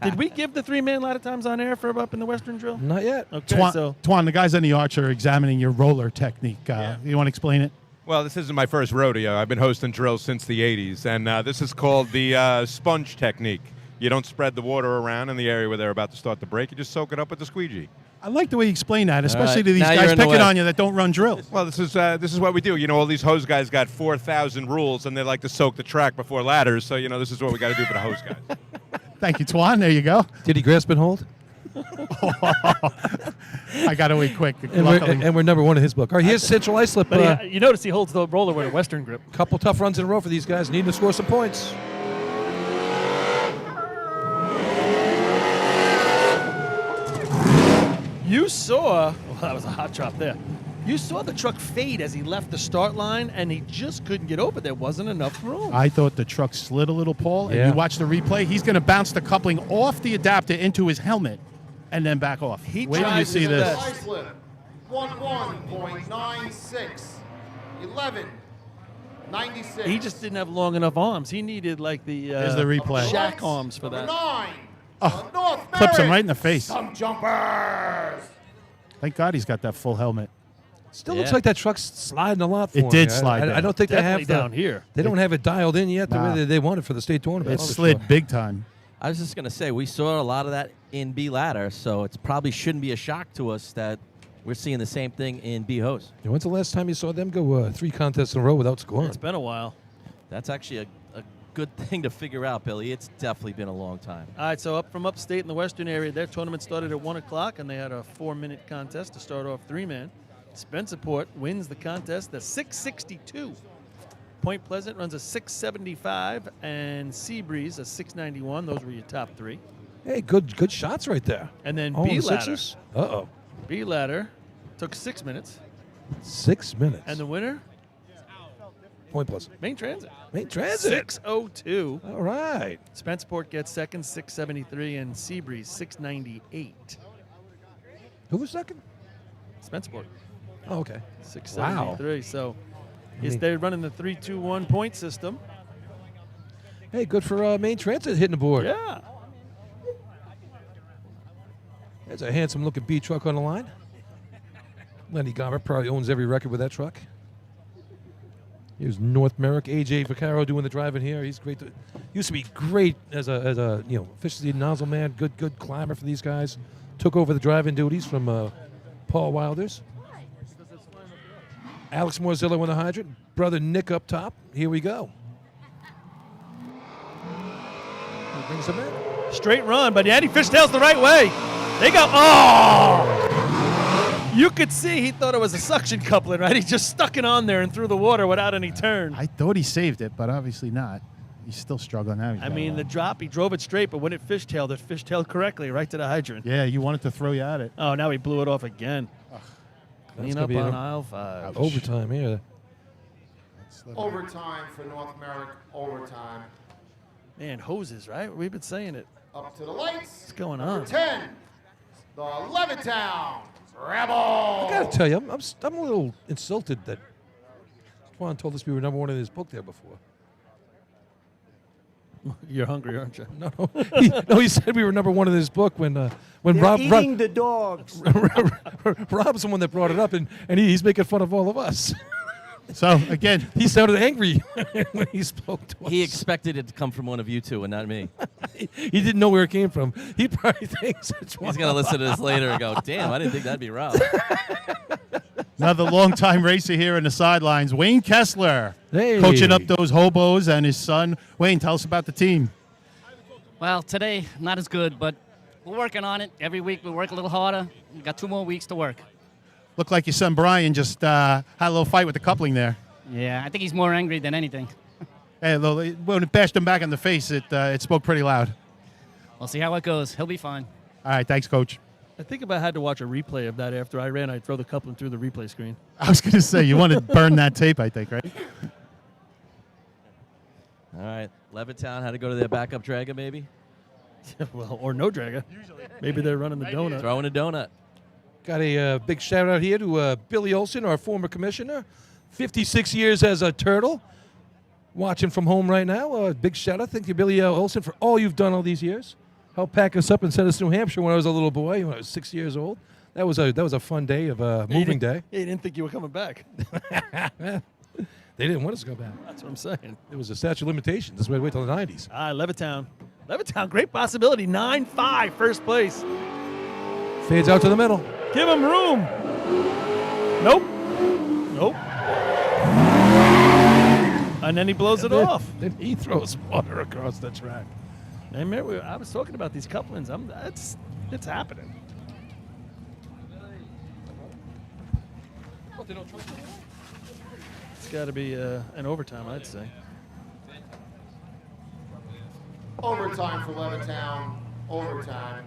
Did we give the 3-man ladder times on air for up in the Western drill? Not yet. Okay, Twan, the guys on the arch are examining your roller technique. You want to explain it? Well, this isn't my first rodeo. I've been hosting drills since the 80s, and this is called the sponge technique. You don't spread the water around in the area where they're about to start the break. You just soak it up with the squeegee. I like the way you explain that, especially to these now you're guys in the picking way. on you that don't run drills. Well, this is what we do. You know, all these hose guys got 4,000 rules, and they like to soak the track before ladders. So, you know, this is what we got to do for the hose guys. Thank you, Twan. There you go. Did he grasp and hold? I got away quick. And Luckily. we're number 1 in his book. All right, here's Central Islip. But you notice he holds the roller with a Western grip. Couple tough runs in a row for these guys, needing to score some points. You saw, well, that was a hot drop there. You saw the truck fade as he left the start line, and he just couldn't get over. There wasn't enough room. I thought the truck slid a little, Paul. Yeah. And you watch the replay, he's going to bounce the coupling off the adapter into his helmet and then back off. Wait till you tries see his this. best. I-slip, 11.96, 11.96. He just didn't have long enough arms. He needed like the There's the replay. Shack arms for Number that. 9. North Clips him Merritt. right in the face. Some jumpers. Thank God he's got that full helmet. Still looks like that truck's sliding a lot for It him. did I- slide I down. don't think they Definitely have down here. They don't have it dialed in yet the Nah. way they want it for the state tournament. It that's for slid sure. big time. I was just going to say, we saw a lot of that in B ladder, so it probably shouldn't be a shock to us that we're seeing the same thing in B hose. Yeah, when's the last time you saw them go 3 contests in a row without scoring? It's been a while. That's actually a good thing to figure out, Billy. It's definitely been a long time. All right, so up from upstate in the western area, their tournament started at 1 o'clock, and they had a 4-minute contest to start off 3-man. Spencerport wins the contest at 6:62. Point Pleasant runs a 6:75, and Seabreeze a 6:91. Those were your top three. Hey, good shots right there. And then Oh, the B-Ladder. sixes? Uh-oh. B-Ladder took 6 minutes. 6 minutes. And the winner? Point Pleasant. Main Transit. Main Transit. 6:02. All right. Spencerport gets second, 6:73, and Seabreeze 6:98. Who was second? Spencerport. Oh, okay. 6:73. So I mean- they're running the 3-2-1 point system. Hey, good for Main Transit hitting the board. Yeah. There's a handsome-looking B truck on the line. Lenny Garber probably owns every record with that truck. Here's North Merrick, AJ Vaccaro doing the driving here. He's great. Used to be great as a efficiency nozzle man. Good climber for these guys. Took over the driving duties from Paul Wilders. Alex Morzillo in the hydrant. Brother Nick up top. Here we go. He brings him in. Straight run, but Andy Fishtail's the right way. They go, oh! You could see he thought it was a suction coupling, right? He just stuck it on there and threw the water without any turn. I thought he saved it, but obviously not. He's still struggling now. I mean, the drop, he drove it straight, but when it fishtailed correctly right to the hydrant. Yeah, you wanted to throw you at it. Oh, now he blew it off again. Clean gonna up be on an aisle 5. Overtime here. Overtime for North Merrick. Overtime. Man, hoses, right? We've been saying it. Up to the lights. What's going Number on? 10, the Levittown Rebel. I gotta tell you, I'm a little insulted that Twan told us we were number one in his book there before. You're hungry, aren't you? No, he said we were number one in his book when They're Rob eating the dogs. Rob's the one that brought it up, and he's making fun of all of us. So again, he sounded angry when he spoke to us. He expected it to come from one of you two and not me. He didn't know where it came from. He probably thinks it's He's going to listen to this later and go, damn, I didn't think that'd be Rob. Another longtime racer here in the sidelines, Wayne Kessler, Hey. coaching up those hobos and his son. Wayne, tell us about the team. Well, today, not as good, but we're working on it. Every week we work a little harder. We've got 2 more weeks to work. Looked like your son Brian just had a little fight with the coupling there. Yeah, I think he's more angry than anything. Hey, when it bashed him back in the face, it spoke pretty loud. We'll see how it goes. He'll be fine. All right, thanks, Coach. I think if I had to watch a replay of that after I ran, I'd throw the coupling through the replay screen. I was going to say, you want to burn that tape, I think, right? All right, Levittown had to go to their backup dragger, maybe? Well, or no dragger. Maybe they're running the donut. Throwing a donut. Got a big shout out here to Billy Olson, our former commissioner. 56 years as a Turtle. Watching from home right now. Big shout out. Thank you, Billy Olson, for all you've done all these years. Helped pack us up and send us to New Hampshire when I was a little boy, when I was 6 years old. That was a fun day of moving day. Yeah, you didn't think you were coming back. They didn't want us to go back. That's what I'm saying. It was a statute of limitations. That's why we wait till the 90s. Levittown. Levittown, great possibility. 9-5, first place. Fades out to the middle. Give him room. Nope. Nope. And then he blows it off. Then he throws water across the track. Hey, man, I was talking about these couplings. It's happening. It's got to be an overtime, I'd say. Overtime for Levittown. Overtime.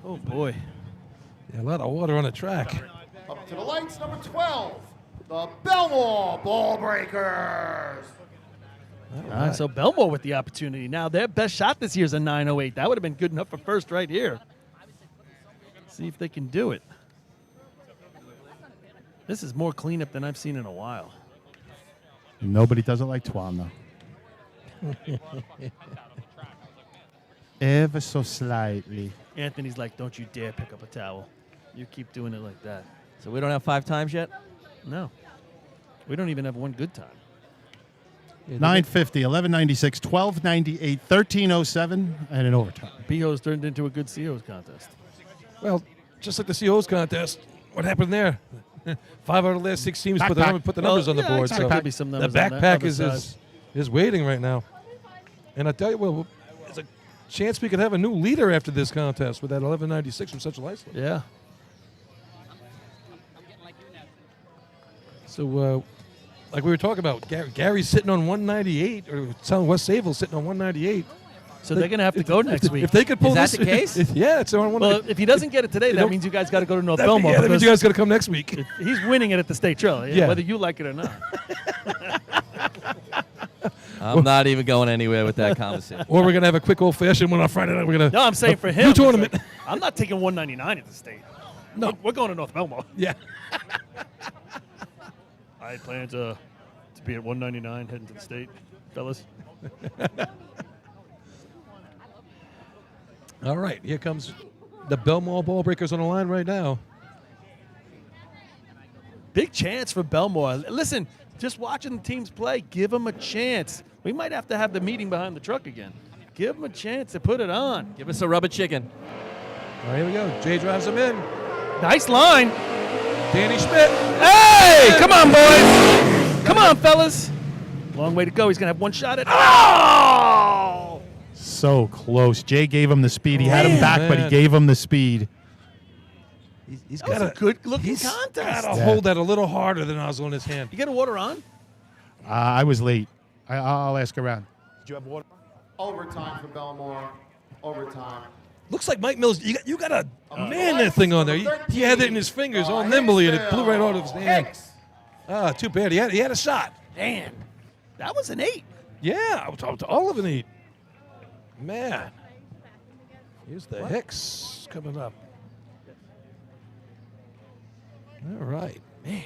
Oh, boy. Yeah, a lot of water on the track. Up to the lights, number 12, the Belmore Ball Breakers. All right, so Belmore with the opportunity. Now, their best shot this year is a 9:08. That would have been good enough for first right here. See if they can do it. This is more cleanup than I've seen in a while. Nobody does it like Twan, though. Ever so slightly. Anthony's like, don't you dare pick up a towel. You keep doing it like that. So we don't have 5 times yet? No. We don't even have one good time. 950, 1196, 1298, 1307, and an overtime. BO's turned into a good CO's contest. Well, just like the CO's contest, what happened there? 5 out of the last 6 teams put the numbers on the board. There So could be some numbers the on that backpack other side. is waiting right now. And I tell you, well, there's a chance we could have a new leader after this contest with that 1196 from Central Iceland. Yeah. So, like we were talking about, Gary's sitting on 198, or West Sayville sitting on 198. So they're going to have to go next week. If they could pull Is this, that the case? Yeah, it's on one. Well, if he doesn't get it today, that means you guys got to go to North Belmont. Yeah, that means you guys got to come next week. He's winning it at the state trail, Yeah. whether you like it or not. I'm not even going anywhere with that conversation. Or we're gonna have a quick old fashioned one on Friday night. We're gonna. No, I'm saying for him. New tournament. like, I'm not taking 199 at the state. No, we're going to North Belmont. Yeah. I plan to be at 199 heading to the state, fellas. All right, here comes the Belmore ball breakers on the line right now. Big chance for Belmore. Listen, just watching the teams play, give them a chance. We might have to have the meeting behind the truck again. Give them a chance to put it on. Give us a rubber chicken. All right, here we go. Jay drives him in. Nice line. Danny Schmidt. Hey, come on, boys. Come on, fellas. Long way to go. He's going to have one shot at it. Oh! So close. Jay gave him the speed. He had him back, but he gave him the speed. He's got a good-looking contest. Got to hold that a little harder than nozzle in his hand. You got a water on? I was late. I'll ask around. Did you have water? Overtime for Belmore. Overtime. Looks like Mike Mills. You got to man that thing on there. He had it in his fingers all nimbly, and it blew right out of his hand. Ah, too bad. He had a shot. Damn. That was an 8. Yeah, all of an 8. Man. Here's the Hicks coming up. All right. Man.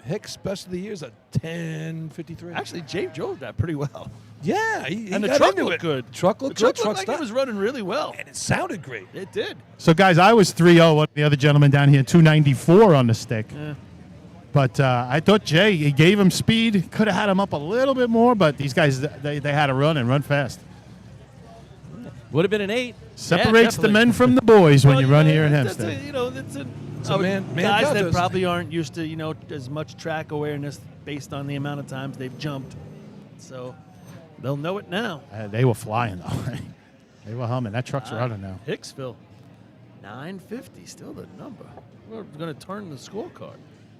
Hicks best of the year is a 10:53. Actually, Jay drove that pretty well. Yeah. And the got truck into looked it. good. Truck looked The truck good. looked like it was running really well. And it sounded great. It did. So, guys, I was 3-0. The other gentleman down here, 294 on the stick. Yeah. But I thought Jay, he gave him speed. Could have had him up a little bit more, but these guys, they had to run and run fast. Would have been an 8. Separates the men from the boys when you run here in That's Hempstead. it's a man guys that contest. probably aren't used to, as much track awareness based on the amount of times they've jumped. So they'll know it now. They were flying, though. They were humming. That truck's running now. Hicksville, 950, still the number. We're going to turn the scorecard.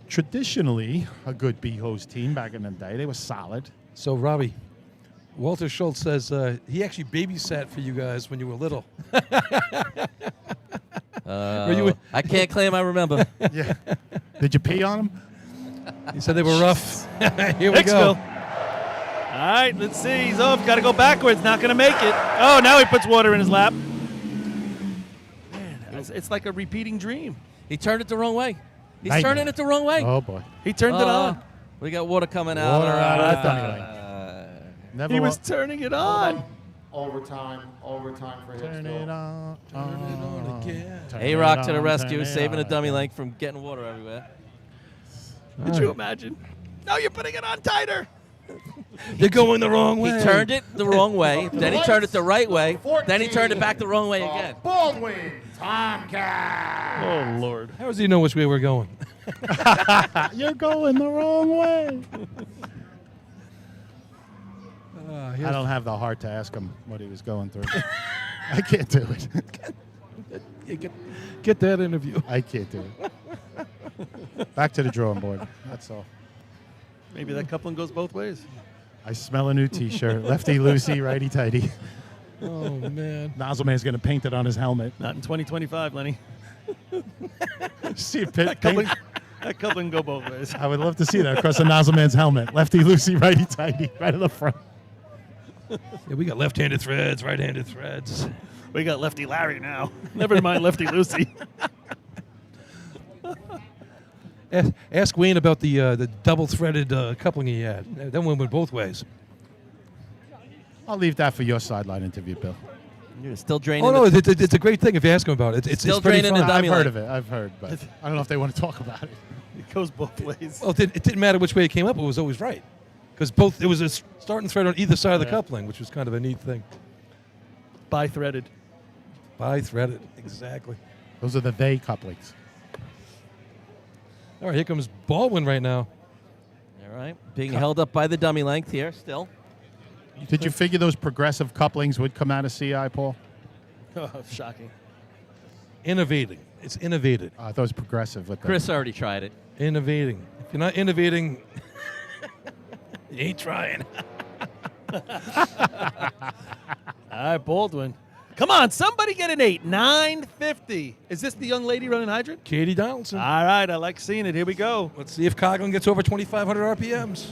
Traditionally, a good B-hose team back in the day. They were solid. So, Robbie, Walter Schultz says he actually babysat for you guys when you were little. I can't claim I remember. Yeah. Did you pee on them? He said they were rough. Here we Hicksville. go. All right, let's see. He's off. Got to go backwards. Not going to make it. Oh, now he puts water in his lap. Man, it's like a repeating dream. He turned it the wrong way. He's Nightmare. turning it the wrong way. Oh, boy. He turned it on. We got water coming out. Water out of that dummy Never He was turning it on. Overtime for Turn Hicksville. it on. Turn it on again. A-Rock to the on, rescue, turn it saving a on. dummy length from getting water everywhere. Could you imagine? No, you're putting it on tighter. You're going the wrong way. He turned it the wrong way, then he turned it the right way, then he turned it back the wrong way again. Baldwin Tomcat. Oh, Lord. How does he know which way we're going? You're going the wrong way. I don't have the heart to ask him what he was going through. I can't do it. You get that interview. I can't do it. Back to the drawing board. That's all. Maybe that coupling goes both ways. I smell a new T-shirt. Lefty loosey, righty tighty. Oh, man. Nozzle Man's going to paint it on his helmet. Not in 2025, Lenny. See if That coupling can go both ways. I would love to see that across the Nozzle Man's helmet. Lefty loosey, righty tighty, right in the front. Yeah, we got left-handed threads, right-handed threads. We got Lefty Larry now. Never mind Lefty Lucy. Ask Wayne about the double-threaded coupling he had. That one went both ways. I'll leave that for your sideline interview, Bill. You're still draining. Oh, no, it's a great thing if you ask him about it. It's Still pretty draining fun. the dummy I've heard leg. of it. I've heard, but I don't know if they want to talk about it. It goes both ways. Well, it didn't matter which way it came up. It was always right. Because it was a starting thread on either side of the coupling, which was kind of a neat thing. Bi-threaded. Bi-threaded, exactly. Those are the they couplings. All right, here comes Baldwin right now. All right, being held up by the dummy length here still. Did you figure those progressive couplings would come out of CI, Paul? Oh, shocking. Innovating. It's innovated. I thought it was progressive. With Chris already tried it. Innovating. If you're not innovating, you ain't trying. All right, Baldwin. Come on, somebody get an 8. 950. Is this the young lady running hydrant? Katie Donaldson. All right, I like seeing it. Here we go. Let's see if Coughlin gets over 2,500 RPMs.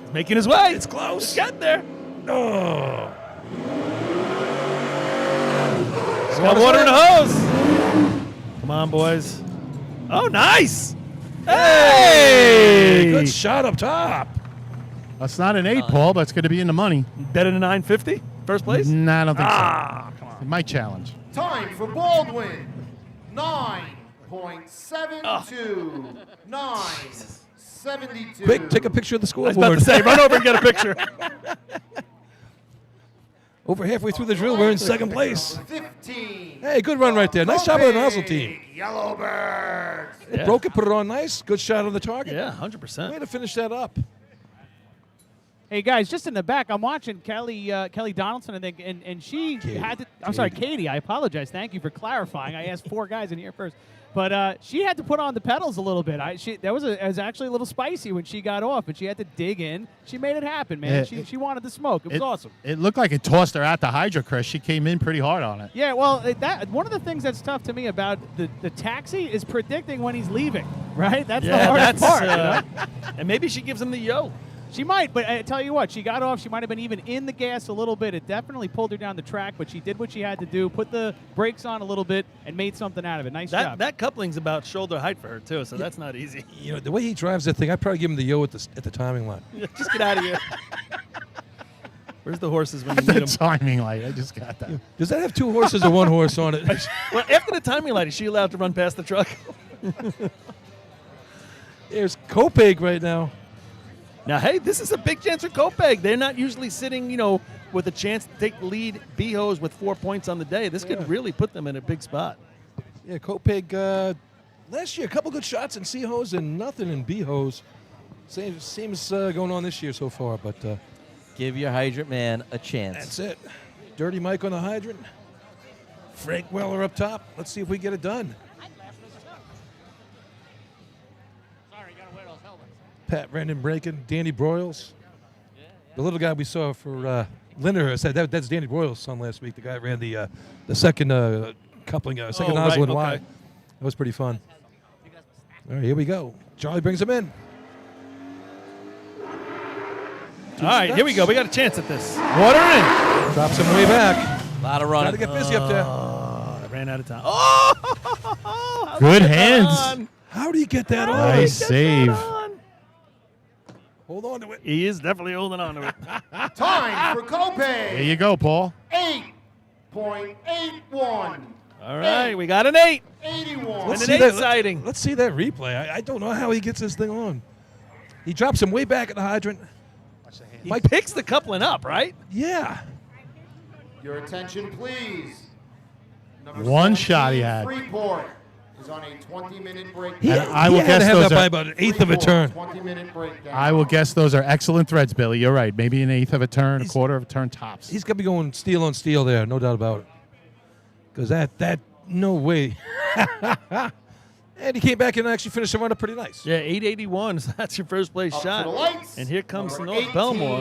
He's making his way. It's close. He's getting there. Oh. He's got water in the hose. Come on, boys. Oh, nice. Hey! Good shot up top. That's not an 8, Paul, but it's going to be in the money. Better than 950? First place? Nah, I don't think so. Come on. It might challenge. Time for Baldwin. 9.72. 9.72. Quick, take a picture of the I scoreboard. was about to say, run over and get a picture. Over halfway through the drill, we're in second place. 15. Hey, good run right there. Nice job of the nozzle team. Yellowbirds. It broke it, put it on nice. Good shot on the target. Yeah, 100%. Way to finish that up. Hey guys, just in the back, I'm watching Kelly Donaldson, I think, and she had to. I'm sorry, Katie. I apologize. Thank you for clarifying. I asked 4 guys in here first, but she had to put on the pedals a little bit. It was actually a little spicy when she got off, but she had to dig in. She made it happen, man. She wanted the smoke. It was awesome. It looked like it tossed her at the Hydro, Chris. She came in pretty hard on it. Yeah, well, one of the things that's tough to me about the taxi is predicting when he's leaving. Right? That's the hardest part. And maybe she gives him the yo. She might, but I tell you what, she got off. She might have been even in the gas a little bit. It definitely pulled her down the track, but she did what she had to do, put the brakes on a little bit, and made something out of it. Nice job. That coupling's about shoulder height for her, too, so that's not easy. You know, the way he drives that thing, I'd probably give him the yo at the timing line. Just get out of here. Where's the horses when you need The them? timing light. I just got that. Does that have 2 horses or 1 horse on it? Well, after the timing light, is she allowed to run past the truck? There's Copeg right now. Now, hey, this is a big chance for Copeg. They're not usually sitting, with a chance to take the lead. B-Hose with 4 points on the day. This could really put them in a big spot. Yeah, Copeg, last year, a couple good shots in C-Hose and nothing in B-Hose. Seems going on this year so far, but... Give your hydrant man a chance. That's it. Dirty Mike on the hydrant. Frank Weller up top. Let's see if we get it done. Pat Brandon breaking. Danny Broyles. The little guy we saw for Linderhurst, that's Danny Broyles' son last week. The guy ran the second coupling, second nozzle and Y. That was pretty fun. All right, here we go. Charlie brings him in. All right, here we go. We got a chance at this. Water in. Drops him way back. A lot of running. Got to get busy up there. I ran out of time. Oh! Good hands. How do you get that on? Nice save. Hold on to it. He is definitely holding on to it. Time for Copeg. There you go, Paul. 8.81. All right, we got an 8. 81. And an 8 sighting. Let's see that replay. I don't know how he gets this thing on. He drops him way back at the hydrant. He picks the coupling up, right? Yeah. Your attention, please. Number One shot he 17, had. Freeport is on a 20-minute break. He, And I he will had guess to have those that by are- about an eighth of a turn. 20-minute breakdown. I will guess those are excellent threads, Billy. You're right. Maybe an eighth of a turn, a quarter of a turn tops. He's going to be going steel on steel there, no doubt about it. Because that, no way. And he came back and actually finished the run up pretty nice. Yeah, 881. So that's your first place Up shot. to the lights. And here comes Number North 18, Belmore.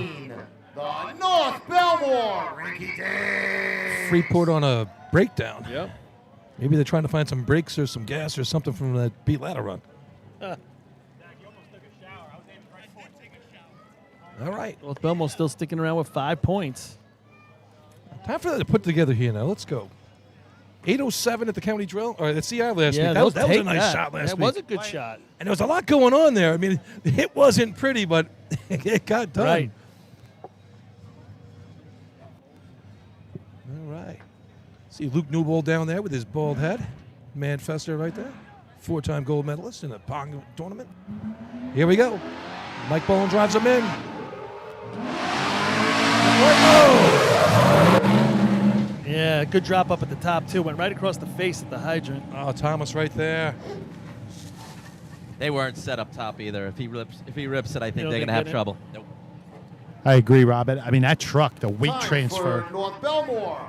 The North Belmore. Rinky Dink. Freeport on a breakdown. Yep. Maybe they're trying to find some brakes or some gas or something from that beat ladder run. All right. North Belmore still sticking around with 5 points. Time for that to put together here now. Let's go. 807 at the county drill, or at CI last Yeah, week. they'll That was a take nice that. shot last That week. was a good shot. And there was a lot going on there. I mean, it wasn't pretty, but it got done. Right. All right. See Luke Newbold down there with his bald head. Manfester right there. 4-time gold medalist in a Pong tournament. Here we go. Mike Bowen drives him in. Yeah, good drop up at the top, too. Went right across the face at the hydrant. Oh, Thomas right there. They weren't set up top either. If he rips it, I think don't they're think gonna have get it? trouble. Nope. I agree, Robin. I mean, that truck, the weight Time transfer. for North Belmore,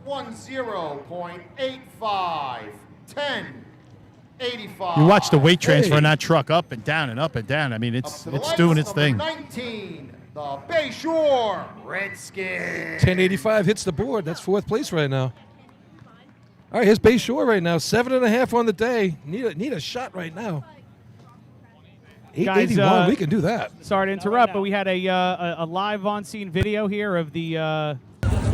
10.85. 10.85. You watch the weight transfer in that truck up and down and up and down. I mean, it's doing its thing. 19, the Bayshore Redskins. 1085 hits the board. That's 4th place right now. All right, here's Bayshore right now. 7.5 on the day. Need a shot right now. 881. Guys, We can do that. Sorry to interrupt, but we had a live on-scene video here of the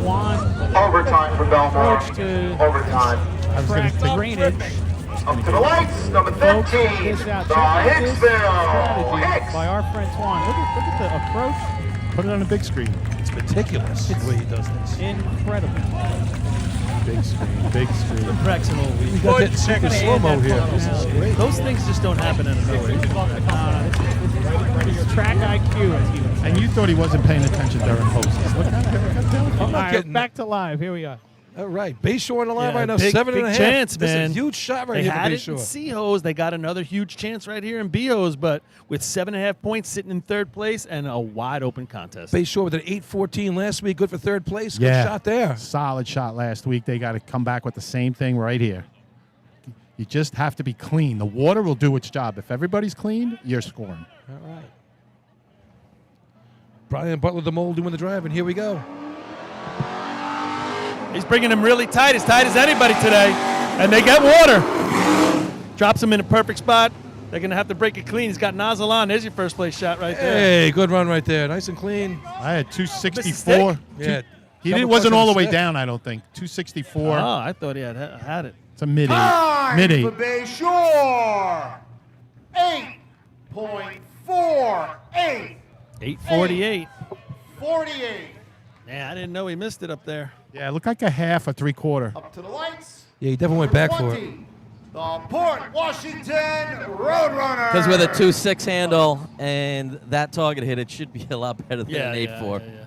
Swan Overtime for Belmore. approach to Overtime. crack the drainage. Up to the lights, number Folks, 13, check this out. the Check out this Hicksville strategy by our friend Swan. Look at the approach. Put it on a big screen. It's meticulous the way he does this. Incredible. Big screen, big screen. The Braxton will We got that super slow-mo here. This is great. Those things just don't happen out of nowhere. It's track IQ, as he would say. And you thought he wasn't paying attention during hoses. Look at that. All right, back to live. Here we are. All right, Bayshore on the line Yeah, right now, big 7.5. chance, This man. is a huge shot right They here for had it in Bayshore. C-Hose. They got another huge chance right here in B-Hose, but with 7.5 points sitting in 3rd place and a wide open contest. Bayshore with an 8.14 last week, good for 3rd place. Good Yeah. shot there. Solid shot last week. They got to come back with the same thing right here. You just have to be clean. The water will do its job. If everybody's clean, you're scoring. All right. Brian Butler, the mole, doing the drive, and here we go. He's bringing them really tight as anybody today, and they get water. Drops them in a perfect spot. They're going to have to break it clean. He's got nozzle on. There's your first place shot right there. Hey, good run right there. Nice and clean. I had 264. Yeah. He wasn't all the way down, I don't think. 264. Oh, I thought he had it. It's a mid-8. Time Mid-8. for Bayshore, 8.48. 848. 48. Man, I didn't know he missed it up there. Yeah, it looked like a half, a three-quarter. Up to the lights. Yeah, he definitely went back for it. 20, the Port Washington Roadrunner. Because with a 2.6 handle and that target hit, it should be a lot better than an 8.4.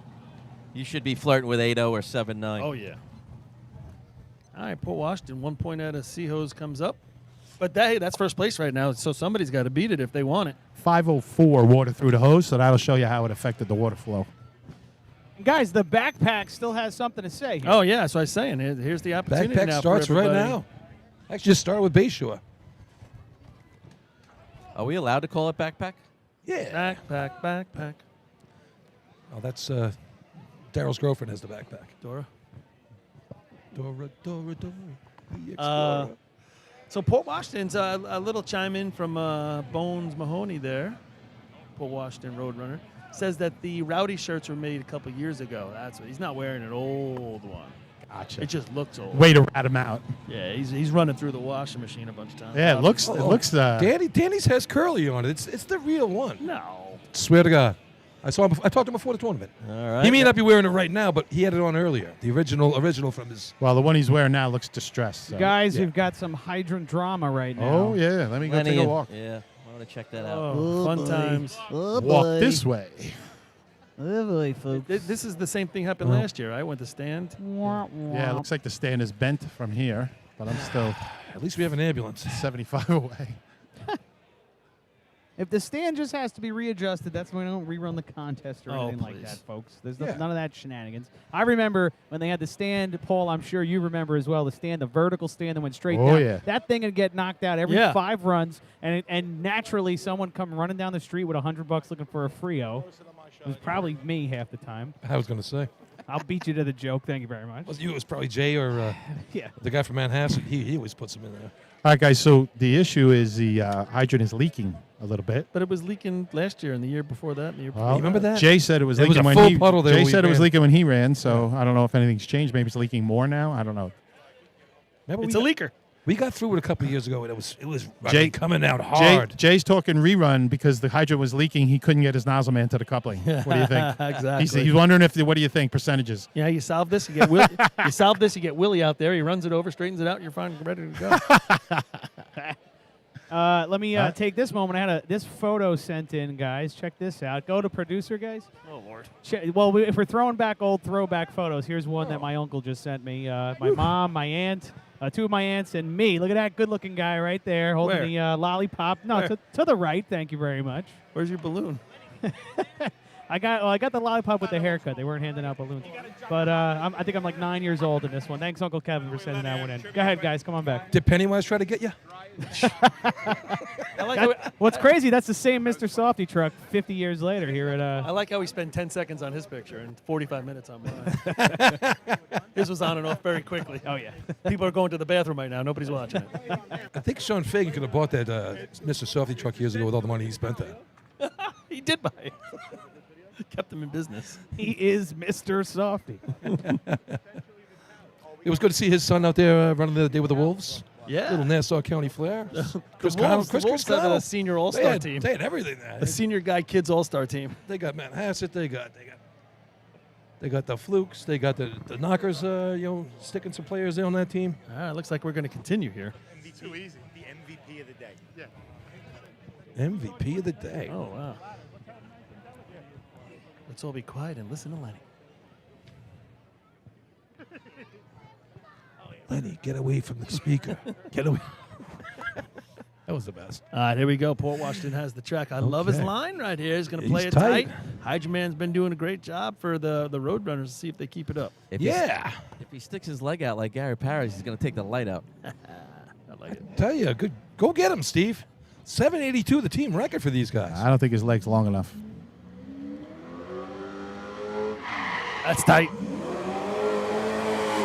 You should be flirting with 8.0 or 7.9. Oh, yeah. All right, Port Washington, 1 point out of C-Hose comes up. But that's first place right now, so somebody's got to beat it if they want it. 504 water through the hose, so that'll show you how it affected the water flow. Guys, the backpack still has something to say here. Oh, yeah, that's what I was saying. Here's the opportunity Backpack now starts for right everybody. now. Actually, just start with Bayshore. Are we allowed to call it backpack? Yeah. Backpack. Oh, that's Daryl's girlfriend has the backpack. Dora. Dora. The Uh, Explorer. So Port Washington's a little chime in from Bones Mahoney there. Port Washington Roadrunner says that the Rowdy shirts were made a couple years ago. That's what he's not wearing an old one. Gotcha. It just looks old. Way to rat him out. Yeah, he's running through the washing machine a bunch of times. Yeah, it looks. It looks. Danny's has curly on it. It's the real one. No. Swear to God. I saw him. I talked to him before the tournament. All right. He may not be wearing it right now, but he had it on earlier. The original from his. Well, the one he's wearing now looks distressed. So. Guys, yeah. we've got some hydrant drama right now. Oh yeah, let me go take a walk. Yeah, I want to check that out. Oh, fun times. Walk this way. Oh boy, folks. This is the same thing happened last year. I went to stand. Yeah, it looks like the stand is bent from here, but I'm still. At least we have an ambulance. 75 away. If the stand just has to be readjusted, that's when we don't rerun the contest or Oh, anything like please. that, folks. There's none of that shenanigans. I remember when they had the stand, Paul, I'm sure you remember as well, the vertical stand that went straight Oh, down. yeah. That thing would get knocked out every Yeah. 5 runs, and naturally someone come running down the street with $100 looking for a Frio. It was probably me half the time. I was going to say. I'll beat you to the joke. Thank you very much. Was you? It was probably Jay or Yeah. the guy from Manhasset. He always puts them in there. All right, guys. So the issue is the hydrant is leaking a little bit. But it was leaking last year and the year before that. And the year before Well, remember that? Jay said it was There was leaking a when full he. puddle there Jay when we said it was ran. leaking when he ran. So I don't know if anything's changed. Maybe it's leaking more now. I don't know. Remember It's a leaker. We got through it a couple of years ago, and it was Jay- coming out hard. Jay's talking rerun because the hydrant was leaking. He couldn't get his nozzle man to the coupling. What do you think? Exactly. He's wondering what do you think percentages? Yeah, you solve this, you get you solve this, you get Willie out there. He runs it over, straightens it out, and you're fine, ready to go. Let me take this moment. I had this photo sent in, guys. Check this out. Go to producer, guys. Oh Lord. Well, if we're throwing back old throwback photos, here's one that my uncle just sent me. My mom, my aunt, 2 of my aunts, and me. Look at that good-looking guy right there holding Where? the lollipop. No, Where? to the right. Thank you very much. Where's your balloon? I got the lollipop with the haircut. They weren't handing out balloons. But I think I'm like 9 years old in this one. Thanks, Uncle Kevin, for sending that one in. Go ahead, guys. Come on back. Did Pennywise try to get you? What's crazy, that's the same Mr. Softy truck 50 years later here at... I like how we spend 10 seconds on his picture and 45 minutes on mine. His was on and off very quickly. Oh, yeah. People are going to the bathroom right now. Nobody's watching it. I think Sean Fagan could have bought that Mr. Softy truck years ago with all the money he spent there. He did buy it. Kept him in business. He is Mr. Softy. It was good to see his son out there running the other day with the Wolves. Yeah. Little Nassau County flair. Chris The Wolves Chris have a senior all-star team. They had everything there. A senior guy kids all-star team. They got Matt Hassett. They got the Flukes. They got the Knockers. Sticking some players there on that team. Looks like we're going to continue here. Too easy. The MVP of the day. Yeah. MVP of the day. Oh wow. Let's all be quiet and listen to Lenny. Lenny, get away from the speaker. Get away. That was the best. All right, here we go. Port Washington has the track. I love his Okay. line right here. He's going to play He's it tight. tight. Hydra Man's been doing a great job for the Roadrunners to see if they keep it up. If he sticks his leg out like Gary Parrish, he's going to take the light out. I like it. Tell you, good. Go get him, Steve. 782, the team record for these guys. I don't think his leg's long enough. That's tight.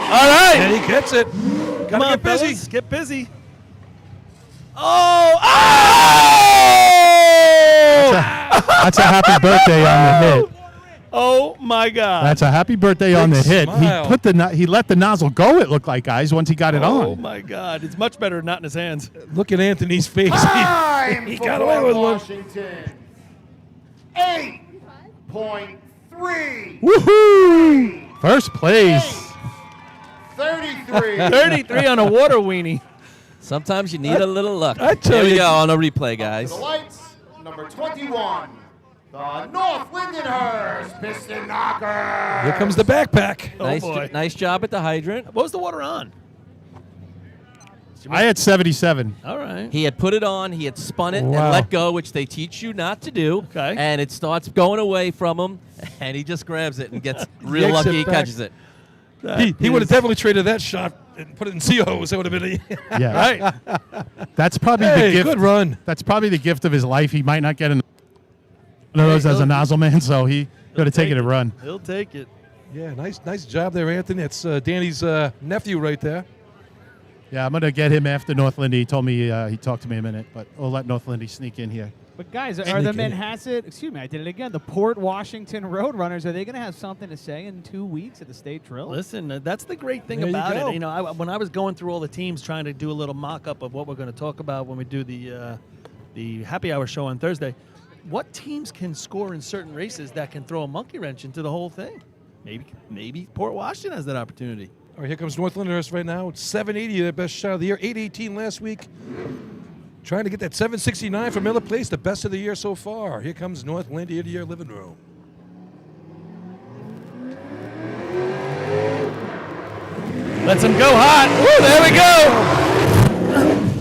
All right. And he gets it. Come Gotta on, get busy. fellas. Get busy. Oh! That's a happy birthday on the hit. Oh my God! That's a happy birthday on the hit. smile. He let the nozzle go. It looked like, guys, once he got it Oh on. my God! It's much better not in his hands. Look at Anthony's face. Time he for got away with one. Washington. 8.3. Woohoo! First place. 33. 33 on a water weenie. Sometimes you need a little luck. I tell Here we you. go on a replay, guys. The lights, number 21. The North Lindenhurst Piston Knocker. Here comes the backpack. boy. Nice job at the hydrant. What was the water on? I had 77. All right. He had put it on, he had spun it and Wow. let go, which they teach you not to do. Okay. And it starts going away from him, and he just grabs it and gets real Yanks lucky it he back. catches it. He would have definitely traded that shot and put it in COs. That would have been a Yeah. Right. That's probably Hey, the gift. good run. That's probably the gift of his life. He might not get one of those as a nozzle man, so he got to take it and run. He'll take it. Yeah, nice job there, Anthony. That's Danny's nephew right there. Yeah, I'm going to get him after North Lindy. He told me he talked to me a minute, but we'll let North Lindy sneak in here. But guys, are the Manhasset, excuse me, I did it again, the Port Washington Roadrunners, are they going to have something to say in 2 weeks at the state drill? Listen, that's the great thing There you about go. it. You know, when I was going through all the teams trying to do a little mock-up of what we're going to talk about when we do the happy hour show on Thursday, what teams can score in certain races that can throw a monkey wrench into the whole thing? Maybe Port Washington has that opportunity. All right, here comes North Lindenhurst right now. It's 780, their best shot of the year. 818 last week. Trying to get that 769 from Miller Place, the best of the year so far. Here comes North Lindy into your living room. Let's him go hot. Woo, there we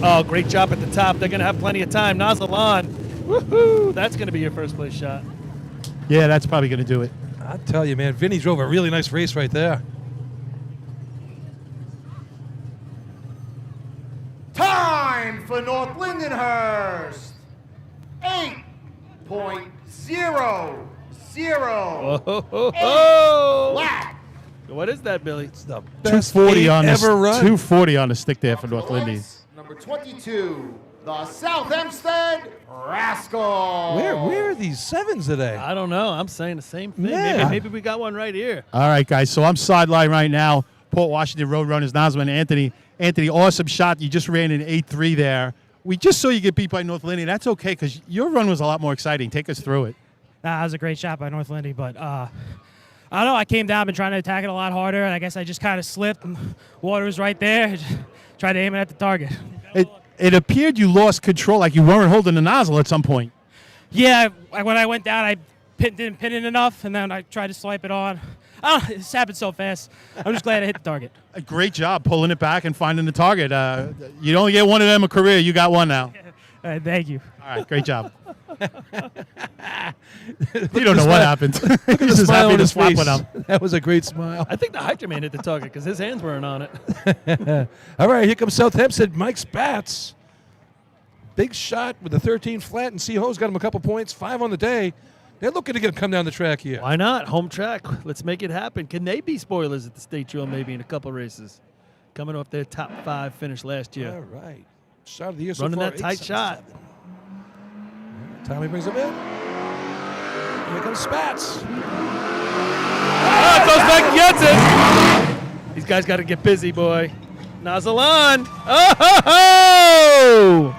go. Oh, great job at the top. They're going to have plenty of time. Nozzle on. Woohoo! That's going to be your first place shot. Yeah, that's probably going to do it. I tell you, man, Vinny drove a really nice race right there. Time for North Lindenhurst. 8.00. Flat. What is that, Billy? It's the 240 on ever run. 240 on the stick there for North Lindy. Number 22, the South Hempstead Rascal. Where are these sevens today? I don't know. I'm saying the same thing. Yeah. Maybe we got one right here. All right, guys. So I'm sideline right now. Port Washington Roadrunners, Nosman, Anthony. Anthony, awesome shot. You just ran an 8.3 there. We just saw you get beat by North Lindy. That's okay because your run was a lot more exciting. Take us through it. That was a great shot by North Lindy, but I don't know. I came down, been trying to attack it a lot harder, and I guess I just kind of slipped, and water was right there. Tried to aim it at the target. It appeared you lost control, like you weren't holding the nozzle at some point. Yeah, when I went down, I didn't pin it enough, and then I tried to swipe it on. This happened so fast. I'm just glad I hit the target. A great job pulling it back and finding the target. You only get one of them a career. You got one now. Thank you. All right, great job. You don't know what happened. Look at He's the just smile happy on to his swap face. with him. That was a great smile. I think the Hydra Man hit the target because his hands weren't on it. All right, here comes South Hempstead. Mike Spatz. Big shot with the 13 flat, and C-Ho's got him a couple points, 5 on the day. They're looking to come down the track here. Why not? Home track. Let's make it happen. Can they be spoilers at the state drill maybe in a couple races? Coming off their top 5 finish last year. All right. Shot of the year so Running far, that tight shot. Tommy brings him in. Here comes Spatz. Goes back and gets it. These guys got to get busy, boy. Nozzle on. Oh!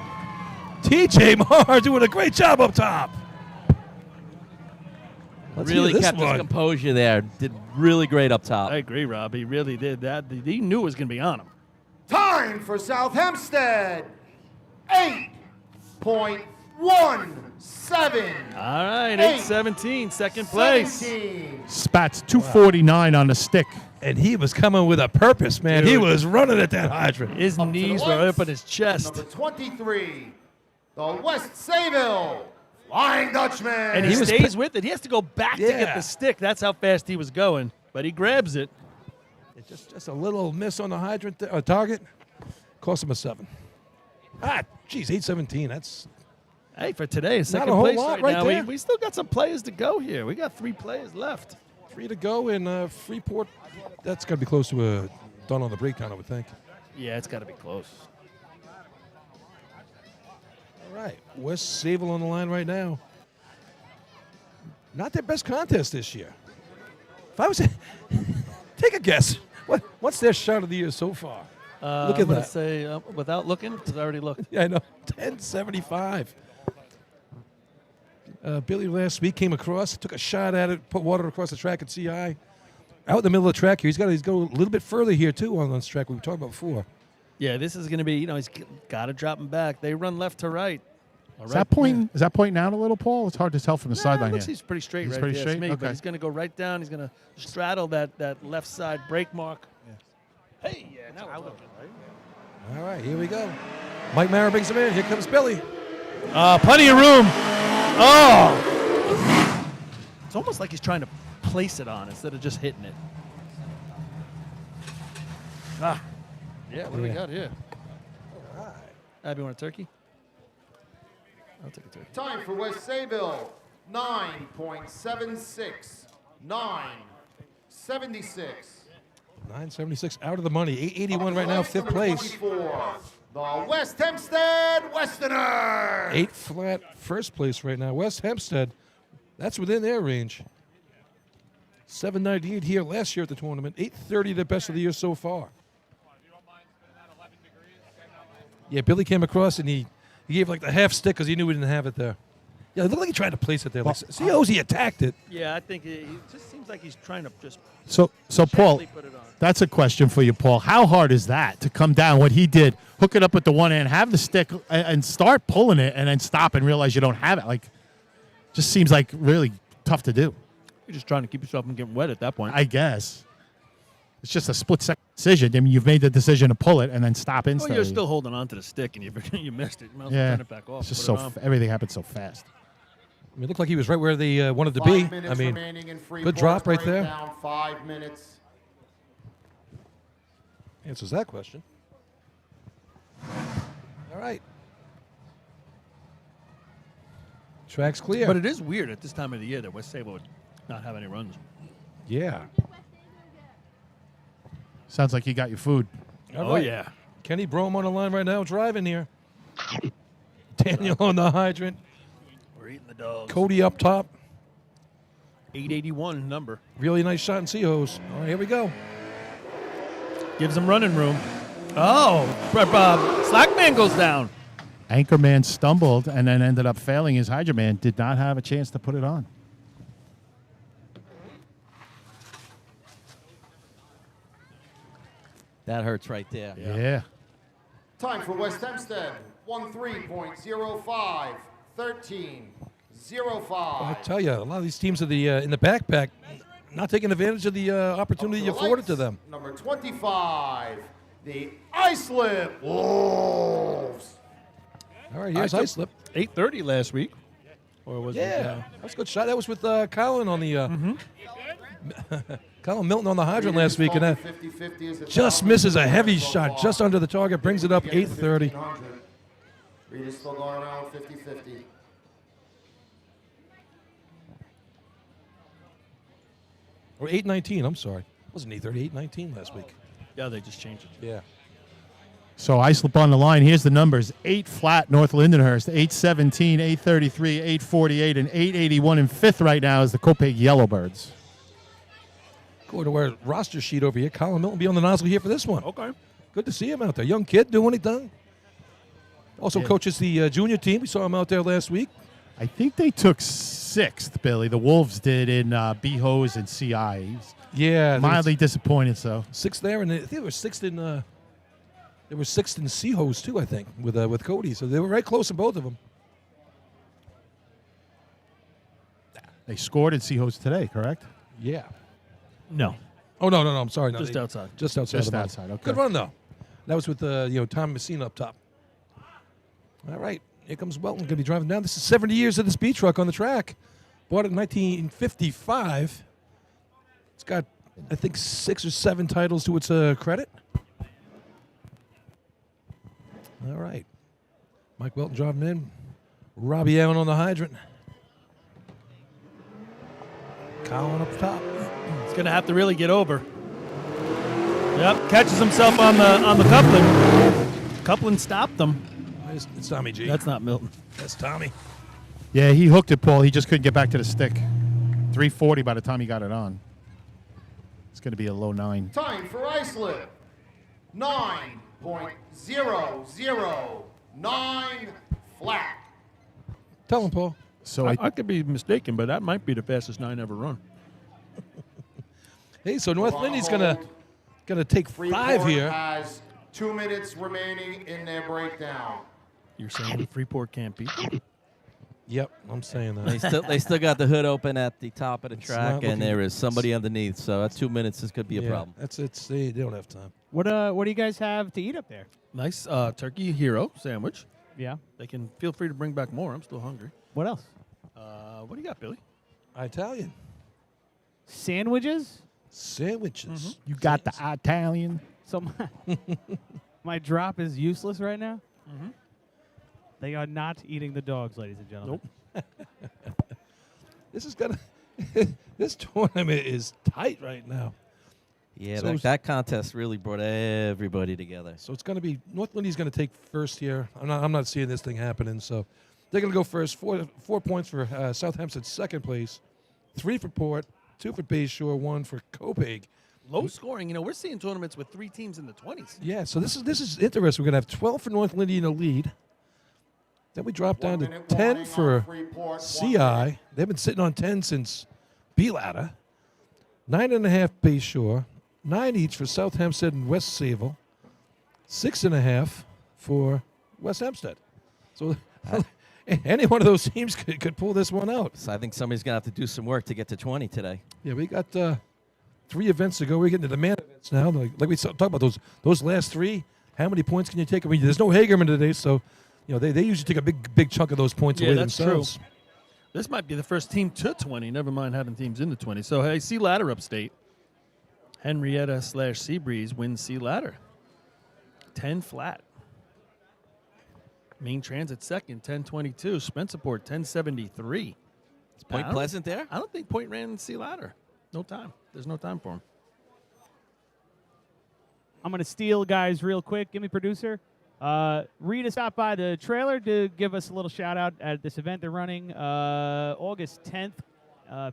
TJ Marr doing a great job up top. Let's really hear this kept his one. composure there. Did really great up top. I agree, Rob. He really did that. He knew it was going to be on him. Time for South Hempstead. 8.17. All right, 8-17, second place. 17. Spats 249 on the stick. And he was coming with a purpose, man. He Dude. was running at that hydrant. His knees were up in his chest. Number 23, the West Sayville Flying Dutchman. And he stays with it. He has to go back to get the stick. That's how fast he was going. But he grabs it. Just a little miss on the hydrant target. Cost him a 7. Geez, 8-17. That's Hey, for today, not second a whole place lot right right now. there. We still got some players to go here. We got 3 players left. 3 to go in Freeport. That's got to be close to a done on the breakdown, I would think. Yeah, it's got to be close. All right, West Sayville on the line right now. Not their best contest this year. If I was take a guess, what's their shot of the year so far? Look at I'm gonna that. say without looking, because I already looked. Yeah, I know. 10.75. Billy last week came across, took a shot at it, put water across the track at CI. Out in the middle of the track here. He's got to go a little bit further here, too, on this track we were talking about before. Yeah, this is going to be, he's got to drop him back. They run left to right. Is that pointing out a little, Paul? It's hard to tell from the sideline here. He's pretty straight He's right pretty there. straight? It's me, Okay. but he's going to go right down. He's going to straddle that left side brake mark. Hey, yeah, now we're looking, right? All right, here we go. Mike Mara brings him in. Here comes Billy. Plenty of room. Oh! It's almost like he's trying to place it on instead of just hitting it. Yeah, what do we got here? All right. Abby, want a turkey? I'll take a turkey. Time for West Sayville, 9.76. 9.76. 9.76 out of the money. 8.81 right now, 5th place. 24, the West Hempstead Westerner. 8 flat, 1st place right now. West Hempstead, that's within their range. 7.98 here last year at the tournament. 8.30 the best of the year so far. Yeah, Billy came across and he gave like the half stick because he knew we didn't have it there. Yeah, it looked like he tried to place it there. Like, see how he attacked it. Yeah, I think it just seems like he's trying to just So Paul, gently put it on. that's a question for you, Paul. How hard is that to come down? What he did, hook it up with the one hand, have the stick, and start pulling it, and then stop and realize you don't have it? Like, just seems like really tough to do. You're just trying to keep yourself from getting wet at that point. I guess it's just a split-second decision. I mean, you've made the decision to pull it and then stop Oh, instantly. you're still holding on to the stick and you missed it. You might as well Yeah, turn it back off. it's just put so it on. everything happened so fast. I mean, it looked like he was right where they wanted to 5 be. minutes I mean, remaining in Freeport. good drop right there. Down 5 minutes. Answers that question. All right. Track's clear. But it is weird at this time of the year that West Sayville would not have any runs. Yeah. Sounds like you got your food. All right. Kenny Brome on the line right now, driving here. Daniel on the hydrant. We're eating the dogs. Cody up top. 881 number. Really nice shot in C-Hose. All right, here we go. Gives him running room. Oh, Slackman goes down. Anchorman stumbled and then ended up failing. His Hydra Man did not have a chance to put it on. That hurts right there. Yeah. Time for West Hempstead, 13.05. 13.05. I tell you, a lot of these teams are in the backpack, not taking advantage of the opportunity afforded to them. Number 25, the Islip Wolves. All right, here's Islip. 8:30 last week. Or was it? Yeah, that was a good shot. That was with Colin on the Colin Milton on the hydrant last week, and that just misses a heavy shot just under the target, brings it up 830. Reed is still going around 50-50. Or 819, I'm sorry. It wasn't 830, 819 last week. Yeah, they just changed it. Yeah. So Islip on the line. Here's the numbers: 8 flat North Lindenhurst, 817, 833, 848, and 881 in fifth right now is the Copeg Yellowbirds. Go to our roster sheet over here. Colin Milton be on the nozzle here for this one. Okay. Good to see him out there. Young kid doing what he done. Also coaches the junior team. We saw him out there last week. I think they took 6th, Billy. The Wolves did in B-Hose and CI. Yeah. Mildly disappointed, so. 6th there, and I think they were 6th in they were 6th in Seahose too, I think, with Cody. So they were very close in both of them. They scored in Seahose today, correct? Yeah. No. Oh no, I'm sorry. No, Just outside. Just outside. Just the box. outside, okay. Good run though. That was with Tom Messina up top. All right, here comes Welton. Going to be driving down. This is 70 years of this beach truck on the track. Bought it in 1955. It's got, I think, 6 or 7 titles to its credit. All right. Mike Welton driving in. Robbie Allen on the hydrant. Colin up top. He's going to have to really get over. Yep, catches himself on the coupling. Coupling stopped him. It's Tommy G. That's not Milton. That's Tommy. Yeah, he hooked it, Paul. He just couldn't get back to the stick. 340 by the time he got it on. It's going to be a low 9. Time for Islip. 9.009 flat. Tell him, Paul. So I could be mistaken, but that might be the fastest 9 ever run. Hey, so North Lindy's gonna take 5 here. Has 2 minutes remaining in their breakdown. You're saying Freeport can't beat them? Yep, I'm saying that. They still got the hood open at the top of the not track, looking- and there is somebody underneath. So at 2 minutes, this could be a Yeah, problem. They don't have time. What do you guys have to eat up there? Nice turkey hero sandwich. Yeah. They can feel free to bring back more. I'm still hungry. What else? What do you got, Billy? Italian. Sandwiches? Sandwiches. You got the Italian. So my drop is useless right now? Mm-hmm. They are not eating the dogs, ladies and gentlemen. Nope. This tournament is tight right now. Yeah, So that contest really brought everybody together. So it's going to be North Lindy's going to take first here. I'm not seeing this thing happening. So they're going to go first. 4 points for South Hempstead, second place. 3 for Port, 2 for Bayshore, 1 for Copeg. Low scoring. You know, we're seeing tournaments with 3 teams in the 20s. Yeah, so this is interesting. We're going to have 12 for North Lindy in the lead. Then we drop down to 10 for CI. They've been sitting on 10 since B-Ladder. 9.5 Bayshore. 9 each for South Hempstead and West Sayville. 6.5 for West Hempstead. So any one of those teams could pull this one out. So I think somebody's going to have to do some work to get to 20 today. Yeah, we got 3 events to go. We're getting to the man events now. Like we talked about those last 3. How many points can you take? I mean, there's no Hagerman today, so they usually take a big chunk of those points away that's themselves. True. This might be the first team to 20. Never mind having teams in the 20. So hey, Sea Ladder upstate. Henrietta / Seabreeze wins Sea Ladder. 10 flat. Main Transit second, 1022. Spencerport, 1073. Is Point Pleasant there? I don't think Point ran Sea Ladder. No time. There's no time for him. I'm going to steal guys real quick. Give me producer. Rita stopped by the trailer to give us a little shout out at this event they're running August 10th.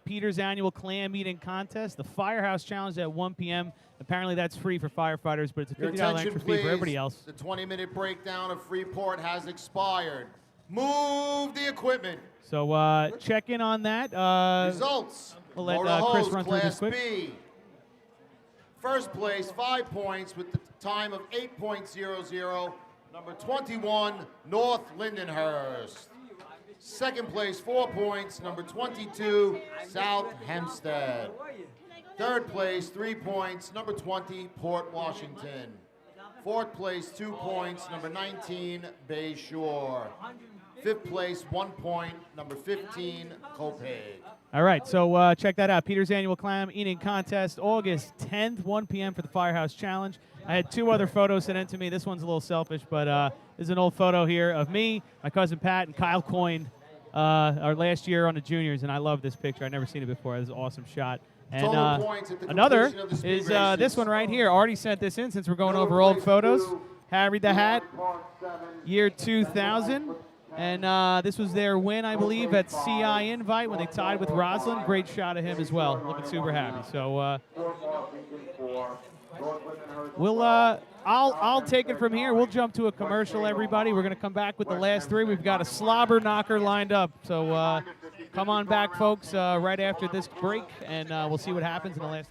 Peter's annual clam eating contest, the Firehouse Challenge at 1 p.m. Apparently that's free for firefighters, but it's a Your $50 attention, extra fee please. for everybody else. The 20-minute breakdown of Freeport has expired. Move the equipment. So check in on that. Results. We'll let Motor Chris Hose run through this Class quick. B. First place, 5 points with the time of 8.00. Number 21, North Lindenhurst. Second place, 4 points. Number 22, South Hempstead. Third place, 3 points. Number 20, Port Washington. Fourth place, 2 points, number 19, Bay Shore. Fifth place, 1 point, number 15, Copaig. All right, so check that out. Peter's Annual Clam Eating Contest, August 10th, 1 p.m. for the Firehouse Challenge. I had 2 other photos sent in to me. This one's a little selfish, but this is an old photo here of me, my cousin Pat, and Kyle Coyne our last year on the juniors, and I love this picture. I've never seen it before. This is an awesome shot. And another is this one right here. Artie sent this in since we're going over old photos. Harry the Hat, year 2000. And this was their win, I believe, at CI Invite when they tied with Roslyn. Great shot of him as well. Looking super happy. So I'll take it from here. We'll jump to a commercial, everybody. We're going to come back with the last 3. We've got a slobber knocker lined up. So come on back, folks, right after this break, and we'll see what happens in the last.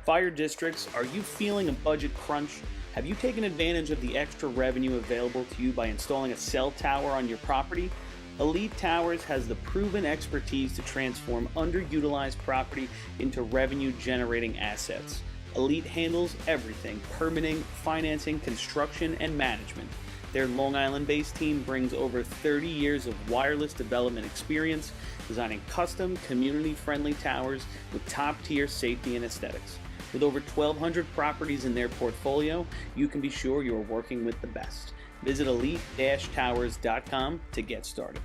Fire districts, are you feeling a budget crunch? Have you taken advantage of the extra revenue available to you by installing a cell tower on your property? Elite Towers has the proven expertise to transform underutilized property into revenue-generating assets. Elite handles everything: permitting, financing, construction, and management. Their Long Island-based team brings over 30 years of wireless development experience, designing custom, community-friendly towers with top-tier safety and aesthetics. With over 1,200 properties in their portfolio, you can be sure you are working with the best. Visit elite-towers.com to get started.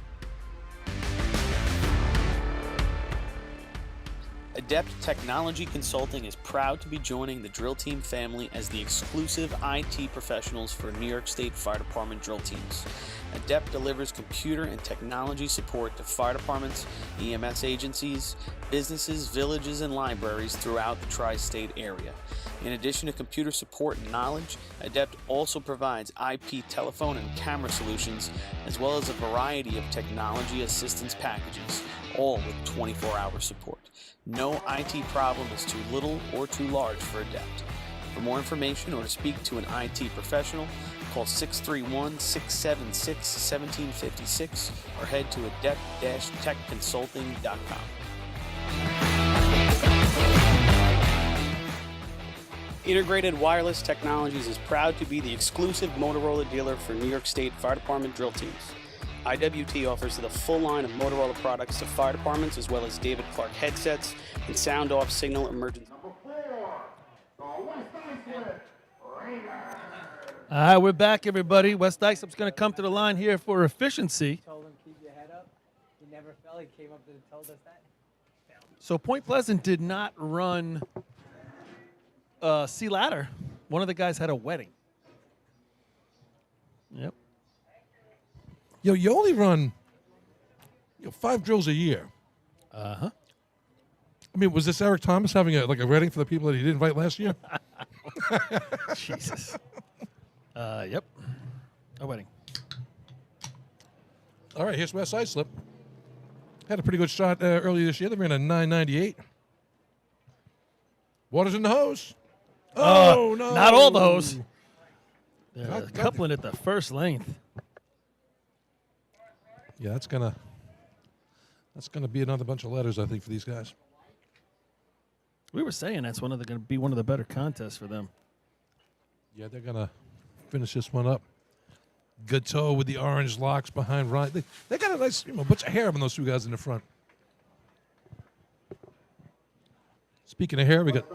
Adept Technology Consulting is proud to be joining the Drill Team family as the exclusive IT professionals for New York State Fire Department drill teams. Adept delivers computer and technology support to fire departments, EMS agencies, businesses, villages, and libraries throughout the tri-state area. In addition to computer support and knowledge, Adept also provides IP telephone and camera solutions, as well as a variety of technology assistance packages, all with 24-hour support. No IT problem is too little or too large for Adept. For more information or to speak to an IT professional, call 631-676-1756 or head to adept-techconsulting.com. Integrated Wireless Technologies is proud to be the exclusive Motorola dealer for New York State Fire Department drill teams. IWT offers the full line of Motorola products to fire departments, as well as David Clark headsets and sound-off signal emergency. All right, we're back, everybody. West Islip's going to come to the line here for efficiency. Told him keep your head up. He never fell. He came up and told us that. So Point Pleasant did not run Sea Ladder. One of the guys had a wedding. Yep. Yo, you only run 5 drills a year. Uh-huh. I mean, was this Eric Thomas having a wedding for the people that he didn't invite last year? Jesus. Yep. A wedding. All right, here's West Islip. Had a pretty good shot earlier this year. They ran a 998. Water's in the hose. Oh, no. Not all the hose. They're coupling at the first length. Yeah, that's gonna be another bunch of letters, I think, for these guys. We were saying that's going to be one of the better contests for them. Yeah, they're gonna finish this one up. Good toe with the orange locks behind Ryan. They got a nice bunch of hair on those 2 guys in the front. Speaking of hair, we got.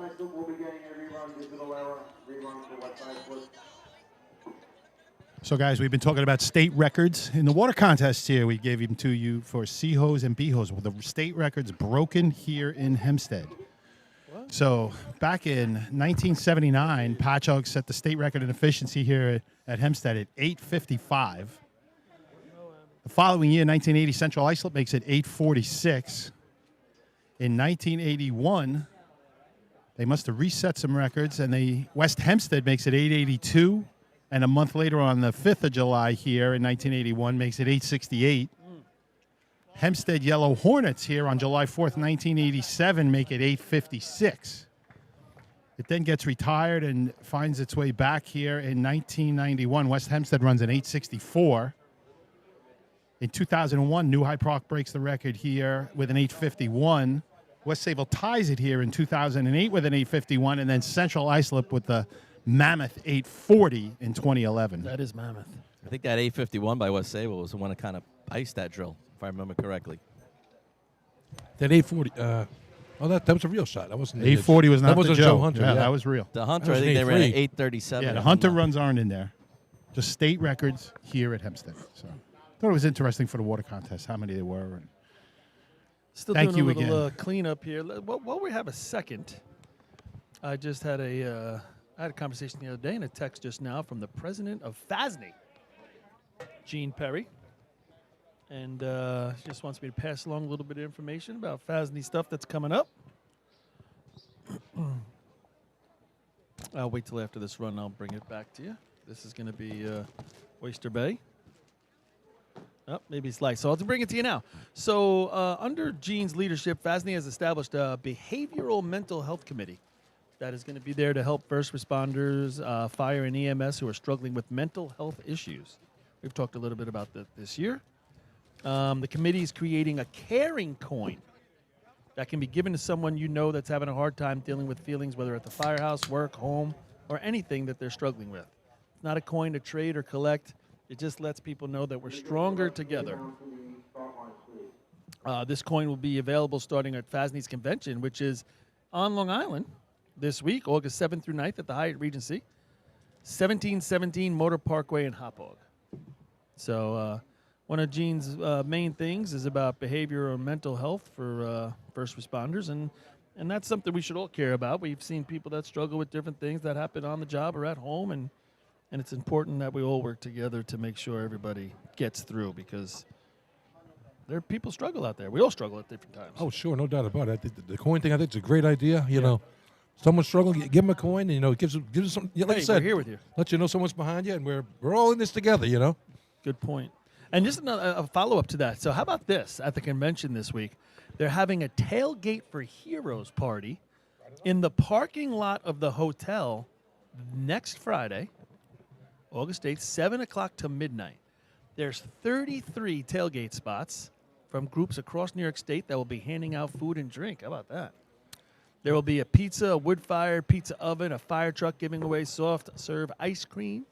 So, guys, we've been talking about state records. In the water contest here, we gave them to you for C-hose and B-hose. Well, the state records broken here in Hempstead. What? So, back in 1979, Patchogue set the state record in efficiency here at Hempstead at 8:55. The following year, 1980, Central Islip makes it 8:46. In 1981, they must have reset some records, and West Hempstead makes it 8:82. And a month later, on the 5th of July here in 1981, makes it 8:68. Hempstead Yellow Hornets here on July 4th, 1987, make it 8:56. It then gets retired and finds its way back here in 1991. West Hempstead runs an 8:64. In 2001, New Hyde Park breaks the record here with an 8:51. West Sayville ties it here in 2008 with an 851, and then Central Islip with the mammoth 840 in 2011. That is mammoth. I think that 851 by West Sable was the one that kind of iced that drill, if I remember correctly. That 840. That was a real shot. That wasn't 840 was not that wasn't the Joe Joe. Hunter. Yeah, that was real. The Hunter, I think they ran 837. Yeah, the Hunter runs aren't in there. Just state records here at Hempstead. So thought it was interesting for the water contest how many there were. And Still thank doing you a little again. cleanup here. While we have a second, I just had I had a conversation the other day and a text just now from the president of FASNY, Gene Perry. And he just wants me to pass along a little bit of information about FASNY stuff that's coming up. I'll wait till after this run. I'll bring it back to you. This is going to be Oyster Bay. Oh, maybe it's light. So I'll bring it to you now. So under Gene's leadership, FASNY has established a behavioral mental health committee that is going to be there to help first responders, fire and EMS who are struggling with mental health issues. We've talked a little bit about that this year. The committee is creating a caring coin that can be given to someone you know that's having a hard time dealing with feelings, whether at the firehouse, work, home, or anything that they're struggling with. It's not a coin to trade or collect. It just lets people know that we're stronger together. This coin will be available starting at FASNY's convention, which is on Long Island this week, August 7th through 9th at the Hyatt Regency, 1717 Motor Parkway in Hauppauge. So one of Gene's main things is about behavior or mental health for first responders, and that's something we should all care about. We've seen people that struggle with different things that happen on the job or at home, and it's important that we all work together to make sure everybody gets through, because there are people struggle out there. We all struggle at different times. Oh, sure, no doubt about it. I think the coin thing, I think it's a great idea. You know, someone's struggling, give them a coin, and it gives them some. Like I Hey, said, we're here with you. Let you know someone's behind you, and we're all in this together. You know. Good point. And just a follow-up to that. So how about this? At the convention this week, they're having a Tailgate for Heroes party in the parking lot of the hotel next Friday, August 8th, 7 o'clock to midnight. There's 33 tailgate spots from groups across New York State that will be handing out food and drink. How about that? There will be a pizza, a wood-fired pizza oven, a fire truck giving away soft-serve ice cream.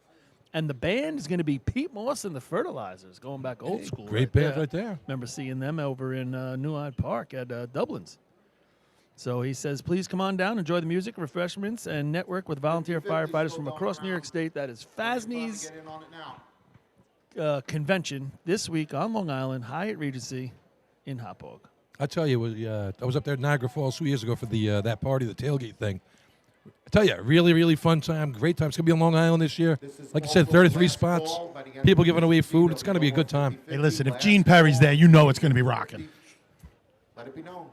And the band is going to be Pete Moss and the Fertilizers, going back old school. Great band right there. Remember seeing them over in New Hyde Park at Dublin's. So he says, please come on down, enjoy the music, refreshments, and network with volunteer firefighters from across New York State. That is FASNY's convention this week on Long Island, Hyatt Regency in Hauppauge. I tell you, I was up there at Niagara Falls 2 years ago for that party, the tailgate thing. I tell you, really, really fun time, great time. It's going to be on Long Island this year. Like you said, 33 spots, people giving away food. It's going to be a good time. Hey, listen, if Gene Perry's there, you know it's going to be rocking. Let it be known.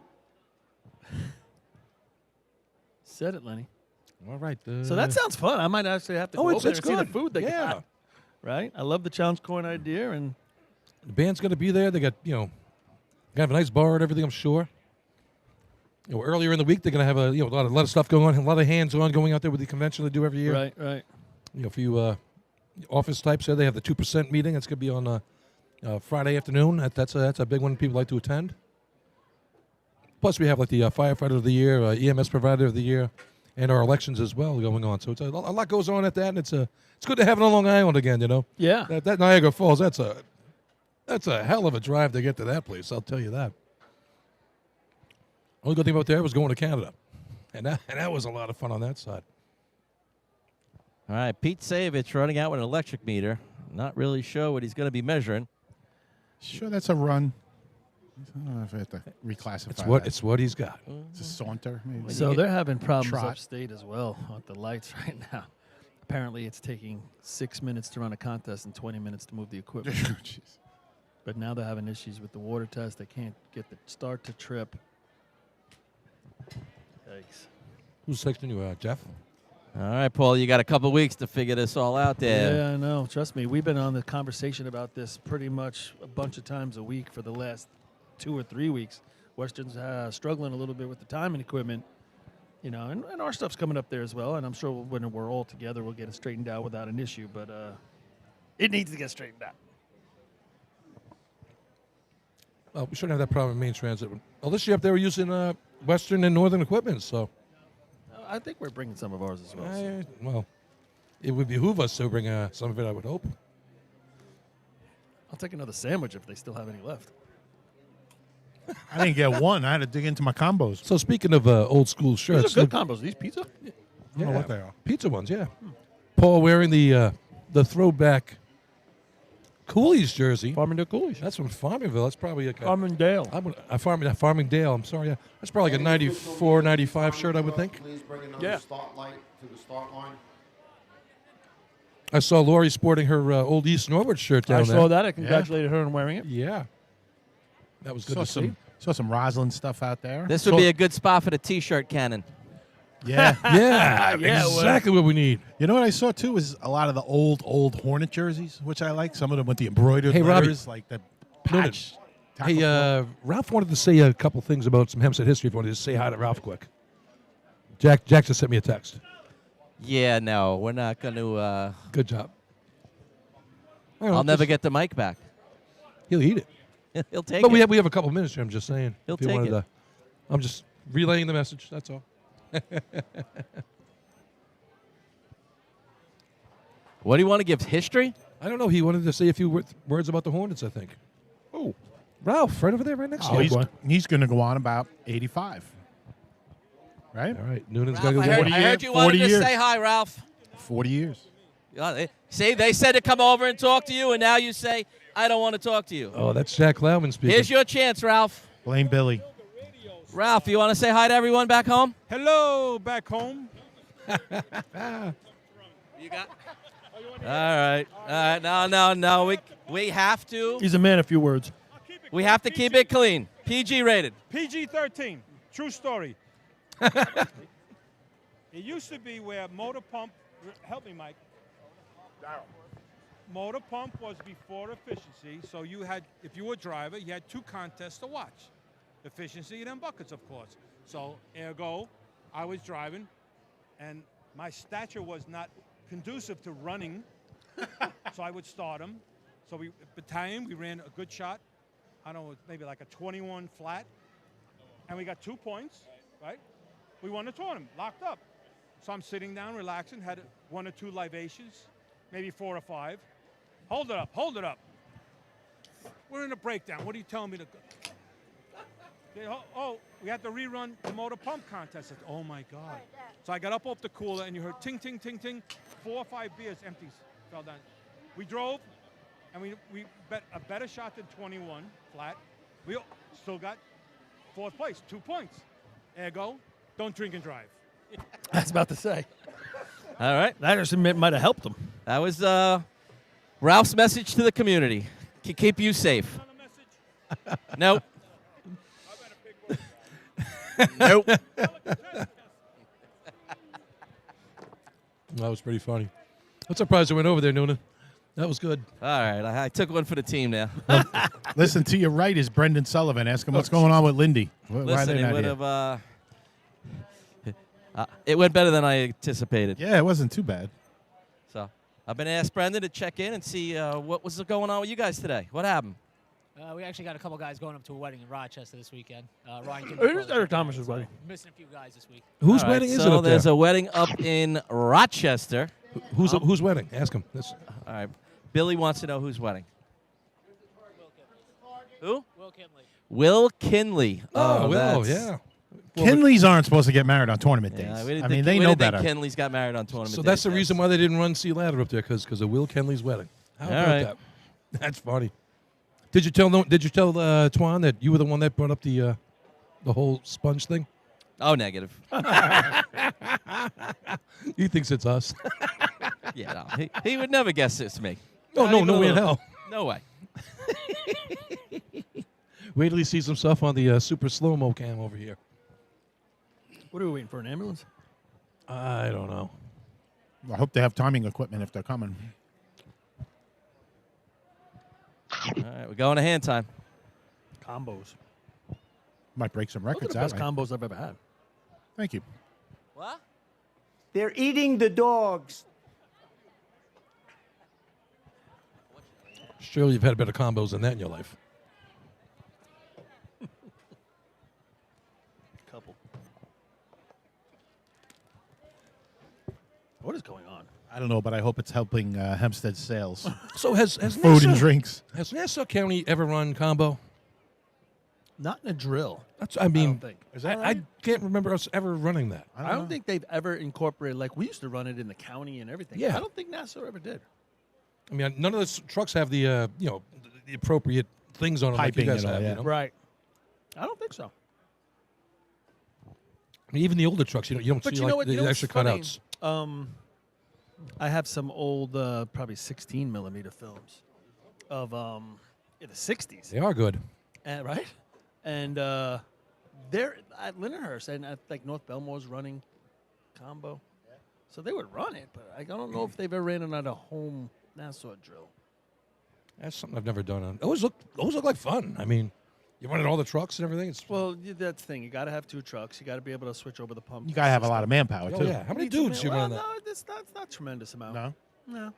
Said it, Lenny. All right. So that sounds fun. I might actually have to go over there and see the food they Yeah. got. Right? I love the challenge coin idea. And the band's going to be there. They got, going to have a nice bar and everything, I'm sure. Earlier in the week, they're going to have a lot of stuff going on, a lot of hands-on going out there with the convention they do every year. Right. A few office types there. They have the 2% meeting. It's going to be on Friday afternoon. That's a big one people like to attend. Plus, we have like the firefighter of the year, EMS provider of the year, and our elections as well going on. So it's a lot goes on at that, and it's good to have it on Long Island again. Yeah. That Niagara Falls. That's a hell of a drive to get to that place. I'll tell you that. Only good thing about there was going to Canada, and that was a lot of fun on that side. All right, Pete Savich running out with an electric meter. Not really sure what he's going to be measuring. Sure, that's a run. I don't know if I have to reclassify It's what he's got. It's a saunter, maybe. So they're having problems Trot. upstate as well with the lights right now. Apparently, it's taking 6 minutes to run a contest and 20 minutes to move the equipment. Jeez. But now they're having issues with the water test. They can't get the start to trip. Yikes. Who's texting you, Jeff? All right, Paul, you got a couple weeks to figure this all out there. Yeah, I know. Trust me. We've been on the conversation about this pretty much a bunch of times a week for the last 2 or 3 weeks. Western's struggling a little bit with the timing equipment, and our stuff's coming up there as well. And I'm sure when we're all together, we'll get it straightened out without an issue. But it needs to get straightened out. Well, we shouldn't have that problem in main transit. Well, this year up there, we're using Western and Northern equipment. So, I think we're bringing some of ours as well. well, it would behoove us to bring some of it, I would hope. I'll take another sandwich if they still have any left. I didn't get one. I had to dig into my combos. So speaking of old school shirts, These are good combos. These pizza? I don't know what they are. Pizza ones, yeah. Paul wearing the throwback Cooley's jersey. Farmingdale Cooley's. That's from Farmingville. That's probably like Farmingdale. Farmingdale. I'm sorry. Yeah, that's probably like a 94, 95 shirt, I would think. Please bring another start light to the start line. I saw Lori sporting her old East Norwood shirt down I there. saw that. I congratulated her on wearing it. Yeah. That was good Saw to see. Saw some Roslyn stuff out there. This would be a good spot for the T-shirt cannon. Yeah. Yeah, Yeah, exactly what we need. You know what I saw too was a lot of the old Hornet jerseys, which I like. Some of them with the embroidered Hey, Robbie. letters, like the patch. Hey, Ralph wanted to say a couple things about some Hempstead history. If you wanted to say hi to Ralph quick. Jack just sent me a text. Yeah, no, we're not going to. Good job. I'll never get the mic back. He'll eat it. He'll take but it. we have a couple minutes here. I'm just saying. He'll if you take wanted it. to- I'm just relaying the message. That's all. What do you want to give? History? I don't know. He wanted to say a few words about the Hornets, I think. Oh, Ralph, right over there, right next to Oh, you. he's going to go on about 85. Right? All right. Noonan's Ralph, got to go. I heard you wanted to say hi, Ralph. 40 years. See, they said to come over and talk to you, and now you say, I don't want to talk to you. Oh, that's Jack Lauman speaking. Here's your chance, Ralph. Blame Billy. Ralph, you want to say hi to everyone back home? Hello, back home. You got. All right. No. We have to. He's a man of few words. We have to keep it clean. PG rated. PG-13. True story. It used to be where motor pump. Help me, Mike. Motor pump was before efficiency, so you had, if you were a driver, you had two contests to watch. Efficiency and then buckets, of course. So, ergo, I was driving, and my stature was not conducive to running, so I would start them. So battalion, we ran a good shot. I don't know, maybe like a 21 flat, and we got 2 points, right? We won the tournament, locked up. So I'm sitting down, relaxing, had 1 or 2 libations, maybe 4 or 5. Hold it up. We're in a breakdown. What are you telling me to go? We had to rerun the motor pump contest. Oh, my God. So I got up off the cooler, and you heard ting, ting, ting, ting. 4 or 5 beers, empties, fell down. We drove, and we bet a better shot than 21 flat. We still got 4th place, 2 points. Ergo, don't drink and drive. I was about to say. All right. That might have helped him. That was Ralph's message to the community. Keep you safe. Nope. Nope. That was pretty funny. I'm surprised I went over there, Noonan. That was good. All right. I took one for the team now. Listen, to your right is Brendan Sullivan. Ask him what's going on with Lindy. Why are Listen, they it not would here? have. It went better than I anticipated. Yeah, it wasn't too bad. So I've been asked Brendan to check in and see what was going on with you guys today. What happened? We actually got a couple guys going up to a wedding in Rochester this weekend. Ryan It is Eric Thomas's wedding. Missing a few guys this week. Whose All right, wedding is it so up there? there's a wedding up in Rochester. Whose wedding? Ask him. All right. Billy wants to know whose wedding. Who? Will Kinley. Will Kinley. Will, that's- yeah. Kinleys aren't supposed to get married on tournament days. Yeah, we didn't I think, mean, they we know didn't think better. Kinley's got married on tournament So days. that's the reason why they didn't run C Ladder up there, because of Will Kenley's wedding. How All about right. that? That's funny. Did you tell Twan that you were the one that brought up the whole sponge thing? Oh, negative. He thinks it's us. Yeah, no, he would never guess it's me. Oh, Not no, even no a way in little hell. bit. No way. Wait till he sees himself on the super slow-mo cam over here. What are we waiting for, an ambulance? I don't know. I hope they have timing equipment if they're coming. All right, we're going to hand time. Combos. Might break some Those are records the that best way. combos I've ever had. Thank you. What? They're eating the dogs. Surely you've had better combos than that in your life. Couple. What is going on? I don't know, but I hope it's helping Hempstead sales. So has food and drinks. Has Nassau County ever run combo? Not in a drill. I mean, don't think. Is that I right? can't remember us ever running that. I don't think they've ever incorporated, like we used to run it in the county and everything. Yeah. I don't think Nassau ever did. I mean, none of the trucks have the the appropriate things on them like you Piping guys and all, have. yeah. You know? Right. I don't think so. I mean, even the older trucks, you don't But see you know like what? You the know extra what's funny? cutouts. I have some old, probably 16 millimeter films of in the 60s. They are good. Right? And they're at Lindenhurst and at like North Belmore's running combo. So they would run it, but I don't know if they've ever ran it at a home Nassau drill. That's something I've never done. Those look like fun. I mean, you running all the trucks and everything. It's Well, that's the thing. You got to have 2 trucks. You got to be able to switch over the pump. You gotta have a lot of manpower, Oh, too. yeah. How many Need some dudes you well, run no, that? it's not tremendous amount. No? No.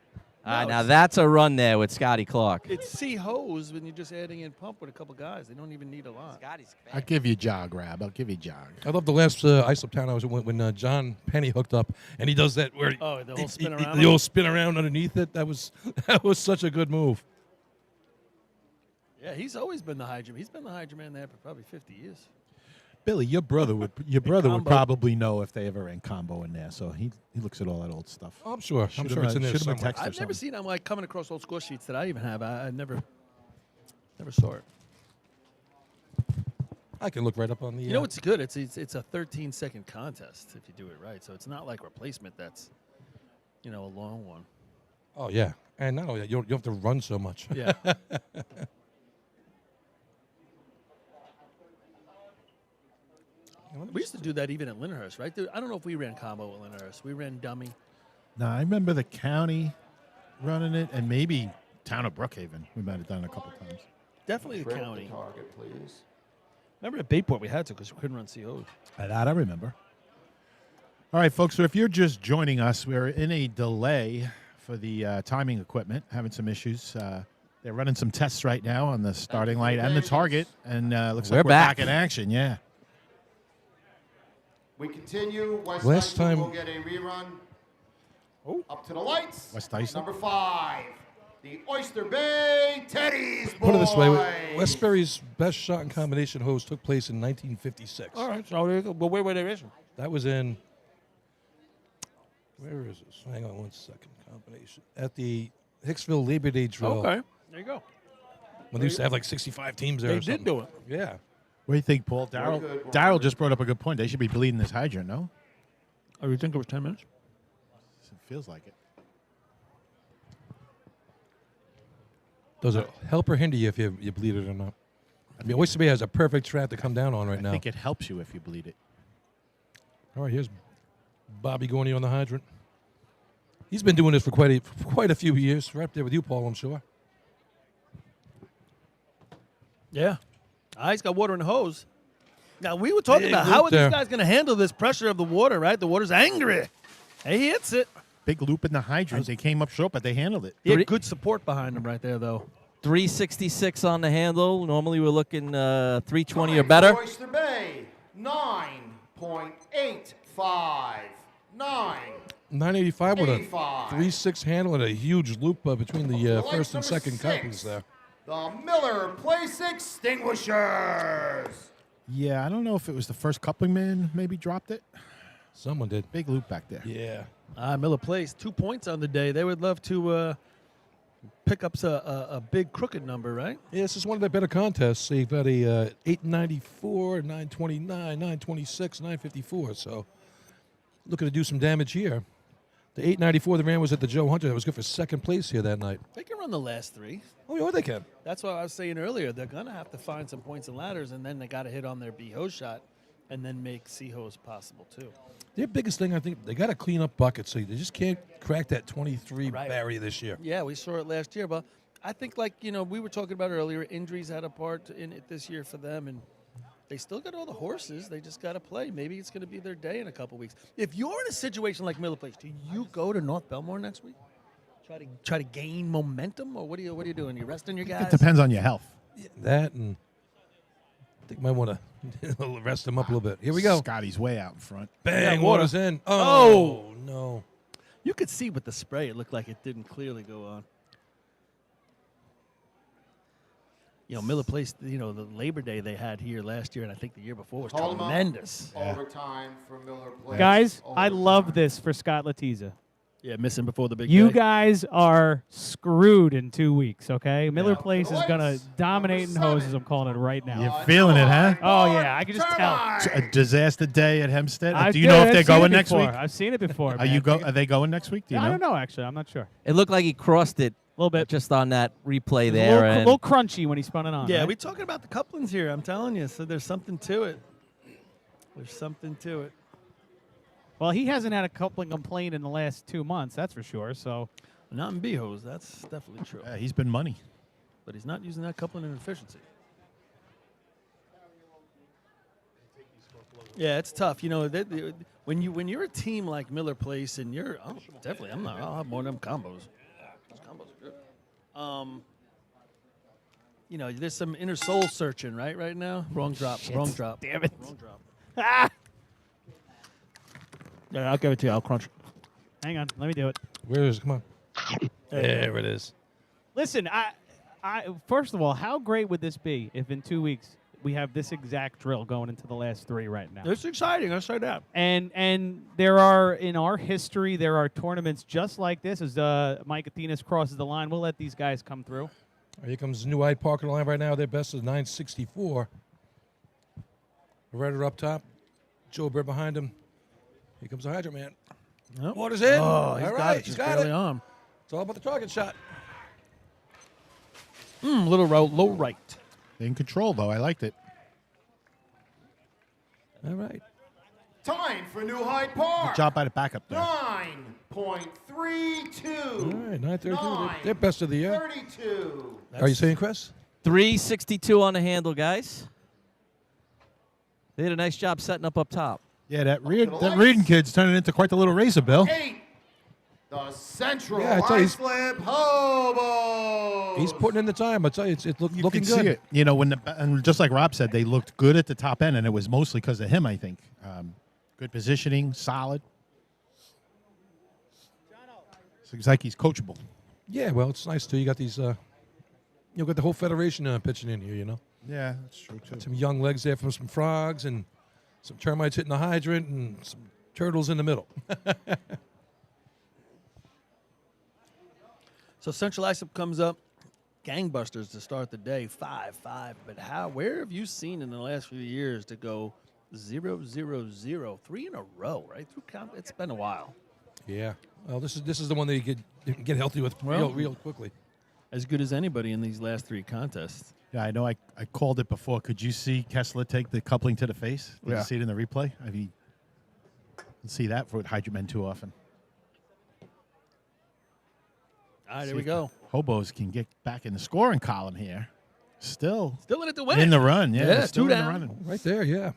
Now that's a run there with Scotty Clark. It's C hose when you're just adding in pump with a couple guys. They don't even need a lot. Scotty's I'll give you jog, Rab. I'll give you jog. I love the last ice up town I was at when John Penny hooked up and he does that where the whole spin around. the old spin around underneath it. That was such a good move. Yeah, he's always been the hydro. He's been the hydro man there for probably 50 years. Billy, your brother would combo. probably know if they ever ran combo in there. So he looks at all that old stuff. Oh, I'm sure. I'm sure it's in there Shoot him a somewhere. text or I've never something. seen him like coming across old score sheets that I even have. I never saw it. I can look right up on the. You know what's good? It's a 13-second contest if you do it right. So it's not like replacement. That's a long one. Oh yeah, and not only that, you don't have to run so much. Yeah. We used to do that even at Lindenhurst, right? I don't know if we ran combo at Lindenhurst. We ran dummy. No, I remember the county running it, and maybe town of Brookhaven. We might have done it a couple times. Definitely the Grab county. target, please. Remember at Bayport we had to because we couldn't run COs. That I remember. All right, folks. So if you're just joining us, we're in a delay for the timing equipment, having some issues. They're running some tests right now on the starting light and the target, and looks like we're back in action. Yeah. We continue. West Last High School time- will get a rerun. Up to the lights. West Islip. Number 5, the Oyster Bay Teddies Put it this way: boys. Westbury's best shot and combination hose took place in 1956. All right. So there you go. But where were they racing? That was in. Where is this? Hang on one second. Combination at the Hicksville Labor Day drill. Okay. There you go. When they used to have like 65 teams there. They or did something. do it. Yeah. What do you think, Paul? Very good. Daryl just brought up a good point. They should be bleeding this hydrant, no? Oh, you think it was 10 minutes? It feels like it. Does it help or hinder you if you bleed it or not? I mean, Oyster Bay has a perfect track to come down on right now. I think it helps you if you bleed it. All right, here's Bobby Gorney on the hydrant. He's been doing this for quite a few years. Right up there with you, Paul, I'm sure. Yeah. He's got water in the hose. Now, we were talking Big about loop how are there. these guys going to handle this pressure of the water, right? The water's angry. He hits it. Big loop in the hydrant. They came up short, but they handled it. He had good support behind him right there, though. 366 on the handle. Normally we're looking 320 or better. Oyster Bay, 9.859. 985 with a 85. 3.6 handle and a huge loop between the Lights first and number second 6. couples there. The Miller Place Extinguishers. Yeah, I don't know if it was the first coupling man maybe dropped it. Someone did. Big loop back there. Yeah. Miller Place, 2 points on the day. They would love to pick up a big crooked number, right? Yeah, this is one of their better contests. They've got a 894, 929, 926, 954. So looking to do some damage here. The 894 they ran was at the Joe Hunter. That was good for second place here that night. They can run the last 3. Oh, yeah, they can. That's what I was saying earlier. They're going to have to find some points and ladders, and then they got to hit on their B hose shot and then make C hose possible, too. Their biggest thing, I think, they got to clean up buckets. So they just can't crack that 23 barrier this year. Yeah, we saw it last year, but I think, like, we were talking about earlier, injuries had a part in it this year for them, and they still got all the horses. They just got to play. Maybe it's going to be their day in a couple weeks. If you're in a situation like Miller Place, do you go to North Belmore next week? Try to gain momentum, or what are you doing? You resting your guys? It depends on your health. Yeah, that and I think might want to rest them up a little bit. Here we go. Scotty's way out in front. Bang, Yeah, water. water's in. Oh, no. You could see with the spray, it looked like it didn't clearly go on. You know, Miller Place, you know, the Labor Day they had here last year and I think the year before was Hold 'em up. tremendous. Overtime for Miller Place. Guys, I love this for Scott Latiza. Yeah, missing before the big You day. guys are screwed in 2 weeks, okay? Miller Place is going to dominate in hoses. I'm calling it right now. You're feeling it, huh? Oh, yeah. I can just tell. A disaster day at Hempstead. I've Do you know if seen they're it going next before. week? I've seen it before. Are Are they going next week? Do you know? I don't know, actually. I'm not sure. It looked like he crossed it a little bit just on that replay A there. little, and little crunchy when he spun it on. Yeah, right? we're talking about the couplings here. I'm telling you. So there's something to it. There's something to it. Well, he hasn't had a coupling complaint in the last 2 months, that's for sure. So, not in B-hose. That's definitely true. Yeah, he's been money. But he's not using that coupling in efficiency. Yeah, it's tough. You know, when you're a team like Miller Place and you're I'll have more of them combos. Those combos are good. You know, there's some inner soul searching right now. Wrong drop. Shit. Wrong drop. Damn it. Wrong drop. Ah! Yeah, I'll give it to you. I'll crunch. Hang on. Let me do it. Where is it? Come on. There it is. Listen, I first of all, how great would this be if in 2 weeks we have this exact drill going into the last 3 right now? It's exciting. I'll say that. And there are, in our history, there are tournaments just like this. As Mike Athenas crosses the line, we'll let these guys come through. Here comes New Hyde Park on the line right now. Their best is 964. Right up top. Joe Bird behind him. Here comes the Hydro Man. Nope. Water's in. Oh, he's All got right, it. he's Just got barely it. on. It's all about the target shot. Little low right. In control, though. I liked it. All right. Time for New Hyde Park. Good job by the backup there. 9.32. All right, 932. They're best of the year. 32. Are you saying, Chris? 362 on the handle, guys. They did a nice job setting up top. Yeah, that reading kid's turning into quite the little razor, Bill. 8. The Central Yeah, I tell you, Islip Hobo. He's putting in the time. I tell you, it's looking can good. see it. You know, and just like Rob said, they looked good at the top end, and it was mostly because of him, I think. Good positioning, solid. Seems like he's coachable. Yeah, well, it's nice too. You got these, you got the whole federation pitching in here. You know. Yeah, that's true too. Got some young legs there from some frogs and some termites hitting the hydrant and some turtles in the middle. So Central Islip comes up, gangbusters to start the day, 5-5. But where have you seen in the last few years to go 0-0-0, 3 in a row, right? It's been a while. Yeah. Well, this is the one that you could get healthy with real quickly. As good as anybody in these last 3 contests. Yeah, I know. I called it before. Could you see Kessler take the coupling to the face? Did you see it in the replay? I mean, see that for Hydro Men too often. All right, there we go. Hobos can get back in the scoring column here. Still in it to win in it. the run. Yeah, Yeah, still 2 in the down. running. Right there, yeah.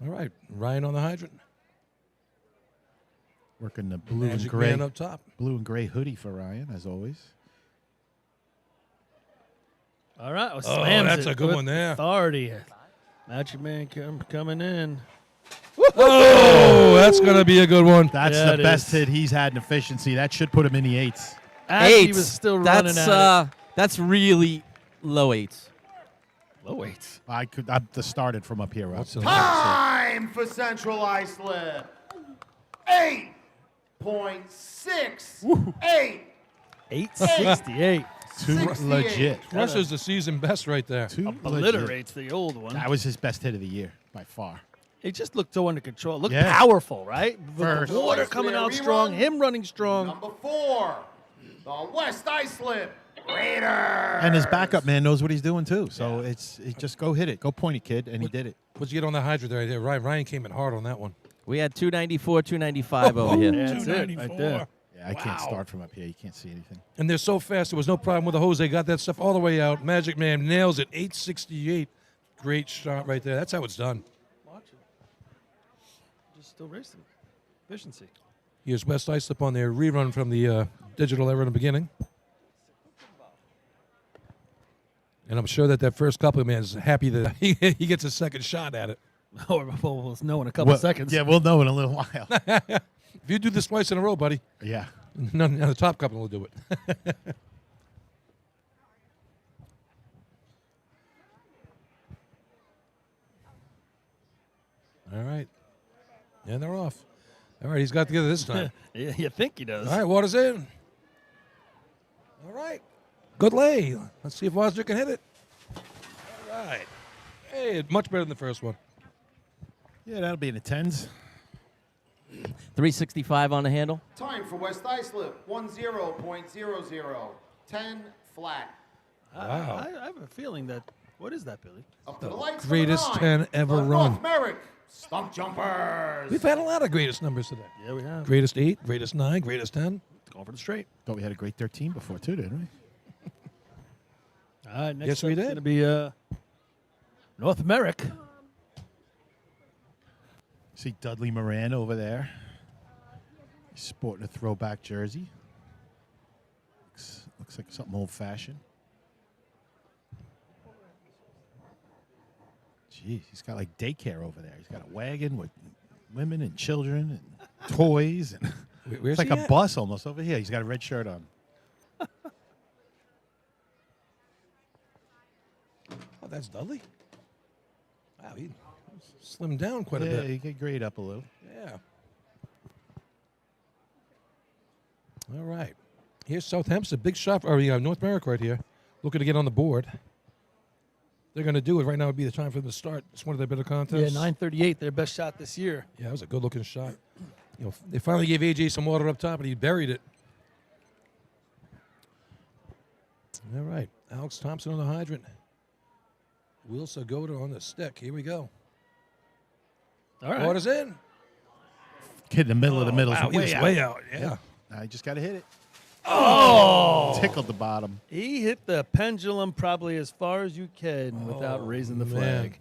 All right, Ryan on the hydrant. Working the blue Magic and gray man up top. Blue and gray hoodie for Ryan, as always. All right. Well, Oh, slams that's it a good with one there. Authority. Magic Man coming in. Oh, that's going to be a good one. That's Yeah, the it best is. hit he's had in efficiency. That should put him in the 8s. As he was still running That's at that's really low 8s. Low 8s. I started from up here. Rob. Time for Central Islip. 8.68. 868. Too 68. legit. Russia's the season best right there. Too Obliterates the old one. That was his best hit of the year by far. It just looked so under control. Looked Yeah. powerful, right? With First. the water Nice coming there, out rerun. strong, him running strong. Number 4. The West Islip Raiders. And his backup man knows what he's doing too. So it's just go hit it, go point it, kid, and he did it. What'd you get on the hydrant right there? Ryan came in hard on that one. We had 294, 295 over here. Yeah, that's it right there. Yeah, I can't start from up here. You can't see anything. And they're so fast, there was no problem with the hose. They got that stuff all the way out. Magic Man nails it, 868. Great shot right there. That's how it's done. Watch it. Just still racing. Efficiency. Here's West Islip on their rerun from the digital era in the beginning. And I'm sure that first couple of man is happy that he gets a second shot at it. Or we'll know in a couple seconds. Yeah, we'll know in a little while. If you do this twice in a row, buddy. Yeah. None of the top couple will do it. All right. And they're off. All right, he's got together this time. Yeah, you think he does. All right, water's in. All right. Good lay. Let's see if Wozniak can hit it. All right. Hey, much better than the first one. Yeah, that'll be in the tens. 365 on the handle. Time for West Islip, 10.00. 10 flat. Wow. I have a feeling that. What is that, Billy? Up to the lights. Greatest number 10 ever the run. North Merrick Stump Jumpers. We've had a lot of greatest numbers today. Yeah, we have. Greatest 8, greatest 9, greatest 10. Going for the straight. Thought we had a great 13 before, too, didn't we? All right, next Yes, we up's did. going to be North Merrick. See Dudley Moran over there. He's sporting a throwback jersey. Looks like something old-fashioned. Jeez, he's got like daycare over there. He's got a wagon with women and children and toys. And Where's it's like he a at? bus almost over here. He's got a red shirt on. Oh, that's Dudley? Wow, he slimmed down quite a Yeah, bit. he could grade up a little. Yeah. All right. Here's South Hempstead. Big shot. Or you have North Merrick right here. Looking to get on the board. They're going to do it. Right now would be the time for them to start. It's one of their better contests. Yeah, 938, their best shot this year. Yeah, that was a good-looking shot. You know, they finally gave AJ some water up top, and he buried it. All right. Alex Thompson on the hydrant. Will Sagoda on the stick. Here we go. All right. Water's in. Kid in the middle of the middle. Wow, he was way out. Yeah. Now you just got to hit it. Oh! Tickled the bottom. He hit the pendulum probably as far as you can without raising the flag.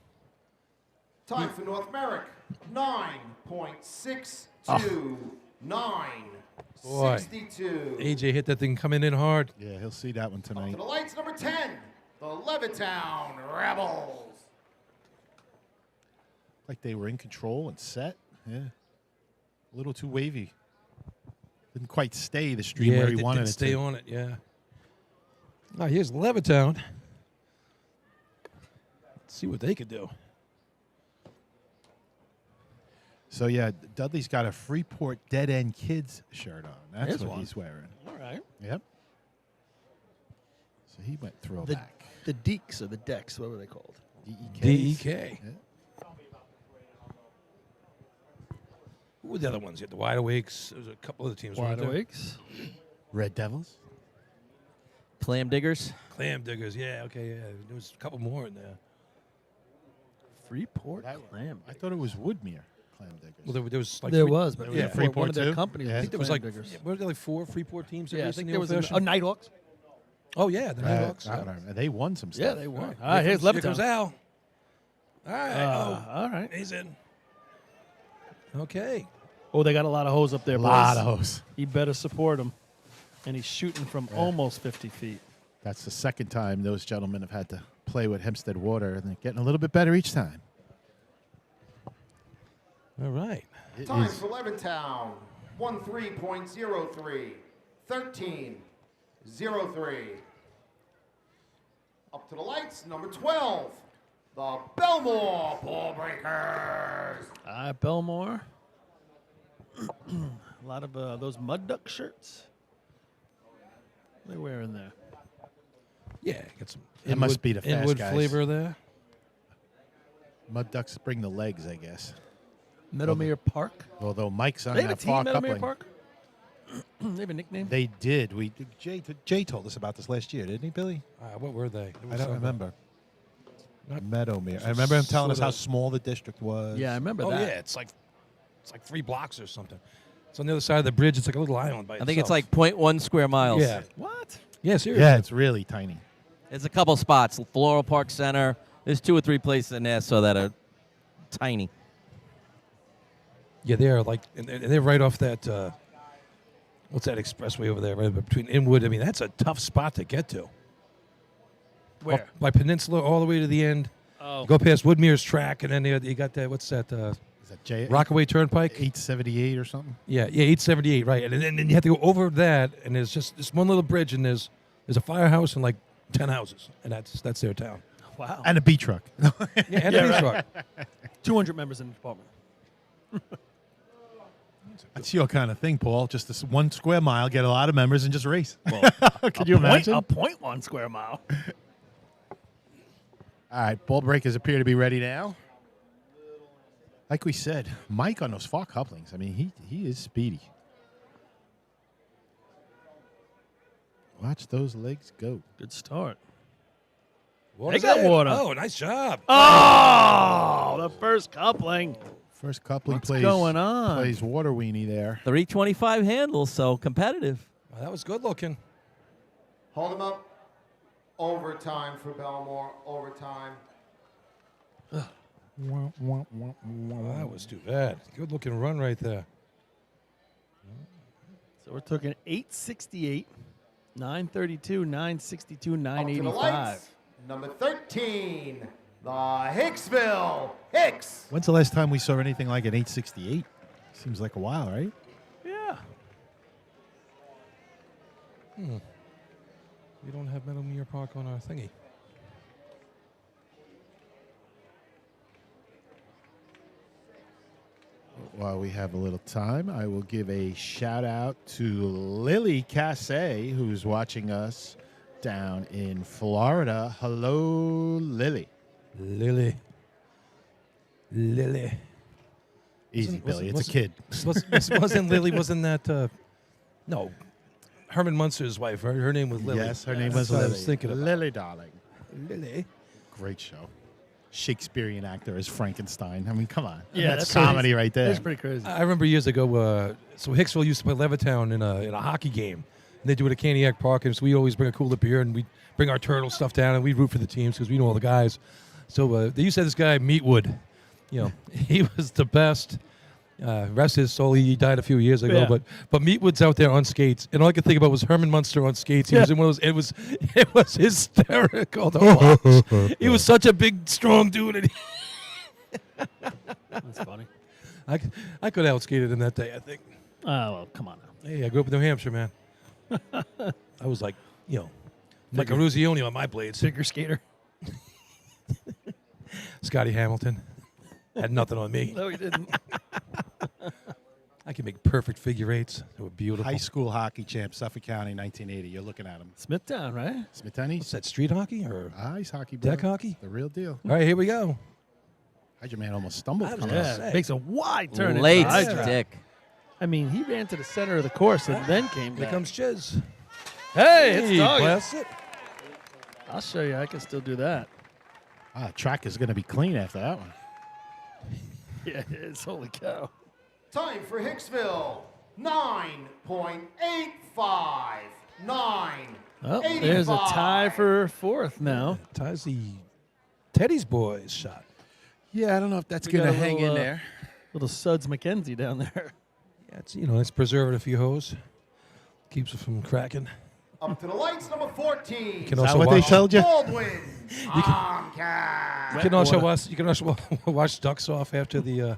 Time for North Merrick, 9.62. Oh. 9.62. AJ hit that thing coming in hard. Yeah, he'll see that one To tonight. the lights, number 10, the Levittown Rebels. Like they were in control and set. Yeah. A little too wavy. Didn't quite stay the stream Yeah, where he didn't wanted it stay to. on it, yeah. Now here's Levittown. Let's see what they could do. So, yeah, Dudley's got a Freeport Dead End Kids shirt on. That's There's what one. he's wearing. All right. Yep. So he went throwback. The Deeks or the Decks, what were they called? DEK. Who were the other ones? You had the Wide Awakes. There was a couple other teams. Wide weren't there? Awakes. Red Devils. Clam Diggers. Clam Diggers, yeah, okay, yeah. There was a couple more in there. Freeport Clam. I thought it was Woodmere Clam Diggers. Well, there was like There three- was, but yeah, Freeport, one of their too? companies. Yeah. I think there was Clam like Diggers. were there like 4 Freeport teams? that Yeah, I raced think in there the was old fashion? Nighthawks. Oh yeah, the Nighthawks. I yeah. don't know. They won some stuff. Yeah, they won. Right. All right, here's Here comes Levittown. Al. All right. All right. He's in. Okay. Oh, they got a lot of hose up there, A lot boys. of hose. You better support him. And he's shooting from almost 50 feet. That's the second time those gentlemen have had to play with Hempstead water, and they're getting a little bit better each time. All right. It Time is- for Levittown, 13.03. 13.03. Up to the lights, number 12, the Belmore Ball Breakers. Belmore. A lot of those mud duck shirts. What are they wearing there? Yeah, get some. That must be the fast Inwood guys. flavor there. Mud Ducks bring the legs, I guess. Meadowmere Park. Although Mike's on They have a that team, far Meadowmere coupling. Park? They have a nickname? They did. Jay told us about this last year, didn't he, Billy? What were they? I don't remember. Not Meadowmere. I remember him telling us sorta- how small the district was. Yeah, I remember Oh that. yeah, it's like 3 blocks or something. It's on the other side of the bridge. It's like a little island by I think it's itself. like 0.1 square miles. Yeah. What? Yeah, seriously. Yeah, it's really tiny. There's a couple spots. Floral Park Center. There's 2 or 3 places in there so that are tiny. Yeah, they're like, and they're right off that. What's that expressway over there, right between Inwood? I mean, that's a tough spot to get to. Where? Up by Peninsula all the way to the end. Oh. Go past Woodmere's track, and then you got that. What's that? Is that J? Rockaway Turnpike. 878 or something. Yeah, 878, right. And then you have to go over that, and there's just this one little bridge, and there's a firehouse and like 10 houses, and that's their town. Wow. And a B truck. Yeah, and a B truck. 200 members in the department. That's your kind of thing, Paul. Just this 1 square mile, get a lot of members, and just race. Well, Could you imagine? A 0.1 square mile. All right, ball breakers appear to be ready now. Like we said, Mike on those far couplings. I mean, he is speedy. Watch those legs go. Good start. Water's They got in. water. Oh, nice job. Oh, the first coupling. First coupling What's going on? plays water weenie there. 325 handles, so competitive. Oh, that was good looking. Hold him up. Overtime for Belmore. Overtime. That was too bad. Good looking run right there. So we're talking 868, 932, 962, Up to the 985. lights. Number 13, the Hicksville Hicks. When's the last time we saw anything like an 868? Seems like a while, right? Yeah. We don't have Meadowmere Park on our thingy. While we have a little time, I will give a shout out to Lily Casse, who's watching us down in Florida. Hello, Lily. Lily. Easy, Billy. It's a kid. Wasn't Lily, wasn't that, no, Herman Munster's wife. Her name was Lily. Yes, her name That's was what Lily. I was thinking of. Lily, darling. Lily. Great show. Shakespearean actor as Frankenstein. I mean, come on. Yeah, that's comedy right there. That's pretty crazy. I remember years ago, so Hicksville used to play Levittown in a hockey game. And they do it at Caniac Park, and so we always bring a cooler beer, and we bring our turtle stuff down, and we root for the teams because we know all the guys. So they used to have this guy, Meatwood. You know, he was the best. Rest his soul, he died a few years ago. Yeah. But Meatwood's out there on skates, and all I could think about was Herman Munster on skates. He was in one of those. It was hysterical to watch. He was such a big, strong dude. And That's funny. I could have outskated him that day, I think. Oh, well, come on now. Hey, I grew up in New Hampshire, man. I was like, like a Ruzioni on my blades. Figure skater. Scotty Hamilton had nothing on me. No, he didn't. I can make perfect figure eights. They were beautiful. High school hockey champ, Suffolk County, 1980. You're looking at him. Smithtown, right? Smithtown. What's that, street hockey or ice hockey, bro. deck hockey? The real deal. All right, here we go. Hydra Man almost stumbled. I was coming gonna up. say. Makes a wide turn. Late into the hydra. stick. I mean, he ran to the center of the course and then came Here back. comes Chiz. Hey, it's dog. bless it. I'll show you. I can still do that. Track is going to be clean after that one. Yeah, it is. Holy cow. Time for Hicksville. 9.85. 9. Well, there's a tie for fourth now. Ties the Teddy's boys shot. Yeah, I don't know if that's We going to got a hang little, in there. Little Suds McKenzie down there. Yeah, it's preservative for your hose. Keeps it from cracking. Up to the lights, number 14. You can Is that also what they watch, told you? Baldwin. You can also wash ducks off after the oil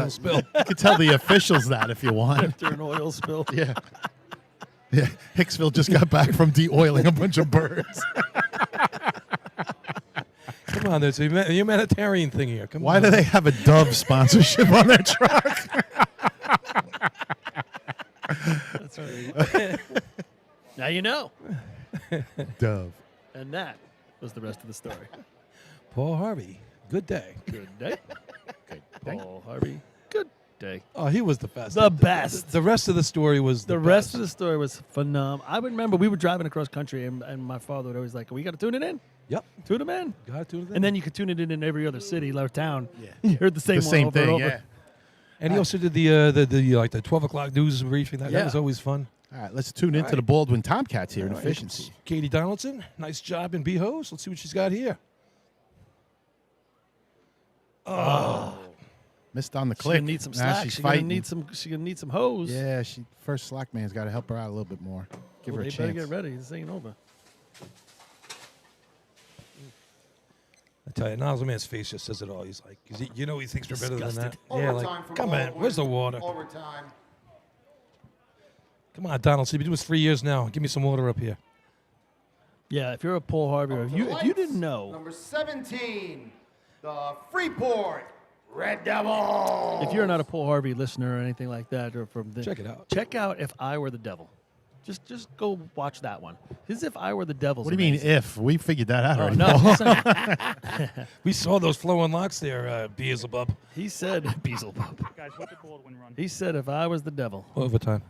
spill. You can tell the officials that if you want. After an oil spill. Yeah. Yeah. Hicksville just got back from de-oiling a bunch of birds. Come on, there's a humanitarian thing here. Come Why on. do they have a Dove sponsorship on their truck? That's right. Now you know. Dove. And that was the rest of the story. Paul Harvey, good day. Good day. Good day. Paul Harvey, good day. Oh, he was the best. The best. The rest of the story was The rest of the story was phenomenal. I would remember we were driving across country, and my father would always like, "We got to tune it in." Yep. Tune them in. Got to tune it in. And then you could tune it in every other city or town. Yeah. You heard the same one over and over. yeah. And he also did the 12 o'clock news briefing. That Yeah. was always fun. All right, let's tune into right. the Baldwin Tomcats here in All right. efficiency. Katie Donaldson, nice job in B-Hose. Let's see what she's got here. Oh. Missed on the She's click. gonna need some Now slack. she's She's gonna fighting. need some. She's gonna need some hose. Yeah, first slack man's got to help her out a little bit more. Give Well, her a they better chance. get ready. This ain't over. tell you, Nozzle Man's face just says it all. He's like, you know, he thinks we're better than that. Disgusted. Yeah, Overtime like, from come on, Baldwin. where's the water? Overtime. Come on, Donald. You've been doing this 3 years now. Give me some water up here. Yeah, if you're a Paul Harvey, if you didn't know, Number 17, the Freeport Red Devils. if you're not a Paul Harvey listener or anything like that, or from the, Check it out. Check out If I Were the Devil. Just go watch that one. His If I Were the Devil. What do you mean if? We figured that out already. No. We saw those flowing locks there, Beelzebub. He said Beelzebub. Guys, what did Baldwin run? He said If I Was the Devil. Overtime.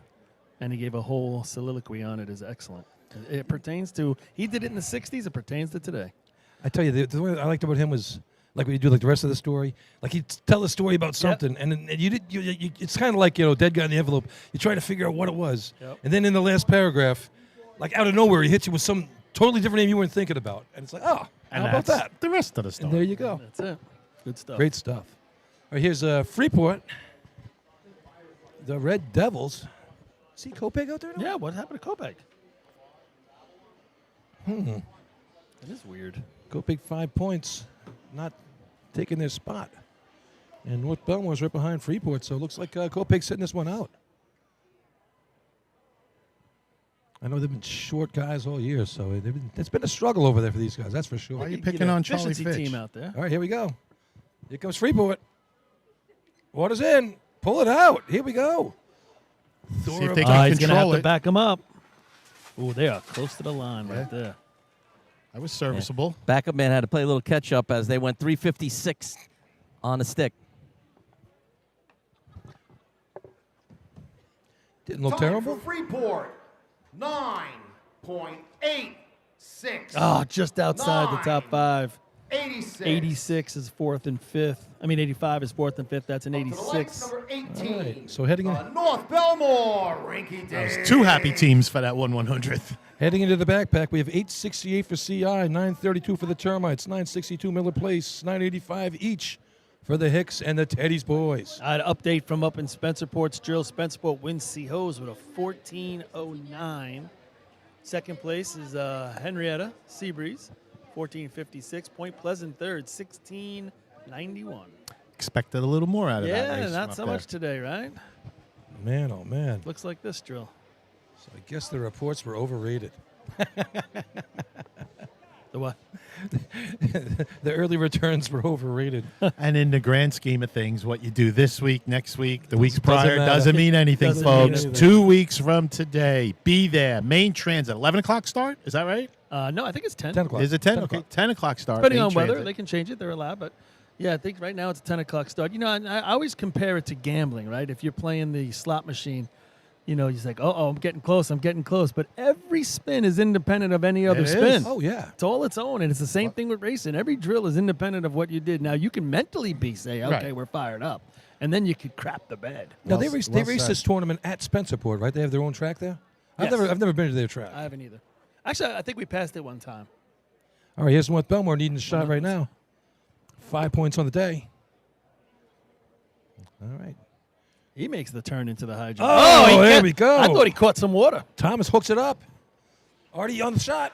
And he gave a whole soliloquy on it. Is excellent. It pertains to, he did it in the 60s. It pertains to today. I tell you, the way I liked about him was like when you do like the rest of the story. Like he'd tell a story about something, and then it's kind of like, dead guy in the envelope. You try to figure out what it was, and then in the last paragraph, like out of nowhere, he hits you with some totally different name you weren't thinking about, and it's like, oh, And how about that's that? the rest of the story. And there you go. That's it. Good stuff. Great stuff. All right, here's Freeport. The Red Devils. See Kopech out there now? Yeah, what happened to Kopech? That is weird. Kopech 5 points, not taking their spot. And North Belmore's right behind Freeport, so it looks like Kopech's sitting this one out. I know they've been short guys all year, so it's been a struggle over there for these guys, that's for sure. Why are you picking on Charlie Fitch? Team out there. All right, here we go. Here comes Freeport. Water's in. Pull it out. Here we go. See if they can he's going to have control to it. back him up. Oh, they are close to the line right there. That was serviceable. Backup man had to play a little catch up as they went 356 on the stick. Didn't look Time terrible. for Freeport, 9.86. Oh, just outside the top 5. 86. 86 is 4th and 5th. I mean, 85 is 4th and 5th. That's an To the lights, 86. number 18. All right, so heading in. North Belmore, Rinky That Dink. was 2 happy teams for that 1/100th. Heading into the backpack, we have 868 for CI, 932 for the Termites, 962 Miller Place, 985 each for the Hicks and the Teddy's boys. An update from up in Spencerport's drill. Spencerport wins Seahose with a 14:09. Second place is Henrietta Seabreeze, 14:56. Point Pleasant third, 16:91. Expected a little more out of that Yeah, race. not up so there. much today, right? Man, oh man. Looks like this drill. So I guess the reports were overrated. The what? The early returns were overrated. And in the grand scheme of things, what you do this week, next week, the weeks Doesn't prior matter. doesn't mean anything, Doesn't mean folks. anything. 2 weeks from today, be there. Main transit, 11 o'clock start? Is that right? No, I think it's 10. 10 o'clock. Is it 10? 10 Okay, o'clock. 10 o'clock start. Depending main on weather, transit. they can change it. They're allowed, but yeah, I think right now it's a 10 o'clock start. You know, and I always compare it to gambling, right? If you're playing the slot machine, you're like, oh, I'm getting close, But every spin is independent of any other It spin. is. Oh, yeah. It's all its own, and it's the same thing with racing. Every drill is independent of what you did. Now, you can mentally say, okay, Right. we're fired up, and then you could crap the bed. Now, Well they s- race, well they race said. this tournament at Spencerport, right? They have their own track there? Yes. I've never been to their track. I haven't either. Actually, I think we passed it one time. All right, here's North Belmore needing a shot right now. 5 points on the day. All right. He makes the turn into the hydrant. Oh, there we go. I thought he caught some water. Thomas hooks it up. Already on the shot.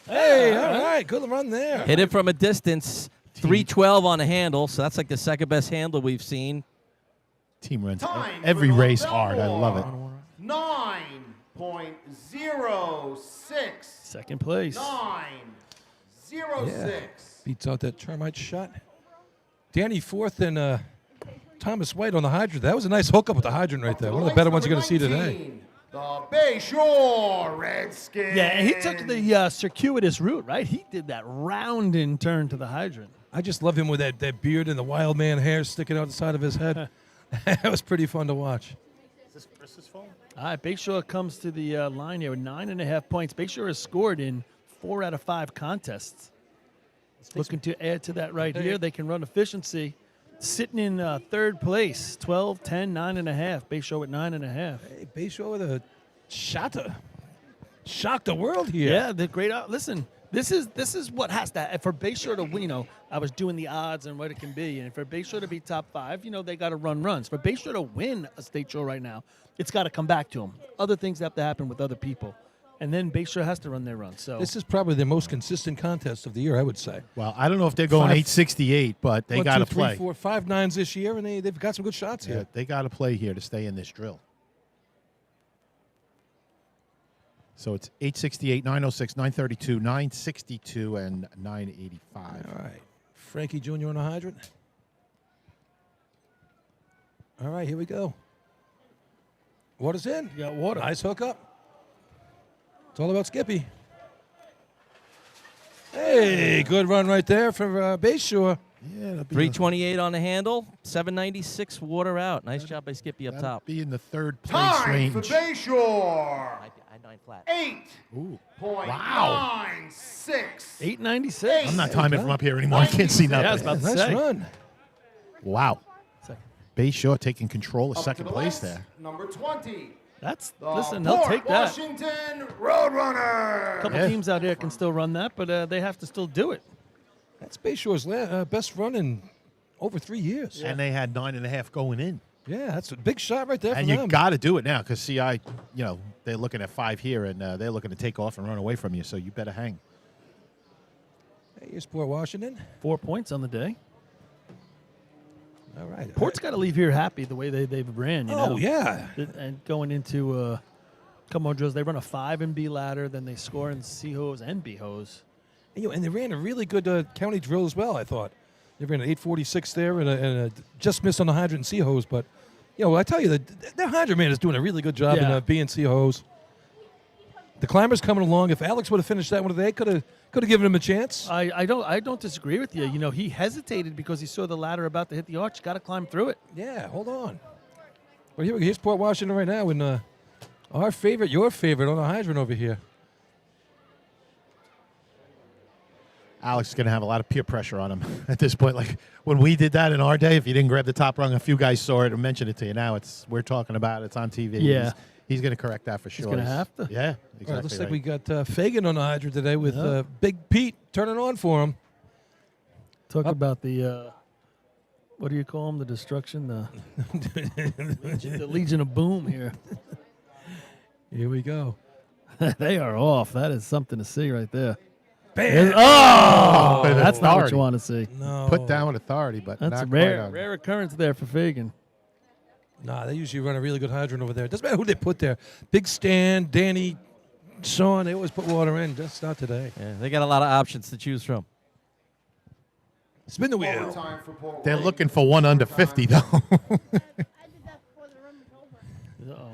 Hey, all right. Good run there. Hit it from a distance. 312 on the handle, so that's like the second best handle we've seen. Team runs Time every for race North hard. I love it. Belmore, 9.06. Second place. 9.06. Beats out that termite shot. Danny fourth and Thomas White on the hydrant. That was a nice hookup with the hydrant right there. One of the better ones you're going to see today. The Bayshore Redskins. Yeah, and he took the circuitous route, right? He did that round-in turn to the hydrant. I just love him with that beard and the wild man hair sticking out the side of his head. That was pretty fun to watch. Is this Chris's phone? All right, Bayshore comes to the line here with 9.5 points. Bayshore has scored in 4 out of 5 contests. Looking to add to that right here. They can run efficiency. Sitting in third place, 12, 10, 9.5. Bayshore with 9.5. Hey, Bayshore with a shotter. Shocked the world here. Yeah, the great. Listen, this is what has to for Bayshore to win. I was doing the odds and what it can be, and for Bayshore to be top 5, they got to run runs. For Bayshore to win a state show right now, it's got to come back to them. Other things have to happen with other people, and then Bayshore has to run their run. So This is probably the most consistent contest of the year, I would say. Well, I don't know if they're going 868, but they got to play. 4, 5 nines this year, and they've got some good shots Yeah, here. they got to play here to stay in this drill. So it's 868, 906, 932, 962, and 985. All right. Frankie Jr. on the hydrant. All right, here we go. Water's in. You got water. Nice hookup. It's all about Skippy. Hey, good run right there for Bayshore. Yeah, 328 on the handle, 796 water out. Nice job by Skippy up top. Be in the third place Time range. for Bayshore. I-9 flat. 8.96. 896. I'm not timing from up here anymore. I can't see nothing. Yeah, I was about to Nice say. run. Wow. Bayshore taking control of Up second to the place lights, there. Number 20. That's The listen. They'll Port take that. Washington Roadrunners. A couple teams out there can still run that, but they have to still do it. That's Bayshore's best run in over 3 years. And they had 9.5 going in. Yeah, that's a big shot right there And for you them. got to do it now because CI, they're looking at 5 here, and they're looking to take off and run away from you, so you better hang. Hey, here's Port Washington. 4 points on the day. All right. Port's got to leave here happy the way they've ran. You Oh, know? yeah. And going into couple more drills, they run a 5 in B ladder, then they score in C hose and B hose. And they ran a really good county drill as well, I thought. They ran an 846 there and a just missed on the hydrant and C hose. But, I tell you, the hydrant man is doing a really good job in B and C hose. The climber's coming along. If Alex would have finished that one today, could have given him a chance. I don't disagree with you. He hesitated because he saw the ladder about to hit the arch. Got to climb through it. Yeah, hold on. Well, here's Port Washington right now, and our favorite, your favorite on the hydrant over here. Alex is going to have a lot of peer pressure on him at this point. Like when we did that in our day, if you didn't grab the top rung, a few guys saw it and mentioned it to you. Now we're talking about it. It's on TV. Yeah. He's going to correct that for sure. He's going to have to. Yeah, exactly. Well, it looks like right. we got Fagan on the hydrant today with Big Pete turning on for him. Talk about the, what do you call them? The destruction? The Legion of Boom here. Here we go. They are off. That is something to see right there. Bam! Oh, With that's not what authority. you want to see. No. Put down with authority, but That's not a quite on. rare occurrence there for Fagan. Nah, they usually run a really good hydrant over there. Doesn't matter who they put there. Big Stan, Danny, Sean, they always put water in. Just not today. Yeah, they got a lot of options to choose from. Spin the wheel. Overtime for Port They're Wayne. looking for one under 50, though. Uh-oh.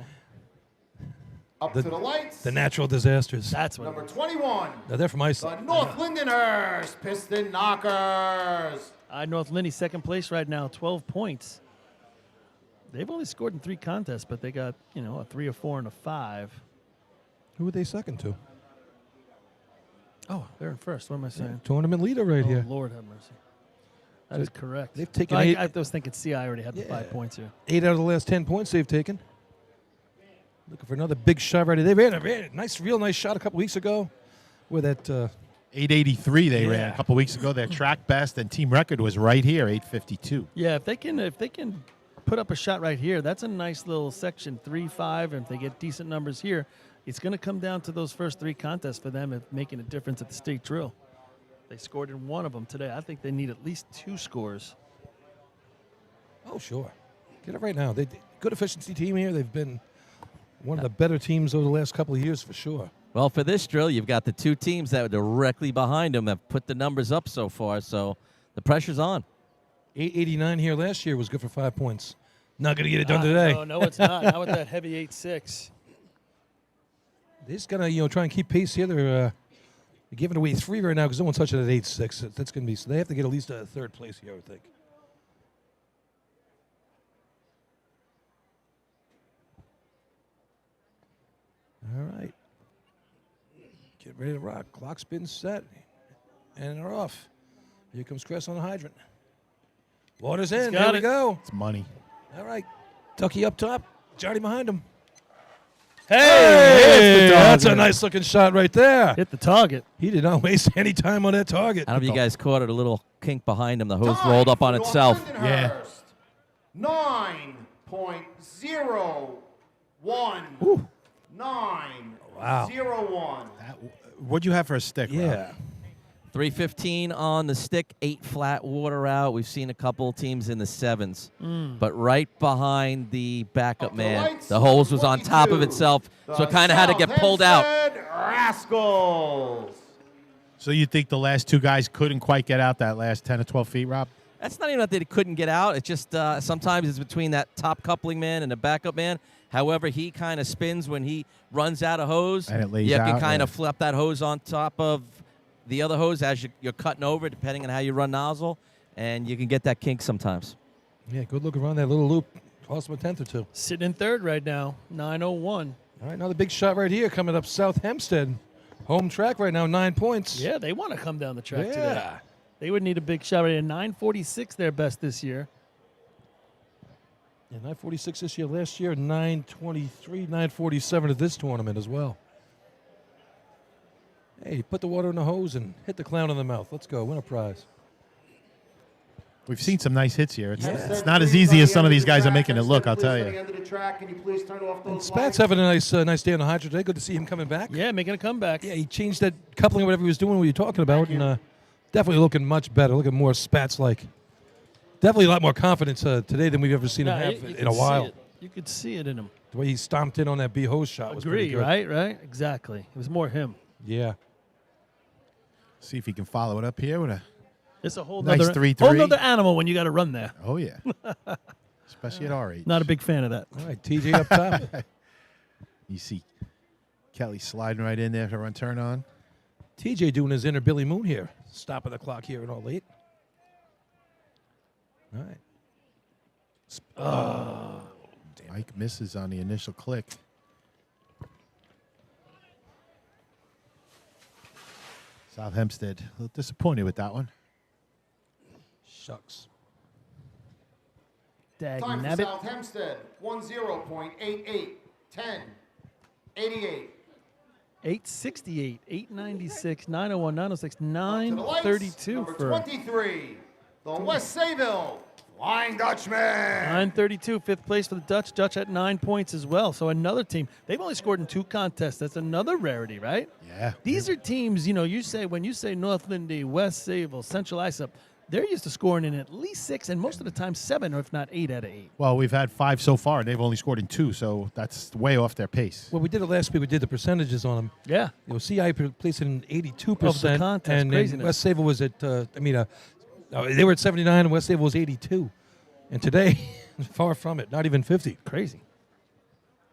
Up to the lights. The natural disasters. That's what. Number 21. Now they're from The Iceland. North Lindenhurst Piston Knockers. North Lindy, second place right now, 12 points. They've only scored in 3 contests, but they got, a 3, a 4, and a 5. Who were they second to? Oh, they're in first. What am I saying? Tournament leader right Oh, here. Lord have mercy. That So is correct. they've taken I, 8 I was thinking CI already had the 5 points here. 8 out of the last 10 points they've taken. Looking for another big shot right here. They ran a real nice shot a couple weeks ago with that 883 they ran Yeah. a couple weeks ago. Their track best and team record was right here, 852. Yeah, if they can put up a shot right here, that's a nice little section 3-5. And if they get decent numbers here, it's going to come down to those first 3 contests for them at making a difference at the state drill. They scored in one of them today. I think they need at least 2 scores. Oh, sure. Get it right now. Good efficiency team here. They've been one of the better teams over the last couple of years for sure. Well, for this drill, you've got the 2 teams that are directly behind them have put the numbers up so far, so the pressure's on. 889 here last year was good for 5 points. Not going to get it done today. No, it's not. Not with that heavy 8-6. They just got to try and keep pace here. They're giving away 3 right now because no one's touching at 8-6. That's going to be so. They have to get at least a 3rd place here, I would think. All right. Get ready to rock. Clock's been set. And they're off. Here comes Chris on the hydrant. Water's in. There we go. It's money. All right. Tucky up top. Johnny behind him. Hey, that's a nice looking shot right there. Hit the target. He did not waste any time on that target. I don't know if you guys caught it, a little kink behind him. The hose rolled up on itself. Yeah. 9.01. 9. Wow. 0-1. What'd you have for a stick? Rob? Yeah. 315 on the stick, 8 flat water out. We've seen a couple teams in the 7s. Mm. But right behind the backup man, lights, the hose was on top of 22, itself, so it the kind of had to get pulled out. Hempstead Rascals. So you think the last two guys couldn't quite get out that last 10 or 12 feet, Rob? That's not even that they couldn't get out. It's just sometimes it's between that top coupling man and the backup man. However, he kind of spins when he runs out of hose. And it lays you can out, kind yeah. of flip that hose on top of the other hose as you're cutting over, depending on how you run nozzle, and you can get that kink sometimes. Yeah, good look around that little loop. Cost him a tenth or two. Sitting in third right now, 9:01. All right, another big shot right here coming up South Hempstead. Home track right now, 9 points. Yeah, they want to come down the track Yeah. today. They would need a big shot right here. 9:46 their best this year. Yeah, 9:46 this year. Last year, 9:23, 9:47 at this tournament as well. Hey, put the water in the hose and hit the clown in the mouth. Let's go. Win a prize. We've seen some nice hits here. It's, Hempstead it's not as please, easy on as the some end of of these the guys are track. making it look, I'll Hempstead, tell please, on the you. end of the track. Can you please turn off And those Spat's lights? having a nice day on the hydro today. Good to see him coming back. Yeah, making a comeback. Yeah, he changed that coupling or whatever he was doing, what you were talking about, and definitely looking much better. Looking more Spats-like. Definitely a lot more confidence today than we've ever seen him No, have you in could a see while. it. You could see it in him. The way he stomped in on that B hose shot was pretty good. Right? Exactly. It was more him. Yeah. See if he can follow it up here with a It's a whole nice nother, 3-3. whole nother animal when you got to run there. Oh, yeah. Especially at our age. Not a big fan of that. All right, TJ up top. You see Kelly sliding right in there to run turn on. TJ doing his inner Billy Moon here. Stopping the clock here and all late. All right. Mike misses on the initial click. South Hempstead, a little disappointed with that one. Shucks. Dag Time for nabbit. South Hempstead. 10.88. 10. 88. 868, 896, 901, 906, To the lights, 932 number for 23. The West Sayville Flying Dutchman. 932, fifth place for the Dutch. Dutch at 9 points as well. So another team. They've only scored in 2 contests. That's another rarity, right? Yeah. These are teams, you say when you say North Lindy, West Sayville, Central Islip, they're used to scoring in at least 6 and most of the time 7 or if not 8 out of 8. Well, we've had 5 so far, and they've only scored in 2, so that's way off their pace. Well, we did it last week. We did the percentages on them. Yeah. CI placed in 82%. Of the contest, and then craziness. West Sayville was at, they were at 79 and West Sayville was 82. And today, far from it, not even 50. Crazy.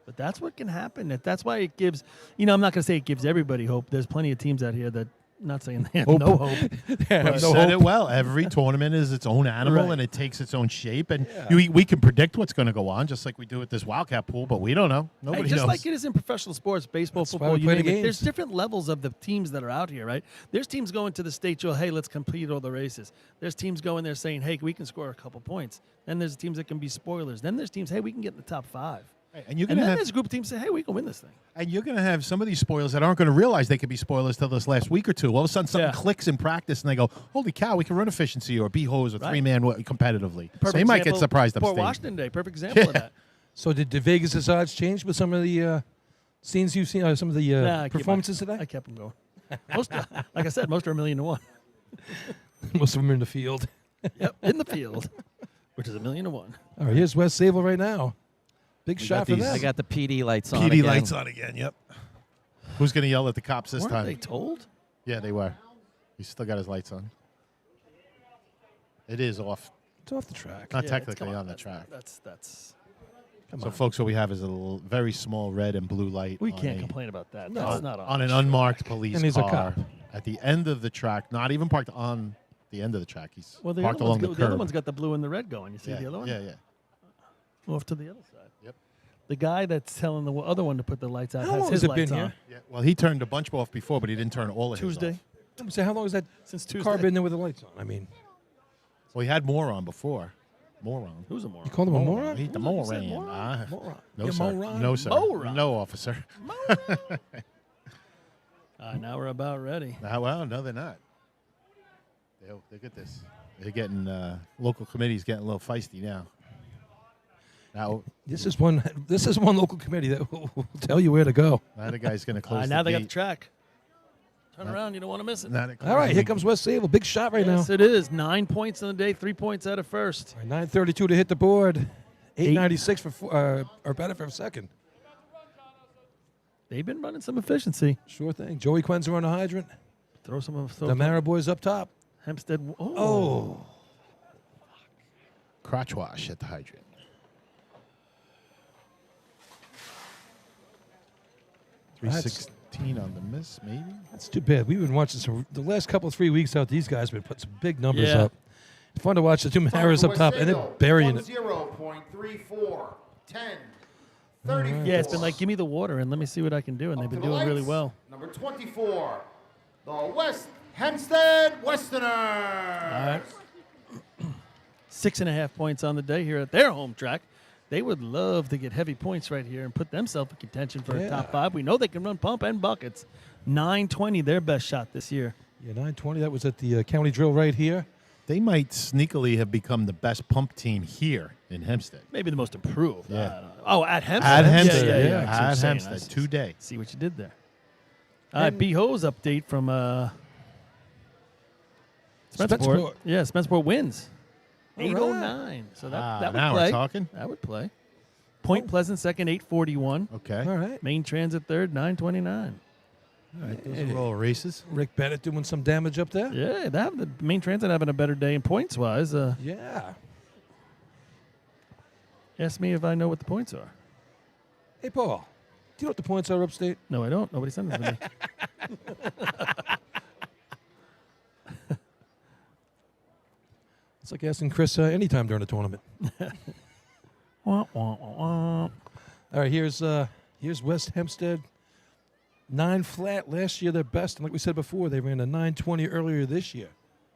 But that's what can happen. That's why it gives, I'm not going to say it gives everybody hope. There's plenty of teams out here that, not saying they have no hope. You said it well. Every tournament is its own animal, Right. and it takes its own shape. And we can predict what's going to go on, just like we do with this Wildcat pool, but we don't know. Nobody Hey, just knows. like it is in professional sports, baseball, That's why football, we you play the name it. games. There's different levels of the teams that are out here, right? There's teams going to the state show, hey, let's complete all the races. There's teams going there saying, hey, we can score a couple points. Then there's teams that can be spoilers. Then there's teams, hey, we can get in the top 5. And you're And going to then have there's a group of teams that say, hey, we can win this thing. And you're going to have some of these spoilers that aren't going to realize they could be spoilers till this last week or two. All of a sudden, something clicks in practice, and they go, holy cow, we can run efficiency or B-hose or Right. three-man competitively. So Perfect they might get example, surprised Port upstate. Washington Day, perfect example of that. So did the Vegas' odds change with some of the scenes you've seen, some of the Nah, I keep performances my- today? I kept them going. Most, like I said, most are 1,000,000 to 1. Most of them are in the field. Yep, in the field, which is 1,000,000 to 1. All right, here's West Sayville right now. Big We shot got for these- them. I got the PD lights on PD again. lights on again, yep. Who's going to yell at the cops this Weren't time? they told? Yeah, they were. He's still got his lights on. It is off. It's off the track. Not Yeah, technically come on the that's- track. That's. So, folks, what we have is a little, very small red and blue light. We on can't a- complain about that. No. That's not on an unmarked police And he's a car cop. at the end of the track, not even parked on the end of the track. He's Well, the parked other, along one's the the other curb. one's got the blue and the red going. You see yeah, the other one? yeah, yeah. Off to the other side. Yep. The guy that's telling the other one to put the lights out How has long his has it lights been on. here? Yeah. Well, he turned a bunch off before, but he didn't turn all of his Tuesday. off. So how long has that Since car Tuesday. been there with the lights on? I mean, Well, he had more on before. Moron. Who's a moron? you called him a moron? He's the You said moron. moron? Moron. No, Yeah, sir. moron. No, sir. Moron. No, officer. Now we're about ready. Well, no, they're not. They get this. They're getting local committees getting a little feisty now. Now, This is one local committee that will tell you where to go. now the guy's going to close Now the they got gate. the track. Turn around. You don't want to miss it. Now they All right, here comes West Sable. Big shot right now. Yes, it is. 9 points in the day, 3 points out of first. 9:32 to hit the board. 8:96 for or better for second. They've been running some efficiency. Sure thing. Joey Quenzer on the hydrant. Throw some. The Mara boys up top. Hempstead. Oh. Crotch wash at the hydrant. That's- 316 on the miss, maybe? That's too bad. We've been watching the last couple 3 weeks out. These guys have been putting some big numbers Yeah. up. Fun to watch the two Maras up top, and they're burying it. 0.34, 10, 34. Yeah, it's been like, give me the water and let me see what I can do, and they've been doing really well. Number 24, the West Hempstead Westerners. All right. 6.5 points on the day here at their home track. They would love to get heavy points right here and put themselves in contention for a top 5. We know they can run pump and buckets. 920, their best shot this year. Yeah, 920. That was at the county drill right here. They might sneakily have become the best pump team here in Hempstead. Maybe the most improved. Yeah. Oh, at Hempstead. At Hempstead, Yeah. at I see what you're saying. Hempstead, I see- today. See what you did there. All right, B-Ho's update from Spencerport. Yeah, Spencerport wins. All 809. So that would now play. we're talking. That would play. Point Pleasant second, 841. Okay. All right. Main Transit third, 929. All right, those are roll races. Rick Bennett doing some damage up there. Yeah, the Main Transit having a better day in points wise. Yeah. Ask me if I know what the points are. Hey, Paul, do you know what the points are upstate? No, I don't. Nobody sent them to me. It's like asking Chris anytime during the tournament. Wah, wah, wah, wah. All right, here's West Hempstead. 9 flat last year, their best. And like we said before, they ran a 920 earlier this year.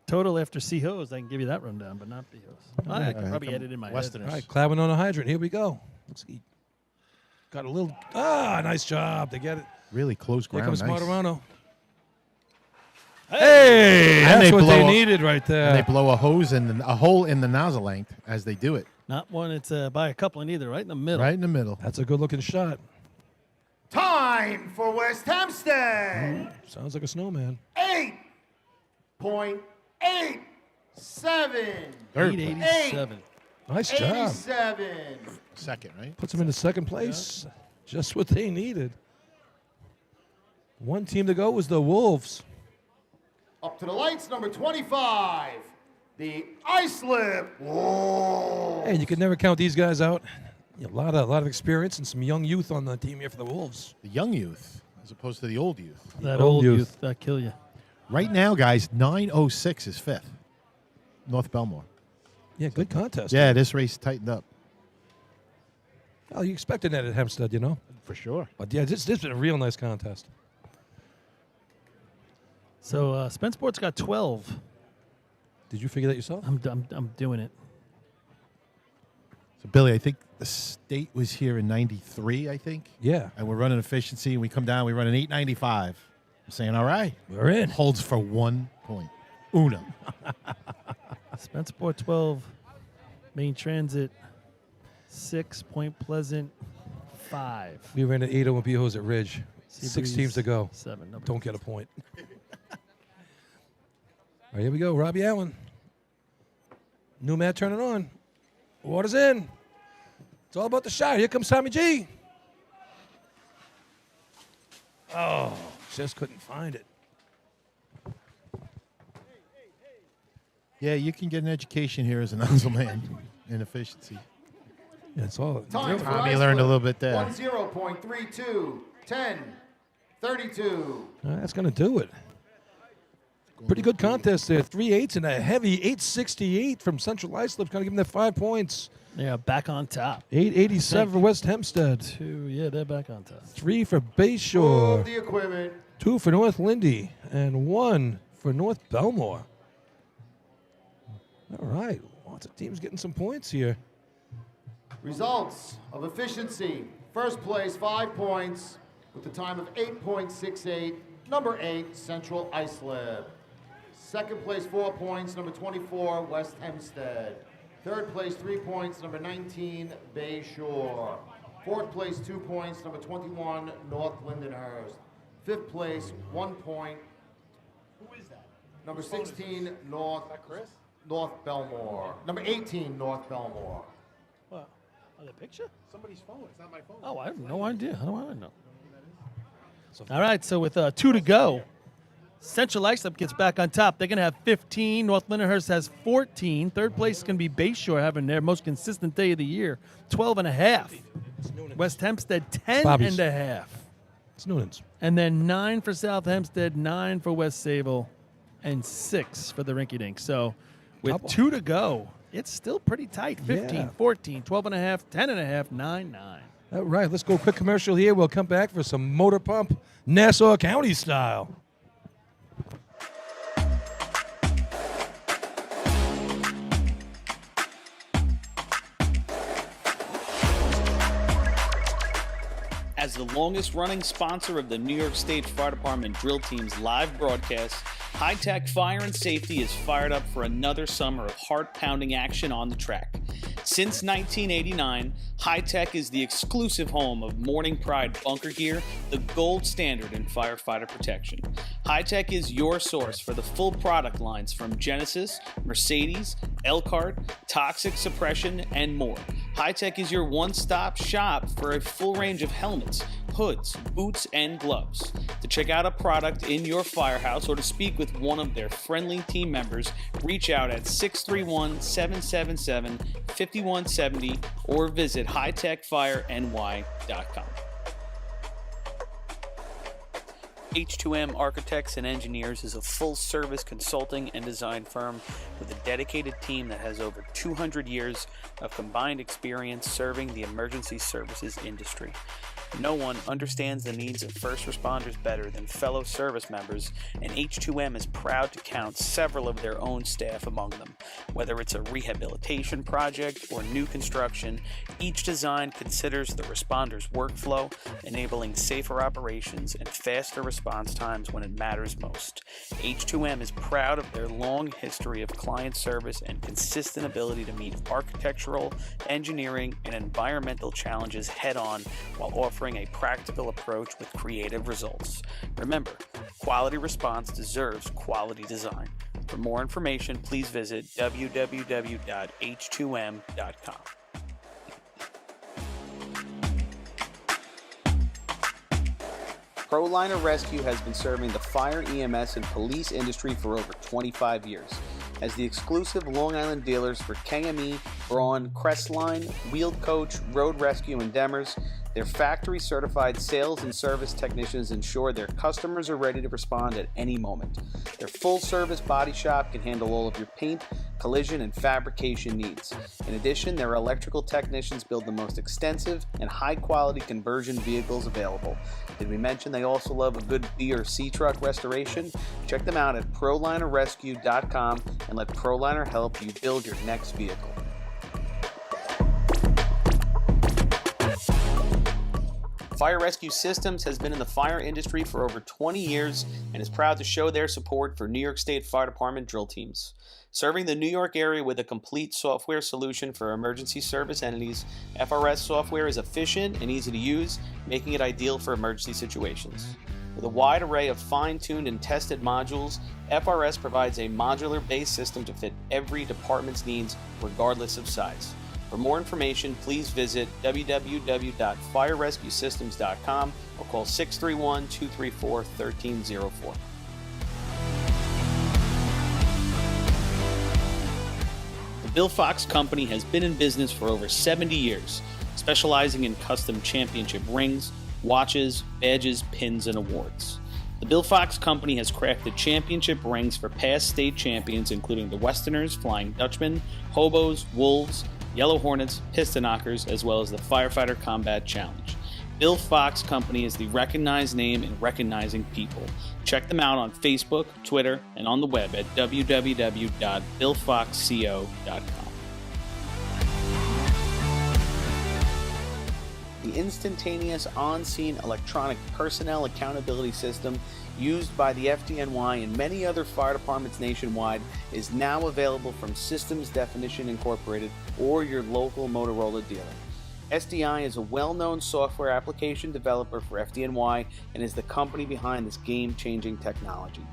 Total after C-Hos, I can give you that rundown, but not B-Hos. I can probably edit in my Westerners. All right, clapping on a hydrant. Here we go. Let's see. Got a little. Nice job. They get it. Really close Here ground. comes Nice. Martirano. Hey, And that's what they blow a- needed right there. And they blow a hole in the nozzle length as they do it. Not one. It's by a couple in either, right in the middle. Right in the middle. That's a good-looking shot. Time for West Hempstead. Sounds like a snowman. 8.87. 887. Nice job. 87. Second, right? Puts them into second place. Just what they needed. One team to go was the Wolves. Up to the lights, number 25, the Islip Wolves. And you can never count these guys out. A lot of experience and some young youth on the team here for the Wolves. The young youth as opposed to the old youth. That old youth, that kill you. Right now, guys, 906 is fifth. North Belmore. Yeah, good contest. Yeah, this race tightened up. Oh, you expected that at Hempstead, you know? For sure. But yeah, this has been a real nice contest. So Spencerport's got 12. Did you figure that yourself? I'm doing it. So, Billy, I think the state was here in 93, I think. Yeah. And we're running efficiency, and we come down, we run an 895. I'm saying, all right. We're in. Holds for 1 point. Uno. Spencerport 12. Main Transit 6. Point Pleasant 5. We ran an 8-0 with B-Hos at Ridge. 6 Seabreeze, teams to go. 7. Nobody Don't get a point. All right, here we go. Robbie Allen. New mat turning on. Water's in. It's all about the shot. Here comes Tommy G. Oh, just couldn't find it. Yeah, you can get an education here as a nozzle man in efficiency. Yeah, it's all. Time for Tommy Islip, learned a little bit there. 10.32, 10, 32. That's going to do it. Pretty good contest there. 3 8s and a heavy 868 from Central Islip. Going to give them that 5 points. Yeah, back on top. 887 for West Hempstead. 2. Yeah, they're back on top. 3 for Bayshore. Move the equipment. 2 for North Lindy. And 1 for North Belmore. All right. Lots of teams getting some points here. Results of efficiency. First place, 5 points with the time of 8.68. Number 8, Central Islip. Second place, 4 points. Number 24, West Hempstead. Third place, 3 points, number 19, Bay Shore. Fourth place, 2 points, number 21, North Lindenhurst. Fifth place, 1 point. Who is that? Number 16, North Belmore. Number 18, North Belmore. What? Oh, the picture? Somebody's phone. It's not my phone. Oh, I have no idea. How do I know? All right, so with 2 to go, Central Islip gets back on top. They're going to have 15. North Lindenhurst has 14. Third place is going to be Bay Shore having their most consistent day of the year, 12.5. West Hempstead, 10.5. It's Noonan's. And then 9 for South Hempstead, 9 for West Sayville, and 6 for the Rinky Dink. So with Couple. 2 to go, it's still pretty tight. 15, Yeah. 14, 12.5, 10.5, 9, 9. All right, let's go quick commercial here. We'll come back for some motor pump, Nassau County style. As the longest-running sponsor of the New York State Fire Department Drill Team's live broadcast, High Tech Fire and Safety is fired up for another summer of heart-pounding action on the track. Since 1989, High Tech is the exclusive home of Morning Pride bunker gear, the gold standard in firefighter protection. High Tech is your source for the full product lines from Genesis, Mercedes, Elkhart, Toxic Suppression, and more. High Tech is your one-stop shop for a full range of helmets, hoods, boots, and gloves. To check out a product in your firehouse or to speak with one of their friendly team members, reach out at 631-777-5170 or visit hightechfireny.com. H2M Architects and Engineers is a full-service consulting and design firm with a dedicated team that has over 200 years of combined experience serving the emergency services industry. No one understands the needs of first responders better than fellow service members, and H2M is proud to count several of their own staff among them. Whether it's a rehabilitation project or new construction, each design considers the responder's workflow, enabling safer operations and faster response times when it matters most. H2M is proud of their long history of client service and consistent ability to meet architectural, engineering, and environmental challenges head-on while offering a practical approach with creative results. Remember, quality response deserves quality design. For more information, please visit www.h2m.com. ProLiner Rescue has been serving the fire, EMS, and police industry for over 25 years. As the exclusive Long Island dealers for KME, Braun, Crestline, Wheeled Coach, Road Rescue, and Demers, their factory-certified sales and service technicians ensure their customers are ready to respond at any moment. Their full-service body shop can handle all of your paint, collision, and fabrication needs. In addition, their electrical technicians build the most extensive and high-quality conversion vehicles available. Did we mention they also love a good B or C truck restoration? Check them out at ProLinerRescue.com and let ProLiner help you build your next vehicle. Fire Rescue Systems has been in the fire industry for over 20 years and is proud to show their support for New York State Fire Department drill teams. Serving the New York area with a complete software solution for emergency service entities, FRS software is efficient and easy to use, making it ideal for emergency situations. With a wide array of fine-tuned and tested modules, FRS provides a modular-based system to fit every department's needs, regardless of size. For more information, please visit www.firerescuesystems.com or call 631-234-1304. The Bill Fox Company has been in business for over 70 years, specializing in custom championship rings, watches, badges, pins, and awards. The Bill Fox Company has crafted championship rings for past state champions, including the Westerners, Flying Dutchmen, Hobos, Wolves, Yellow Hornets, Piston Knockers, as well as the Firefighter Combat Challenge. Bill Fox Company is the recognized name in recognizing people. Check them out on Facebook, Twitter, and on the web at www.billfoxco.com. the instantaneous on-scene electronic personnel accountability system used by the FDNY and many other fire departments nationwide is now available from Systems Definition Incorporated or your local Motorola dealer. SDI is a well-known software application developer for FDNY and is the company behind this game-changing technology.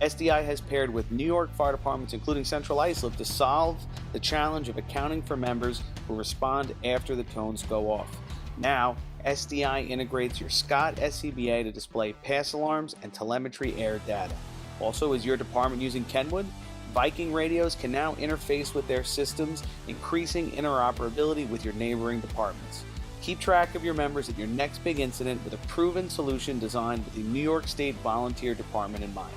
SDI has paired with New York fire departments, including Central Islip, to solve the challenge of accounting for members who respond after the tones go off. Now, SDI integrates your Scott SCBA to display pass alarms and telemetry air data. Also, is your department using Kenwood? Viking radios can now interface with their systems, increasing interoperability with your neighboring departments. Keep track of your members at your next big incident with a proven solution designed with the New York State Volunteer Department in mind.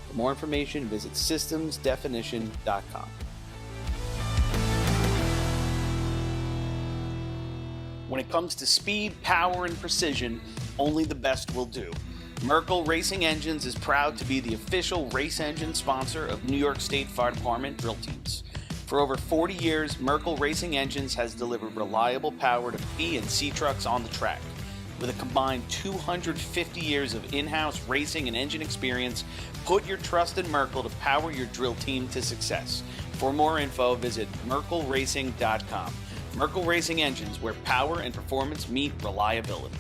For more information, visit systemsdefinition.com. When it comes to speed, power, and precision, only the best will do. Merkel Racing Engines is proud to be the official race engine sponsor of New York State Fire Department drill teams. For over 40 years, Merkel Racing Engines has delivered reliable power to B and C trucks on the track. With a combined 250 years of in-house racing and engine experience, put your trust in Merkel to power your drill team to success. For more info, visit merkelracing.com. Merkel Racing Engines, where power and performance meet reliability.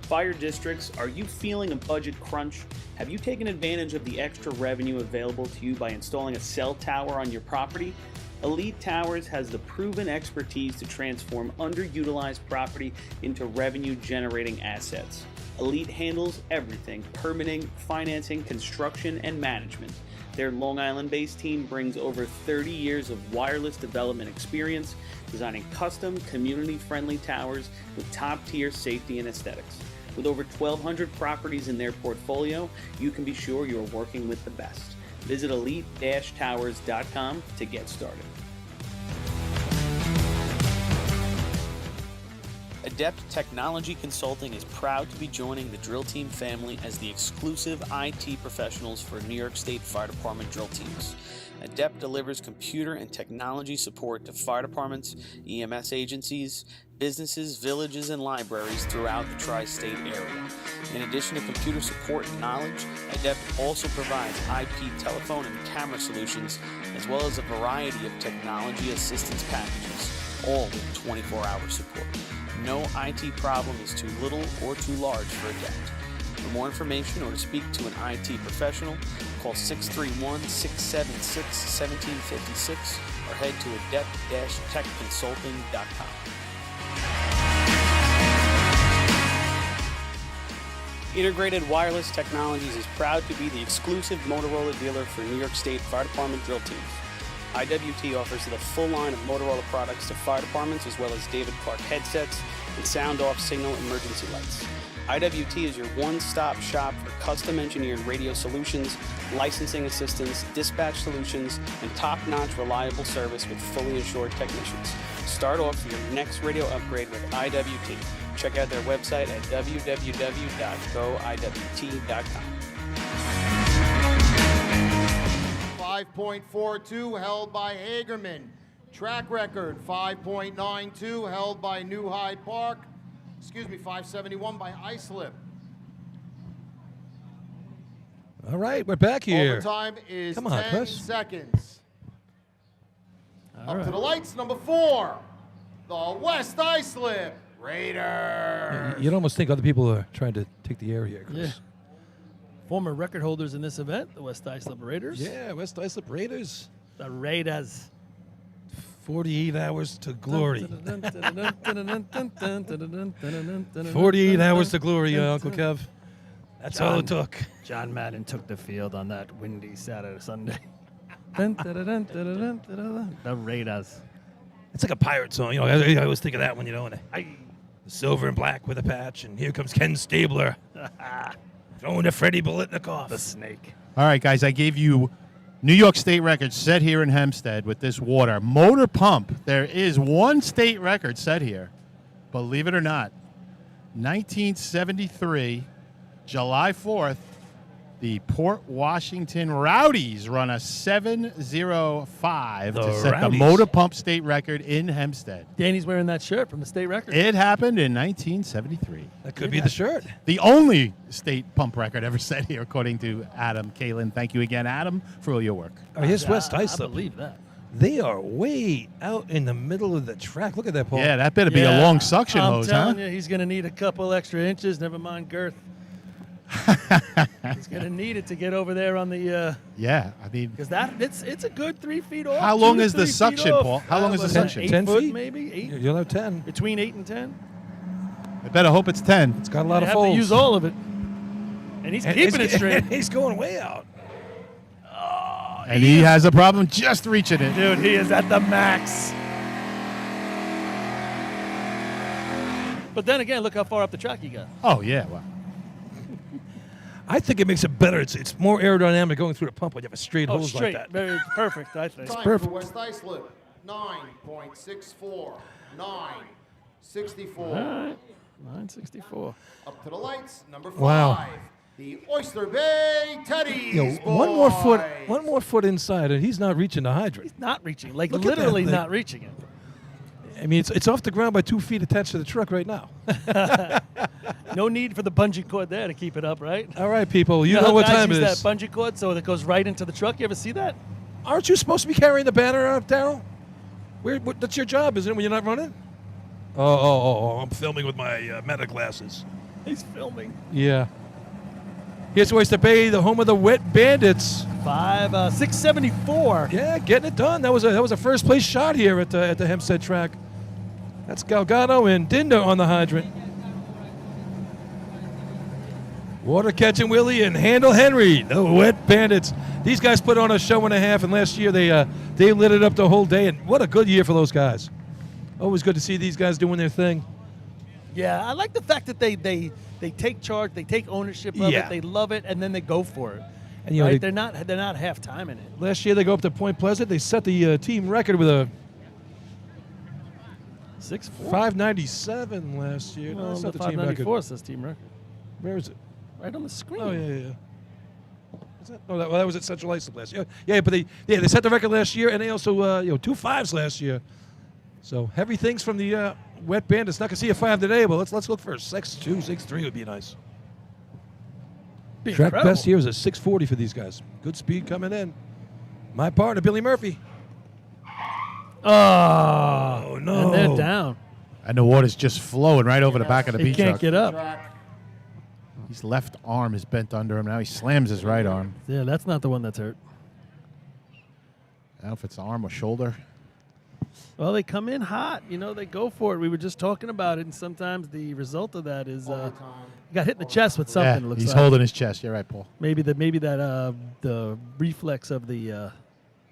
Fire districts, are you feeling a budget crunch? Have you taken advantage of the extra revenue available to you by installing a cell tower on your property? Elite Towers has the proven expertise to transform underutilized property into revenue-generating assets. Elite handles everything: permitting, financing, construction, and management. Their Long Island-based team brings over 30 years of wireless development experience, designing custom, community-friendly towers with top-tier safety and aesthetics. With over 1,200 properties in their portfolio, you can be sure you're working with the best. Visit elite-towers.com to get started. Adept Technology Consulting is proud to be joining the drill team family as the exclusive IT professionals for New York State Fire Department drill teams. Adept delivers computer and technology support to fire departments, EMS agencies, businesses, villages, and libraries throughout the tri-state area. In addition to computer support and knowledge, Adept also provides IP telephone and camera solutions, as well as a variety of technology assistance packages, all with 24-hour support. No IT problem is too little or too large for Adept. For more information or to speak to an IT professional, call 631-676-1756 or head to adept-techconsulting.com. Integrated Wireless Technologies is proud to be the exclusive Motorola dealer for New York State Fire Department drill teams. IWT offers the full line of Motorola products to fire departments, as well as David Clark headsets and sound-off signal emergency lights. IWT is your one-stop shop for custom-engineered radio solutions, licensing assistance, dispatch solutions, and top-notch reliable service with fully assured technicians. Start off your next radio upgrade with IWT. Check out their website at www.goiwt.com. 5.42 held by Hagerman. Track record 5.92 held by New Hyde Park. 571 by Islip. All right, we're back here. Overtime is Come on, 10 Chris. seconds. Up to the lights, number 4, the West Islip Raiders. You'd almost think other people are trying to take the air here, Chris. Yeah. Former record holders in this event, the West Islip Raiders. Yeah, West Islip Raiders. The Raiders. 48 hours to glory. 48 hours to glory, Uncle Kev. That's all it took. John Madden took the field on that windy Saturday, Sunday. The Raiders. It's like a pirate song. You know, I always think of that one, you know, and the silver and black with a patch, and here comes Ken Stabler. Throwing to Freddie Bolitnikoff. The snake. All right, guys, I gave you New York State record set here in Hempstead with this water. Motor pump. There is one state record set here, believe it or not. 1973, July 4th, The Port Washington Rowdies run a 7:05 to set the Rowdies. motor pump state record in Hempstead. Danny's wearing that shirt from the state record. It happened in 1973. That could be the shirt. The only state pump record ever set here, according to Adam Kalin. Thank you again, Adam, for all your work. Oh, here's West I Islip. believe that. They are way out in the middle of the track. Look at that, Paul. Yeah, that better be a long suction I'm hose, telling huh? you, he's going to need a couple extra inches, never mind girth. He's going to need it to get over there on the... Yeah, I mean... Because it's a good 3 feet off. How long 2 to is the 3 feet suction, off. Paul? How long is the suction? 8 10 foot, feet? maybe? 8? You'll have 10. Between 8 and 10? I better hope it's 10. It's got a lot You of have folds. to use all of it. And he's keeping it straight. He's going way out. And he has a problem just reaching it. Dude, he is at the max. But then again, look how far up the track he got. Oh, yeah. Well, I think it makes it better. It's more aerodynamic going through the pump when you have a straight hose straight. like that. Very perfect, I think. Time perfect. for West Islip, 9.64, 9.64. All right, 964. Up to the lights, number 5. Wow. The Oyster Bay Teddies. Yo, one more foot inside, and he's not reaching the hydrant. Not reaching, like Look at that literally thing. not reaching it. I mean, it's off the ground by 2 feet attached to the truck right now. No need for the bungee cord there to keep it up, right? All right, people, you know how what guys time it use is. that bungee cord so it goes right into the truck. You ever see that? Aren't you supposed to be carrying the banner up, Daryl? That's your job, isn't it, when you're not running? Oh, I'm filming with my meta glasses. He's filming. Yeah. Here's Oyster Bay, the home of the Wet Bandits. 674. Yeah, getting it done. That was a first place shot here at the Hempstead track. That's Galgado and Dinda on the hydrant. Water Catching Willie and Handle Henry, the Wet Bandits. These guys put on a show and a half, and last year they lit it up the whole day. And what a good year for those guys. Always good to see these guys doing their thing. Yeah, I like the fact that they take charge, they take ownership of Yeah. it, they love it, and then they go for it. And you know, right? They're not half time in it. Last year they go up to Point Pleasant. They set the team record with a 6.4. 597 last year. No, Well, that's the not the team record. 594 says team record. Where is it? Right on the screen. Oh yeah. Is that? No, that was at Central Islip last year. Yeah, but they set the record last year, and they also 2 5s last year. So heavy things from the Wet Bandits. Not gonna see a 5 today, but let's look for a 6.2, 6.3 would be nice. Be Track incredible. best here is a 6:40 for these guys. Good speed coming in. My partner, Billy Murphy. Oh, no. And they're down. and the water's just flowing right over the back of the He beach can't truck. get up. His left arm is bent under him. Now he slams his right arm. Yeah, that's not the one that's hurt. I don't know if it's arm or shoulder. Well, they come in hot. You know, they go for it. We were just talking about it, and sometimes the result of that is he got hit in the chest with something. Yeah, it looks he's like. holding his chest. You're right, Paul. Maybe that the reflex of the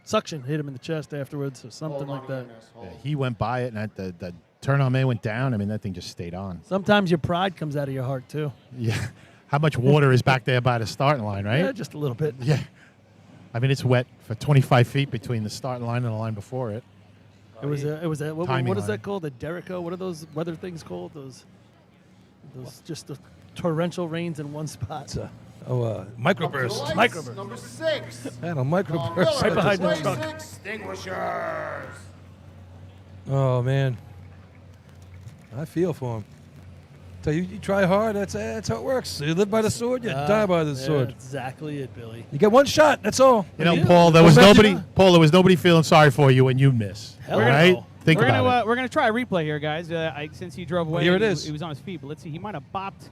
suction hit him in the chest afterwards, or something like that. Yeah, he went by it, and the turn on man went down. I mean, that thing just stayed on. Sometimes your pride comes out of your heart too. Yeah. How much water is back there by the starting line, right? Yeah, just a little bit. Yeah. I mean, it's wet for 25 feet between the starting line and the line before it. It was a what Timing is line. that called? The Derico? What are those weather things called? Those just the torrential rains in one spot. Microburst. Microburst. Number 6. And a microburst. Right behind the truck. Extinguishers. Oh man, I feel for him. So you try hard. That's how it works. You live by the sword, you die by the sword. That's exactly it, Billy. You get one shot. That's all. You know, Paul, there was nobody feeling sorry for you when you miss. Hell All right? no. Think We're about gonna it. we're gonna try a replay here, guys. Since he drove away, here it he- is. He was on his feet, but let's see. He might have bopped.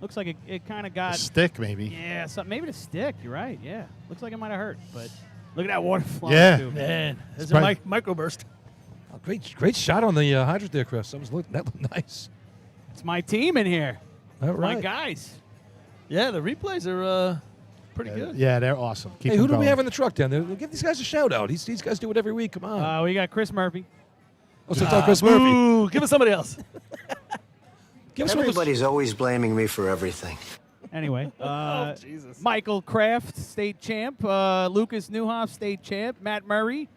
Looks like it kind of got A stick, maybe. Yeah, maybe the stick. You're right. Yeah, looks like it might have hurt. But look at that water flowing. Yeah. Too. Man, there's a Surprise- microburst. Oh, great shot on the hydrant there, Chris. That looked nice. It's my team in here. All My right. guys. Yeah, the replays are pretty good. Yeah, they're awesome. Keep Hey, who them do we going. have in the truck down there? Give these guys a shout out. These guys do it every week. Come on. We got Chris Murphy. Oh, so it's all Chris Murphy. Ooh, give us somebody else. Give us one of those- Everybody's always blaming me for everything. Anyway, Jesus. Michael Kraft, state champ. Lucas Newhoff, state champ. Matt Murray,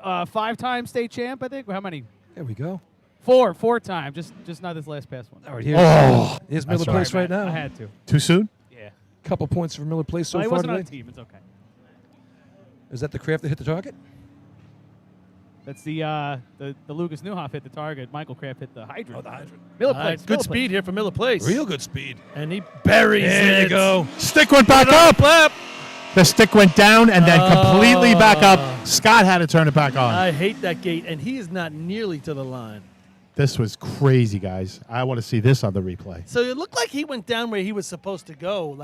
5-time state champ, I think. How many? There we go. 4 times. Just not this last past one. All right, here's Oh, here's that's Miller right. Place right now. I had to. Too soon? Yeah. Couple points for Miller Place so Well, he far wasn't on today. a team. It's okay. Is that the craft that hit the target? That's the Lucas Newhoff hit the target. Michael Kraft hit the hydrant. Oh, the hydrant. Miller All Place. right, good speed here for Miller Place. Real good speed. And he buries it. There you go. Stick went back up. The stick went down and then completely back up. Scott had to turn it back on. I hate that gate, and he is not nearly to the line. This was crazy, guys. I want to see this on the replay. So it looked like he went down where he was supposed to go,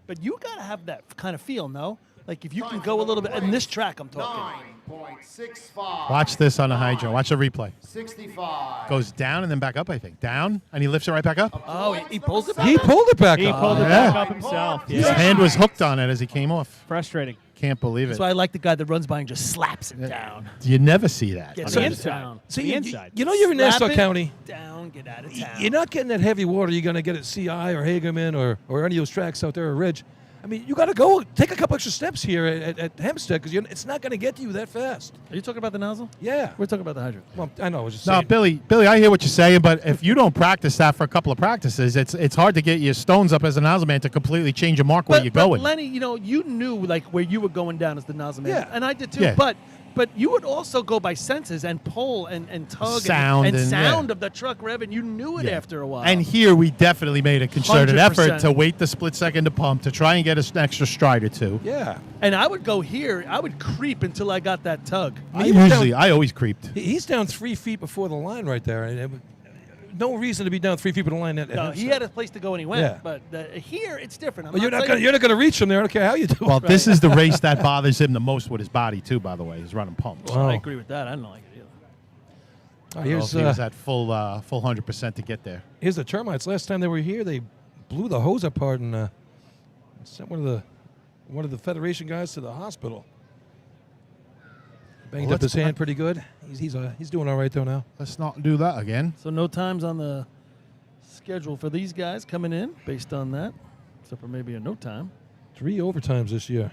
but you got to have that kind of feel, no? Like if you can go a little bit, and this track I'm talking. 9.65. Watch this on the hydro. Watch the replay. 65. Goes down and then back up, I think. Down, and he lifts it right back up. Oh, he pulls it back He pulled it back He up. pulled it back up himself. His Yeah. hand was hooked on it as he came off. Frustrating. Can't believe That's it. why I like the guy that runs by and just slaps it down. You never see that. Gets On the out of inside. town. See, The you, inside. you know you're in Slap Nassau it County. Down, get out of town. You're not getting that heavy water you're going to get at CI or Hagerman or any of those tracks out there or Ridge. I mean, you got to go take a couple extra steps here at Hempstead because it's not going to get to you that fast. Are you talking about the nozzle? Yeah. We're talking about the hydrant. Well, I know. I was just No, saying. Billy, I hear what you're saying, but if you don't practice that for a couple of practices, it's hard to get your stones up as a nozzle man to completely change your mark where you're going. Lenny, you knew like where you were going down as the nozzle man. Yeah. And I did too. Yeah. But you would also go by senses and pull and tug Sound and and, sound yeah. of the truck revving. You knew it Yeah. after a while. And here we definitely made a concerted 100%. effort to wait the split second to pump to try and get an extra stride or two. Yeah. And I would go here. I would creep until I got that tug. I always creeped. He's down 3 feet before the line right there. And no reason to be down 3 feet before the line. At No, he Hempstead. had a place to go and he went. Yeah. But here, it's different. I'm But you're not saying- going to reach him there. I don't care how you do it. Well, this is the race that bothers him the most with his body, too, by the way, is running pumps. Well, I agree with that. I don't like it either. I don't know if he was at full 100% to get there. Here's the termites. Last time they were here, they blew the hose apart and sent one of the Federation guys to the hospital. Banged Well, up his hand pretty good. He's doing all right though now. Let's not do that again. So no times on the schedule for these guys coming in based on that, except for maybe a no time. 3 overtimes this year.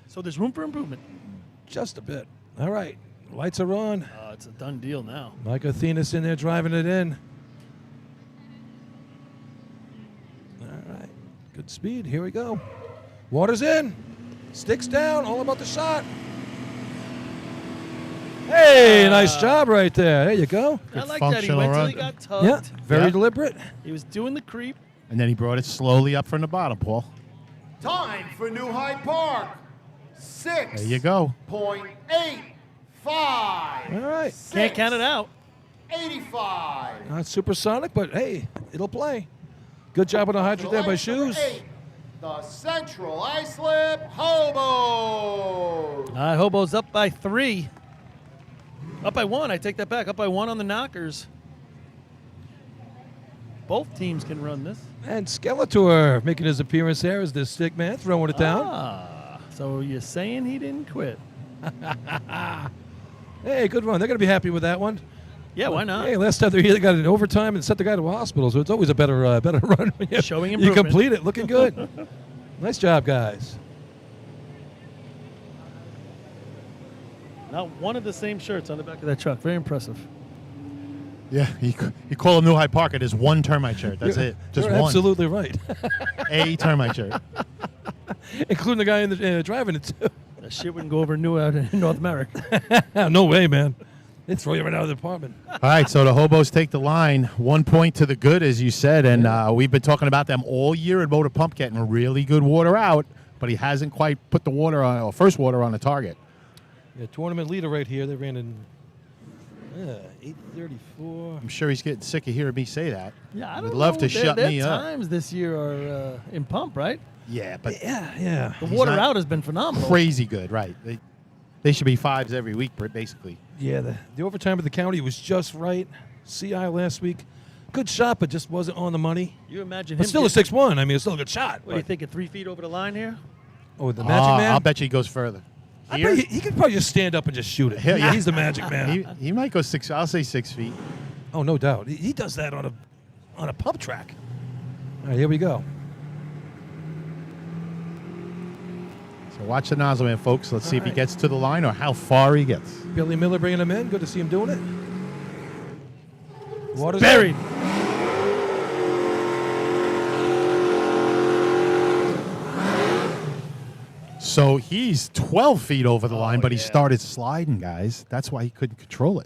So there's room for improvement. Just a bit. All right. Lights are on. It's a done deal now. Mike Athena's in there driving it in. All right. Good speed. Here we go. Water's in. Sticks down. All about the shot. Hey, nice job right there. There you go. I like that. He went till he got tugged. Yeah, very deliberate. He was doing the creep. And then he brought it slowly up from the bottom, Paul. Time for New Hyde Park. 6.85. There you go. All right. Can't count it out. 85. Not supersonic, but hey, it'll play. Good job on the hydrant there by Shoes. The Central Islip Hobo. Hobo's up by 3. Up by 1. I take that back. Up by 1 on the knockers. Both teams can run this. And Skeletor making his appearance there as the stick man, throwing it down. So you're saying he didn't quit? Hey, good run. They're going to be happy with that one. Yeah, why not? Hey, last time they either got an overtime and sent the guy to a hospital, so it's always a better run when you, Showing you improvement. complete it. Looking good. Nice job, guys. Not one of the same shirts on the back of that truck. Very impressive. Yeah, you call him New Hyde Park. It is one termite shirt. That's it. Just You're one. absolutely right. A termite shirt. Including the guy in the driving it, too. That shit wouldn't go over new out in North America. No way, man. They'd throw you right out of the apartment. All right, so the Hobos take the line. 1 point to the good, as you said, and we've been talking about them all year at Motor Pump getting really good water out, but he hasn't quite put the water on, or first water on the target. Yeah, tournament leader right here. They ran in 8:34. I'm sure he's getting sick of hearing me say that. Yeah, I would don't love know. to shut their me up. times this year are in pump, right? Yeah, but yeah. The He's water not out has been phenomenal. crazy good, right? They should be 5s every week, basically. Yeah, the overtime of the county was just right. CI last week, good shot, but just wasn't on the money. You imagine But him still a getting- 6-1. I mean, it's still a good shot. What do you think? At 3 feet over the line here? Oh, the Magic Man? I'll bet you he goes further. I Here? bet he could probably just stand up and just shoot it. Yeah. He's the Magic Man. He might go 6. I'll say 6 feet. Oh, no doubt. He does that on a pump track. All right, here we go. So watch the nozzle man, folks. Let's see if he gets to the line or how far he gets. Billy Miller bringing him in. Good to see him doing it. Water's Buried. So he's 12 feet over the line, but he started sliding, guys. That's why he couldn't control it.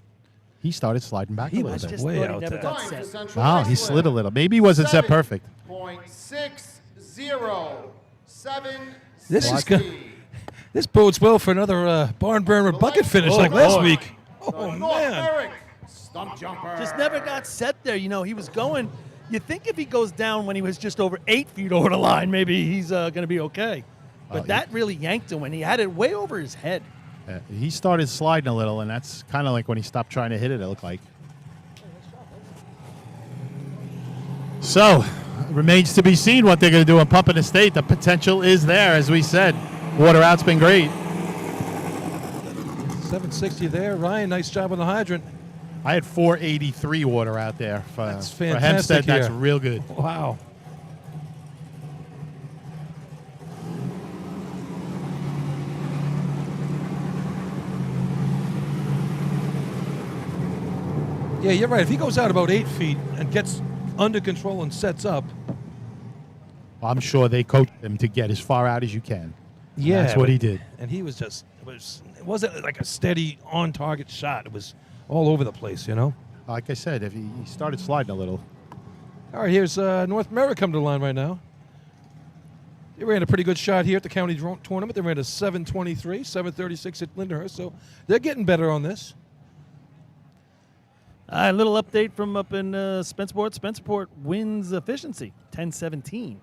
He started sliding back a little bit. Just way out there. Wow, he slid a little. Maybe he wasn't set perfect. 7.607. This is good. This bodes well for another barn burner bucket finish like last week. Oh, man. Stump jumper. Just never got set there. You know, he was going. You think if he goes down when he was just over 8 feet over the line, maybe he's going to be okay. But that really yanked him when he had it way over his head. He started sliding a little, and that's kind of like when he stopped trying to hit it, it looked like. So, it remains to be seen what they're going to do on Pumping Estate. The potential is there, as we said. Water out's been great. 760 there. Ryan, nice job on the hydrant. I had 483 water out there. That's for fantastic Hempstead, here. that's real good. Wow. Yeah, you're right. If he goes out about 8 feet and gets under control and sets up. I'm sure they coached him to get as far out as you can. Yeah, that's what he did. And he was just, it wasn't like a steady on-target shot. It was all over the place, you know? Like I said, if he started sliding a little. All right, here's North America coming to the line right now. They ran a pretty good shot here at the county tournament. They ran a 7:23, 7:36 at Lindenhurst, so they're getting better on this. A little update from up in Spencerport. Spencerport wins efficiency, 10:17.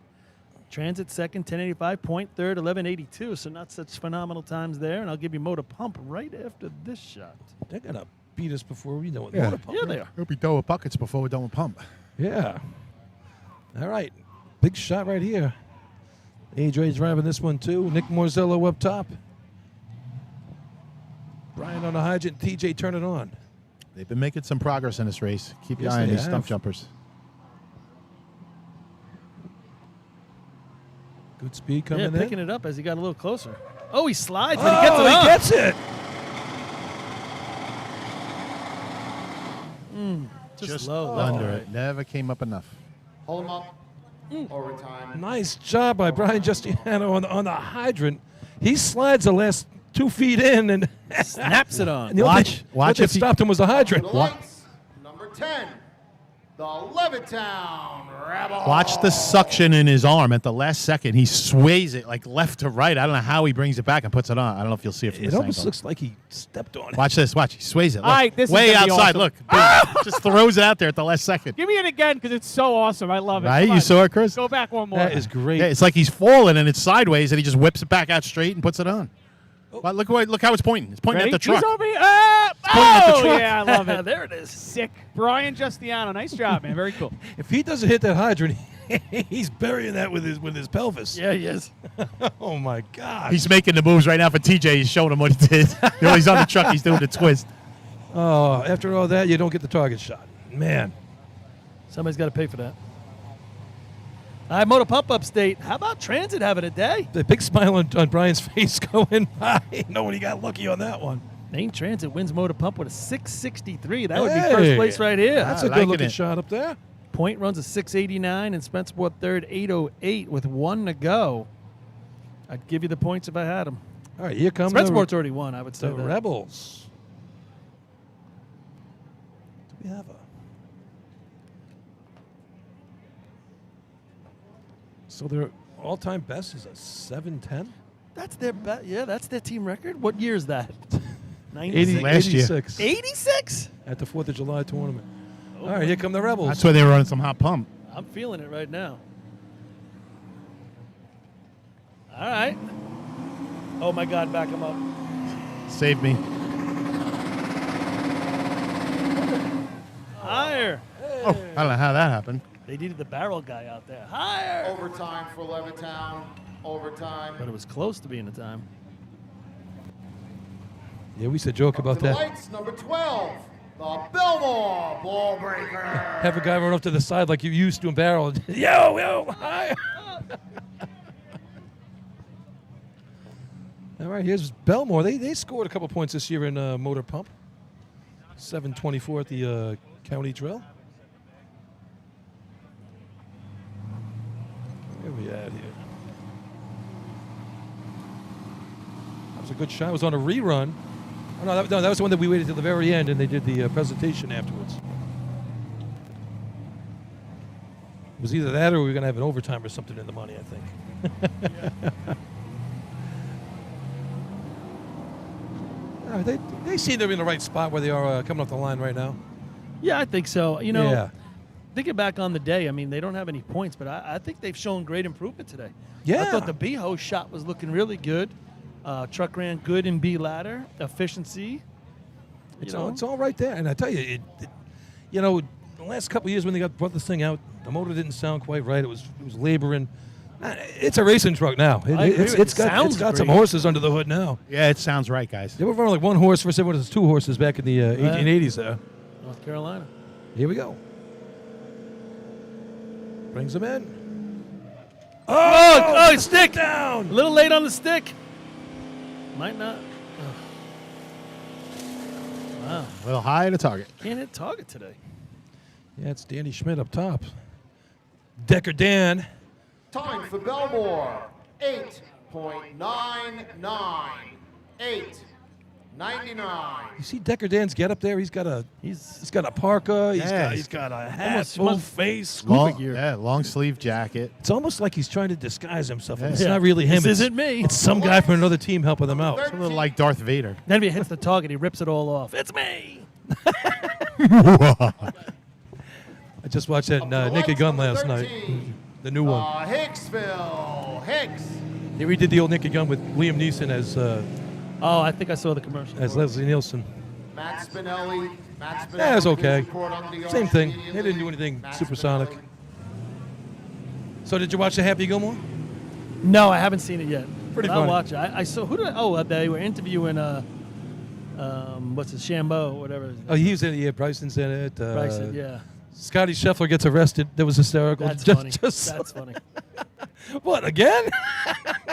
Transit second, 10:85. Point third, 11:82. So not such phenomenal times there. And I'll give you Motor Pump right after this shot. They're going to beat us before we know it. Yeah, Motor Pump, yeah, they are. We'll be done with buckets before we're done with pump. Yeah. All right. Big shot right here. AJ driving this one too. Nick Morzello up top. Brian on the hydrant. TJ turn it on. They've been making some progress in this race. Keep your Yes, eye on they these stump have. jumpers. Good speed coming in. Picking it up as he got a little closer. Oh, he slides, but he gets it he up. gets it. Just low. Under it. Never came up enough. Hold him up. Overtime. Nice job by Brian Justiano on the hydrant. He slides the last 2 feet in and snaps it on. And the only thing that stopped him was the hydrant. The lights, number 10, the Levittown Rebel. Watch the suction in his arm at the last second. He sways it like left to right. I don't know how he brings it back and puts it on. I don't know if you'll see it from It this almost angle. looks like he stepped on it. Watch this. Watch. He sways it. Look. All right, this is way gonna be outside. awesome. Look. Just throws it out there at the last second. Give me it again because it's so awesome. I love it. Right? Come You on. saw it, Chris? Go back one more. That is great. Yeah, it's like he's falling and it's sideways and he just whips it back out straight and puts it on. Well, look how it's pointing. It's pointing Ready? at the truck. He's over here. pointing at the Oh, truck. yeah, I love it. There it is. Sick. Brian Justiano. Nice job, man. Very cool. If he doesn't hit that hydrant, he's burying that with his pelvis. Yeah, he is. Oh my God. He's making the moves right now for TJ. He's showing him what he did. He's on the truck. He's doing the twist. Oh, after all that, you don't get the target shot. Man. Somebody's got to pay for that. All right, Motor Pump Upstate. How about Transit having a day? The big smile on Brian's face going by. Nobody got lucky on that one. Maine Transit wins Motor Pump with a 663. That would be first place right here. That's a good-looking shot up there. Point runs a 689, and Spencerport third, 808 with 1 to go. I'd give you the points if I had them. All right, here comes Spencerport's already won, I would say. the that. Rebels. Do we have a... So their all-time best is a 7:10? That's their that's their team record. What year is that? 86. 86? At the 4th of July tournament. All right, here come the Rebels. That's why they were running some hot pump. I'm feeling it right now. All right. Oh, my God, back him up. Save me. Higher. Oh, I don't know how that happened. They needed the barrel guy out there. Higher. Overtime for Levittown. Overtime. But it was close to being a time. Yeah, we used to joke about To the that. lights, number 12, the Belmore Ball Breaker. Have a guy run up to the side like you used to in barrel. Yo, hi. All right, here's Belmore. They scored a couple points this year in Motor Pump. 7:24 at the county drill. Where are we at here? was a good shot. It was on a rerun. Oh, no, that was the one that we waited till the very end, and they did the presentation afterwards. It was either that or we were going to have an overtime or something in the money, I think. They seem to be in the right spot where they are coming off the line right now. Yeah, I think so. You know, Yeah. thinking back on the day, I mean, they don't have any points, but I think they've shown great improvement today. Yeah. I thought the B-Ho shot was looking really good. Truck ran good in B ladder, efficiency. It's all right there. And I tell you, the last couple of years when they brought this thing out, the motor didn't sound quite right. It was laboring. It's a racing truck now. It's got some horses under the hood now. Yeah, it sounds right, guys. They were running like one horse versus everyone was 2 horses back in the 1880s there. North Carolina. Here we go. Brings them in. Oh, stick down. A little late on the stick. Might not. Wow. A little high at a target. Can't hit target today. Yeah, it's Danny Schmidt up top. Decker Dan. Time for Belmore, 8.99. 8.99. You see Decker Dan's get up there? He's got a parka. He's got a hat, full face. Long sleeve jacket. It's almost like he's trying to disguise himself. Yeah. It's not really him. This isn't me. It's some guy from another team helping them out. It's a little like Darth Vader. Then if he hits the target, he rips it all off. It's me. I just watched that Naked Gun last night. The new one. Hicksville. Hicks. They redid the old Naked Gun with Liam Neeson as I think I saw the commercial. as Leslie Nielsen. Matt Spinelli. Yeah, it's okay. Same thing. They didn't do anything supersonic. So did you watch the Happy Gilmore? No, I haven't seen it yet. Pretty I'll funny. watch it. I saw they were interviewing what's his Shambo, whatever. Oh, he was in it. Yeah, Bryson's in it. Bryson, yeah. Scotty Scheffler gets arrested. That was hysterical. That's funny. That's funny. What, again?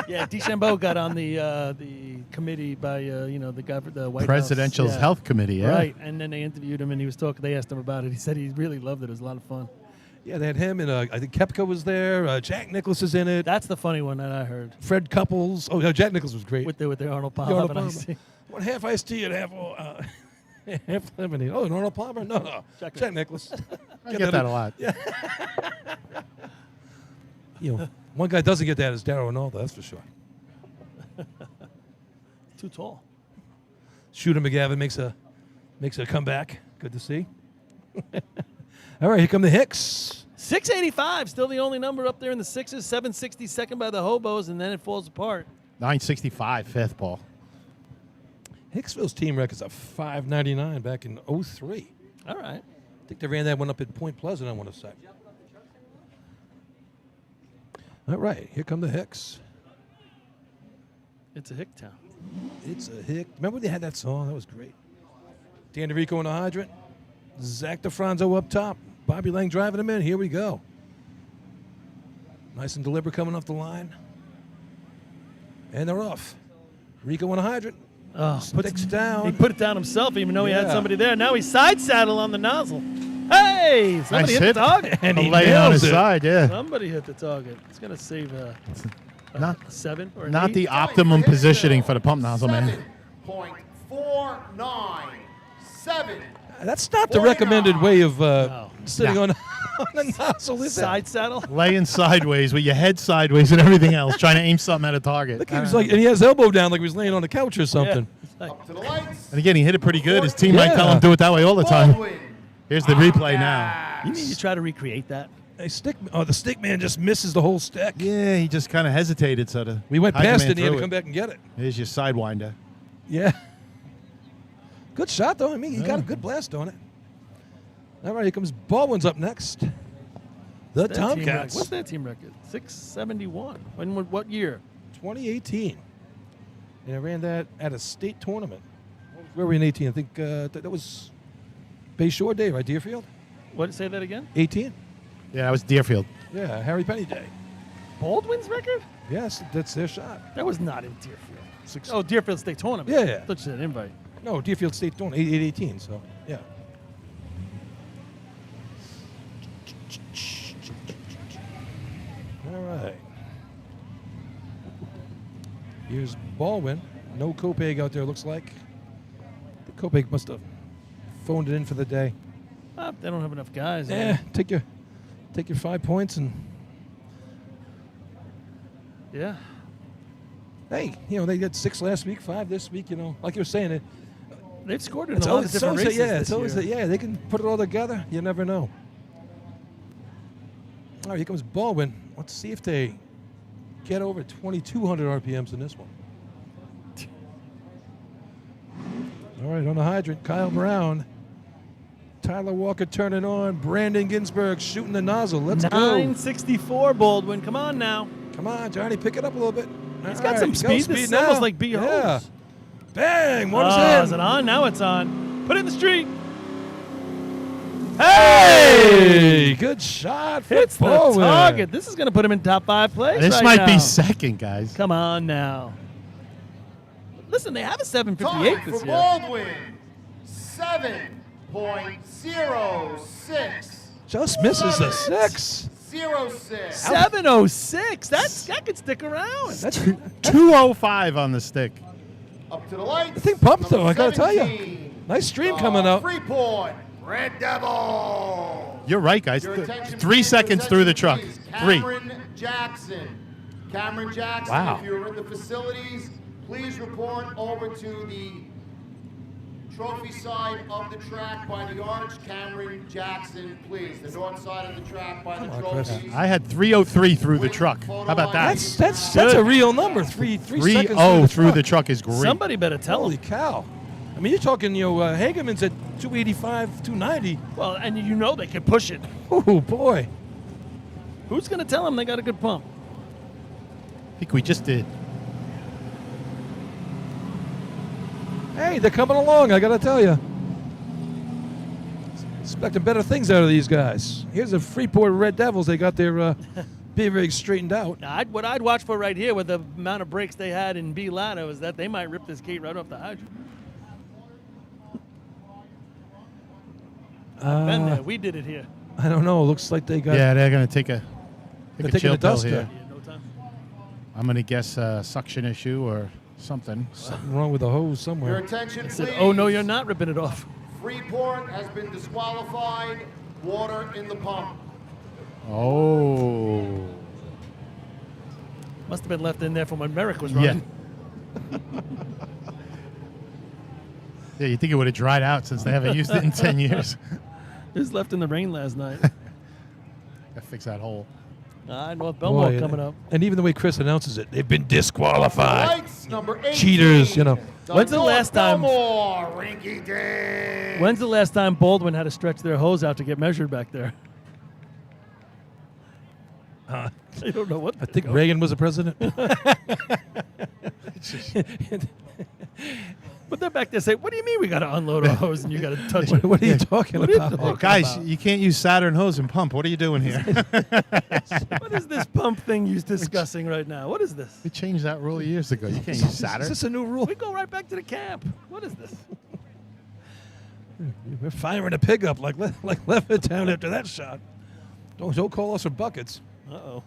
Yeah, DeChambeau got on the committee by the White Presidential's House. Health Committee, yeah. Right, and then they interviewed him, and he was talking. They asked him about it. He said he really loved it. It was a lot of fun. Yeah, they had him, and I think Koepka was there. Jack Nicklaus is in it. That's the funny one that I heard. Fred Couples. Oh, no, Jack Nicklaus was great. With their Arnold The Palmer. Arnold and Palmer. iced tea. What, half iced tea and half half lemonade. Oh, an Arnold Palmer? No. Jack Nicklaus. I get that a lot. Yeah. One guy doesn't get that is Darryl Ronaldo, that's for sure. Too tall. Shooter McGavin makes a comeback. Good to see. All right, here come the Hicks. 685, still the only number up there in the sixes. 760 second by the Hobos, and then it falls apart. 965 fifth, Paul. Hicksville's team record's a 599 back in 03. All right. I think they ran that one up at Point Pleasant, I want to say. All right, here come the Hicks. It's a Hick town. It's a Hick. Remember when they had that song? That was great. Dan DeRico in the hydrant. Zach DeFranzo up top. Bobby Lang driving him in. Here we go. Nice and deliberate coming off the line. And they're off. Rico in a hydrant. Oh, Sticks down. He put it down himself, even though he had Yeah. somebody there. Now he's side saddle on the nozzle. Hey! Somebody Nice hit the hit. target. And he Laying on nails his it. side, yeah. Somebody hit the target. It's going to save a Not, 7 or an not 8. the optimum positioning for the pump nozzle, man. 7.497. That's not the recommended way of sitting No. on the nozzle, is it? Side saddle? Laying sideways with your head sideways and everything else, trying to aim something at a target. Look, he was like, and he has his elbow down like he was laying on the couch or something. Up to the lights. And again, he hit it pretty good. His team might Yeah. tell him do it that way all the time. Baldwin. Here's the replay now. You mean you try to recreate that? The stick man just misses the whole stick. Yeah, he just kind of hesitated, so to We went hide the past man it and he had to through come back and get it. Here's your sidewinder. Yeah. Good shot, though. I mean, he got a good blast on it. All right, here comes Baldwin's up next. The Their team record. Tomcats. What's their team record? 671. What year? 2018. And I ran that at a state tournament. Where were we in 18? I think that was Bayshore Day, right, Deerfield? What? Say that again? 18? Yeah, that was Deerfield. Yeah, Harry Penny Day. Baldwin's record? Yes, that's their shot. That was not in Deerfield. Deerfield State Tournament. Yeah, yeah. I thought you said invite. No, Deerfield State Tournament, 818, so, yeah. All right. Here's Baldwin. No Kopeg out there, looks like. The Kopeg must have phoned it in for the day. They don't have enough guys. Yeah, take your 5 points and. Yeah. Hey, they got 6 last week, 5 this week. Like you were saying, they've scored in a lot of different races. It's always they can put it all together. You never know. All right, here comes Baldwin. Let's see if they get over 2,200 RPMs in this one. All right, on the hydrant, Kyle Brown. Tyler Walker turning on. Brandon Ginsburg shooting the nozzle. Let's go. 964 Baldwin. Come on now. Come on, Johnny, pick it up a little bit. He's got some speed. This is almost like B holes. Yeah. Bang! One is Is it on? Now it's on. Put it in the street. Hey! Good shot. Hits the target. This is going to put him in top 5 place. This right might now. be second, guys. Come on now. Listen, they have a 758 Time this for year. Baldwin, 7.06. Just misses the 6. 06. 706. That could stick around. That's 205 on the stick. Up to the lights. The thing pumped though, I gotta tell you. 17. Nice stream coming out. Freeport, Red Devil. You're right, guys. Your attention, 3 please. seconds through the truck. Please. 3. Cameron Jackson. Cameron Jackson, Wow. if you're in the facilities, please report over to the trophy side of the track by the arch. Cameron Jackson, please. The north side of the track by the trophies. I had 303 through the truck. How about that? That's a real number. 3 seconds 3-0 through the truck is great. Somebody better tell Holy him. cow. I mean, you're talking, Hageman's at 285, 290. Well, and they can push it. Oh, boy. Who's going to tell them they got a good pump? I think we just did. Hey, they're coming along, I got to tell you. Expecting better things out of these guys. Here's the Freeport Red Devils. They got their beer rig straightened out. Now, what I'd watch for right here with the amount of brakes they had in B Ladder is that they might rip this gate right off the hydrant. Been there. We did it here. I don't know. Looks like they got. Yeah, they're going to take a They're taking chill a pill duster. here. Yeah, no time. I'm going to guess a suction issue or something. Something wrong with the hose Your somewhere. attention, I said, please. oh, no, you're not ripping it off. Freeport has been disqualified. Water in the pump. Oh. Must have been left in there from when Merrick was Yeah. running. Yeah, you think it would have dried out since they haven't used it in 10 years. It was left in the rain last night. Gotta fix that hole. North Belmore Boy, coming up. And even the way Chris announces it, they've been disqualified. Lights, number 18. Cheaters, When's the last time? Belmore, Rinky Dink. When's the last time Baldwin had to stretch their hose out to get measured back there? I don't know what. I think Reagan was the president. But they're back there saying, "What do you mean we got to unload our hose and you got to touch it? What are you talking What are you about? talking Guys, about? you can't use Saturn hose and pump. What are you doing here? What is this pump thing you're discussing right now? What is this? We changed that rule years ago. You can't use Saturn. Is this a new rule? We go right back to the camp. What is this? We're firing a pig up like Levittown after that shot. Don't call us for buckets. Uh-oh. All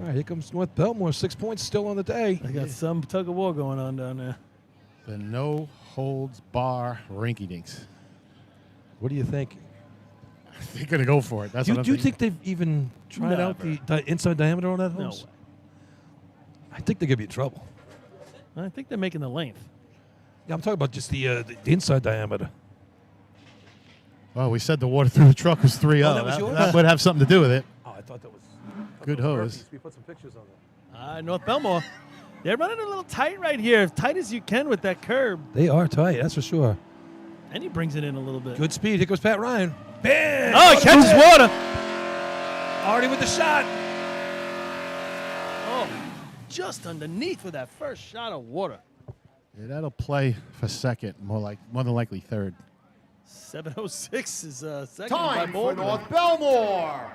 right, here comes North Belmore. 6 points still on the day. They got some tug of war going on down there. The no holds bar rinky dinks. What do you think? They're gonna go for it. That's Do what you I'm think they've even tried out the inside diameter on that No hose? way. I think they're gonna be in trouble. I think they're making the length. Yeah, I'm talking about just the inside diameter. Well, we said the water through the truck was 3-0. Oh, that was yours? That would have something to do with it. Oh, I thought that was Good hose. We put some pictures on that. North Belmore. They're running a little tight right here, as tight as you can with that curb. They are tight, that's for sure. And he brings it in a little bit. Good speed. Here goes Pat Ryan. Bam! Oh, he catches water. Already with the shot. Oh, just underneath with that first shot of water. Yeah, that'll play for second, more than likely third. 7:06 is second by Time for Baldwin. North Belmore.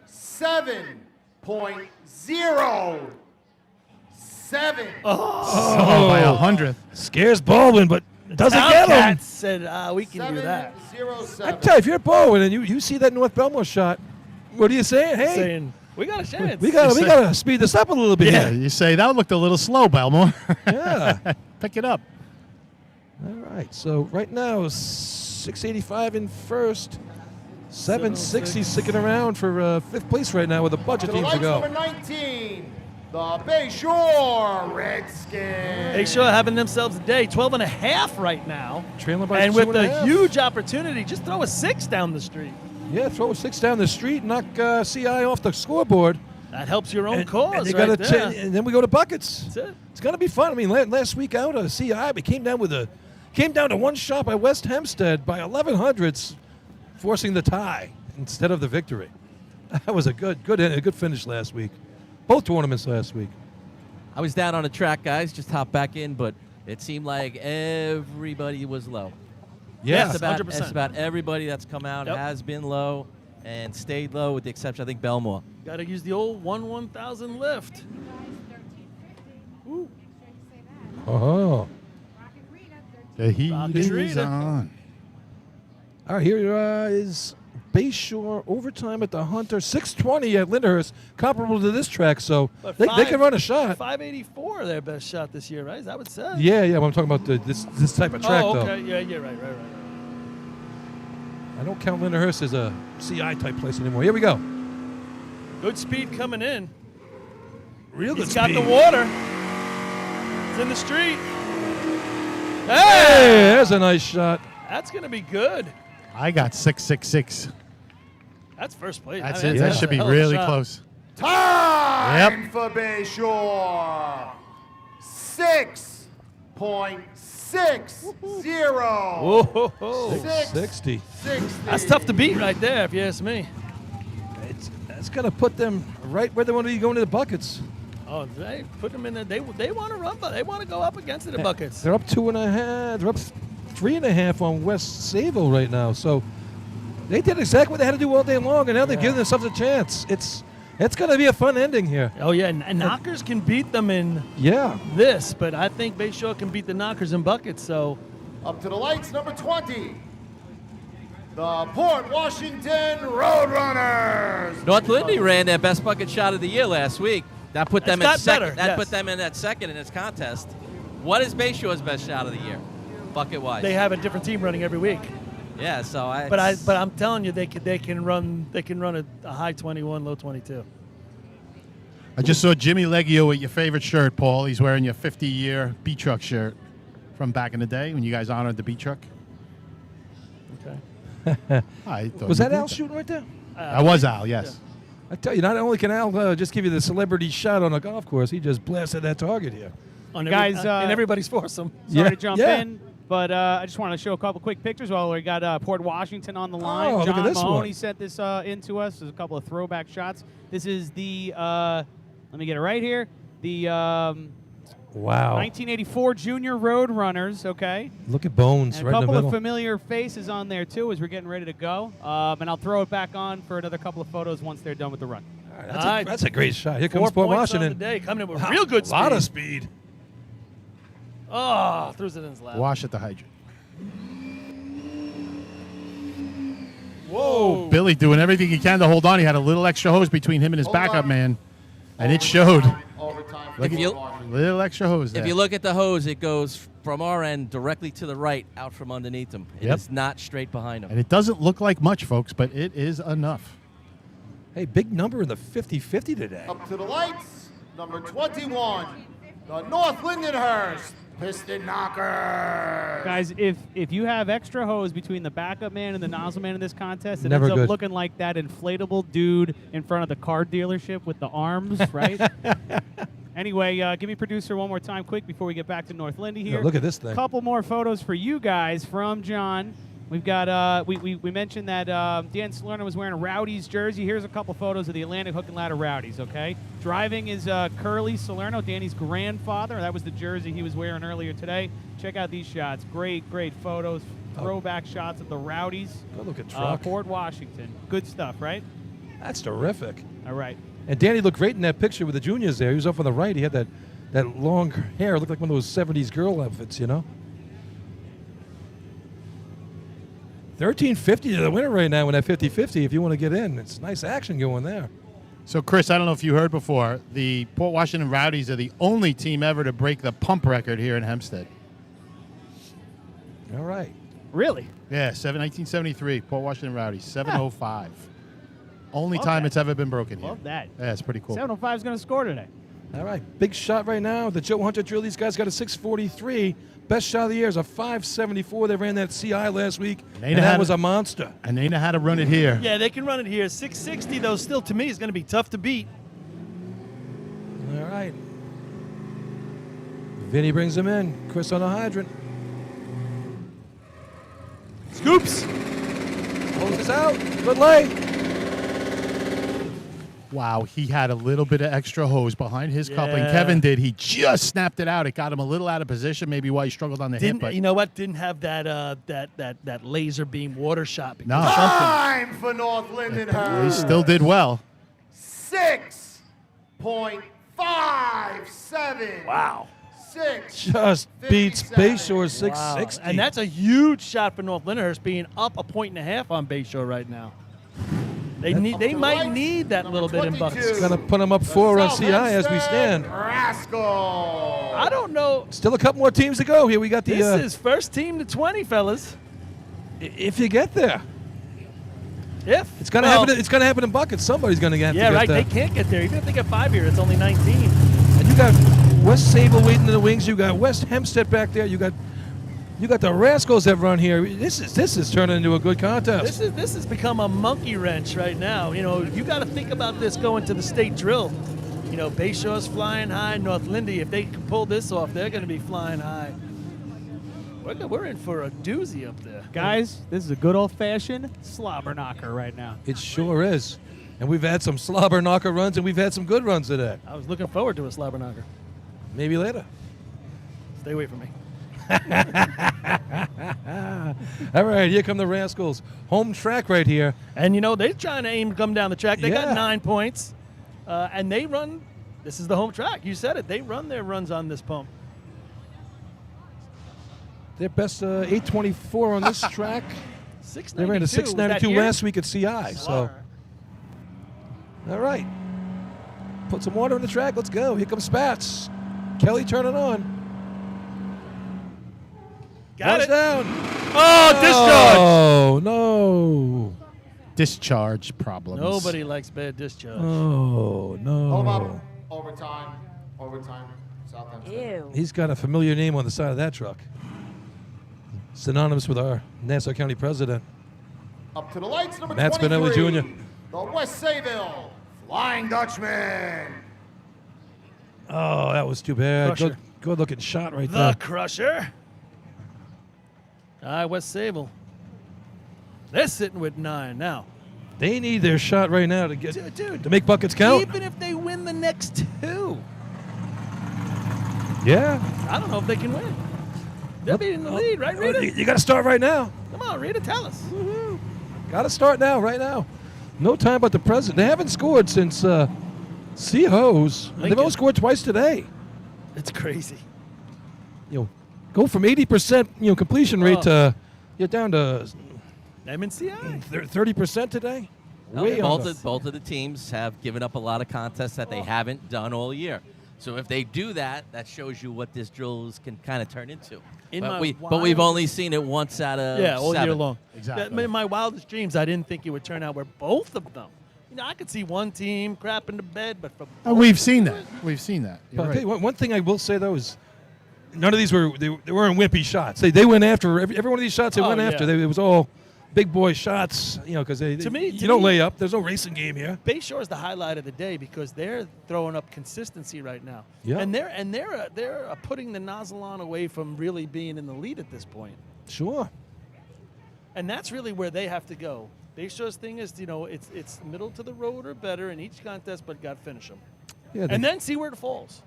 7.07. Oh, by 100th. Scares Baldwin, but doesn't get him. Cats said, we can do that. 7.07. I tell you, if you're Baldwin and you see that North Belmore shot, what are you saying? Hey, Saying, We got a chance. We gotta speed this up a little bit. Yeah, here. you say that looked a little slow, Belmore. Yeah. Pick it up. All right. So right now, 685 in first. 760 sticking around for fifth place right now with a bunch of To the teams to lights, go. number 19, the Bayshore Redskins. Bayshore having themselves a day, 12.5 right now. Trailing by and with 2.5. a huge opportunity, just throw a 6 down the street. Yeah, throw a 6 down the street, knock CI off the scoreboard. That helps your own cause and you right gotta there. and then we go to buckets. That's it. It's gonna be fun. I mean, last week out of CI, we came down to one shot by West Hempstead by 1100ths, forcing the tie instead of the victory. That was a good finish last week. Both tournaments last week. I was down on the track, guys. Just hopped back in, but it seemed like everybody was low. Yes, That's about everybody that's come out has been low and stayed low, with the exception, I think, Belmore. Got to use the old 1/1000 lift. Ooh. Oh. The heat is Rita. on. All right, here is Bayshore overtime at the Hunter, 620 at Lyndhurst, comparable to this track, so But they can run a shot. 584, their best shot this year, right? Is that what it says? Yeah, well, I'm talking about this type of track, oh, though. okay. Yeah, right. I don't count Lyndhurst as a CI type place anymore. Here we go. Good speed coming in. Real good He's got speed. the water. It's in the street. Hey, there's a nice shot. That's going to be good. I got 666. That's first place. That's I mean, it. That should be a hell of a really shot. close. Time for Bayshore. 6.60. Whoa. 660. 660. That's tough to beat right there, if you ask me. That's going to put them right where they want to be going to the buckets. Oh, they put them in there. They want to run, but they want to go up against the buckets. They're up 2.5. They're up 3.5 on West Sayville right now. So they did exactly what they had to do all day long, and now they're giving themselves a chance. It's going to be a fun ending here. Oh, yeah, and Knockers can beat them in this, but I think Bayshore can beat the Knockers in buckets, so. Up to the lights, number 20. The Port Washington Roadrunners. North Lindy ran their best bucket shot of the year last week. That put them It's in got second. better, That yes. put them in that second in this contest. What is Bayshore's best shot of the year, bucket wise? They have a different team running every week. Yeah, so But I'm telling you, they can run a high 21, low 22. I just saw Jimmy Leggio with your favorite shirt, Paul. He's wearing your 50-year B-Truck shirt from back in the day when you guys honored the B-Truck. Okay. Was that Al shooting right there? That was Al, yes. I tell you, not only can Al just give you the celebrity shot on a golf course, he just blasted that target here. Guys, and everybody's foursome. Sorry to jump in, but I just want to show a couple quick pictures while we got Port Washington on the line. Oh, look at John this Mahoney one. sent this in to us. There's a couple of throwback shots. This is the, let me get it right here, the Wow. 1984 Junior Road Runners, okay? Look at Bones And right a in the couple of middle. familiar faces on there, too, as we're getting ready to go. And I'll throw it back on for another couple of photos once they're done with the run. That's a great shot. Here comes 4 Port points on Washington. the day, coming in with real good speed. A lot of speed. Oh, throws it in his lap. Wash at the hydrant. Whoa. Billy doing everything he can to hold on. He had a little extra hose between him and his backup man, and it showed. Look If you- at little extra hose there. If you look at the hose, it goes from our end directly to the right, out from underneath them. It is Yep. not straight behind them. And it doesn't look like much, folks, but it is enough. Hey, big number in the 50-50 today. Up to the lights, number 21. The North Lindenhurst Piston Knockers. Guys, if you have extra hose between the backup man and the nozzle man in this contest, it Never ends up good. looking like that inflatable dude in front of the car dealership with the arms, right? Anyway, give me producer one more time quick before we get back to North Lindy here. Yeah, look at this thing. Couple more photos for you guys from John. We've got, we mentioned that Dan Salerno was wearing a Rowdies jersey. Here's a couple photos of the Atlantic Hook and Ladder Rowdies, okay? Driving is Curly Salerno, Danny's grandfather. That was the jersey he was wearing earlier today. Check out these shots. Great photos. Throwback shots of the Rowdies. Go look at truck. Port Washington. Good stuff, right? That's terrific. All right. And Danny looked great in that picture with the juniors there. He was up on the right. He had that long hair. It looked like one of those 70s girl outfits, you know? 1350 to the winner right now in that 50-50 if you want to get in. It's nice action going there. So, Chris, I don't know if you heard before, the Port Washington Rowdies are the only team ever to break the pump record here in Hempstead. All right. Really? Yeah, 1973, Port Washington Rowdies, 7:05. Only Love time that. it's ever been broken here. Love that. Yeah, it's pretty cool. 705 is going to score today. All right, big shot right now. The Joe Hunter drill. These guys got a 643. Best shot of the year is a 574. They ran that CI last week, and that was a monster. And they know how to run it here. Yeah, they can run it here. 660, though, still to me is going to be tough to beat. All right. Vinny brings him in. Chris on the hydrant. Scoops. Closes out. Good lay. Wow, he had a little bit of extra hose behind his coupling. Yeah. Kevin did. He just snapped it out. It got him a little out of position, maybe why he struggled on the hip. But You know what? Didn't have that that laser beam water shot. No. Time for North Lindenhurst. he still did well. 6.57. Wow. 6. Just beats Bayshore's 660. And that's a huge shot for North Lindenhurst, being up 1.5 points on Bayshore right now. They might need that little bit in buckets. Gonna put them up 4 on CI as we stand. Rascal. I don't know. Still a couple more teams to go here. We got the. This is first team to 20, fellas. If you get there. If It's gonna happen. It's gonna happen in buckets. Somebody's gonna have to Yeah, get right. there. They can't get there. Even if they get 5 here, it's only 19. And you got West Sable waiting in the wings. You got West Hempstead back there. You got the Rascals that run here. This is turning into a good contest. This has become a monkey wrench right now. You know, you got to think about this going to the state drill. You know, Bayshore's flying high. North Lindy, if they can pull this off, they're going to be flying high. We're in for a doozy up there. Guys, this is a good old-fashioned slobber knocker right now. It sure is. And we've had some slobber knocker runs, and we've had some good runs today. I was looking forward to a slobber knocker. Maybe later. Stay away from me. All right, here come the Rascals. Home track right here. And, you know, they're trying to aim to come down the track. They Yeah. got 9 points. And they run, this is the home track. You said it. They run their runs on this pump. Their best 824 on this track. They ran a 692. 692 last week at CI. So, all right. Put some water on the track. Let's go. Here comes Spats. Kelly turning on. Got it. Down. Oh, discharge. Oh, no. Discharge problems. Nobody likes bad discharge. Oh, no. Hold up. Overtime. Southampton. Ew. He's got a familiar name on the side of that truck. Synonymous with our Nassau County president. Up to the lights, number Matt 23. Spinelli Jr. The West Sayville Flying Dutchman. Oh, that was too bad. Crusher. Good looking shot right The there. Crusher. All right, West Sable. They're sitting with 9 now. They need their shot right now to get Dude, to make buckets count. even if they win the next 2, Yeah. I don't know if they can win. They'll be in the lead, right, Rita? You got to start right now. Come on, Rita, tell us. Got to start now, right now. No time but the present. They haven't scored since Seahose. They've Lincoln. only scored twice today. It's crazy. You know, go from 80% completion rate to you're down to MNCI. 30% today. No, Way both under. of the teams have given up a lot of contests that they haven't done all year. So if they do that, that shows you what this drills can kind of turn into. But we've only seen it once out of all 7. year long. Exactly. In my wildest dreams, I didn't think it would turn out where both of them. You know, I could see one team crap in the bed, but for We've seen that. We've seen that. You're But I'll right. tell you what, one thing I will say though is none of these were they weren't wimpy shots. They went after every one of these shots. They Oh, went after. yeah. It was all big boy shots. Because To me- you don't lay up. There's no racing game here. Bayshore is the highlight of the day because they're throwing up consistency right now. Yeah. And they're putting the nozzle on away from really being in the lead at this point. Sure. And that's really where they have to go. Bayshore's thing is, it's middle to the road or better in each contest, but got to finish them. Yeah, And then see where it falls.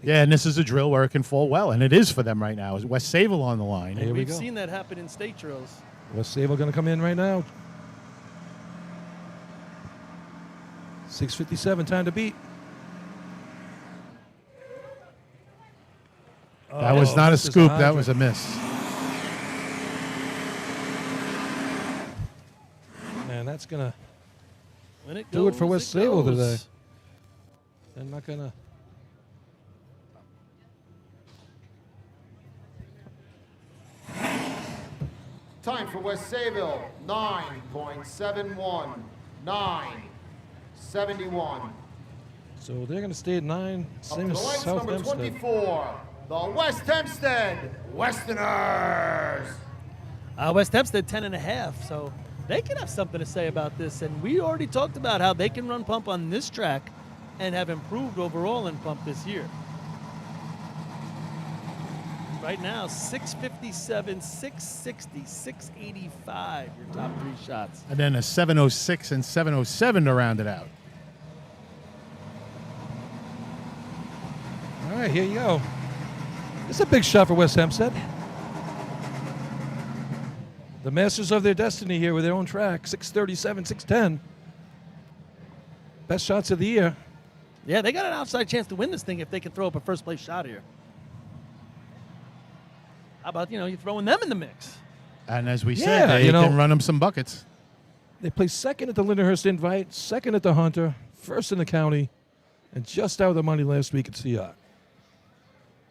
Yeah, and this is a drill where it can fall well, and it is for them right now. Is West Sayville on the line? Here we We've go. seen that happen in state drills. West Sable going to come in right now. 6:57, time to beat. That was not a this is scoop. hydrant. That was a miss. Man, that's gonna. When it do it for goes, West it Sable goes. today. They're not going to. Time for West Sayville, 9.71. 9.71. So they're going to stay at 9, Up to same the as lights, South number Hempstead. 24, the West Hempstead Westerners. West Hempstead 10.5, so they can have something to say about this. And we already talked about how they can run pump on this track and have improved overall in pump this year. Right now, 657, 660, 685, your top 3 shots. And then a 706 and 707 to round it out. All right, here you go. It's a big shot for West Hempstead. The masters of their destiny here with their own track, 637, 610. Best shots of the year. Yeah, they got an outside chance to win this thing if they can throw up a first place shot here. How about, you throwing them in the mix? And as we Yeah, said, they can run them some buckets. They placed second at the Lindenhurst Invite, second at the Hunter, first in the county, and just out of the money last week at CI.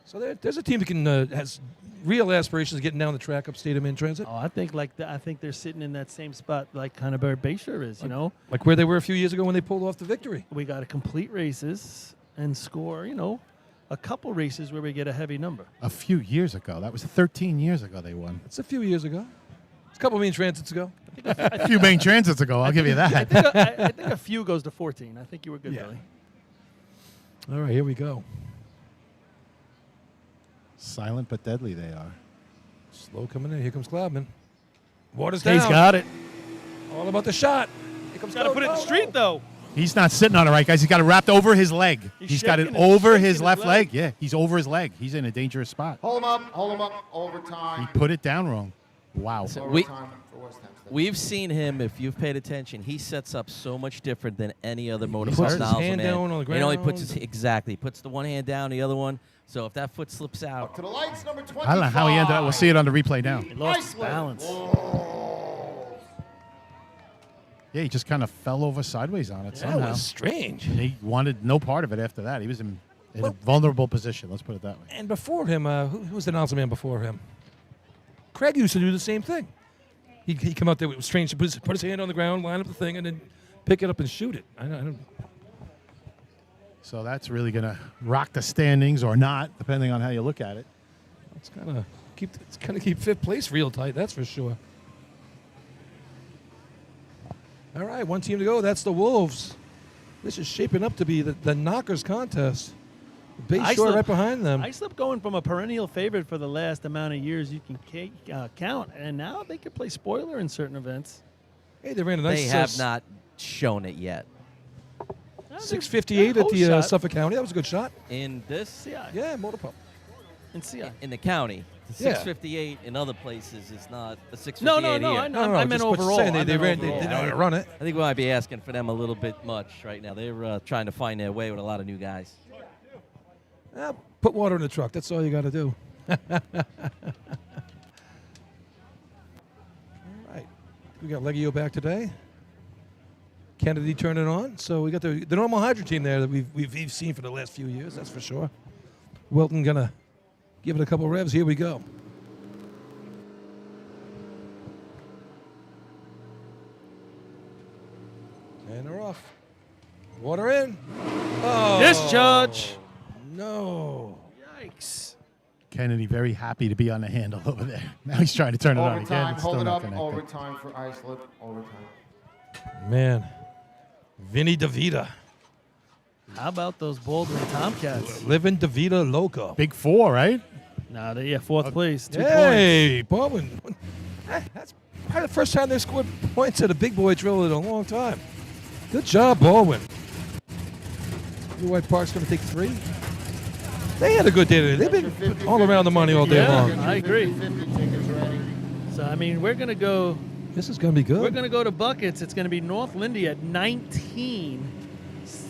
So there's a team that can has real aspirations of getting down the track upstate of in-transit. Oh, I think they're sitting in that same spot like kind of where Bayshore is, Like where they were a few years ago when they pulled off the victory. We got to complete races and score, a couple races where we get a heavy number. A few years ago. That was 13 years ago they won. It's a few years ago. It's a couple main transits ago. A few main transits ago, I'll give you that. I think a few goes to 14. I think you were good, Billy. All right, here we go. Silent but deadly they are. Slow coming in. Here comes Cloudman. Water's down. He's got it. All about the shot. Here comes Got to put it in the street, though. He's not sitting on it right, guys. He's got it wrapped over his leg. He's got it shaking over shaking his left leg. Yeah, he's over his leg. He's in a dangerous spot. Hold him up, overtime. He put it down wrong. Wow. Overtime for West Hempstead. We've seen him, if you've paid attention, he sets up so much different than any other puts motocross his nozzle hand man. down on the He only puts ground. his, exactly, puts the one hand down, the other one. So if that foot slips out. To the lights, number 25. I don't know how he ended up. We'll see it on the replay now. He lost his balance. Yeah, he just kind of fell over sideways on it That somehow. was strange. He wanted no part of it after that. He was in a vulnerable position. Let's put it that way. And before him, who was the announcer man before him? Craig used to do the same thing. He'd come out there. It was strange to put his hand on the ground, line up the thing, and then pick it up and shoot it. I don't. So that's really going to rock the standings or not, depending on how you look at it. It's gonna keep fifth place real tight. That's for sure. All right, one team to go. That's the Wolves. This is shaping up to be the knockers contest. Bayshore right behind them. Islip going from a perennial favorite for the last amount of years you can count, and now they can play spoiler in certain events. Hey, they ran a nice. They have not shown it yet. 658 at the Suffolk County. That was a good shot. In this? CI. Yeah, motor pump. In CI. In the county. The Yeah. 658 in other places is not the 658 No, here. I meant just what you're overall. saying. I They meant know overall. how to run it. I think we might be asking for them a little bit much right now. They're trying to find their way with a lot of new guys. Put water in the truck. That's all you got to do. All right. We got Leggio back today. Kennedy turning on. So we got the normal Hydra team there that we've seen for the last few years. That's for sure. Wilton going to give it a couple revs. Here we go. And they're off. Water in. Oh. Discharge. No. Yikes. Kennedy very happy to be on the handle over there. Now he's trying to turn it on again. Overtime, It's still hold it not up, connected. overtime for Islip, overtime. Man. Vinny DeVita. How about those Baldwin Tomcats? Living DeVita Loco. Big four, right? No, fourth place. 2 Hey, Baldwin. That's probably the first time they scored points at a big boy drill in a long time. Good job, Baldwin. Blue White Park's going to take 3. They had a good day today. They've been all around the money all day long. I agree. So, I mean, we're going to go. This is going to be good. We're going to go to buckets. It's going to be North Lindy at 19.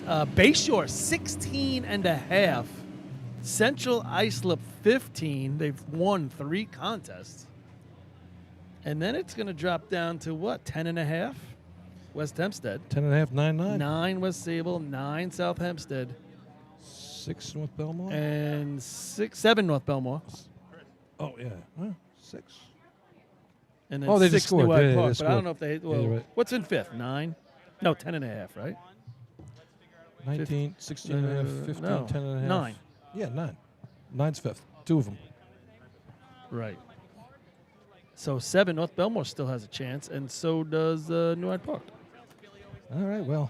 Bayshore, 16 and a half. Central Islip, 15. They've won 3 contests. And then it's going to drop down to what, 10 and a half? West Hempstead. 10.5, 9. 9 West Sable, 9 South Hempstead. 6 North Belmore. And 7 North Belmore. Oh, yeah. Huh? 6. And then Oh, they 6 just scored. New Hyde Yeah, Park. they But I don't scored. know if they. Yeah, Well, you're right. what's in 5th? 9? No, 10.5, right? 19, 16 and a half, 15, no, 10 and a half. 9. Yeah, 9. 9's 5th. 2 of them. Right. So 7 North Belmore still has a chance, and so does New Hyde Park. All right, well,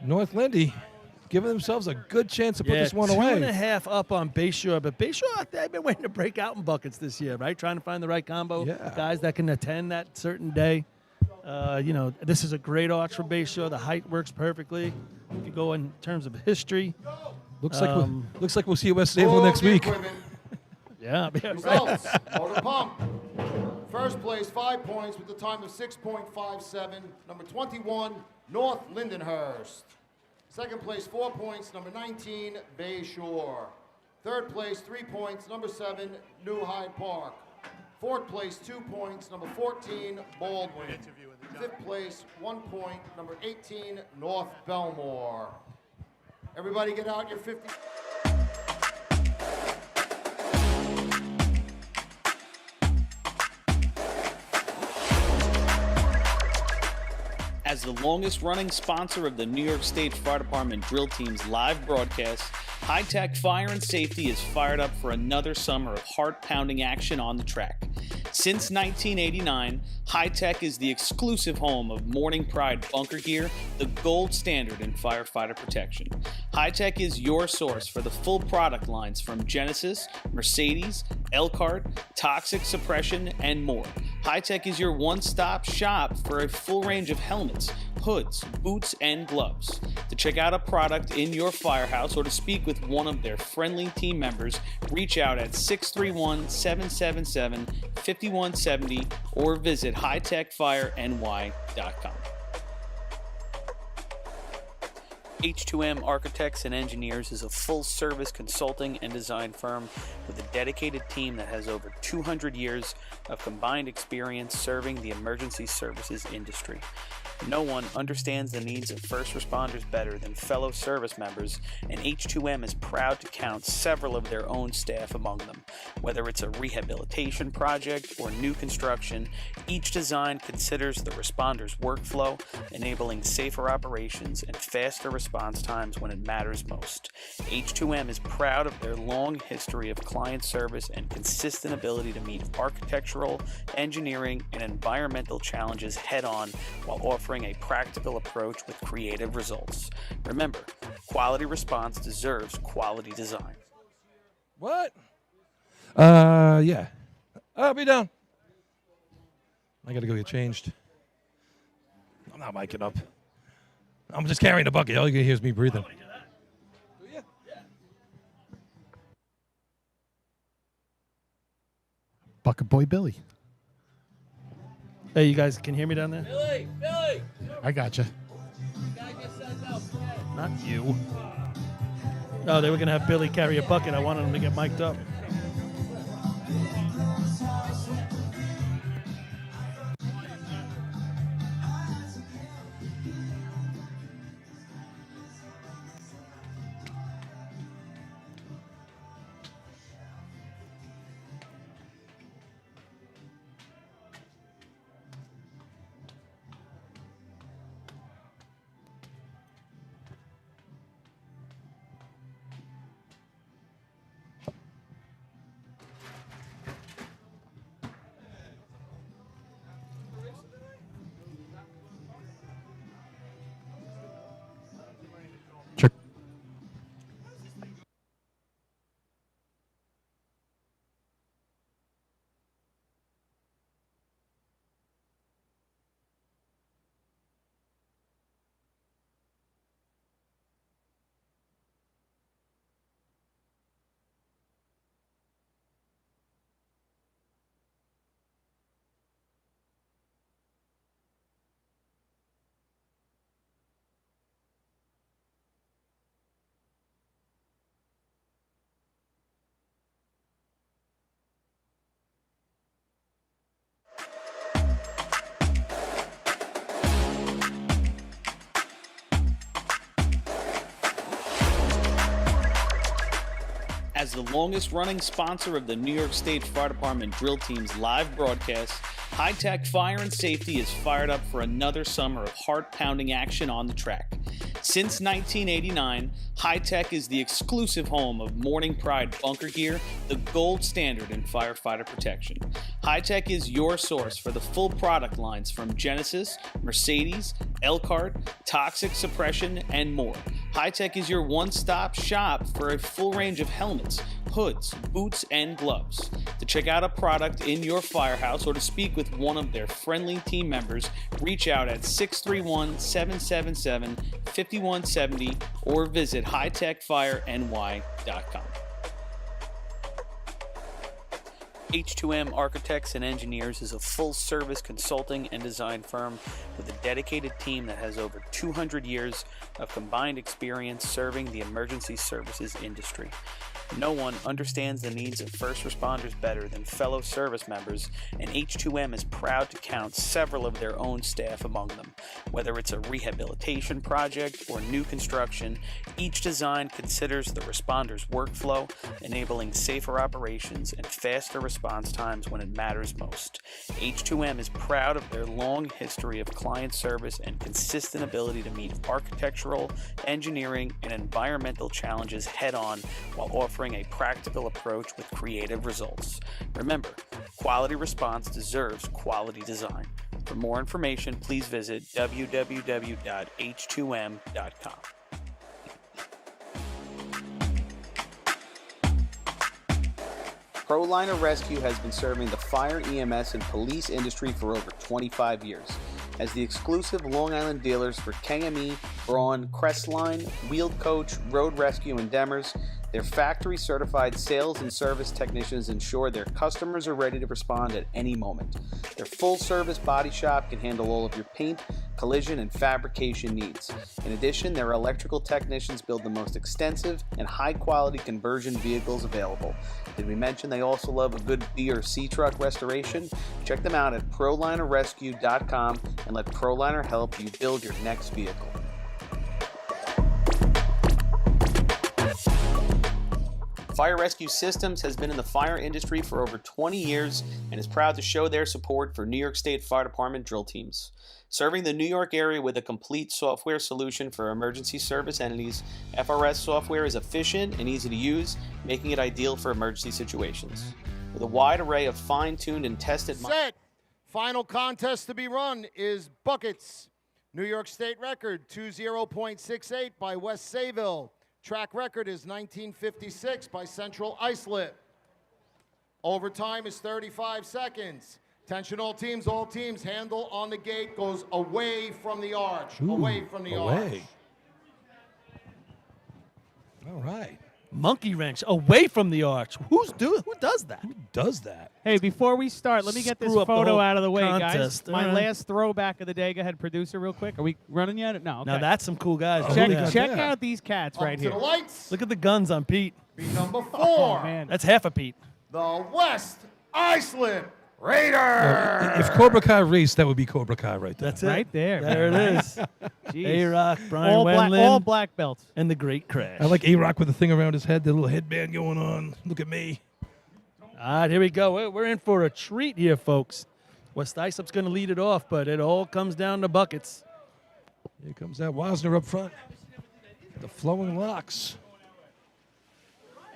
North Lindy giving themselves a good chance to put this one away. 2.5 up on Bayshore, but Bayshore, they've been waiting to break out in buckets this year, right? Trying to find the right combo, guys that can attend that certain day. This is a great arch for Bayshore. The height works perfectly. If you go in terms of history, looks like we'll see you West Sable next week. Yeah. Results. Motor Pump. First place, 5 points with the time of 6.57. Number 21, North Lindenhurst. Second place, 4 points. Number 19, Bayshore. Third place, 3 points. Number 7, New Hyde Park. Fourth place, 2 points. Number 14, Baldwin. Fifth place, 1 point. Number 18, North Belmore. Everybody get out your 50. As the longest running sponsor of the New York State Fire Department drill team's live broadcast, High Tech Fire and Safety is fired up for another summer of heart-pounding action on the track. Since 1989, High Tech is the exclusive home of Morning Pride bunker gear, the gold standard in firefighter protection. High Tech is your source for the full product lines from Genesis, Mercedes, Elkhart, Toxic Suppression, and more. High Tech is your one-stop shop for a full range of helmets, hoods, boots, and gloves. To check out a product in your firehouse or to speak with one of their friendly team members, reach out at 631-777-5170 or visit hightechfireny.com. H2M Architects and Engineers is a full-service consulting and design firm with a dedicated team that has over 200 years of combined experience serving the emergency services industry. No one understands the needs of first responders better than fellow service members, and H2M is proud to count several of their own staff among them. Whether it's a rehabilitation project or new construction, each design considers the responder's workflow, enabling safer operations and faster response times when it matters most. H2M is proud of their long history of client service and consistent ability to meet architectural, engineering, and environmental challenges head-on while offering a practical approach with creative results. Remember, quality response deserves quality design. What? Yeah. I'll be down. I gotta go get changed. I'm not miking up. I'm just carrying the bucket. All you can hear is me breathing. Bucket Boy Billy. Hey, you guys can hear me down there? Billy! I gotcha. Not you. Oh, they were going to have Billy carry a bucket. I wanted him to get mic'd up. As the longest-running sponsor of the New York State Fire Department drill team's live broadcast, High Tech Fire and Safety is fired up for another summer of heart-pounding action on the track. Since 1989, High Tech is the exclusive home of Morning Pride bunker gear, the gold standard in firefighter protection. High Tech is your source for the full product lines from Genesis, Mercedes, Elkhart, Toxic Suppression, and more. High Tech is your one-stop shop for a full range of helmets, hoods, boots, and gloves. To check out a product in your firehouse or to speak with one of their friendly team members, reach out at 631-777-5170 or visit hightechfireny.com. H2M Architects and Engineers is a full-service consulting and design firm with a dedicated team that has over 200 years of combined experience serving the emergency services industry. No one understands the needs of first responders better than fellow service members, and H2M is proud to count several of their own staff among them. Whether it's a rehabilitation project or new construction, each design considers the responder's workflow, enabling safer operations and faster response times when it matters most. H2M is proud of their long history of client service and consistent ability to meet architectural, engineering, and environmental challenges head-on while offering a practical approach with creative results. Remember, quality response deserves quality design. For more information, please visit www.h2m.com. ProLiner Rescue has been serving the fire, EMS, and police industry for over 25 years. As the exclusive Long Island dealers for KME, Braun, Crestline, Wheeled Coach, Road Rescue, and Demers, their factory-certified sales and service technicians ensure their customers are ready to respond at any moment. Their full-service body shop can handle all of your paint, collision, and fabrication needs. In addition, their electrical technicians build the most extensive and high-quality conversion vehicles available. Did we mention they also love a good B or C truck restoration? Check them out at ProLinerRescue.com and let ProLiner help you build your next vehicle. Fire Rescue Systems has been in the fire industry for over 20 years and is proud to show their support for New York State Fire Department drill teams. Serving the New York area with a complete software solution for emergency service entities, FRS software is efficient and easy to use, making it ideal for emergency situations. With a wide array of fine-tuned and tested... Set! Final contest to be run is buckets. New York State record 20.68 by West Sayville. Track record is 1956 by Central Islip. Overtime is 35 seconds. Attention all teams, handle on the gate goes away from the arch. Ooh, away from the arch. All right. Monkey wrench away from the arch. Who does that? Who does that? Hey, before we start, let me get this Screw up the photo whole out of the way, contest. guys. My All right. last throwback of the day. Go ahead, producer, real quick. Are we running yet? No. Okay. Now that's some cool guys. Check out these cats right To here. the lights. Look at the guns on Pete. Beat number 4. Oh, man. That's half a Pete. The West Islip Raider. If Cobra Kai raced, that would be Cobra Kai right there. That's it. Right there. There it is. Jeez. A-Rock, Brian all Wendland, black belts. and the Great Crash. I like A-Rock with the thing around his head, the little headband going on. Look at me. All right, here we go. We're in for a treat here, folks. West Islip's going to lead it off, but it all comes down to buckets. Here comes that Wozner up front. The flowing locks.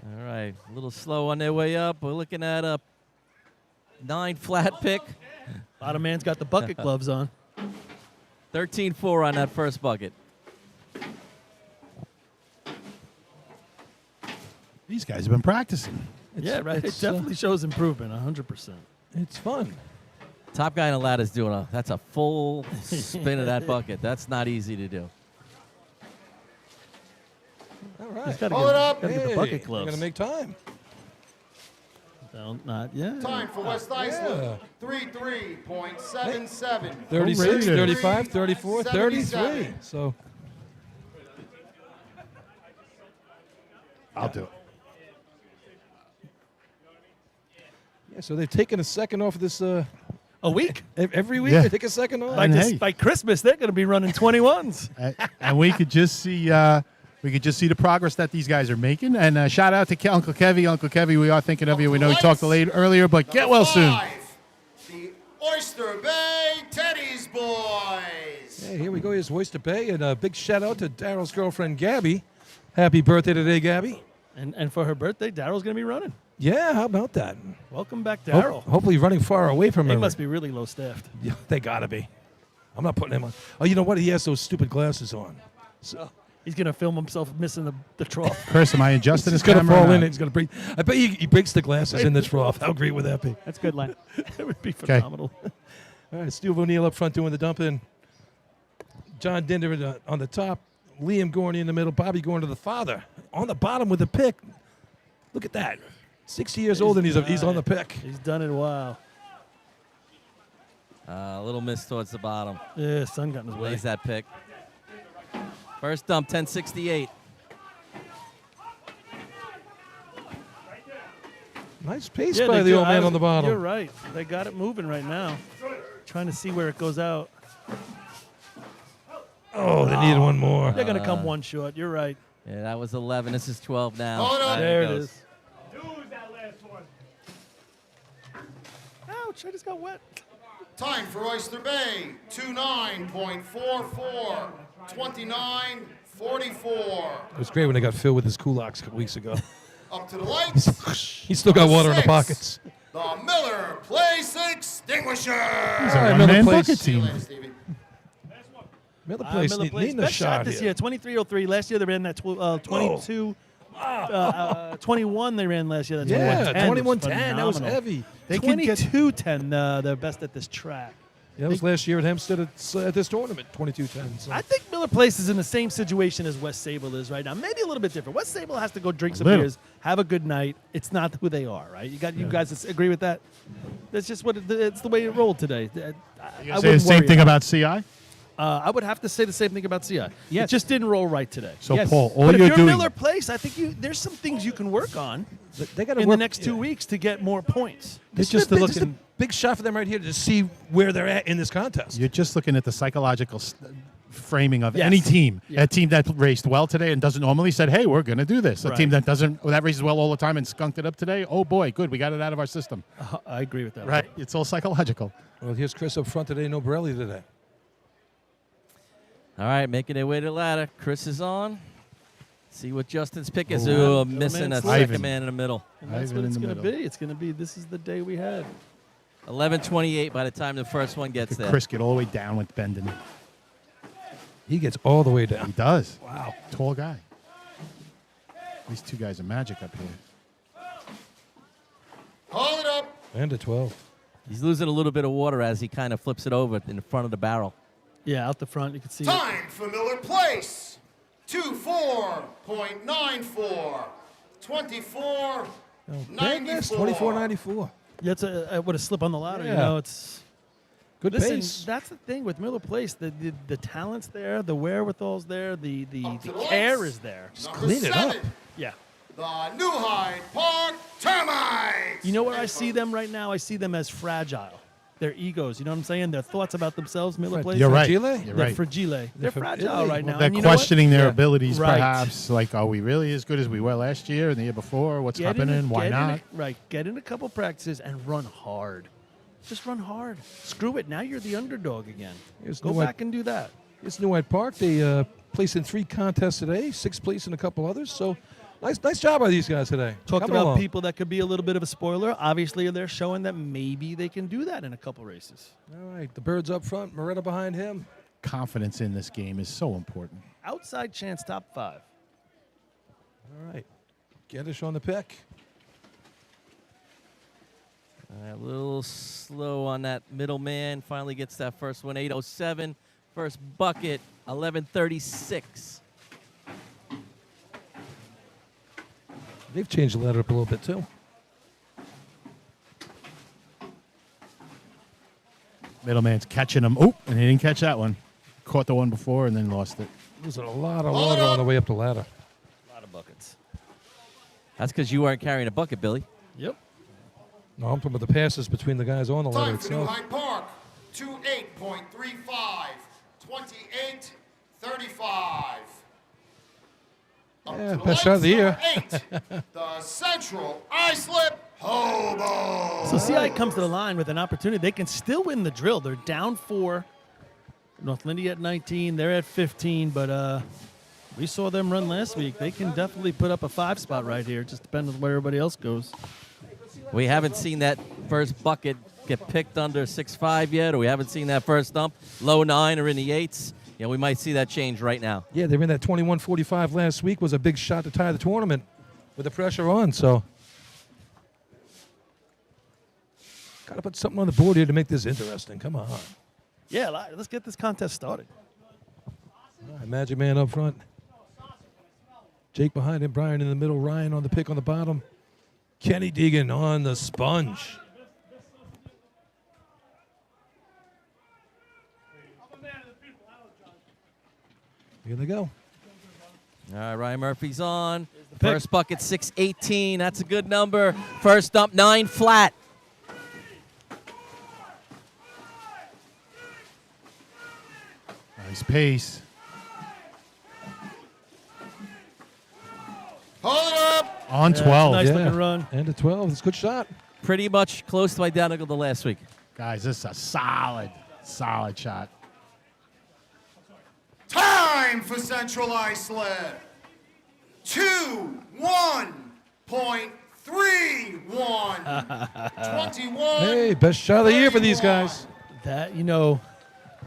All right, a little slow on their way up. We're looking at a 9 flat pick. A lot of man's got the bucket gloves on. 13-4 on that first bucket. These guys have been practicing. Yeah, right. It definitely shows improvement, 100%. It's fun. Top guy in the ladder's doing that's a full spin of that bucket. That's not easy to do. All right. He's got to Hold it up. get the bucket We're gloves. going to make time. No, not yet. Time for West Islip. 33.77. 36, Raider. 35, 34, 33. So I'll do it. yeah, so they've taken a second off of this. A week? Every week Yeah. they take a second off. By, And hey. by Christmas, they're going to be running 21s. And we could just see we could just see the progress that these guys are making. And shout out to Uncle Kevy. Uncle Kevy, we are thinking of you. We know we talked earlier, but get well soon. The Oyster Bay Teddy's Boys. Hey, here we go. Here's Oyster Bay, and a big shout out to Daryl's girlfriend, Gabby. Happy birthday today, Gabby. And for her birthday, Daryl's going to be running. Yeah, how about that? Welcome back, Daryl. Hopefully running far away from He her. must be really low staffed. Yeah, they got to be. I'm not putting him on. Oh, you know what? He has those stupid glasses on. So he's going to film himself missing the trough. Chris, am I adjusting He's this camera? going to fall or in. not? He's going to break. I bet he breaks the glasses in the trough. How great would that be? That's good, Len. It would be phenomenal. All right, Steve O'Neill up front doing the dumping. John Dinder on the top. Liam Gorney in the middle. Bobby going to the father. On the bottom with the pick. Look at that. 60 years old and he's on the pick. He's done it a while. A little miss towards the bottom. Yeah, sun got in his way. Lays that pick. First dump, 1068. Nice pace Yeah, by they the do. old man on the bottom. You're right. They got it moving right now. Trying to see where it goes out. Oh, they needed one more. They're going to come one short. You're right. Yeah, that was 11. This is 12 now. Hold on. There it is. Ouch, I just got wet. Time for Oyster Bay, 29.44, 29.44. It was great when they got filled with his kulaks a couple weeks ago. Up to the lights. He's still got water in the Six. pockets. The Miller Place Extinguisher. It's a one-man bucket team. Miller Place Miller Place. needing a Best shot this here. year, 23.03. Last year they ran that 22. 21 they ran last year. That's Yeah, 21.10. 21.10. That was heavy. They 22.10. They're best at this track. Yeah, that was last year at Hempstead at this tournament, 22.10. So. I think Miller Place is in the same situation as West Sable is right now. Maybe a little bit different. West Sable has to go drink some Little. beers, have a good night. It's not who they are, right? You guys agree with that? That's just what it's the way it rolled today. I Say the same thing about CI? I would have to say the same thing about CI. It just didn't roll right today. So, Paul, all but if you're you're doing... Miller Place, I think there's some things you can work on They got in the next 2 weeks to get more points. It's just a big shot for them right here to see where they're at in this contest. You're just looking at the psychological framing of Yes. any team. Yeah. A team that raced well today and doesn't normally said, hey, we're going to do this. A Right. team that that races well all the time and skunked it up today, oh, boy, good, we got it out of our system. I agree with that. Right? It's all psychological. Well, here's Chris up front today, no Borelli today. All right, making their way to the ladder. Chris is on. See what Justin's pick is. Oh, Ooh, missing a Ivan. second man in the middle. And that's Ivan what it's in the going to middle. be. It's going to be, this is the day we had. 11:28 by the time the first one gets there. Chris get all the way down with bending. He gets all the way down. He does. Wow. Tall guy. These two guys are magic up here. Hold it up. And a 12. He's losing a little bit of water as he kind of flips it over in the front of the barrel. Yeah, out the front, you can see it. Time for Miller Place, 24.94, 24.94. That's 24.94. Yeah, it's what a slip on the ladder. You Yeah. know, it's Good listen, pace. that's the thing with Miller Place. The talent's there, the wherewithal's there, the Up to the care lights. is there. Number clean it up. 7, Yeah. the New Hyde Park Termites. You know where I see them right now? I see them as fragile. Their egos, you know what I'm saying? Their thoughts about themselves, Miller Place. You're right. Fragile? You're They're right. fragile. They're fragile right now. They're And you know what? questioning their Yeah. abilities, Right. perhaps. Like, are we really as good as we were last year and the year before? What's Get in happening? a- Why get in not? right. Get in a couple practices and run hard. Just run hard. Screw it. Now you're the underdog again. Here's Go New Hyde- back and do that. It's New Hyde Park. They placed in 3 contests today, 6th place in a couple others. So nice job by these guys today. Talked Coming about along. people that could be a little bit of a spoiler. Obviously, they're showing that maybe they can do that in a couple races. All right, the Birds up front, Moretta behind him. Confidence in this game is so important. Outside chance, top 5. All right, Geddish on the pick. All right, a little slow on that middle man. Finally gets that first one, 8:07. First bucket, 11:36. They've changed the ladder up a little bit too. Middleman's catching him. Oh, and he didn't catch that one. Caught the one before and then lost it. Losing a lot of water on the way up the ladder. A lot of buckets. That's because you weren't carrying a bucket, Billy. Yep. No, I'm talking about the passes between the guys on the ladder Time for New itself. Hyde Park, 28.35, 28.35. Yeah, best shot of the year. 8, the Central Islip Hobo. So CI comes to the line with an opportunity. They can still win the drill. They're down 4. North Lindy at 19. They're at 15, but we saw them run last week. They can definitely put up a 5 spot right here. Just depends on where everybody else goes. We haven't seen that first bucket get picked under 6.5 yet, or we haven't seen that first dump. Low 9 or in the 8s. Yeah, we might see that change right now. Yeah, they ran that 21.45 last week. Was a big shot to tie the tournament with the pressure on. So, got to put something on the board here to make this interesting. Come on. Yeah, let's get this contest started. All right, Magic Man up front. Jake behind him. Brian in the middle. Ryan on the pick on the bottom. Kenny Deegan on the sponge. Here they go. All right, Ryan Murphy's on. First bucket, 6.18. That's a good number. First dump, 9 flat. Nice pace. Hold it up. On 12. Nice Yeah. looking run. And a 12. It's a good shot. Pretty much close to identical to last week. Guys, this is a solid shot. Time for Central Islip. 2:1.31. 21. Hey, best shot of the year for these guys. That,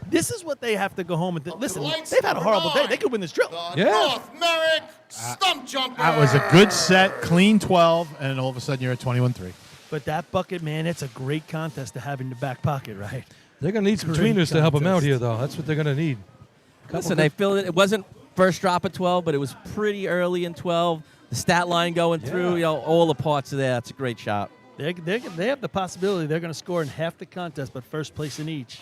this is what they have to go home and listen. They've had a horrible day. They could win this drill. North Merrick stump jumper. That was a good set, clean 12, and all of a sudden you're at 21-3. But that bucket, man, it's a great contest to have in the back pocket, right? They're going to need some tweeners to help them out here, though. That's what they're going to need. Listen, I feel it wasn't first drop at 12, but it was pretty early in 12. The stat line going through, all the parts of there. That's a great shot. They have the possibility they're going to score in half the contest, but first place in each.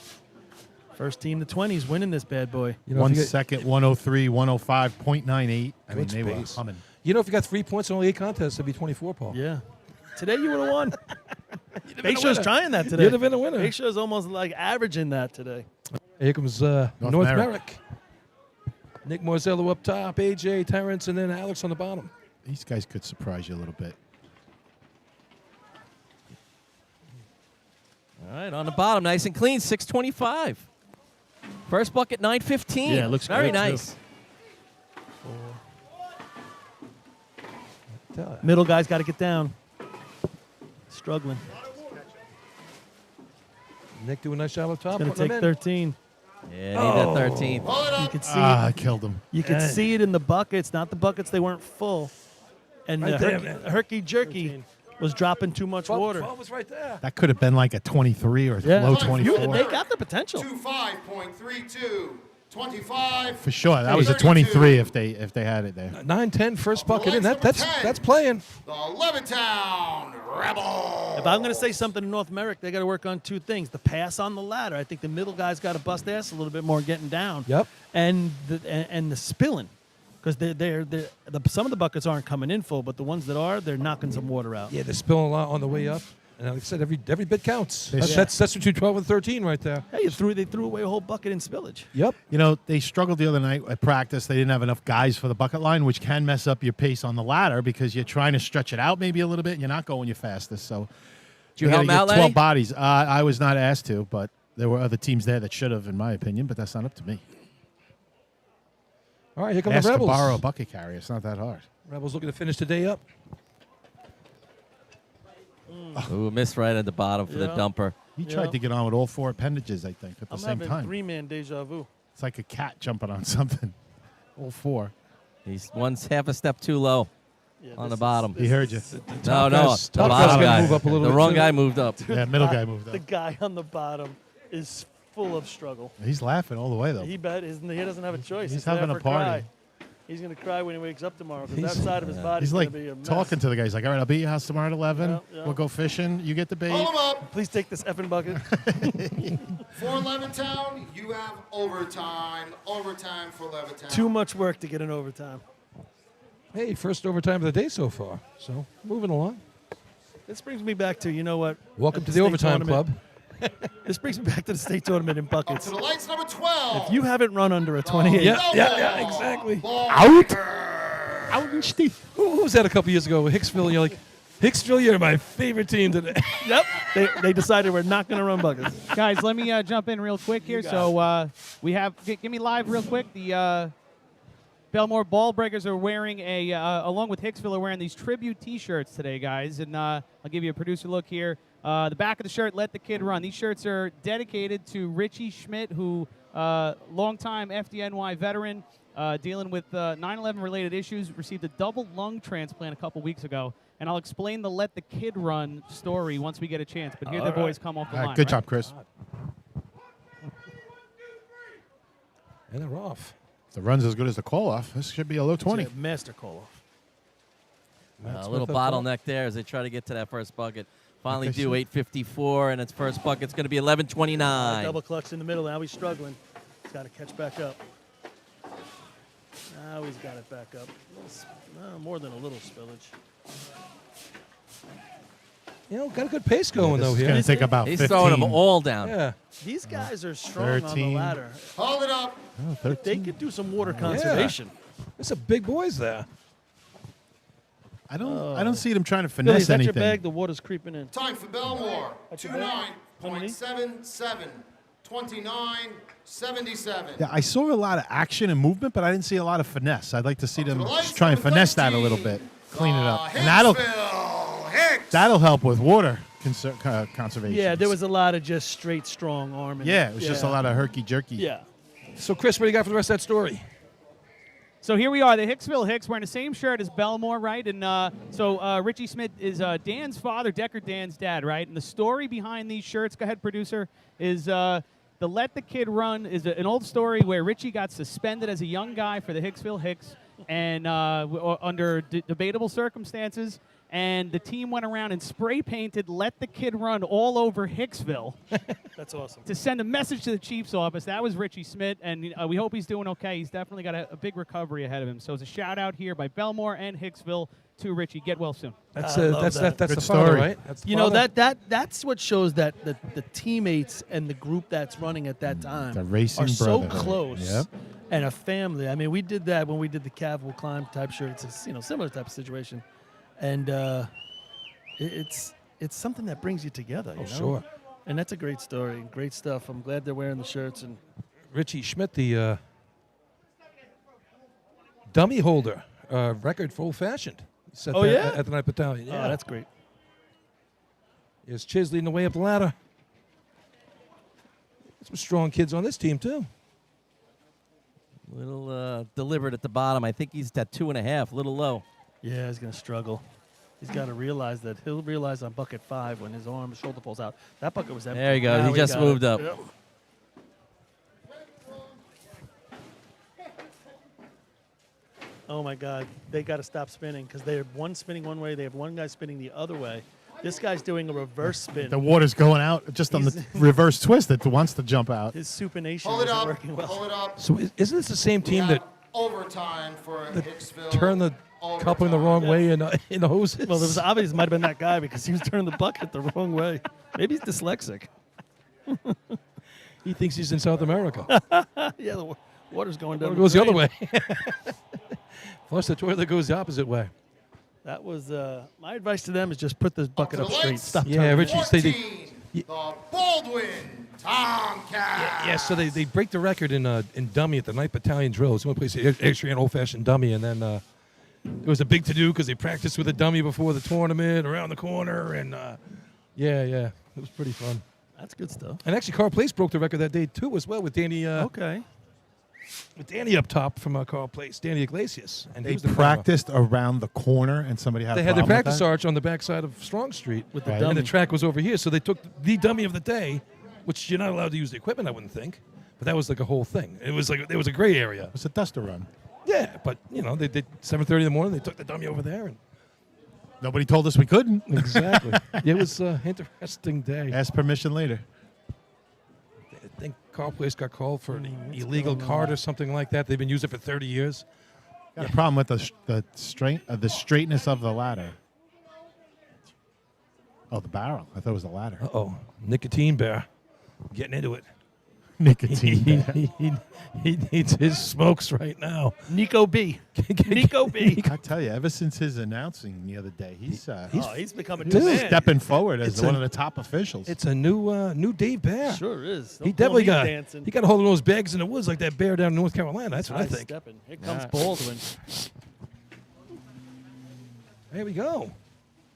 First team, the 20s, winning this bad boy. 1 second, 103, 105.98. I mean, they were humming. If you got 3 points in only 8 contests, it'd be 24, Paul. Yeah. Today you would have won. Bayshaw's trying that today. You'd have been a winner. Bayshaw's almost like averaging that today. Here comes North Merrick. Nick Morzello up top, AJ, Terrence, and then Alex on the bottom. These guys could surprise you a little bit. All right, on the bottom, nice and clean, 6.25. First bucket, 9.15. Yeah, it looks very great, nice. Middle guy's got to get down. Struggling. Nick doing a nice job up top. It's going to take 13. Yeah, need that 13. You can see I killed him. You can see it in the buckets. Not the buckets, they weren't full. And Right the there, herky-jerky was dropping too much water. 12 was right there. That could have been like a 23 or Yeah. low 24. They got the potential. 25.32. 25. For sure. That was a 23 if they had it there. 9-10 first bucket in. That's playing. The Levittown Rebel. If I'm going to say something to North Merrick, they got to work on 2 things. The pass on the ladder. I think the middle guy's got to bust ass a little bit more getting down. Yep. And the spilling. Because some of the buckets aren't coming in full, but the ones that are, they're knocking some water out. Yeah, they're spilling a lot on the way up. And like I said, every bit counts. Yeah. That's between 12 and 13 right there. Hey, they threw away a whole bucket in spillage. Yep. They struggled the other night at practice. They didn't have enough guys for the bucket line, which can mess up your pace on the ladder because you're trying to stretch it out maybe a little bit and you're not going your fastest. So Did you help out, 12 Lenny? bodies. I was not asked to, but there were other teams there that should have, in my opinion, but that's not up to me. All right, here come Ask the Rebels. to borrow a bucket carrier. It's not that hard. Rebels looking to finish the day up. Ooh, missed right at the bottom for the dumper. He tried to get on with all 4 appendages, I think, at the I'm same having time. 3-man deja vu. It's like a cat jumping on something. All 4. He's one's half a step too low on the bottom. He heard you. No, guys- the top bottom guys gotta guy. move up a little The bit wrong too. guy moved up. Yeah, middle guy moved The up. guy on the bottom is full of struggle. He's laughing all the way, though. He doesn't have a choice. He's gonna having have a to party. cry. He's going to cry when he wakes up tomorrow because that He's- side of his body He's is like going to be a mess. talking to the guy. He's like, all right, I'll be at your house tomorrow at 11. Yeah, yeah. We'll go fishing. You get the bait. Hold 'em up. Please take this effing bucket. For Levittown, you have overtime. Overtime for Levittown. Too much work to get in overtime. Hey, first overtime of the day so far. So moving along. This brings me back to, you know what? Welcome at to the state overtime tournament- club. This brings me back to the state tournament in Up buckets. to the lights, number 12. If you haven't run under a 28, Yeah, exactly. Out. Frauenstein. Who was that a couple years ago? Hicksville, you're like, Hicksville, you're my favorite team today. Yep. They decided we're not going to run buckets. Guys, let me jump in real quick here. So we have, give me live real quick. The Belmore Ball Breakers are wearing along with Hicksville, are wearing these tribute T-shirts today, guys. And I'll give you a producer look here. The back of the shirt, Let the Kid Run. These shirts are dedicated to Richie Schmidt, who longtime FDNY veteran, dealing with 9/11 related issues, received a double lung transplant a couple weeks ago. And I'll explain the Let the Kid Run story once we get a chance. But here the boys come off the line. Good job, Chris. And they're off. If the run's as good as the call-off, this should be a low 20. It's a master call-off. A little bottleneck there as they try to get to that first bucket. Finally do 8:54, and its first bucket's going to be 11:29. Double clutch in the middle. Now he's struggling. He's got to catch back up. Now he's got it back up. More than a little spillage. You know, got a good pace going, though, here. Going to take about He's 15. throwing them all down. Yeah. These guys are strong 13. on the ladder. Hold it up. Oh, They could do some water conservation. There's some big boys there. I don't see them trying to Billy, finesse is that anything. your bag? The water's creeping in. Time for Belmore. That's your bag? 29.77. 29.77. Yeah, I saw a lot of action and movement, but I didn't see a lot of finesse. I'd like to see them just try and finesse that a little bit, clean it up, and that'll help with water conservation. Yeah, there was a lot of just straight strong arming. Yeah, it was just a lot of herky-jerky. Yeah. So, Chris, what do you got for the rest of that story? So here we are, the Hicksville Hicks wearing the same shirt as Belmore, right? And so Richie Smith is Dan's father, Decker Dan's dad, right? And the story behind these shirts, go ahead, producer, is the Let the Kid Run is an old story where Richie got suspended as a young guy for the Hicksville Hicks and under debatable circumstances. And the team went around and spray painted "Let the Kid Run" all over Hicksville. That's awesome. To send a message to the Chiefs office. That was Richie Smith, and we hope he's doing okay. He's definitely got a big recovery ahead of him. So it's a shout out here by Belmore and Hicksville to Richie. Get well soon. That's Good the story. father, right? That's the You know, father? that's what shows that the teammates and the group that's running at that time The racing are so brotherhood. close. Yep. And a family. I mean, we did that when we did the Cav Will Climb type shirt. It's a similar type of situation. And it's something that brings you together. You know? Sure. And that's a great story. Great stuff. I'm glad they're wearing the shirts. And Richie Schmidt, the dummy holder, record for old-fashioned. Set Oh, that yeah? at the Night Battalion. Oh, that's great. Here's Chiz leading the way up the ladder. Some strong kids on this team, too. A little deliberate at the bottom. I think he's at 2.5, a little low. Yeah, he's going to struggle. He's got to realize that he'll realize on bucket 5 when his shoulder pulls out. That bucket was empty. There you go. Now He just got moved it. up. Yep. Oh, my God. They got to stop spinning because they have one spinning one way. They have one guy spinning the other way. This guy's doing a reverse spin. The water's going out just on the reverse twist. It wants to jump out. His supination Hold it isn't up. working well. Hold it up. So isn't this the same team that Overtime for Hicksville. turned the coupling the wrong way in the hoses? Well, there was obvious might have been that guy because he was turning the bucket the wrong way. Maybe he's dyslexic. He thinks he's in South America. Yeah, the water's going down. It goes the other drain. way. Flush the toilet goes the opposite way. That was my advice to them is just put this bucket up straight. Stop Yeah, turning. Richie, 14, the Baldwin Tomcats. Yeah, so they break the record in dummy at the Night Battalion drill. It's the only place they actually had an old-fashioned dummy, and then it was a big to-do because they practiced with a dummy before the tournament, around the corner, and yeah, it was pretty fun. That's good stuff. And actually, Carl Place broke the record that day too, as well, with Danny. Okay. With Danny up top from Carl Place, Danny Iglesias, and he They was the practiced around the corner, and somebody had. They a had their problem with practice that? arch on the backside of Strong Street, with the and dummy. the track was over here. So they took the dummy of the day, which you're not allowed to use the equipment, I wouldn't think, but that was like a whole thing. It was like there was a gray area. It was a duster run. Yeah, but they did 7:30 in the morning. They took the dummy over there, and Nobody told us we couldn't. exactly. It was an interesting day. Ask permission later. I think Carl Place got called for an illegal card or something like that. They've been using it for 30 years. Got a problem with the straightness of the ladder. Oh, the barrel. I thought it was the ladder. Uh-oh. Nicotine bear. Getting into it. Nicotine. He needs his smokes right now. Nico B. Nico B. I tell you, ever since his announcing the other day, he's becoming stepping forward as one of the top officials. It's a new Dave Bear. Sure is. He Don't definitely call got me dancing. he got a hold of those bags in the woods like that bear down in North Carolina. That's what I think. Stepping. Here comes Yeah. Baldwin. There we go.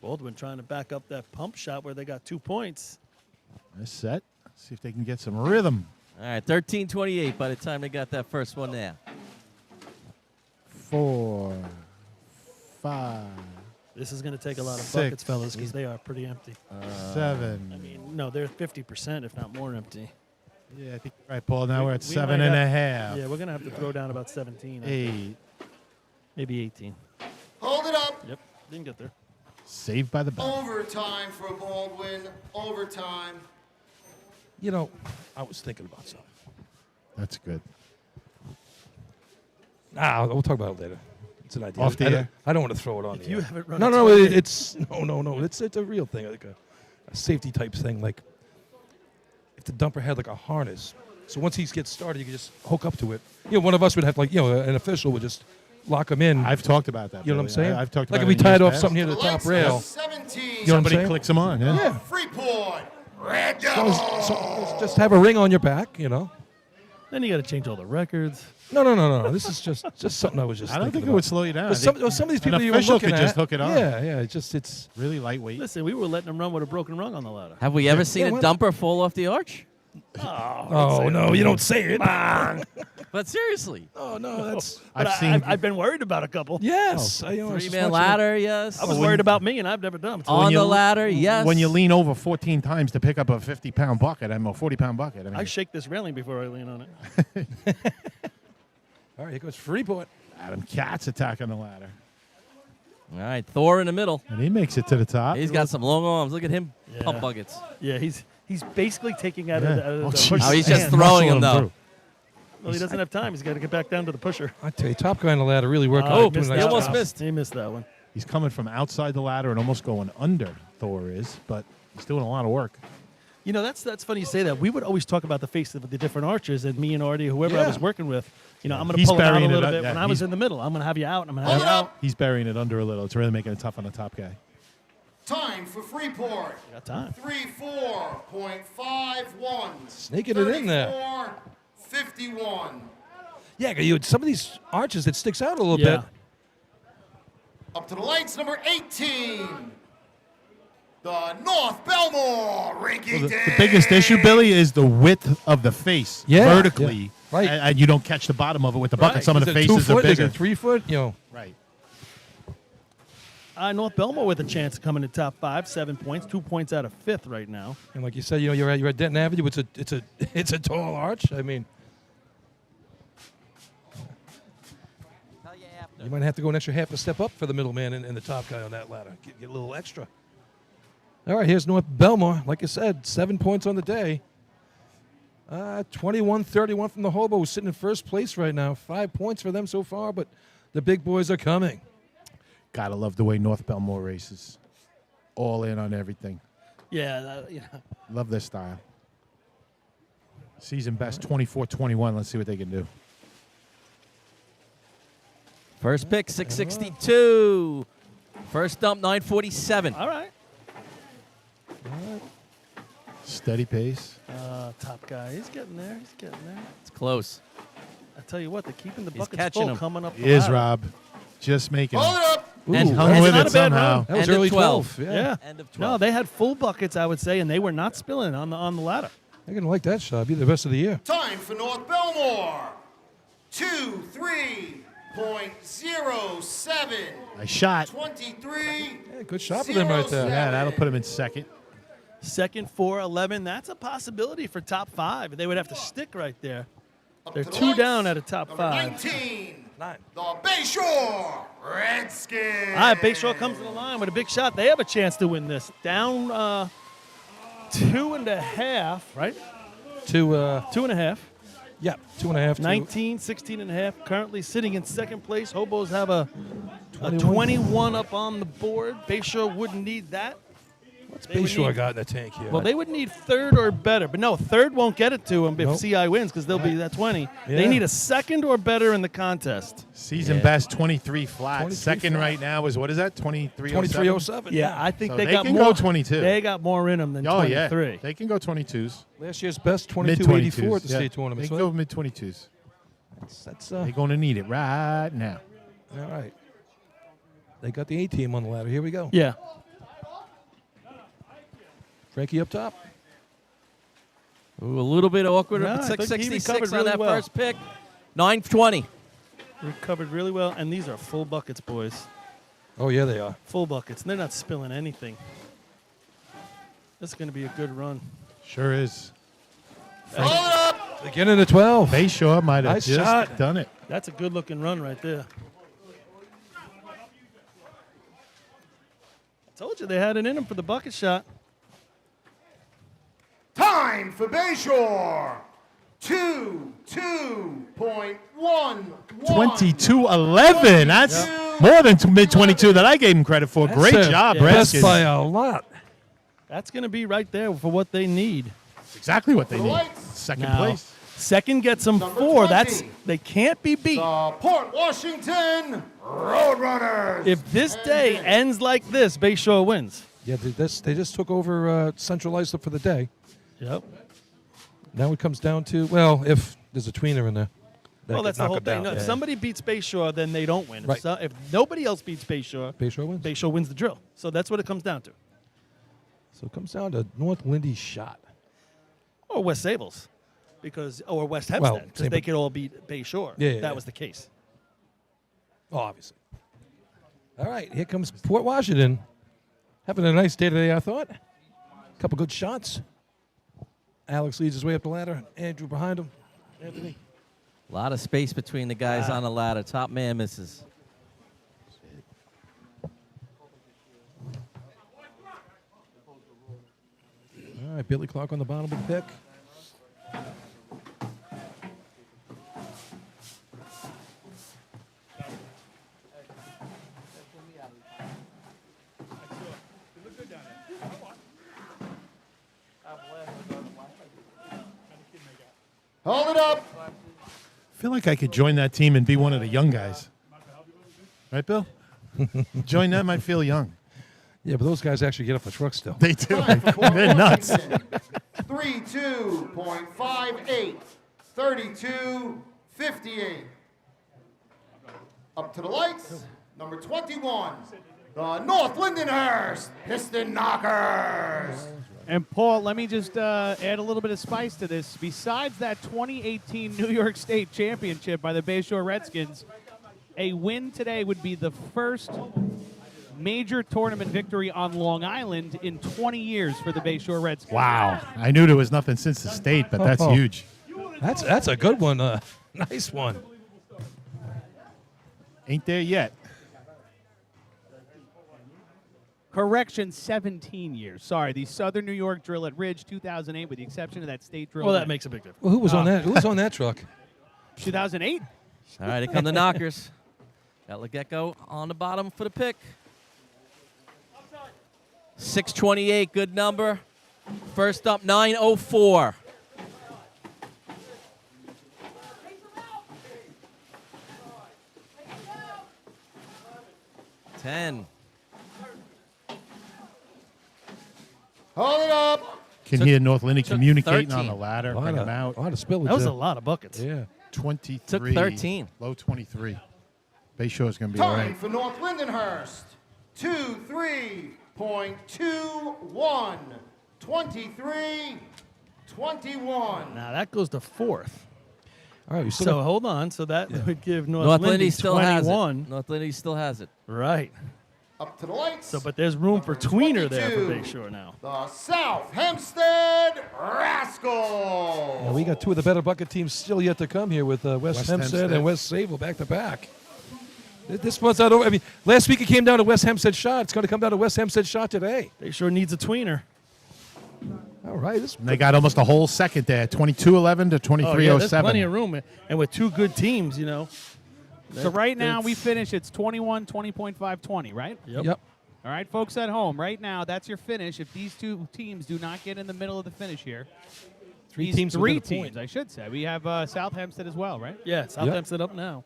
Baldwin trying to back up that pump shot where they got 2 points. They're set. See if they can get some rhythm. All right, 13-28 by the time they got that first one there. 4, 5. This is going to take a lot of 6, buckets, fellas, because they are pretty empty. 7. I mean, no, they're 50%, if not more empty. Yeah, I think you're right, Paul. Now we're at We 7 might and a have- half. Yeah, we're going to have to throw down about 17. I 8. think. Maybe 18. Hold it up. Yep, didn't get there. Saved by the bell. Overtime for Baldwin. Overtime. You know, I was thinking about something. That's good. We'll talk about it later. It's an idea. Off the air? I don't want to throw it on If the you air. haven't run No, a no, target- it's no. It's a real thing, like a safety type thing. Like if the dumper had like a harness, so once he gets started, you can just hook up to it. You know, one of us would have an official would just lock him in. I've talked about that. You know what I'm Billy. saying? I've talked like about if we it in tied years off past. something here to the top rail. 17. You know what I'm Somebody saying? clicks them on. Yeah. Freeport. Red So Devils. just have a ring on your back, you know. Then you got to change all the records. No. This is just something I was just. I don't thinking think it about. would slow you down. But some of these people an you were official looking could at, just hook it on. Yeah. It's really lightweight. Listen, we were letting them run with a broken rung on the ladder. Have we ever seen Yeah, a what? dumper fall off the arch? Oh no, you don't say it. But seriously. Oh no, that's. But I've been worried about a couple. Yes, I was just Three-man watching ladder, yes. I was worried about me, and I've never done it. On the ladder, yes. When you lean over 14 times to pick up a 50-pound bucket, I'm a 40-pound bucket. I mean, I shake this railing before I lean on it. All right, here goes Freeport. Adam Katz attacking the ladder. All right, Thor in the middle. And he makes it to the top. He's got some long arms. Look at him Yeah. pump buckets. Yeah, he's basically taking out Yeah. of the Oh, pusher. jeez. Oh, he's just hand. throwing Muscle him, though. through. Well, he doesn't have time. He's got to get back down to the pusher. I tell you, top guy on the ladder really working. Oh, doing a missed nice that He almost job. missed. He missed that one. He's coming from outside the ladder and almost going under, Thor is, but he's doing a lot of work. You know, that's funny you say that. We would always talk about the face of the different archers, and me and Artie, whoever I Yeah. was working with, you know, I'm going to He's pull it out a burying it little up- bit. yeah, When I was he's- in the middle, I'm going to have you out, and I'm going to have you out. He's burying it under a little. It's really making it tough on the top guy. Time for Freeport. Got time. 34.51. Sneaking it in there. 51. Yeah, you had some of these arches that sticks out a little Yeah. bit. Up to the lights, number 18. The North Belmore Rinky The biggest issue, Billy, is the width of the face vertically. yeah. Right. And you don't catch the bottom of it with the bucket. Right. Some of Is the it faces 2 are foot? Is bigger. it 3 foot? You know. Right. North Belmore with a chance to come in the top 5, 7 points, 2 points out of 5th right now. And like you said, you know, you're at Denton Avenue. It's a tall arch. I mean, you might have to go an extra half a step up for the middleman and the top guy on that ladder. Get a little extra. All right, here's North Belmore. Like I said, 7 points on the day. 21-31 from the Hobo, who's sitting in first place right now. 5 points for them so far, but the big boys are coming. Gotta love the way North Belmore races. All in on everything. Yeah, Love their style. Season best 24-21. Let's see what they can do. First pick, 662. First dump, 947. All right. Steady pace. Top guy, he's getting there. He's getting there. It's close. I tell you what, they're keeping the He's buckets catching full them. coming up. He the is, ladder. Rob. Just making Hold it. it up. And hung it's with not it a bad somehow. run. That was End of early 12. 12. Yeah. End of No, 12. they had full buckets, I would say, and they were not spilling on the ladder. They're going to like that shot. Be the rest of the year. Time for North Belmore. 23.07. Nice shot. 23. Yeah, good shot for them right there. Yeah, that'll put him in second. Second, 4-11. That's a possibility for top 5. They would have to stick right there. They're to the 2 lights. down at a top Number 5. 19. 9. The Bayshore Redskins. All right, Bayshore comes to the line with a big shot. They have a chance to win this. Down 2.5, right? 2.5. Yeah, 2.5. 19, 16.5. Currently sitting in second place. Hobos have a 21. 21 up on the board. Bayshore wouldn't need that. Bayshore got in the tank here? Well, they would need third or better, but no, third won't get it to them if CI wins because they'll be at 20. They need a second or better in the contest. Season best 23 flat. Second right now is what is that? 2307. Yeah, I think So they got can more. go 22. They got more in them than 23. Yeah, they can go 22s. Last year's best Mid 2284 at the 22s, state tournament. They So can go mid 22s. That's They're going to need it right now. all right. They got the A team on the ladder. Here we go. Yeah. Frankie up top. Ooh, a little bit awkward. No, But I think he 666 recovered on really that well. first pick. 920. Recovered really well, and these are full buckets, boys. Oh, yeah, they are. Full buckets. They're not spilling anything. This is going to be a good run. Sure is. Hold up! They get into 12. Bayshore might have Nice just shot. done it. That's a good-looking run right there. Told you they had it in them for the bucket shot. Time for Bayshore. 2.11. 22-11. That's more than mid 22 that I gave him credit for. Great job, Best Redskins. by a lot. That's going to be right there for what they need. Exactly what they need. Second Now, place. Second gets them Number 4. 20. They can't be beat. The Port Washington Roadrunners. If this day ends like this, Bayshore wins. Yeah, they just took over Central Islip for the day. Yep. Now it comes down to, well, if there's a tweener in there. that Well, could that's the knock whole it thing. down. No, if Yeah. somebody beats Bayshore, then they don't win. Right. If nobody else beats Bayshore, Bayshore wins. the drill. So that's what it comes down to. So it comes down to North Lindy's shot. Or West Sables, or West Well, Hempstead, because same, they but- could all beat Bayshore. Yeah, That was the case. Oh, obviously. All right, here comes Port Washington. Having a nice day today, I thought. A couple good shots. Alex leads his way up the ladder. Andrew behind him. Anthony. A lot of space between the guys on the ladder. Top man misses. All right, Billy Clark on the bottom of the pick. Hold it up. I feel like I could join that team and be one of the young guys. Right, Bill? Join them, I feel young. Yeah, but those guys actually get off the truck still. They do. Time for Port They're nuts. Washington. 32.58. 32.58. Up to the lights. Number 21. The North Lindenhurst Piston Knockers. And Paul, let me just add a little bit of spice to this. Besides that 2018 New York State Championship by the Bayshore Redskins, a win today would be the first major tournament victory on Long Island in 20 years for the Bayshore Redskins. Wow. I knew there was nothing since the state, but that's huge. That's a good one. Nice one. Ain't there yet. Correction, 17 years. Sorry, the Southern New York drill at Ridge, 2008, with the exception of that state drill. Well, that makes a big difference. Well, who was on that? Who was on that truck? 2008. All right, here come the knockers. Got Legecko on the bottom for the pick. 628, good number. First up, 904. $10. Hold it up. Can hear North Lindy took communicating 13. on the ladder, A lot bring of- them out. a lot of spillage That was there. a lot of buckets. Yeah. 23. Took 13. Low 23. Bayshore's going to be all Time right. for North Lindenhurst. 23.21. 23.21. Now that goes to fourth. All right, we still So got- hold on. So that would give North, North Lindy Lindy still has 21. it. North Lindy still has it. Right. Up to the lights. So, but there's room for tweener there for 22. Bayshore now. The South Hempstead Rascals. Yeah, we got two of the better bucket teams still yet to come here with West West Hempstead Hempstead. and West Sable back to back. This one's not over. I mean, last week it came down to West Hempstead shot. It's going to come down to West Hempstead shot today. Bayshore needs a tweener. All right. This, And they got almost a whole second there, 22-11 to Oh, 23-07. yeah, there's plenty of room. And with two good teams, you know. So right now we it's- finish, it's 21, 20.5, 20, right? Yep. Yep. All right, folks at home, right now, that's your finish. If these two teams do not get in the middle of the finish here, Three teams three within a point. teams, I should say. We have South Hempstead as well, right? Yeah, South Hempstead up now.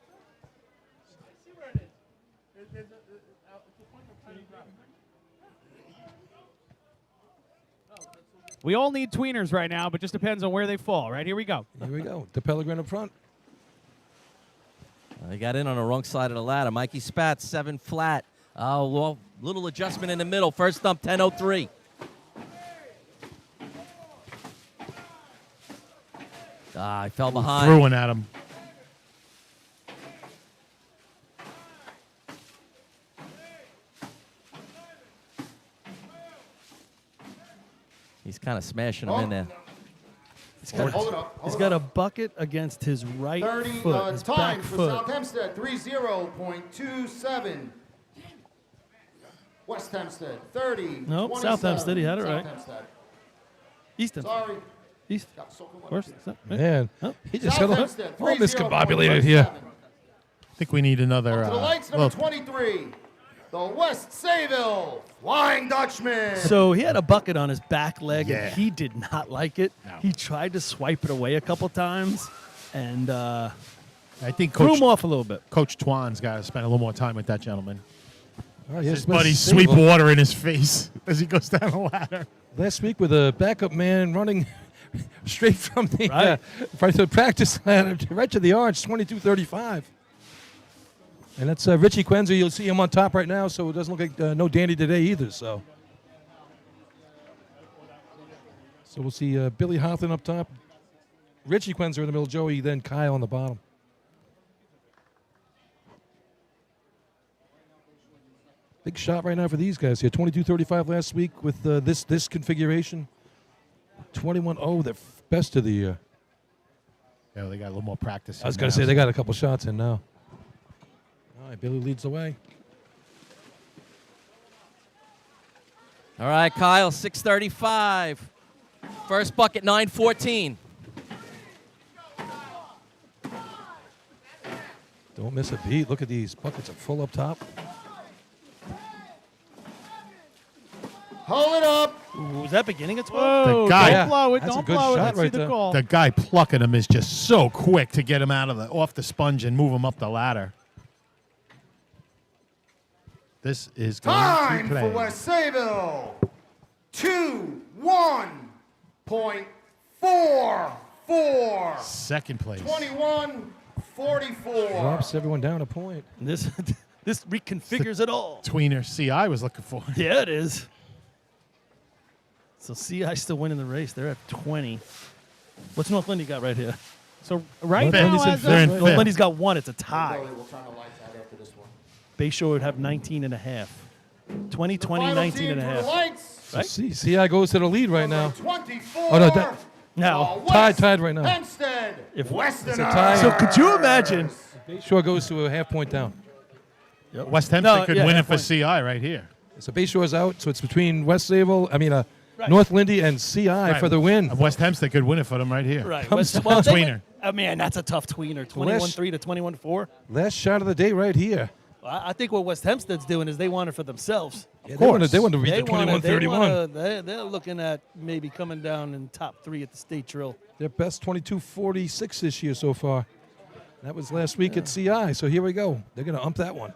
We all need tweeners right now, but just depends on where they fall. Right, here we go. Here we go. De Pellegrin up front. He got in on the wrong side of the ladder. Mikey Spatz, 7 flat. Oh, well, little adjustment in the middle. First thump, 10:03. I fell behind. Threw one at him. He's kind of smashing him in there. He's got a bucket against his right 30 foot, his time back for foot. South Hempstead, 30.27. West Hempstead, 30. Nope, South Hempstead, he had it right. Hempstead. Easton. Sorry. East. Worst. Man, Oh. he just South got Hempstead, all miscombobulated here. I think we need another. To the lights, number 23. The West Sayville Flying Dutchman. So he had a bucket on his back leg, Yeah. and he did not like it. He tried to swipe it away a couple times, and I think threw Coach, him off a little bit. Coach Twan's got to spend a little more time with that gentleman. Oh, yes, His buddies sweep water in his face as he goes down the ladder. Last week with a backup man running straight from the Right. right to the practice ladder right to the arch, 22:35. And that's Richie Quenzer. You'll see him on top right now, so it doesn't look like no Danny today either. So we'll see Billy Hoffman up top, Richie Quenzer in the middle, Joey, then Kyle on the bottom. Big shot right now for these guys here. 22:35 last week with this configuration. 21-0, the best of the year. Yeah, they got a little more practice. I was going to say they got a couple shots in now. All right, Billy leads the way. All right, Kyle, 6:35. First bucket, 9:14. Don't miss a beat. Look at these buckets are full up top. Hold it up. Ooh, was that beginning at 12? Whoa, The guy- don't blow it, That's a don't good blow it. shot Let's right see the there. call. The guy plucking him is just so quick to get him out of off the sponge and move him up the ladder. This is going Time to play. for West Sayville. 2:1.44. Second place. 21:44. Drops everyone down a point. This this reconfigures it all. Tweener CI was looking for. Yeah, it is. So CI still winning the race. They're at 20. What's North Lindy got right here? So right North now, Lindy's in as fifth. They're in of, North fifth. Lindy's got 1. It's a tie. We'll turn the lights out after this one. Bayshore would have 19 and a half. 20, 20, Final 19 team and a for the half. lights. So CI goes to the lead right now. 24. Oh, no, that- Now, the West tied right now. Hempstead. If- Westerners. It's a tie. So could you imagine? Bayshore goes to a half point down. West Hempstead No, could yeah, win it half for point. CI right here. So Bayshore's out, so it's between West Sayville, North Lindy and CI for the win. And West Hempstead could win it for them right here. Right. Comes West- down. they- Tweener. I mean, that's a tough tweener. 21-3 to 21-4. Last shot of the day right here. Well, I think what West Hempstead's doing is they want it for themselves. Yeah, they want to beat the 21-31. They're looking at maybe coming down in top 3 at the state drill. Their best 22-46 this year so far. That was last week at CI, so here we go. They're going to ump that one.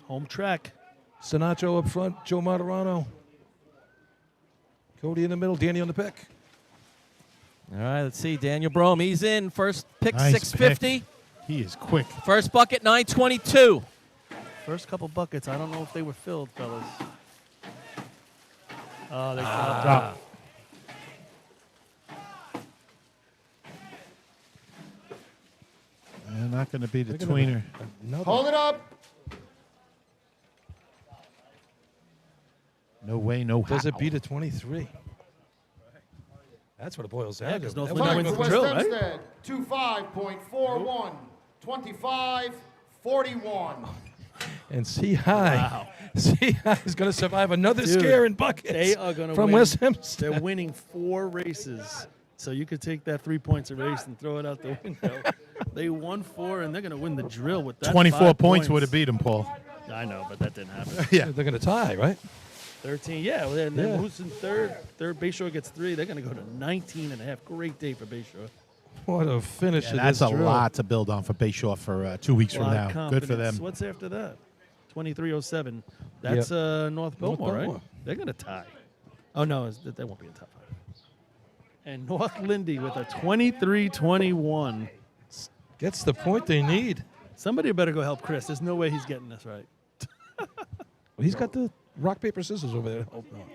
Home track. Sinacho up front, Joe Moderano. Cody in the middle, Danny on the pick. All right, let's see. Daniel Brome, he's in. First pick, Nice 650. pick. He is quick. First bucket, 922. First couple buckets, I don't know if they were filled, fellas. Oh, they fell. They're not going to beat a They're gonna- tweener. Hold it up. No way, no how. Does it beat a 23? That's what it boils down Yeah, to. 'cause North That Lindy would Time wins for the West drill, right? Hempstead. 25.41. 25-41. And CI is going to survive another Dude, scare in buckets They are going to from win. West Hempstead. They're winning 4 races. So you could take that 3 points a race and throw it out the window. They won 4, and they're going to win the drill with that. 24 5 points would have beat him, Paul. I know, but that didn't happen. Yeah, they're going to tie, right? 13, yeah. Well, and then Yeah. who's in third? Third, Bayshore gets 3. They're going to go to 19.5. Great day for Bayshore. What a finish! Yeah, to that's this a drill. lot to build on for Bayshore for 2 weeks from Lot now. of Good for confidence. them. What's after that? 23:07. That's North Belmore, right? Belmore. They're going to tie. Oh, no, they won't be in top 5. And North Lindy with a 23-21. Gets the point they need. Somebody better go help Chris. There's no way he's getting this right. Well, he's got the rock, paper, scissors over there. Oh, no.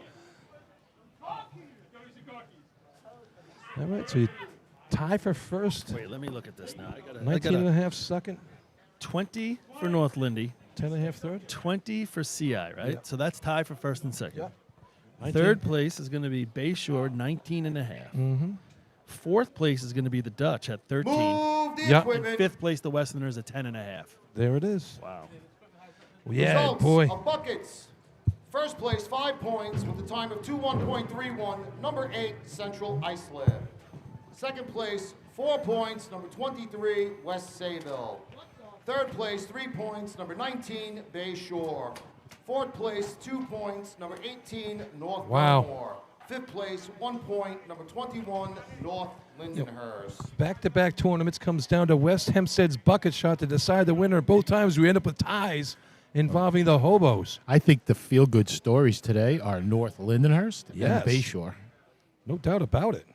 All right, so you tie for first. Wait, let me look at this now. I gotta 19.5 second. 20 for North Lindy. 10.5 third. 20 for CI, right? Yeah. So that's tie for first and second. Yeah. 19. Third 19. place is going to be Bayshore, 19.5. Mm-hmm. Fourth place is going to be the Dutch at 13. Move the Yeah. equipment. And fifth place, the Westerners at 10.5. There it is. Wow. Well, yeah, Results boy. of buckets. First place, 5 points with a time of 21.31, number 8, Central Islip. Second place, 4 points, number 23, West Sayville. Third place, 3 points, number 19, Bayshore. Fourth place, 2 points, number 18, North Wow. Belmore. Fifth place, 1 point, number 21, North Lindenhurst. Back-to-back tournaments comes down to West Hempstead's bucket shot to decide the winner. Both times we end up with ties involving the Hobos. I think the feel-good stories today are North Lindenhurst Yes. and Bayshore. No doubt about it.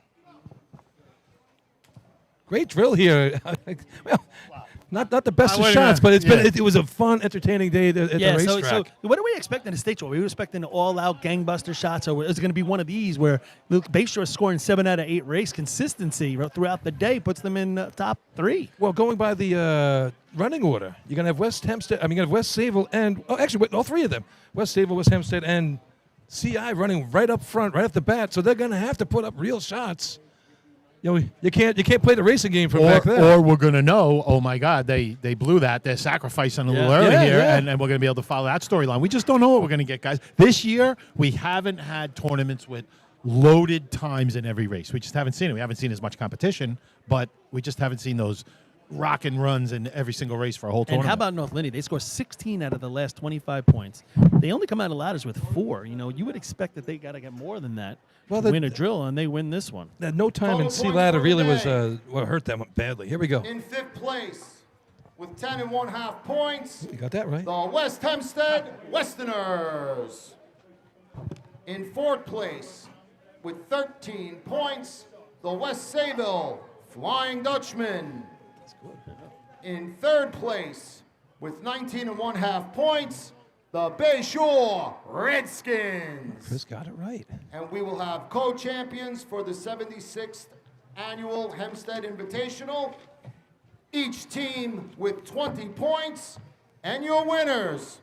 Great drill here. Well, not the best of shots, but it was a fun, entertaining day at the racetrack. So what do we expect in the state show? We were expecting all-out gangbuster shots, or is it going to be one of these where Bayshore scoring 7 out of 8 race consistency throughout the day puts them in top 3? Well, going by the running order, you're going to have West Hempstead. I mean, you're going to have West Sayville and actually all 3 of them: West Sayville, West Hempstead, and CI running right up front, right off the bat. So they're going to have to put up real shots. You know, you can't play the racing game from back there. Or we're going to know, oh, my God, they blew that. They're sacrificing a little early here, and we're going to be able to follow that storyline. We just don't know what we're going to get, guys. This year, we haven't had tournaments with loaded times in every race. We just haven't seen it. We haven't seen as much competition, but we just haven't seen those rockin' runs in every single race for a whole tournament. And how about North Lindy? They score 16 out of the last 25 points. They only come out of ladders with 4. You know, you would expect that they got to get more than that to win a drill, and they win this one. That no time in C ladder really was what hurt them badly. Here we go. In 5th place, with 10.5 points, You got that right. the West Hempstead Westerners. In 4th place, with 13 points, the West Sayville Flying Dutchman. In 3rd place, with 19.5 points, the Bayshore Redskins. Chris got it right. And we will have co-champions for the 76th Annual Hempstead Invitational, each team with 20 points, and your winners,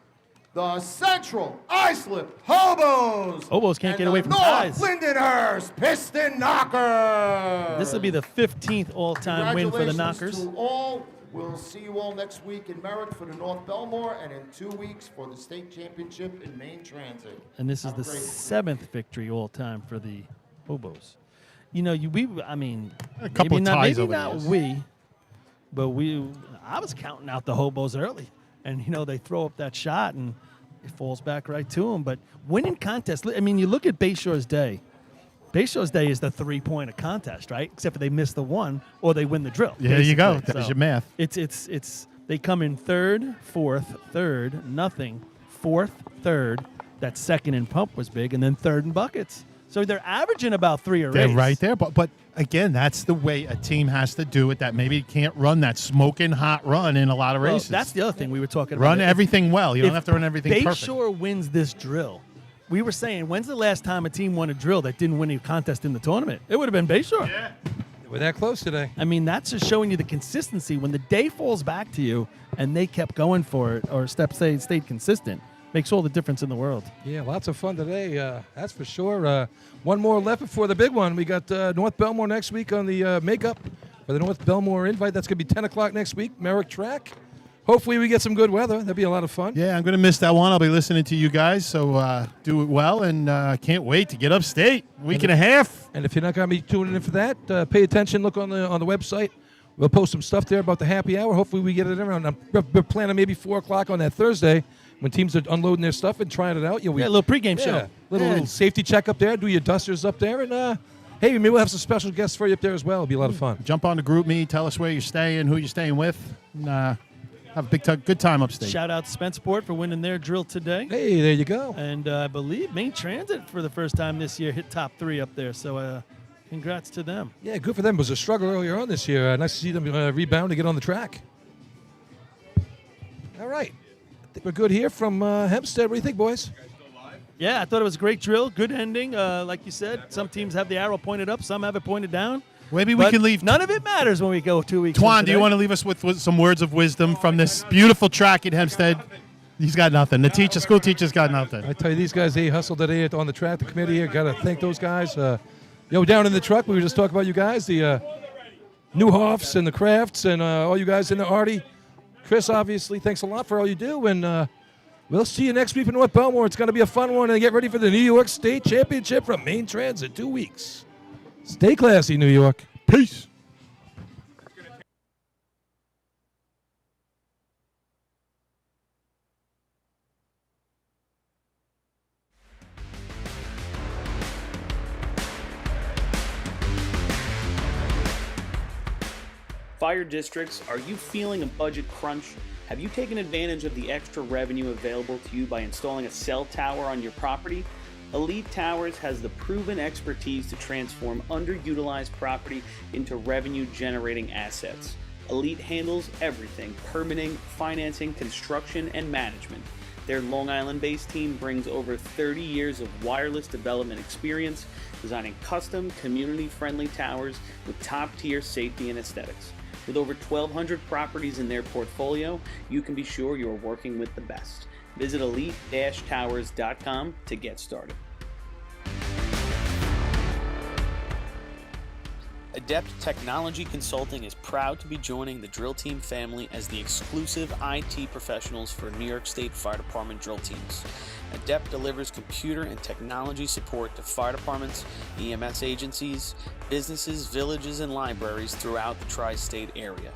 the Central Islip Hobos. Hobos can't get away from North ties. Lindenhurst Piston Knockers. This will be the 15th all-time win for the Congratulations Knockers. to all. We'll see you all next week in Merritt for the North Belmore, and in 2 weeks for the state championship in Maine Transit. And this is Have a the great 7th victory all-time for the Hobos. You know, I mean, A couple maybe of ties maybe over the not years. but I was counting out the Hobos early. And, you know, they throw up that shot, and it falls back right to them. But winning contests, I mean, you look at Bayshore's day. Bayshore's day is the 3-point contest, right? Except for they miss the 1 or they win the drill. Yeah, there you go. basically. There's your math. It's they come in 3rd, 4th, 3rd, nothing, 4th, 3rd. That 2nd in pump was big, and then 3rd in buckets. So they're averaging about 3 a race. They're right there. But again, that's the way a team has to do it. That maybe can't run that smoking hot run in a lot of Well, races. that's the other thing we were talking about. Run everything well. You don't If have to run everything perfect. Bayshore wins this drill. We were saying, when's the last time a team won a drill that didn't win a contest in the tournament? It would have been Bayshore. Yeah. We're that close today. I mean, that's just showing you the consistency. When the day falls back to you and they kept going for it, or stayed consistent, makes all the difference in the world. Yeah, lots of fun today. That's for sure. One more left before the big one. We got North Belmore next week on the makeup for the North Belmore invite. That's going to be 10 o'clock next week, Merrick Track. Hopefully we get some good weather. That'd be a lot of fun. Yeah, I'm going to miss that one. I'll be listening to you guys, so do it well, and can't wait to get upstate. Week and a half. And if you're not going to be tuning in for that, pay attention. Look on the website. We'll post some stuff there about the happy hour. Hopefully we get it around. We're planning maybe 4 o'clock on that Thursday. when teams are unloading their stuff and trying it out. You know, Yeah, a little pregame show. Little safety check up there. Do your dusters up there, and hey, maybe we'll have some special guests for you up there as well. It'll be a lot of fun. Jump on the group me. Tell us where you're staying, who you're staying with. And, have a good time upstate. Shout out to Spenceport for winning their drill today. Hey, there you go. And I believe Main Transit for the first time this year hit top 3 up there. So congrats to them. Yeah, good for them. It was a struggle earlier on this year. Nice to see them rebound to get on the track. All right. I think we're good here from Hempstead. What do you think, boys? Yeah, I thought it was a great drill. Good ending. Like you said, some teams have the arrow pointed up, some have it pointed down. Maybe we can leave. None of it matters when we go 2 weeks. Twan, do you want to leave us with some words of wisdom from this beautiful track at Hempstead? He's got nothing. The school teacher's got nothing. I tell you, these guys, they hustled today on the track. The committee here, got to thank those guys. Down in the truck, we were just talking about you guys, the Newhoffs and the Crafts and all you guys in the Artie. Chris, obviously, thanks a lot for all you do. And we'll see you next week in North Belmore. It's going to be a fun one. And get ready for the New York State Championship from Main Transit, 2 weeks. Stay classy, New York. Peace. Fire districts, are you feeling a budget crunch? Have you taken advantage of the extra revenue available to you by installing a cell tower on your property? Elite Towers has the proven expertise to transform underutilized property into revenue-generating assets. Elite handles everything: permitting, financing, construction, and management. Their Long Island-based team brings over 30 years of wireless development experience, designing custom, community-friendly towers with top-tier safety and aesthetics. With over 1,200 properties in their portfolio, you can be sure you are working with the best. Visit elite-towers.com to get started. Adept Technology Consulting is proud to be joining the Drill Team family as the exclusive IT professionals for New York State Fire Department drill teams. Adept delivers computer and technology support to fire departments, EMS agencies, businesses, villages, and libraries throughout the tri-state area.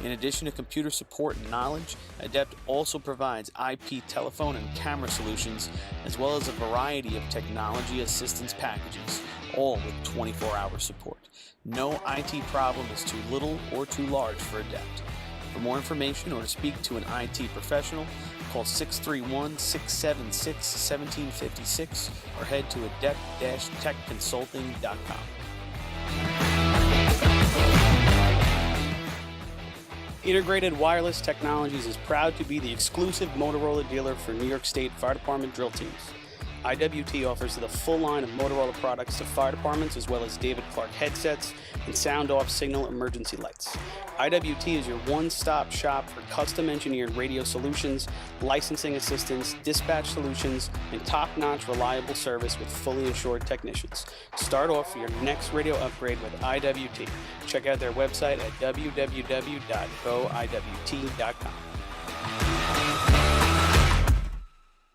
In addition to computer support and knowledge, Adept also provides IP telephone and camera solutions, as well as a variety of technology assistance packages, all with 24-hour support. No IT problem is too little or too large for Adept. For more information or to speak to an IT professional, call 631-676-1756 or head to adept-techconsulting.com. Integrated Wireless Technologies is proud to be the exclusive Motorola dealer for New York State Fire Department drill teams. IWT offers the full line of Motorola products to fire departments, as well as David Clark headsets and sound-off signal emergency lights. IWT is your one-stop shop for custom-engineered radio solutions, licensing assistance, dispatch solutions, and top-notch reliable service with fully assured technicians. Start off your next radio upgrade with IWT. Check out their website at www.goiwt.com.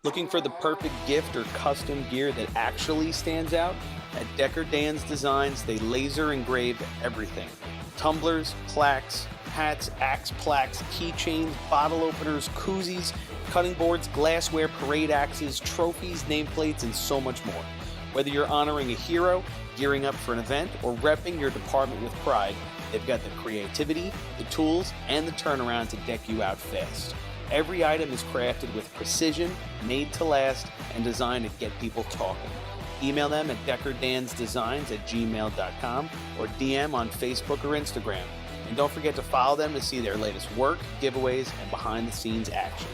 Looking for the perfect gift or custom gear that actually stands out? At Decker Dan's Designs, they laser engrave everything. Tumblers, plaques, hats, axe plaques, keychains, bottle openers, koozies, cutting boards, glassware, parade axes, trophies, nameplates, and so much more. Whether you're honoring a hero, gearing up for an event, or repping your department with pride, they've got the creativity, the tools, and the turnaround to deck you out fast. Every item is crafted with precision, made to last, and designed to get people talking. Email them at deckerdansdesigns@gmail.com or DM on Facebook or Instagram. And don't forget to follow them to see their latest work, giveaways, and behind-the-scenes action.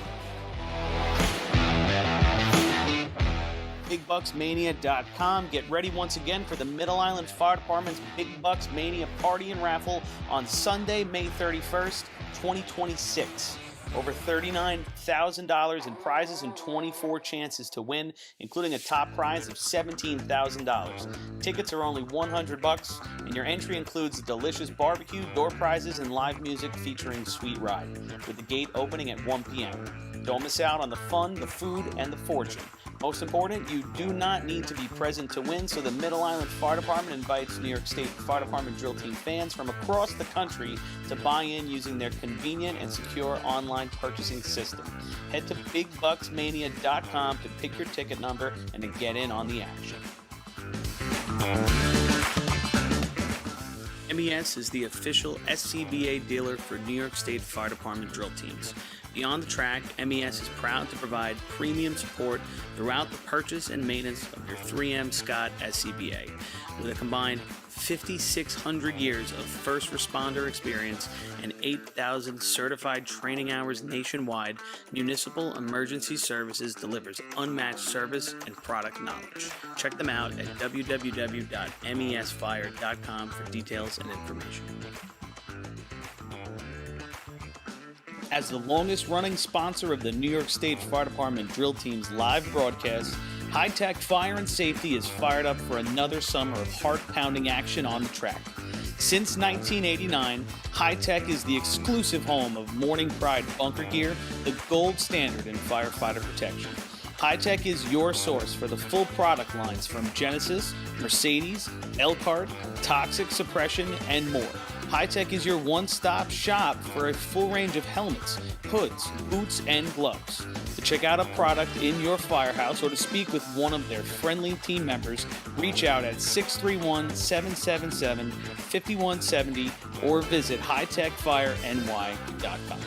BigBucksMania.com. Get ready once again for the Middle Island Fire Department's Big Bucks Mania Party and Raffle on Sunday, May 31st, 2026. Over $39,000 in prizes and 24 chances to win, including a top prize of $17,000. Tickets are only $100, and your entry includes a delicious barbecue, door prizes, and live music featuring Sweet Ride, with the gate opening at 1 p.m. Don't miss out on the fun, the food, and the fortune. Most important, you do not need to be present to win, so the Middle Island Fire Department invites New York State Fire Department drill team fans from across the country to buy in using their convenient and secure online purchasing system. Head to BigBucksMania.com to pick your ticket number and to get in on the action. MES is the official SCBA dealer for New York State Fire Department drill teams. Beyond the track, MES is proud to provide premium support throughout the purchase and maintenance of your 3M Scott SCBA. With a combined 5,600 years of first responder experience and 8,000 certified training hours nationwide, Municipal Emergency Services delivers unmatched service and product knowledge. Check them out at www.mesfire.com for details and information. As the longest-running sponsor of the New York State Fire Department drill team's live broadcast, High Tech Fire and Safety is fired up for another summer of heart-pounding action on the track. Since 1989, High Tech is the exclusive home of Morning Pride bunker gear, the gold standard in firefighter protection. High Tech is your source for the full product lines from Genesis, Mercedes, Elkhart, Toxic Suppression, and more. High Tech is your one-stop shop for a full range of helmets, hoods, boots, and gloves. To check out a product in your firehouse or to speak with one of their friendly team members, reach out at 631-777-5170 or visit hightechfireny.com.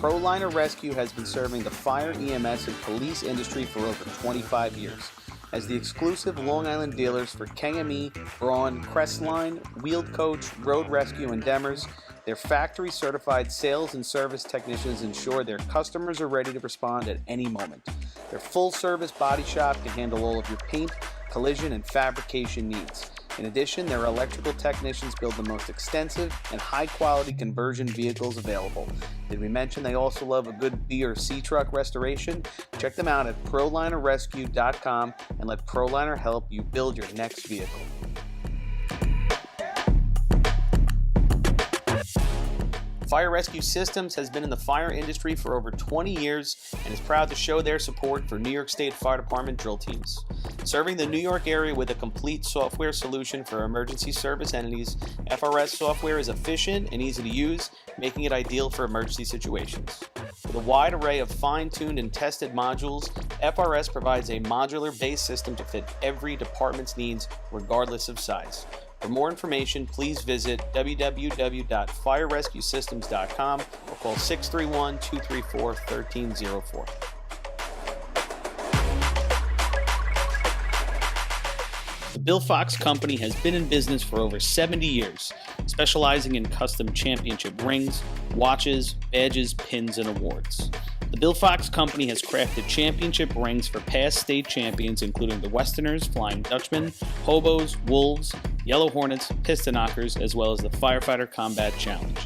ProLiner Rescue has been serving the fire, EMS, and police industry for over 25 years. As the exclusive Long Island dealers for KME, Braun, Crestline, Wheeled Coach, Road Rescue, and Demers, their factory-certified sales and service technicians ensure their customers are ready to respond at any moment. Their full-service body shop can handle all of your paint, collision, and fabrication needs. In addition, their electrical technicians build the most extensive and high-quality conversion vehicles available. Did we mention they also love a good B or C truck restoration? Check them out at ProLinerRescue.com and let ProLiner help you build your next vehicle. Fire Rescue Systems has been in the fire industry for over 20 years and is proud to show their support for New York State Fire Department drill teams. Serving the New York area with a complete software solution for emergency service entities, FRS software is efficient and easy to use, making it ideal for emergency situations. With a wide array of fine-tuned and tested modules, FRS provides a modular-based system to fit every department's needs, regardless of size. For more information, please visit www.firerescuesystems.com or call 631-234-1304. The Bill Fox Company has been in business for over 70 years, specializing in custom championship rings, watches, badges, pins, and awards. The Bill Fox Company has crafted championship rings for past state champions, including the Westerners, Flying Dutchmen, Hobos, Wolves, Yellow Hornets, Piston Knockers, as well as the Firefighter Combat Challenge.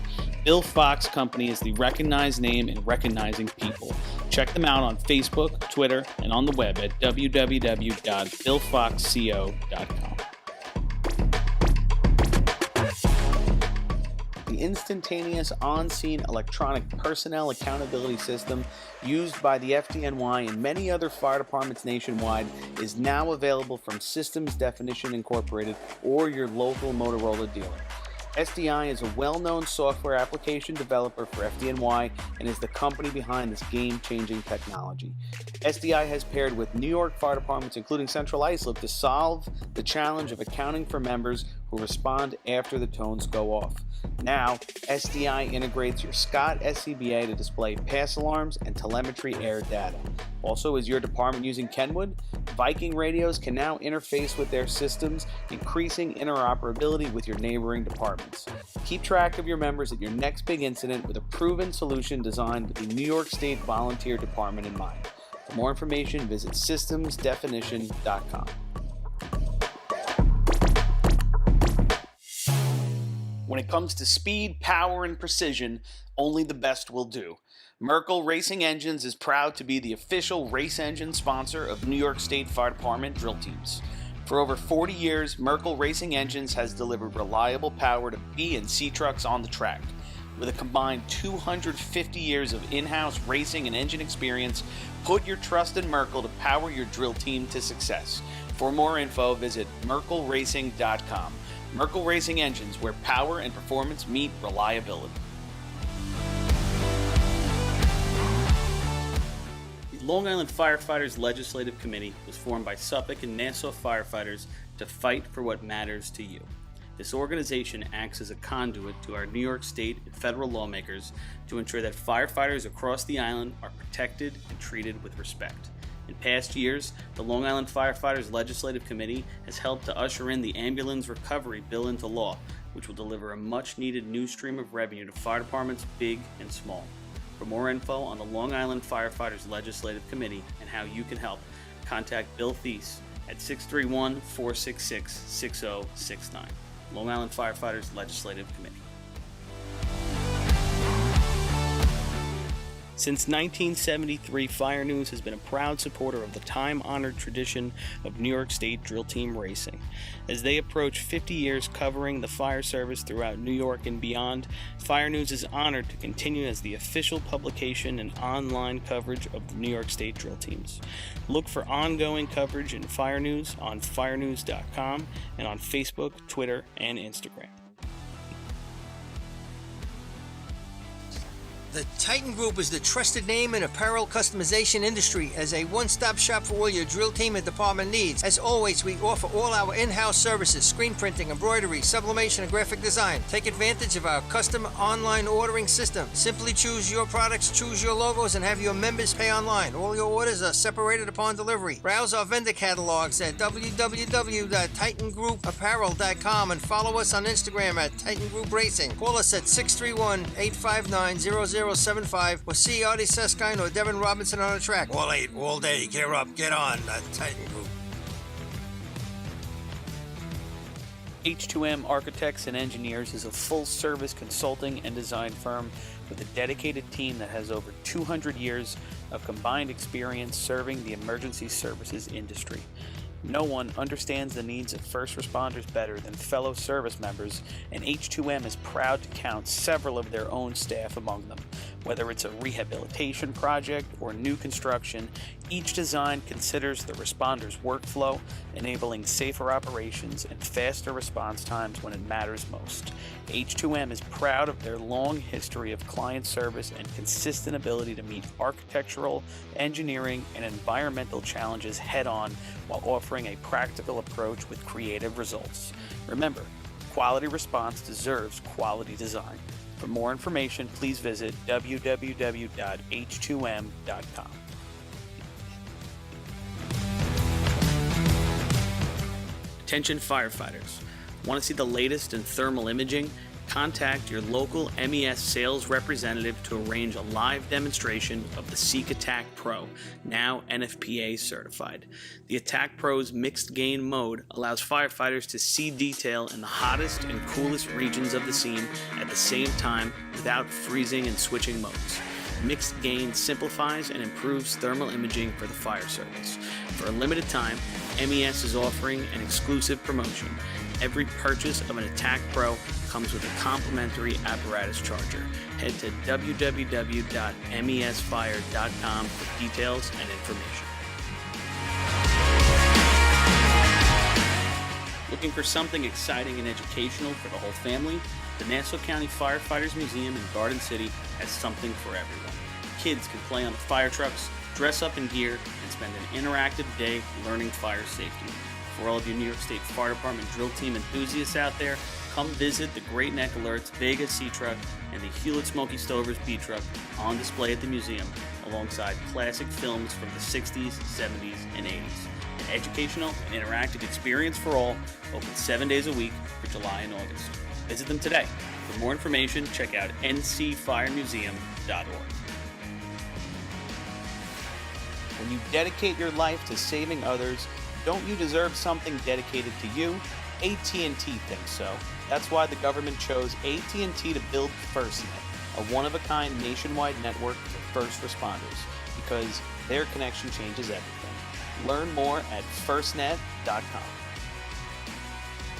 Bill Fox Company is the recognized name in recognizing people. Check them out on Facebook, Twitter, and on the web at www.billfoxco.com. The instantaneous on-scene electronic personnel accountability system used by the FDNY and many other fire departments nationwide is now available from Systems Definition Incorporated or your local Motorola dealer. SDI is a well-known software application developer for FDNY and is the company behind this game-changing technology. SDI has paired with New York fire departments, including Central Islip, to solve the challenge of accounting for members who respond after the tones go off. Now, SDI integrates your Scott SCBA to display pass alarms and telemetry air data. Also, is your department using Kenwood? Viking radios can now interface with their systems, increasing interoperability with your neighboring departments. Keep track of your members at your next big incident with a proven solution designed with the New York State Volunteer Department in mind. For more information, visit systemsdefinition.com. When it comes to speed, power, and precision, only the best will do. Merkel Racing Engines is proud to be the official race engine sponsor of New York State Fire Department drill teams. For over 40 years, Merkel Racing Engines has delivered reliable power to B and C trucks on the track. With a combined 250 years of in-house racing and engine experience, put your trust in Merkel to power your drill team to success. For more info, visit merkelracing.com. Merkel Racing Engines, where power and performance meet reliability. The Long Island Firefighters Legislative Committee was formed by Suffolk and Nassau firefighters to fight for what matters to you. This organization acts as a conduit to our New York State and federal lawmakers to ensure that firefighters across the island are protected and treated with respect. In past years, the Long Island Firefighters Legislative Committee has helped to usher in the Ambulance Recovery Bill into law, which will deliver a much-needed new stream of revenue to fire departments big and small. For more info on the Long Island Firefighters Legislative Committee and how you can help, contact Bill Thies at 631-466-6069. Long Island Firefighters Legislative Committee. Since 1973, Fire News has been a proud supporter of the time-honored tradition of New York State drill team racing. As they approach 50 years covering the fire service throughout New York and beyond, Fire News is honored to continue as the official publication and online coverage of the New York State drill teams. Look for ongoing coverage in Fire News on firenews.com and on Facebook, Twitter, and Instagram. The Titan Group is the trusted name in apparel customization industry as a one-stop shop for all your drill team and department needs. As always, we offer all our in-house services, screen printing, embroidery, sublimation, and graphic design. Take advantage of our custom online ordering system. Simply choose your products, choose your logos, and have your members pay online. All your orders are separated upon delivery. Browse our vendor catalogs at www.titangrouapparel.com and follow us on Instagram at Titan Group Racing. Call us at 631-859-0075 or see Artie Seskine or Devin Robinson on the track. All 8, all day. Gear up, get on. Titan Group. H2M Architects and Engineers is a full-service consulting and design firm with a dedicated team that has over 200 years of combined experience serving the emergency services industry. No one understands the needs of first responders better than fellow service members, and H2M is proud to count several of their own staff among them. Whether it's a rehabilitation project or new construction, each design considers the responder's workflow, enabling safer operations and faster response times when it matters most. H2M is proud of their long history of client service and consistent ability to meet architectural, engineering, and environmental challenges head-on while offering a practical approach with creative results. Remember, quality response deserves quality design. For more information, please visit www.h2m.com. Attention firefighters. Want to see the latest in thermal imaging? Contact your local MES sales representative to arrange a live demonstration of the Seek Attack Pro, now NFPA certified. The Attack Pro's mixed gain mode allows firefighters to see detail in the hottest and coolest regions of the scene at the same time without freezing and switching modes. Mixed gain simplifies and improves thermal imaging for the fire service. For a limited time, MES is offering an exclusive promotion. Every purchase of an Attack Pro comes with a complimentary apparatus charger. Head to www.mesfire.com for details and information. Looking for something exciting and educational for the whole family? The Nassau County Firefighters Museum in Garden City has something for everyone. Kids can play on the fire trucks, dress up in gear, and spend an interactive day learning fire safety. For all of you New York State Fire Department drill team enthusiasts out there, come visit the Great Neck Alerts Vega C Truck and the Hewlett Smoky Stovers B Truck on display at the museum, alongside classic films from the 60s, 70s, and 80s. An educational and interactive experience for all, open 7 days a week for July and August. Visit them today. For more information, check out ncfiremuseum.org. When you dedicate your life to saving others, don't you deserve something dedicated to you? AT&T thinks so. That's why the government chose AT&T to build FirstNet, a one-of-a-kind nationwide network for first responders, because their connection changes everything. Learn more at firstnet.com.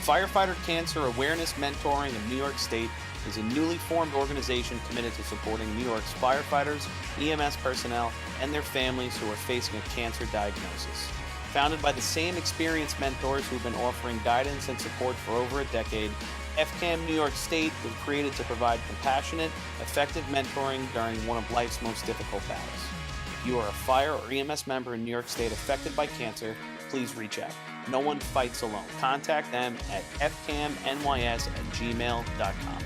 Firefighter Cancer Awareness Mentoring of New York State is a newly formed organization committed to supporting New York's firefighters, EMS personnel, and their families who are facing a cancer diagnosis. Founded by the same experienced mentors who've been offering guidance and support for over a decade, FCAM New York State was created to provide compassionate, effective mentoring during one of life's most difficult battles. If you are a fire or EMS member in New York State affected by cancer, please reach out. No one fights alone. Contact them at fcamnys@gmail.com.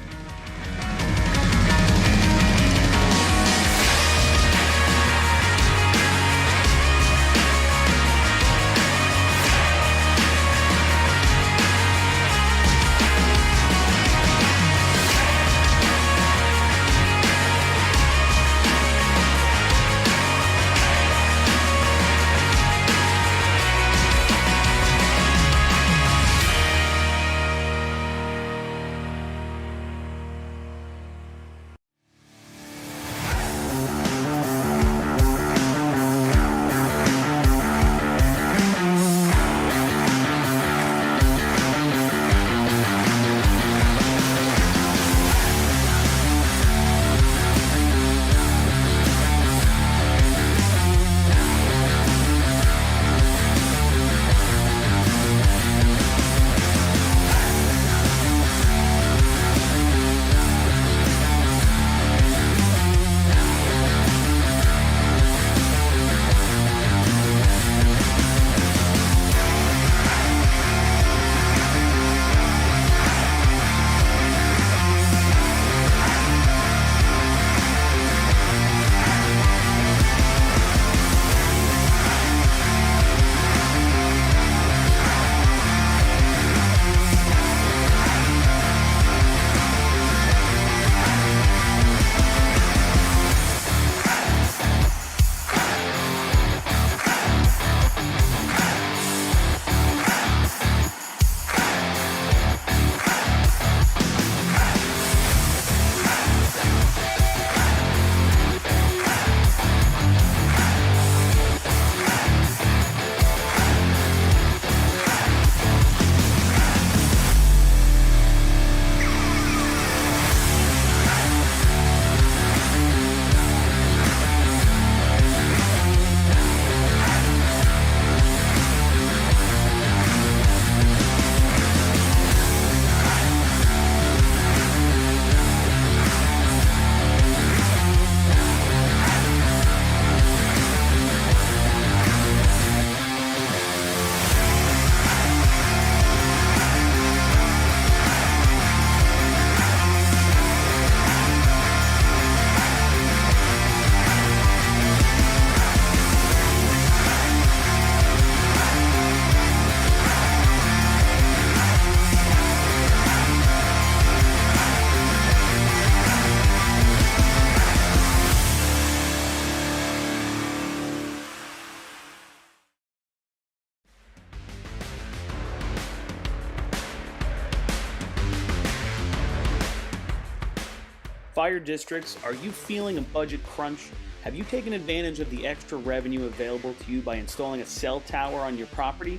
Fire districts, are you feeling a budget crunch? Have you taken advantage of the extra revenue available to you by installing a cell tower on your property?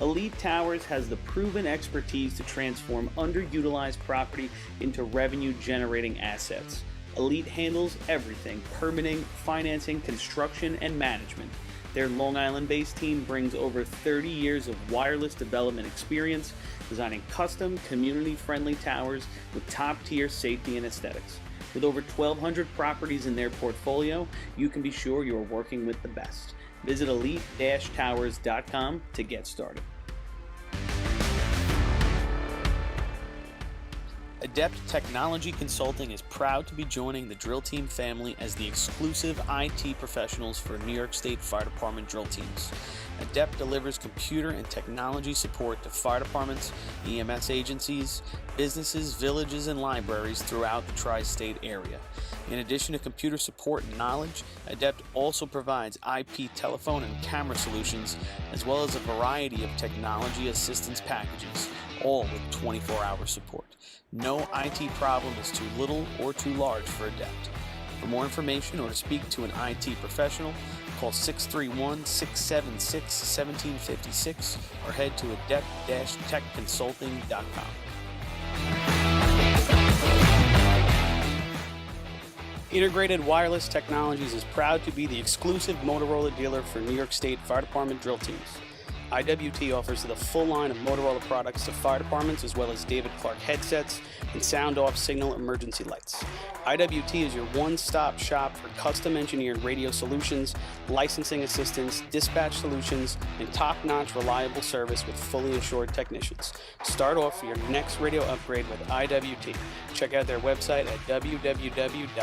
Elite Towers has the proven expertise to transform underutilized property into revenue-generating assets. Elite handles everything: permitting, financing, construction, and management. Their Long Island-based team brings over 30 years of wireless development experience, designing custom, community-friendly towers with top-tier safety and aesthetics. With over 1,200 properties in their portfolio, you can be sure you are working with the best. Visit elite-towers.com to get started. Adept Technology Consulting is proud to be joining the Drill Team family as the exclusive IT professionals for New York State Fire Department drill teams. Adept delivers computer and technology support to fire departments, EMS agencies, businesses, villages, and libraries throughout the tri-state area. In addition to computer support and knowledge, Adept also provides IP telephone and camera solutions, as well as a variety of technology assistance packages, all with 24-hour support. No IT problem is too little or too large for Adept. For more information or to speak to an IT professional, call 631-676-1756 or head to adept-techconsulting.com. Integrated Wireless Technologies is proud to be the exclusive Motorola dealer for New York State Fire Department drill teams. IWT offers the full line of Motorola products to fire departments, as well as David Clark headsets and sound-off signal emergency lights. IWT is your one-stop shop for custom-engineered radio solutions, licensing assistance, dispatch solutions, and top-notch reliable service with fully assured technicians. Start off for your next radio upgrade with IWT. Check out their website at www.goiwt.com.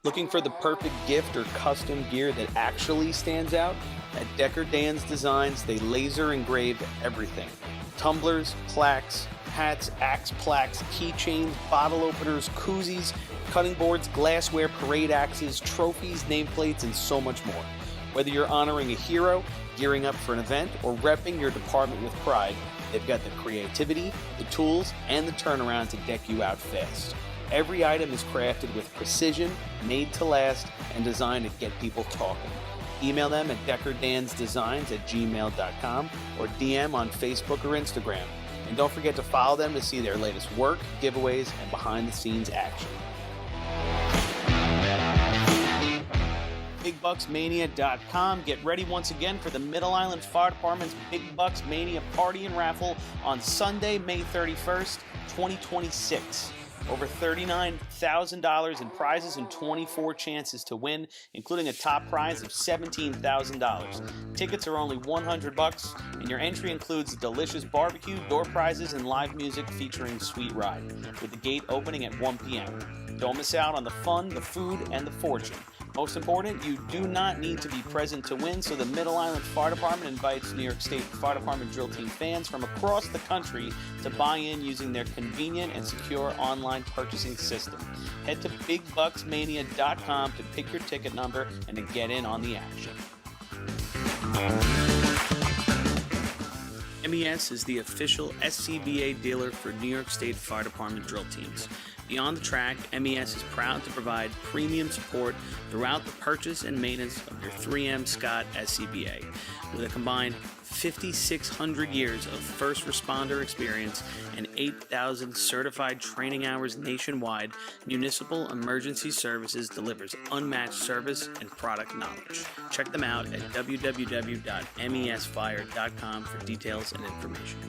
Looking for the perfect gift or custom gear that actually stands out? At Decker Dan's Designs, they laser engrave everything. Tumblers, plaques, hats, axe plaques, keychains, bottle openers, koozies, cutting boards, glassware, parade axes, trophies, nameplates, and so much more. Whether you're honoring a hero, gearing up for an event, or repping your department with pride, they've got the creativity, the tools, and the turnaround to deck you out fast. Every item is crafted with precision, made to last, and designed to get people talking. Email them at deckerdansdesigns@gmail.com or DM on Facebook or Instagram. And don't forget to follow them to see their latest work, giveaways, and behind-the-scenes action. BigBucksMania.com. Get ready once again for the Middle Island Fire Department's Big Bucks Mania Party and Raffle on Sunday, May 31st, 2026. Over $39,000 in prizes and 24 chances to win, including a top prize of $17,000. Tickets are only $100, and your entry includes a delicious barbecue, door prizes, and live music featuring Sweet Ride, with the gate opening at 1 p.m. Don't miss out on the fun, the food, and the fortune. Most important, you do not need to be present to win, so the Middle Island Fire Department invites New York State Fire Department drill team fans from across the country to buy in using their convenient and secure online purchasing system. Head to BigBucksMania.com to pick your ticket number and to get in on the action. MES is the official SCBA dealer for New York State Fire Department drill teams. Beyond the track, MES is proud to provide premium support throughout the purchase and maintenance of your 3M Scott SCBA. With a combined 5,600 years of first responder experience and 8,000 certified training hours nationwide, Municipal Emergency Services delivers unmatched service and product knowledge. Check them out at www.mesfire.com for details and information.